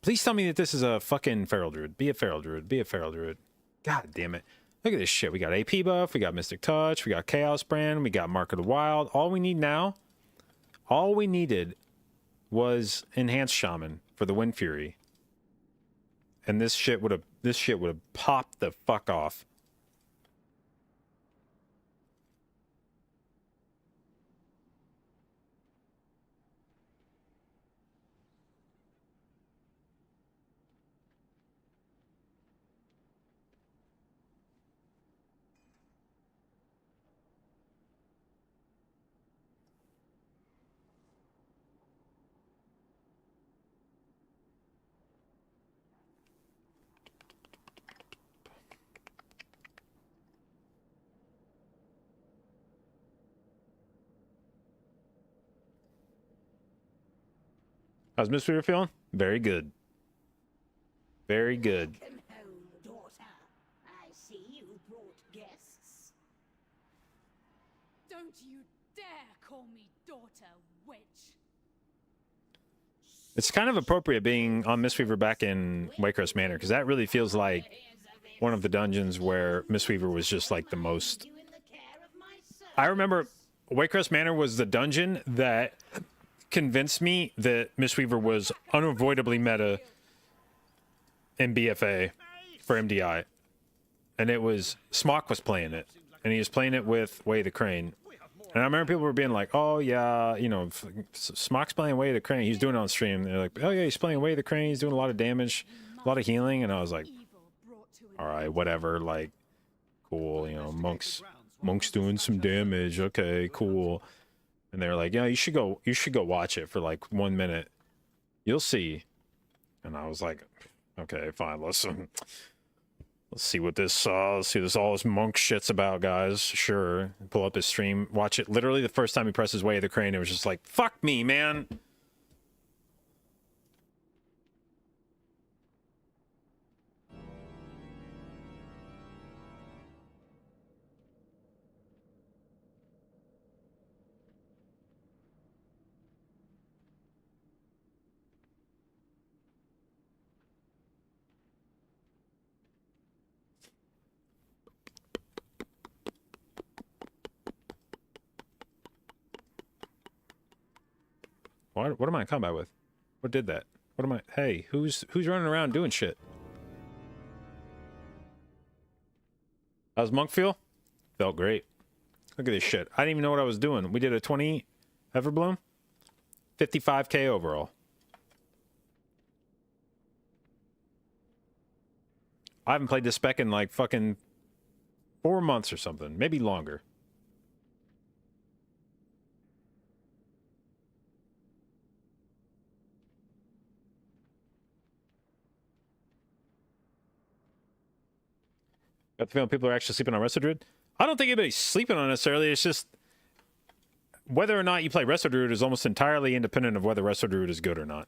Please tell me that this is a fucking feral druid. Be a feral druid. Be a feral druid. God damn it. Look at this shit. We got AP buff. We got Mystic Touch. We got Chaos Brand. We got Mark of the Wild. All we need now, all we needed was Enhanced Shaman for the Wind Fury. And this shit would have popped the fuck off. How's Mistweaver feeling? Very good. Very good. Welcome home, daughter. I see you brought guests. Don't you dare call me daughter, witch. It's kind of appropriate being on Mistweaver back in Waycrest Manor, because that really feels like one of the dungeons where Mistweaver was just like the most... I remember Waycrest Manor was the dungeon that convinced me that Mistweaver was unavoidably meta in BFA for MDI. And it was... Smock was playing it. And he was playing it with Way the Crane. And I remember people were being like, oh, yeah, you know, Smock's playing Way the Crane. He's doing it on stream. They're like, oh, yeah, he's playing Way the Crane. He's doing a lot of damage, a lot of healing. And I was like, all right, whatever. Like, cool. You know, Monk's doing some damage. Okay, cool. And they're like, yeah, you should go watch it for like 1 minute. You'll see. And I was like, okay, fine. Let's see what this all this Monk shit's about, guys. Sure. Pull up his stream, watch it. Literally the first time he pressed his Way of the Crane, it was just like, fuck me, man. What am I in combat with? What did that? What am I? Hey, who's running around doing shit? How's Monk feel? Felt great. Look at this shit. I didn't even know what I was doing. We did a 20 Everbloom. 55k overall. I haven't played this spec in like fucking 4 months or something. Maybe longer. Got the feeling people are actually sleeping on Resto Druid? I don't think anybody's sleeping on it necessarily. It's just whether or not you play Resto Druid is almost entirely independent of whether Resto Druid is good or not.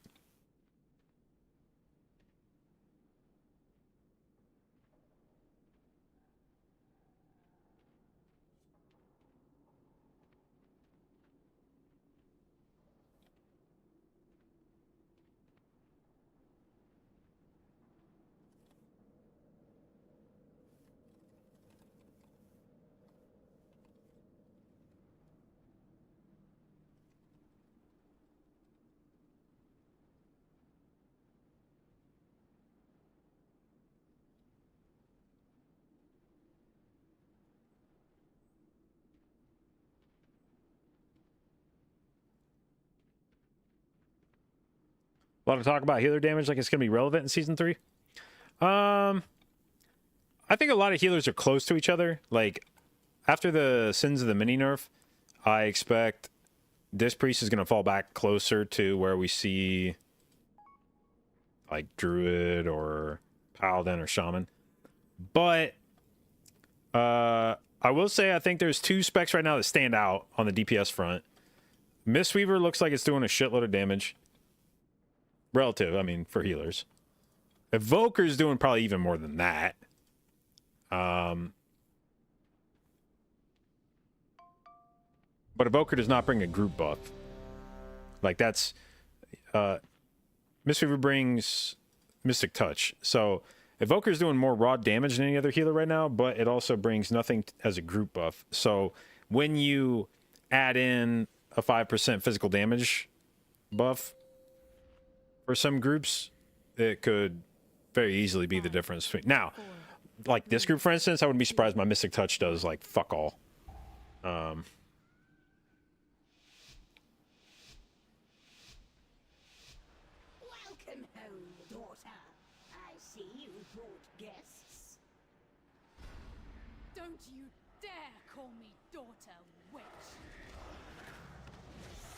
A lot of talk about healer damage like it's going to be relevant in Season 3. I think a lot of healers are close to each other. Like, after the Sins of the Mini-Nerf, I expect this Priest is going to fall back closer to where we see, like, Druid or Paladin or Shaman. But, I will say I think there's 2 specs right now that stand out on the DPS front. Mistweaver looks like it's doing a shitload of damage. Relative, I mean, for healers. Evoker's doing probably even more than that. But Evoker does not bring a group buff. Like, that's... Mistweaver brings Mystic Touch. So, Evoker's doing more raw damage than any other healer right now, but it also brings nothing as a group buff. So, when you add in a 5% physical damage buff... For some groups, it could very easily be the difference between... Now, like this group, for instance, I wouldn't be surprised my Mystic Touch does, like, fuck all. Welcome home, daughter. I see you brought guests. Don't you dare call me daughter, witch.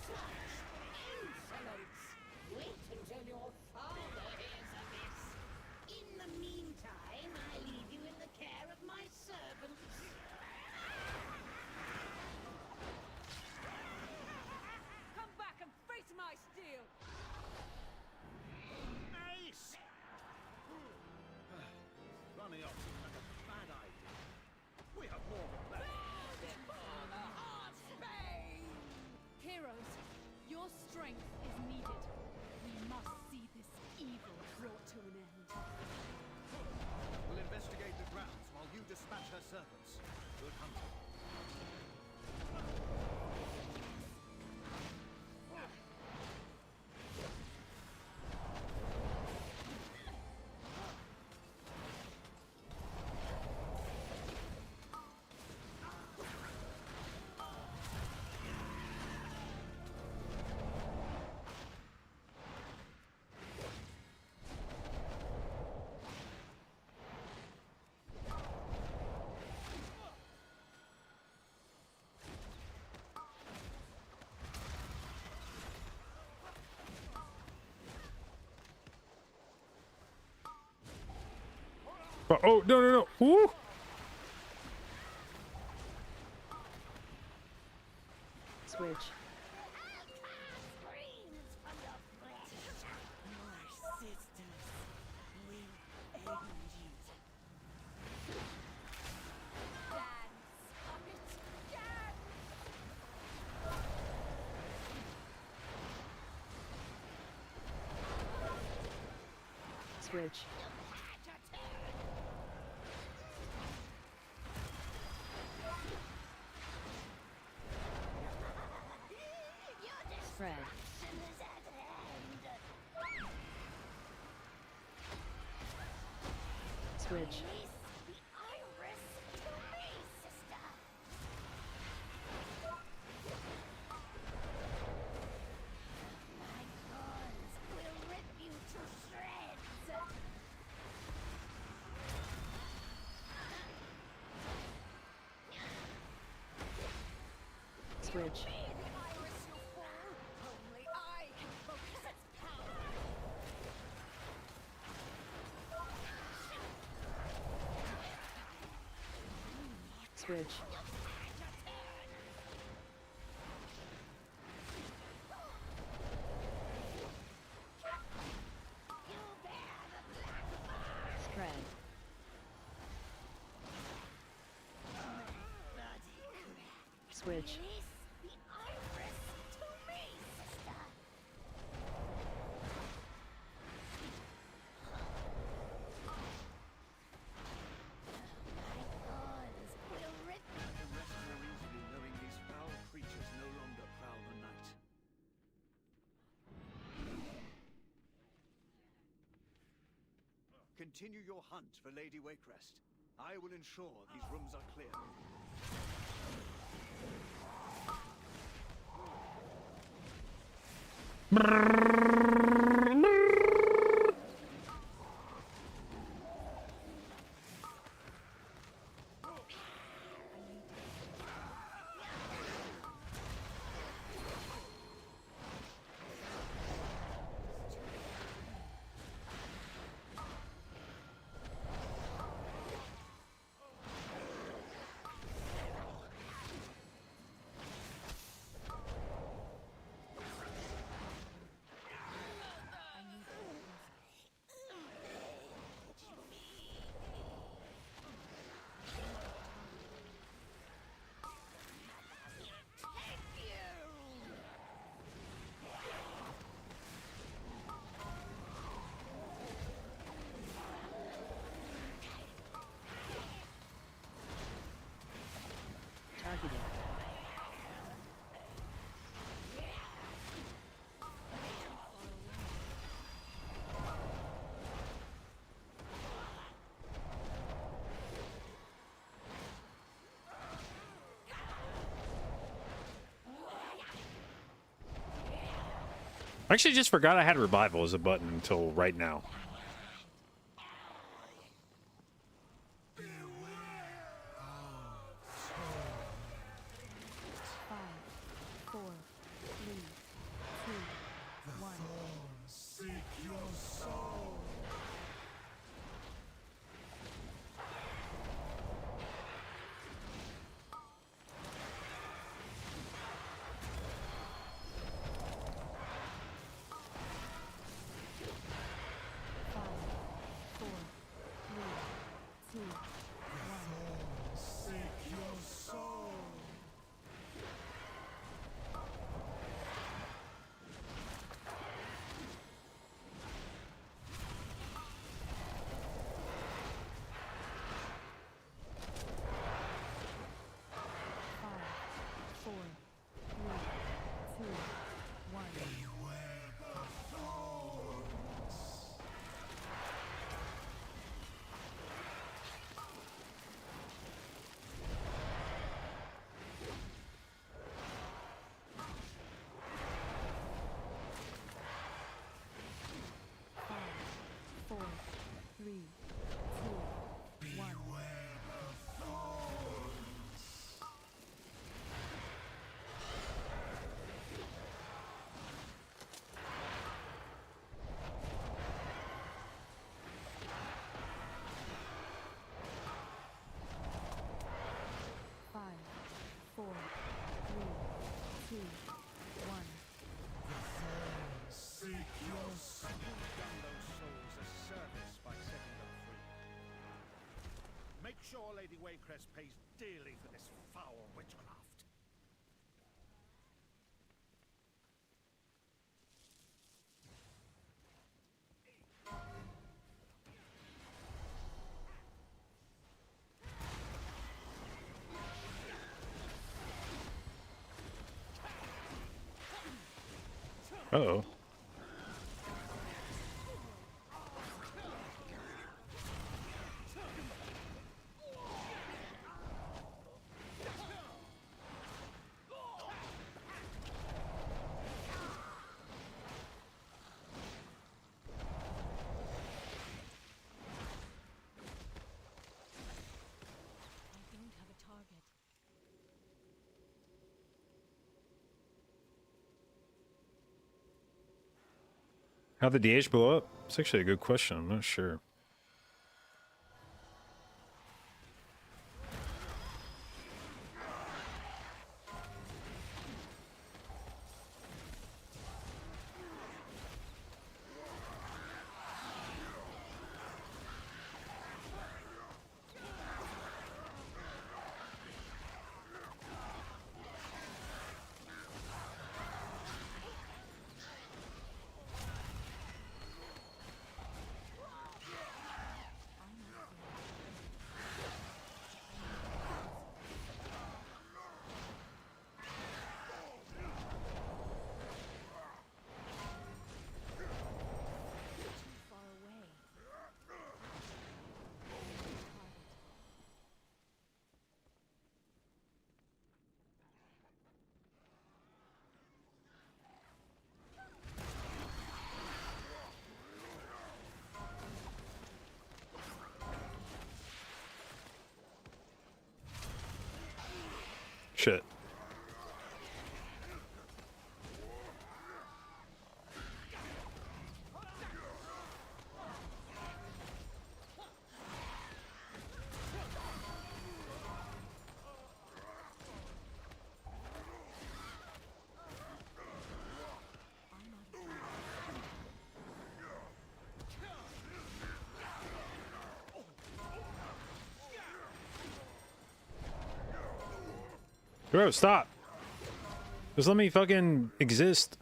Such insolence! Wait until your father hears of this. In the meantime, I leave you in the care of my servants. Come back and face my steel! strength is needed. We must see this evil brought to an end. We'll investigate the grounds while you dispatch her servants. Good hunting. Oh, no, no, no. Woo! Switch. Switch. Spread. Switch. Switch. Switch. Spread. Switch. Continue your hunt for Lady Wakerest. I will ensure these rooms are clear. Targeted. I actually just forgot I had revival as a button until right now. Waycrest pays dearly for this foul witchcraft. Uh-oh. I don't have a target. How'd the DH blow up? It's actually a good question. I'm not sure. Far away. Shit. Bro, stop. Just let me fucking exist.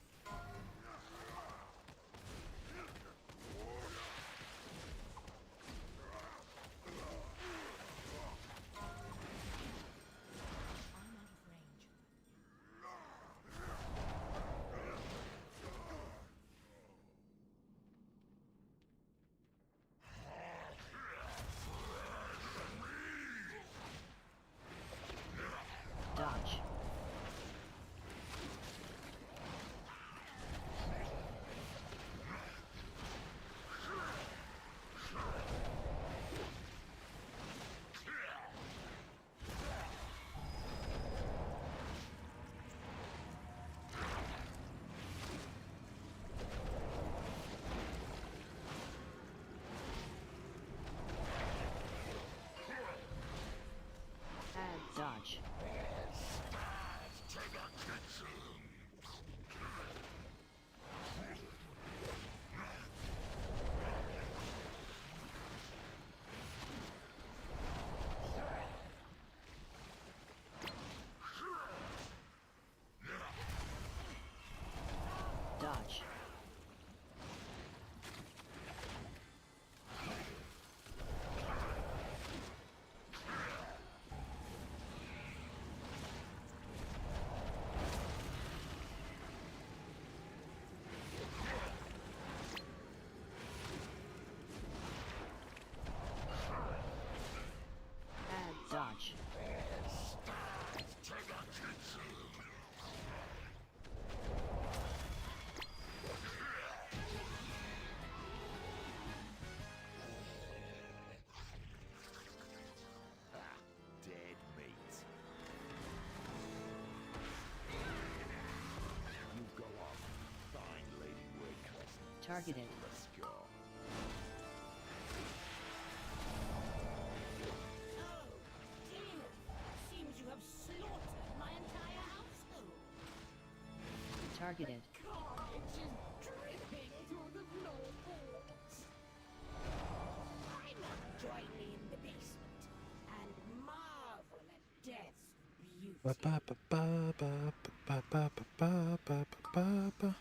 Dodge. Add dodge. Dodge. Add dodge. Dead meat. You go up. Find Lady Waycrest. Targeted. Let's go. Oh, dear. Seems you have slaughtered my entire household. Targeted. Carnage is dripping through the floorboards. Why not join me in the basement? And my Ba, ba, ba, ba, ba, ba, ba, ba, ba, ba, ba, ba.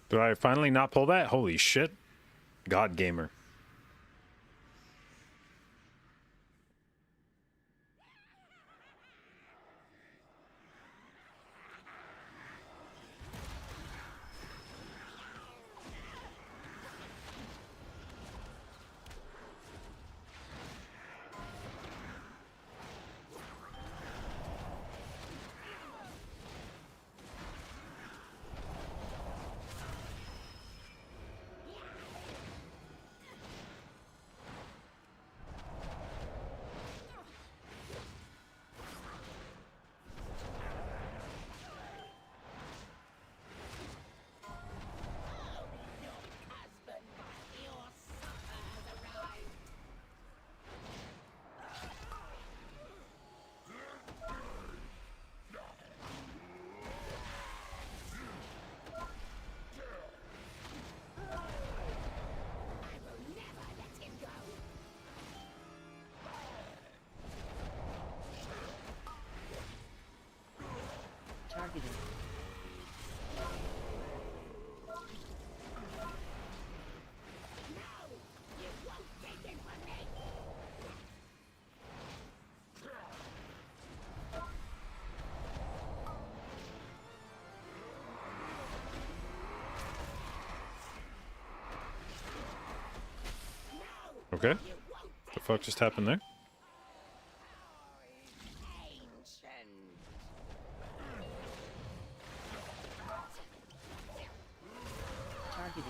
Did I finally not pull that? Holy shit. God gamer. Targeted. Okay. The fuck just happened there? Targeted.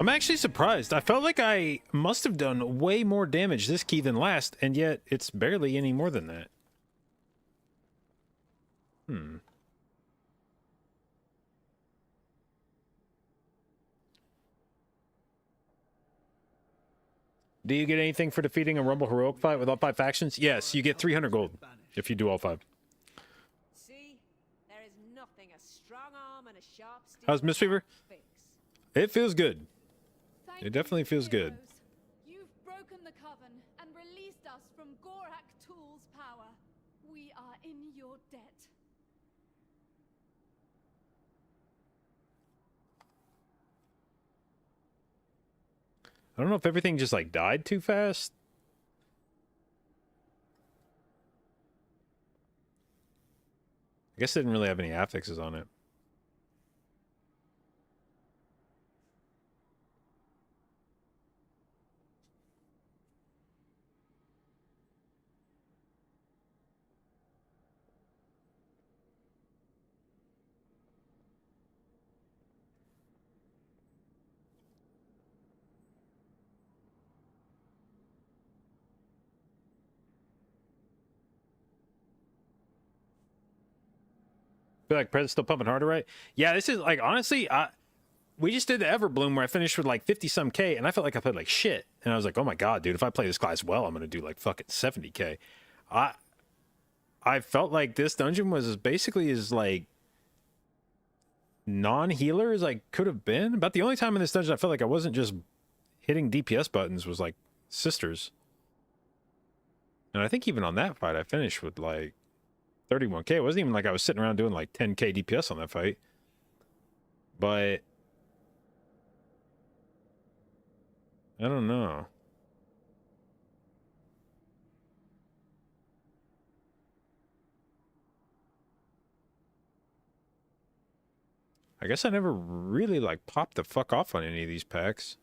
I'm actually surprised. I felt like I must have done way more damage this key than last, and yet it's barely any more than that. Do you get anything for defeating a Rumble Heroic fight with all 5 factions? Yes, you get 300 gold if you do all 5. See, there is nothing a strong arm and a sharp steel How's Mistweaver? can't fix. It feels good. Thank It definitely you, feels good. heroes. You've broken the coven and released us from Gorak Tool's power. We are in your debt. I don't know if everything just like died too fast. I guess it didn't really have any affixes on it. Feel like Pres's still pumping harder, right? Yeah, this is like honestly, we just did the Everbloom where I finished with like 50 some K, and I felt like I played like shit. And I was like, oh my god, dude, if I play this class well, I'm gonna do like fucking 70K. I felt like this dungeon was basically as like non-healer as I could have been. About the only time in this dungeon I felt like I wasn't just hitting DPS buttons was like Sisters. And I think even on that fight I finished with like 31K. It wasn't even like I was sitting around doing like 10K DPS on that fight. But I don't know. I guess I never really like popped the fuck off on any of these packs.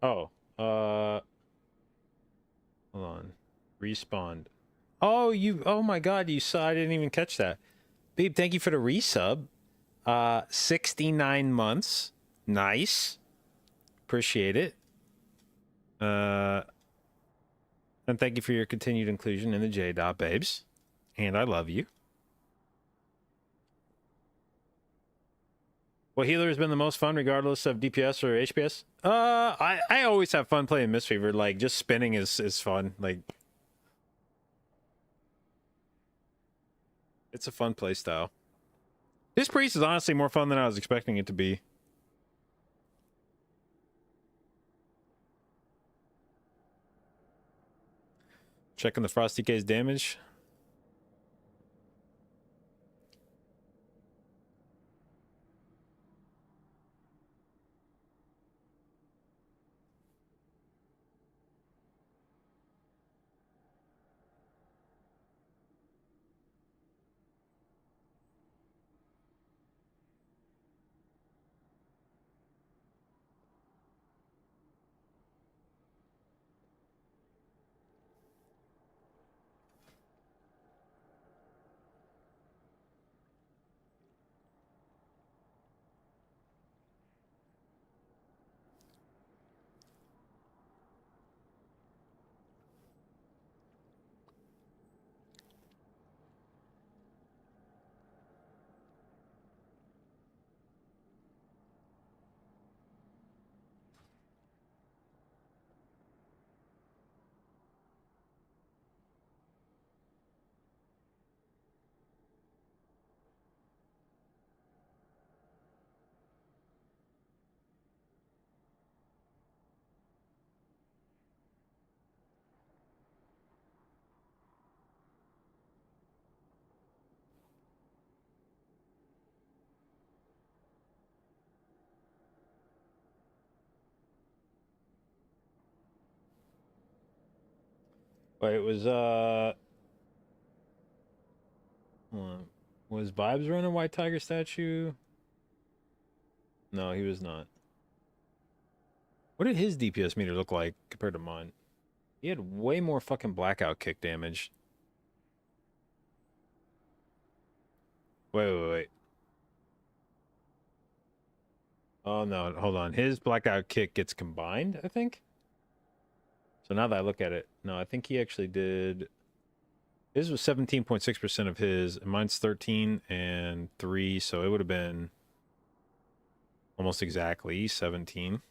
Oh, hold on. Respawned. Oh, oh my god, you saw, I didn't even catch that. Babe, thank you for the resub. 69 months. Nice. Appreciate it. And thank you for your continued inclusion in the J-Dot, babes. And I love you. What healer has been the most fun regardless of DPS or HPS? I always have fun playing Mistweaver. Like, just spinning is fun. Like, it's a fun play style. This priest is honestly more fun than I was expecting it to be. Checking the Frosty K's damage. Wait, it was hold on. Was Vibes running White Tiger statue? No, he was not. What did his DPS meter look like compared to mine? He had way more fucking blackout kick damage. Wait. Oh no, hold on. His blackout kick gets combined, I think. So now that I look at it, no, I think he actually did. His was 17.6% of his, and mine's 13 and 3, so it would have been almost exactly 17.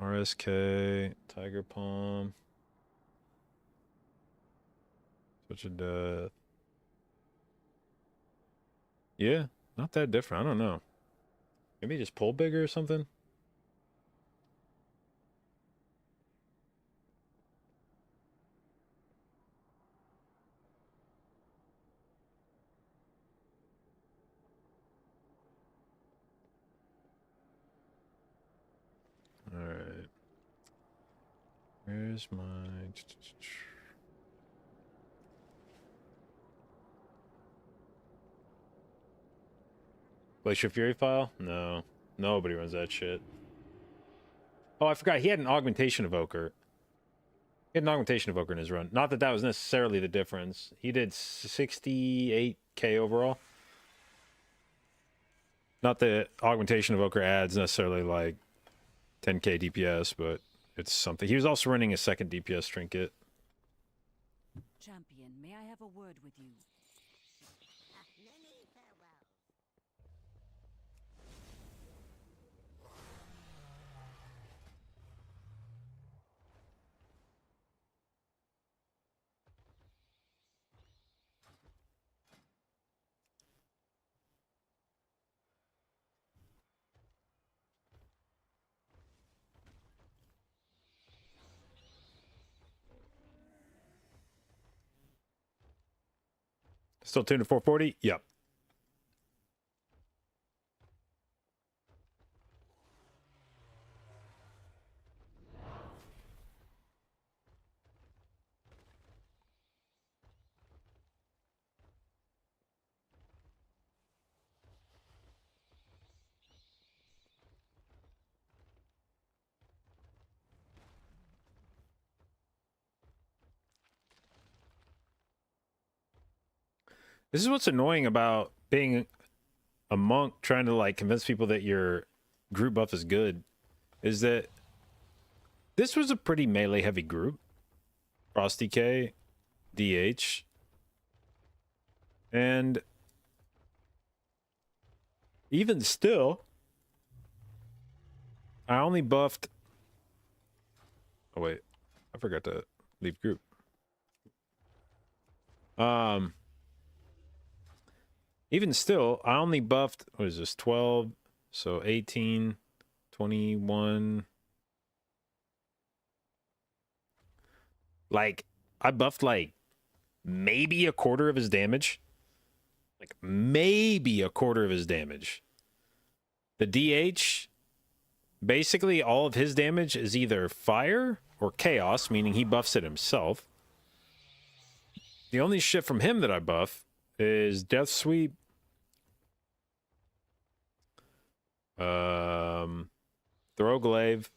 RSK, Tiger Palm, Switch of Death. Yeah, not that different. I don't know. Maybe just pull bigger or something. All right. Where's my... Glacier Fury file? No. Nobody runs that shit. Oh, I forgot. He had an Augmentation Evoker. He had an Augmentation Evoker in his run. Not that that was necessarily the difference. He did 68k overall. Not that Augmentation Evoker adds necessarily like 10k DPS, but it's something. He was also running a second DPS trinket. Champion, may I have a word with you? Many farewells. Still tuned to 440? Yep. This is what's annoying about being a monk trying to like convince people that your group buff is good, is that this was a pretty melee heavy group. Frosty K, DH, and even still, I only buffed. Oh wait, I forgot to leave group. Even still, I only buffed, what is this, 12, so 18, 21. Like, I buffed, like, maybe a quarter of his damage. Like, maybe a quarter of his damage. The DH, basically all of his damage is either fire or chaos, meaning he buffs it himself. The only shit from him that I buff is Death Sweep, Throw Glaive,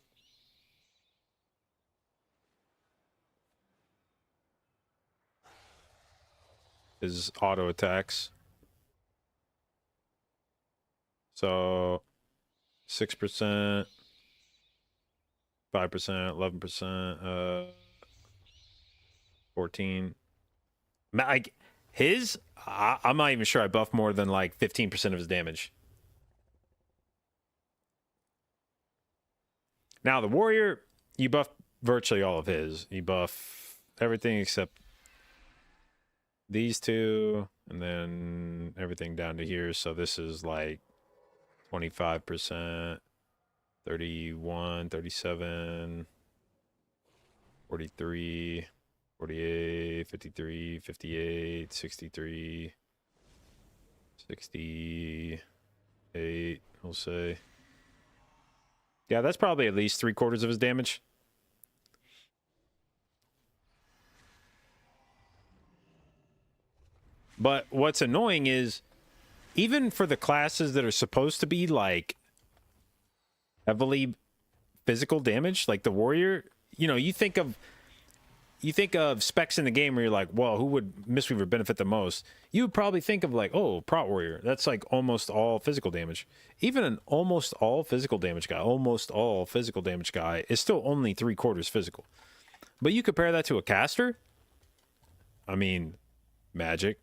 his auto attacks. So 6%, 5%, 11%, 14. Like his, I'm not even sure I buff more than like 15% of his damage. Now the warrior, you buff virtually all of his. You buff everything except these two, and then everything down to here. So this is like 25%, 31, 37, 43, 48, 53, 58, 63, 68, we'll say. Yeah, that's probably at least 3/4 of his damage. But what's annoying is, even for the classes that are supposed to be like heavily physical damage, like the warrior, you know, you think of specs in the game where you're like, well, who would Mistweaver benefit the most? You would probably think of like, oh, Prot Warrior. That's like almost all physical damage. Even an almost all physical damage guy is still only 3/4 physical. But you compare that to a caster, I mean, magic.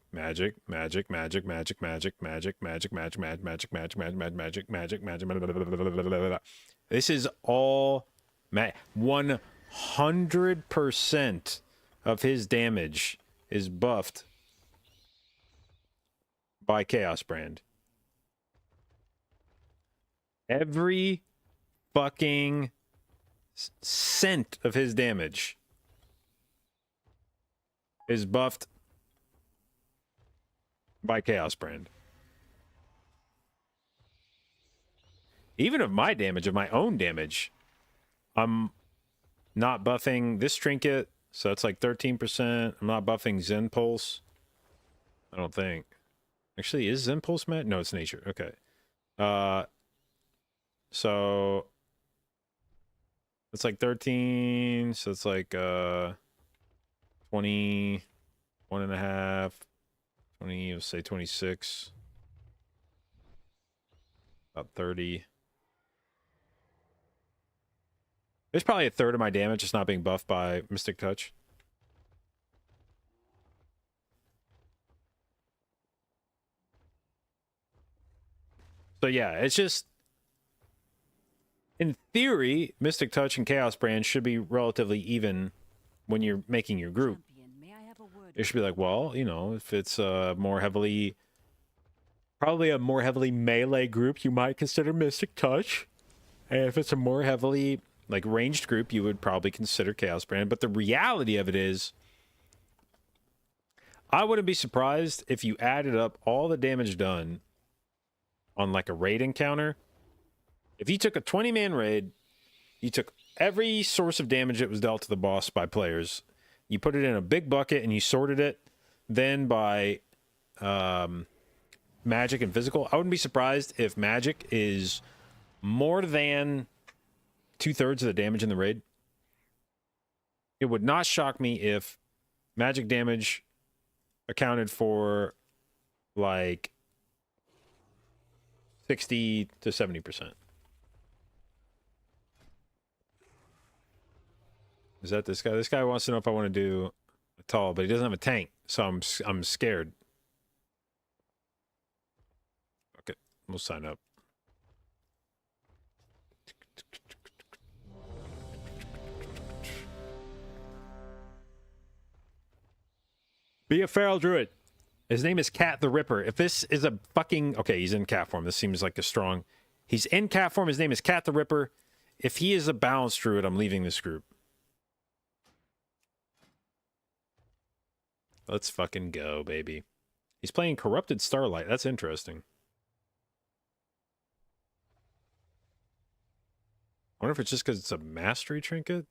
This is all 100% of his damage is buffed by Chaos Brand. Every fucking cent of his damage is buffed by Chaos Brand. Even of my damage, of my own damage, I'm not buffing this trinket, so that's like 13%. I'm not buffing Zen Pulse. I don't think. Actually, is Zen Pulse met? No, it's nature. Okay. So it's like 13, so it's like 21.5, 20, let's say 26. About 30. There's probably a third of my damage just not being buffed by Mystic Touch. So yeah, it's just, in theory, Mystic Touch and Chaos Brand should be relatively even when you're making your group. It should be like, well, you know, if it's probably a more heavily melee group, you might consider Mystic Touch. And if it's a more heavily like ranged group, you would probably consider Chaos Brand. But the reality of it is, I wouldn't be surprised if you added up all the damage done on like a raid encounter. If you took a 20-man raid, you took every source of damage that was dealt to the boss by players, you put it in a big bucket and you sorted it then by magic and physical. I wouldn't be surprised if magic is more than 2/3 of the damage in the raid. It would not shock me if magic damage accounted for like 60 to 70%. Is that this guy? This guy wants to know if I want to do a tall, but he doesn't have a tank, so I'm scared. Okay, we'll sign up. Be a feral druid. His name is Cat the Ripper. If this is a fucking... Okay, he's in cat form. This seems like a strong... He's in cat form. His name is Cat the Ripper. If he is a balanced druid, I'm leaving this group. Let's fucking go, baby. He's playing Corrupted Starlight. That's interesting. I wonder if it's just because it's a mastery trinket?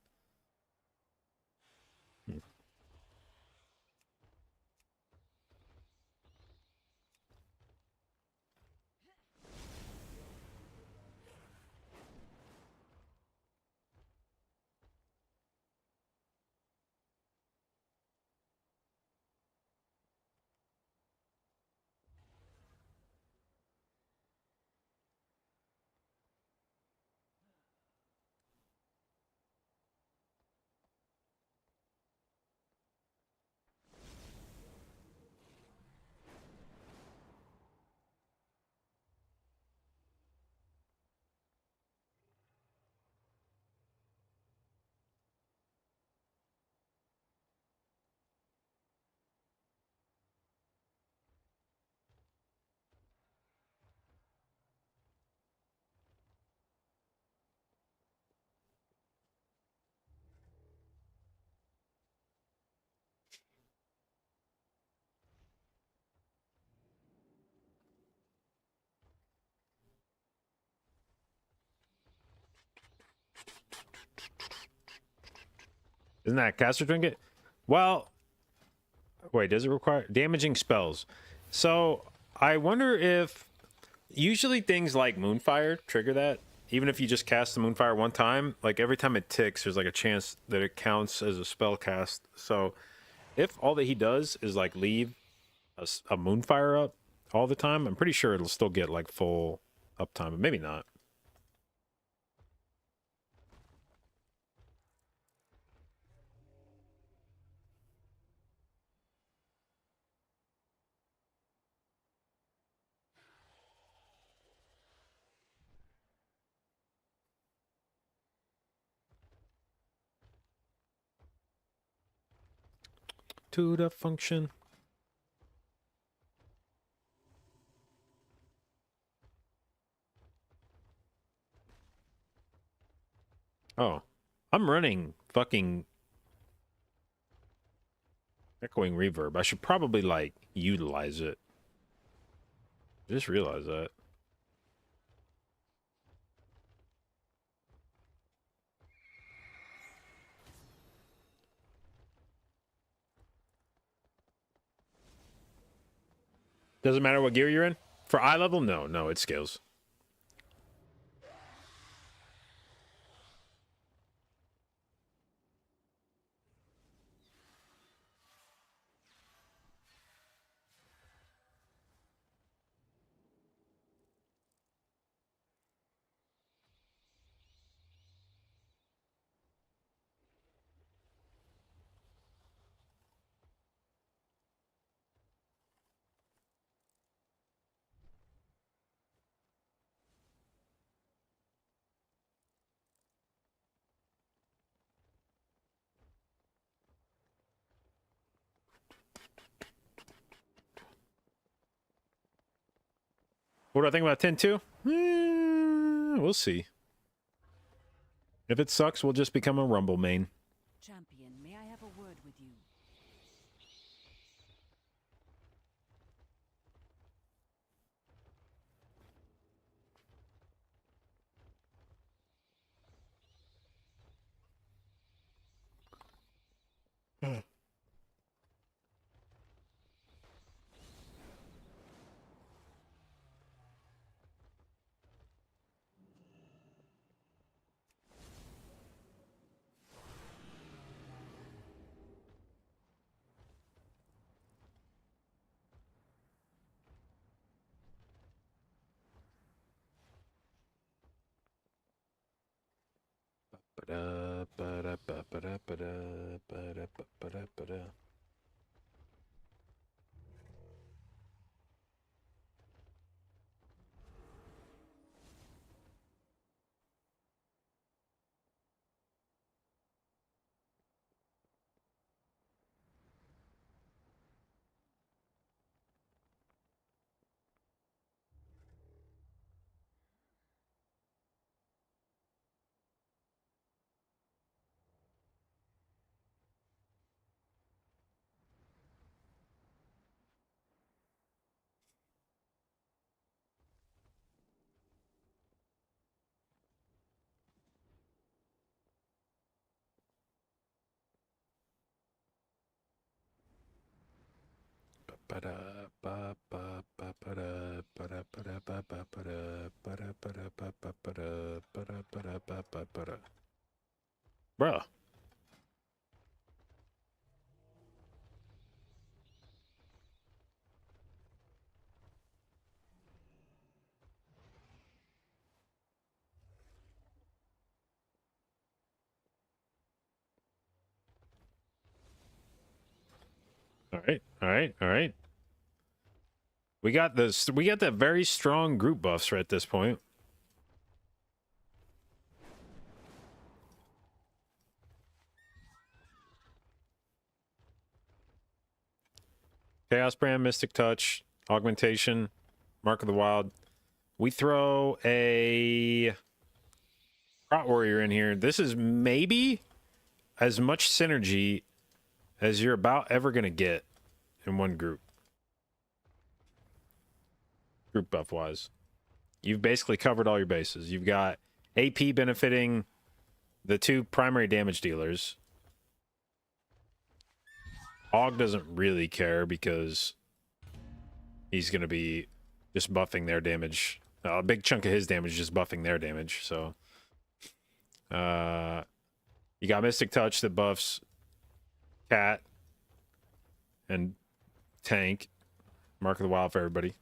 Isn't that a caster trinket? Well, wait, does it require damaging spells? So I wonder if usually things like Moonfire trigger that. Even if you just cast the Moonfire one time, like every time it ticks, there's like a chance that it counts as a spell cast. So if all that he does is like leave a Moonfire up all the time, I'm pretty sure it'll still get like full uptime, but maybe not. To the function. Oh, I'm running fucking echoing reverb. I should probably like utilize it. I just realized that. Doesn't matter what gear you're in? For eye level? No, it scales. What do I think about 10-2? We'll see. If it sucks, we'll just become a Rumble main. Champion, may I have a word with you? Bruh. All right. We got this. We got that very strong group buffs right at this point. Chaos Brand, Mystic Touch, Augmentation, Mark of the Wild. We throw a Rot Warrior in here. This is maybe as much synergy as you're about ever going to get in one group. Group buff wise. You've basically covered all your bases. You've got AP benefiting the two primary damage dealers. Og doesn't really care because he's going to be just buffing their damage. A big chunk of his damage is just buffing their damage. So, you got Mystic Touch that buffs Cat and Tank. Mark of the Wild for everybody.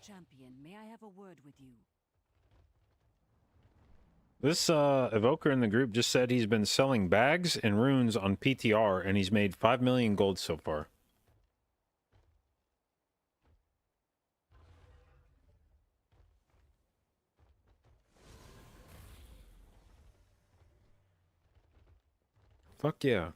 Champion, may I have a word with you? This evoker in the group just said he's been selling bags and runes on PTR and he's made 5 million gold so far. Fuck yeah.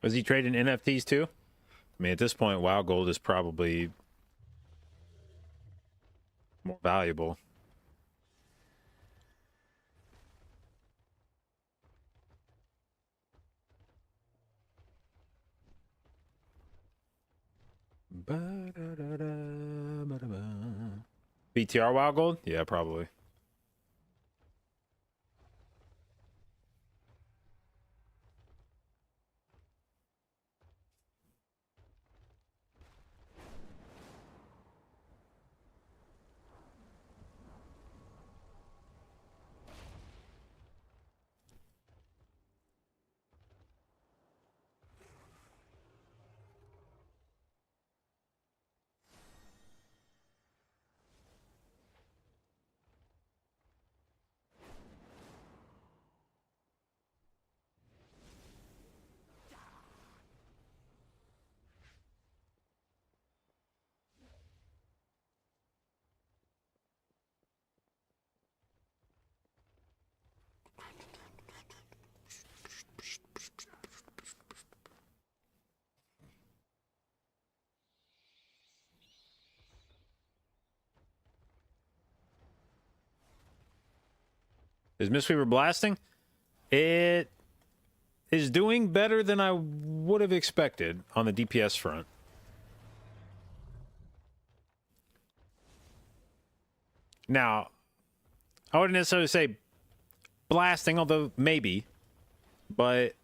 Was he trading NFTs too? I mean, at this point, WoW Gold is probably more valuable. BTR WoW Gold? Yeah, probably. Is Mistweaver blasting? It is doing better than I would have expected on the DPS front. Now, I wouldn't necessarily say blasting, although maybe, but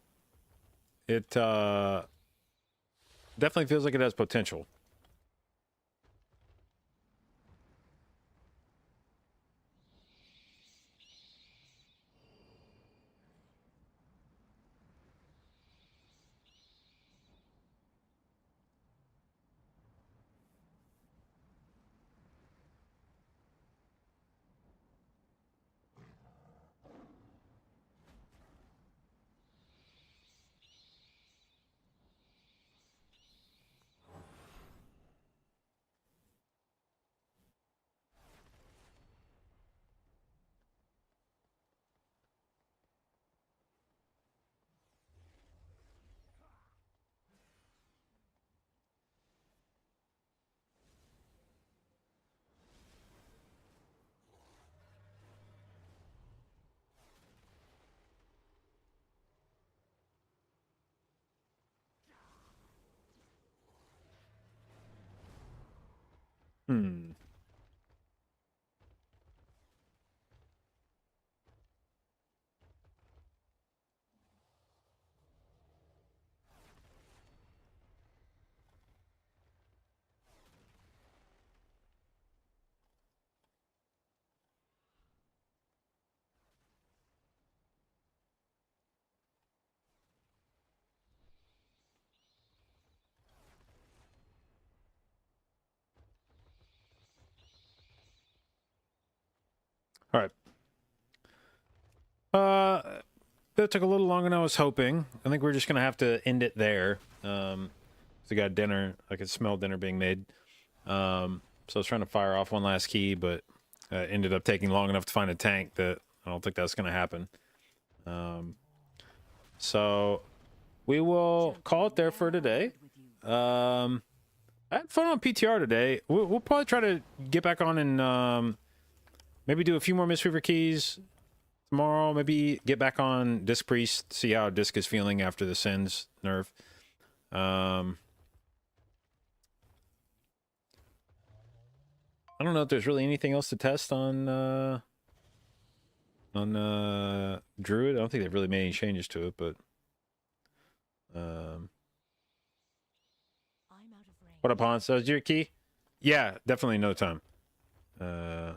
it definitely feels like it has potential. Hmm. All right. That took a little longer than I was hoping. I think we're just gonna have to end it there. So we got dinner. I could smell dinner being made. So I was trying to fire off one last key, but ended up taking long enough to find a tank that I don't think that's gonna happen. So we will call it there for today. I had fun on PTR today. We'll probably try to get back on and maybe do a few more Mistweaver keys tomorrow. Maybe get back on Disc Priest, see how Disc is feeling after the Sins nerf. I don't know if there's really anything else to test on Druid. I don't think they've really made any changes to it, but what up, Hans? So is your key? Yeah, definitely no time.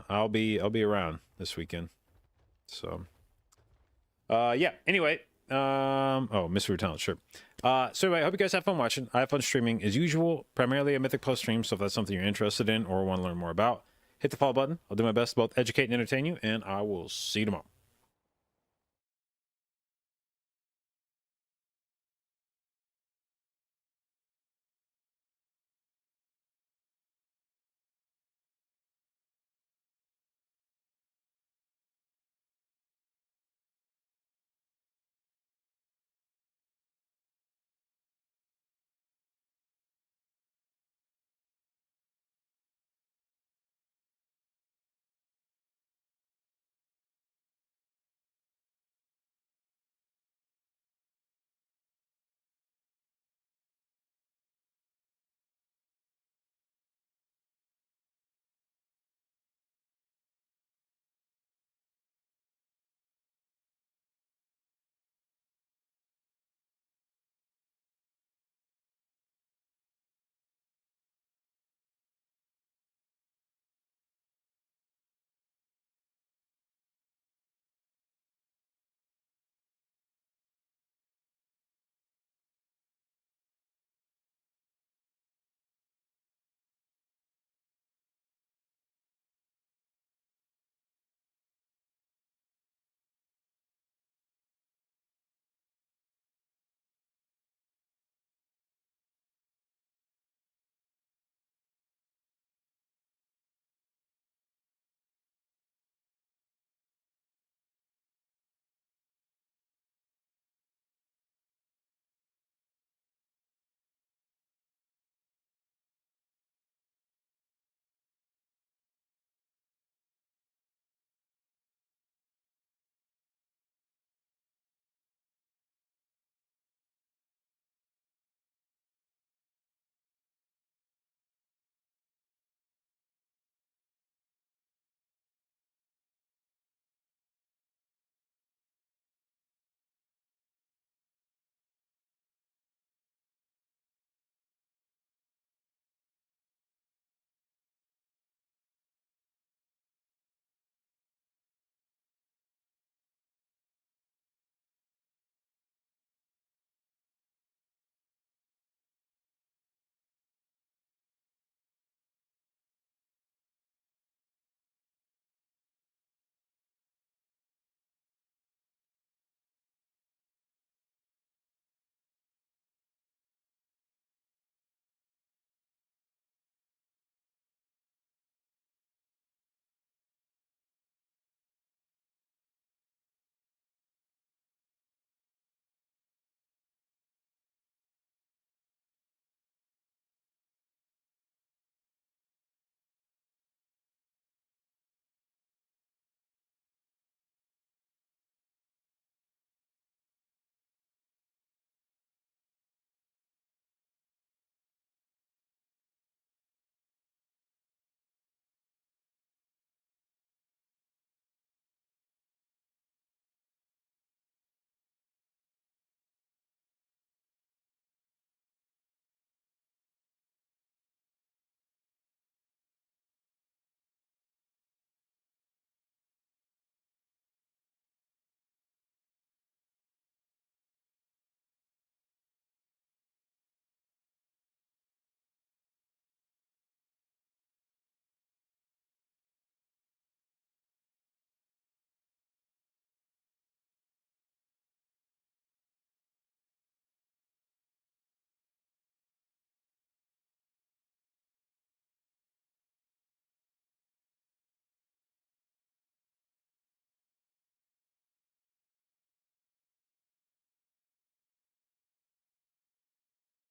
I'll be around this weekend. So yeah, anyway, oh, Mistweaver talent, sure. So anyway, I hope you guys have fun watching. I have fun streaming as usual, primarily a Mythic Plus stream, so if that's something you're interested in or want to learn more about, hit the follow button. I'll do my best to both educate and entertain you, and I will see you tomorrow.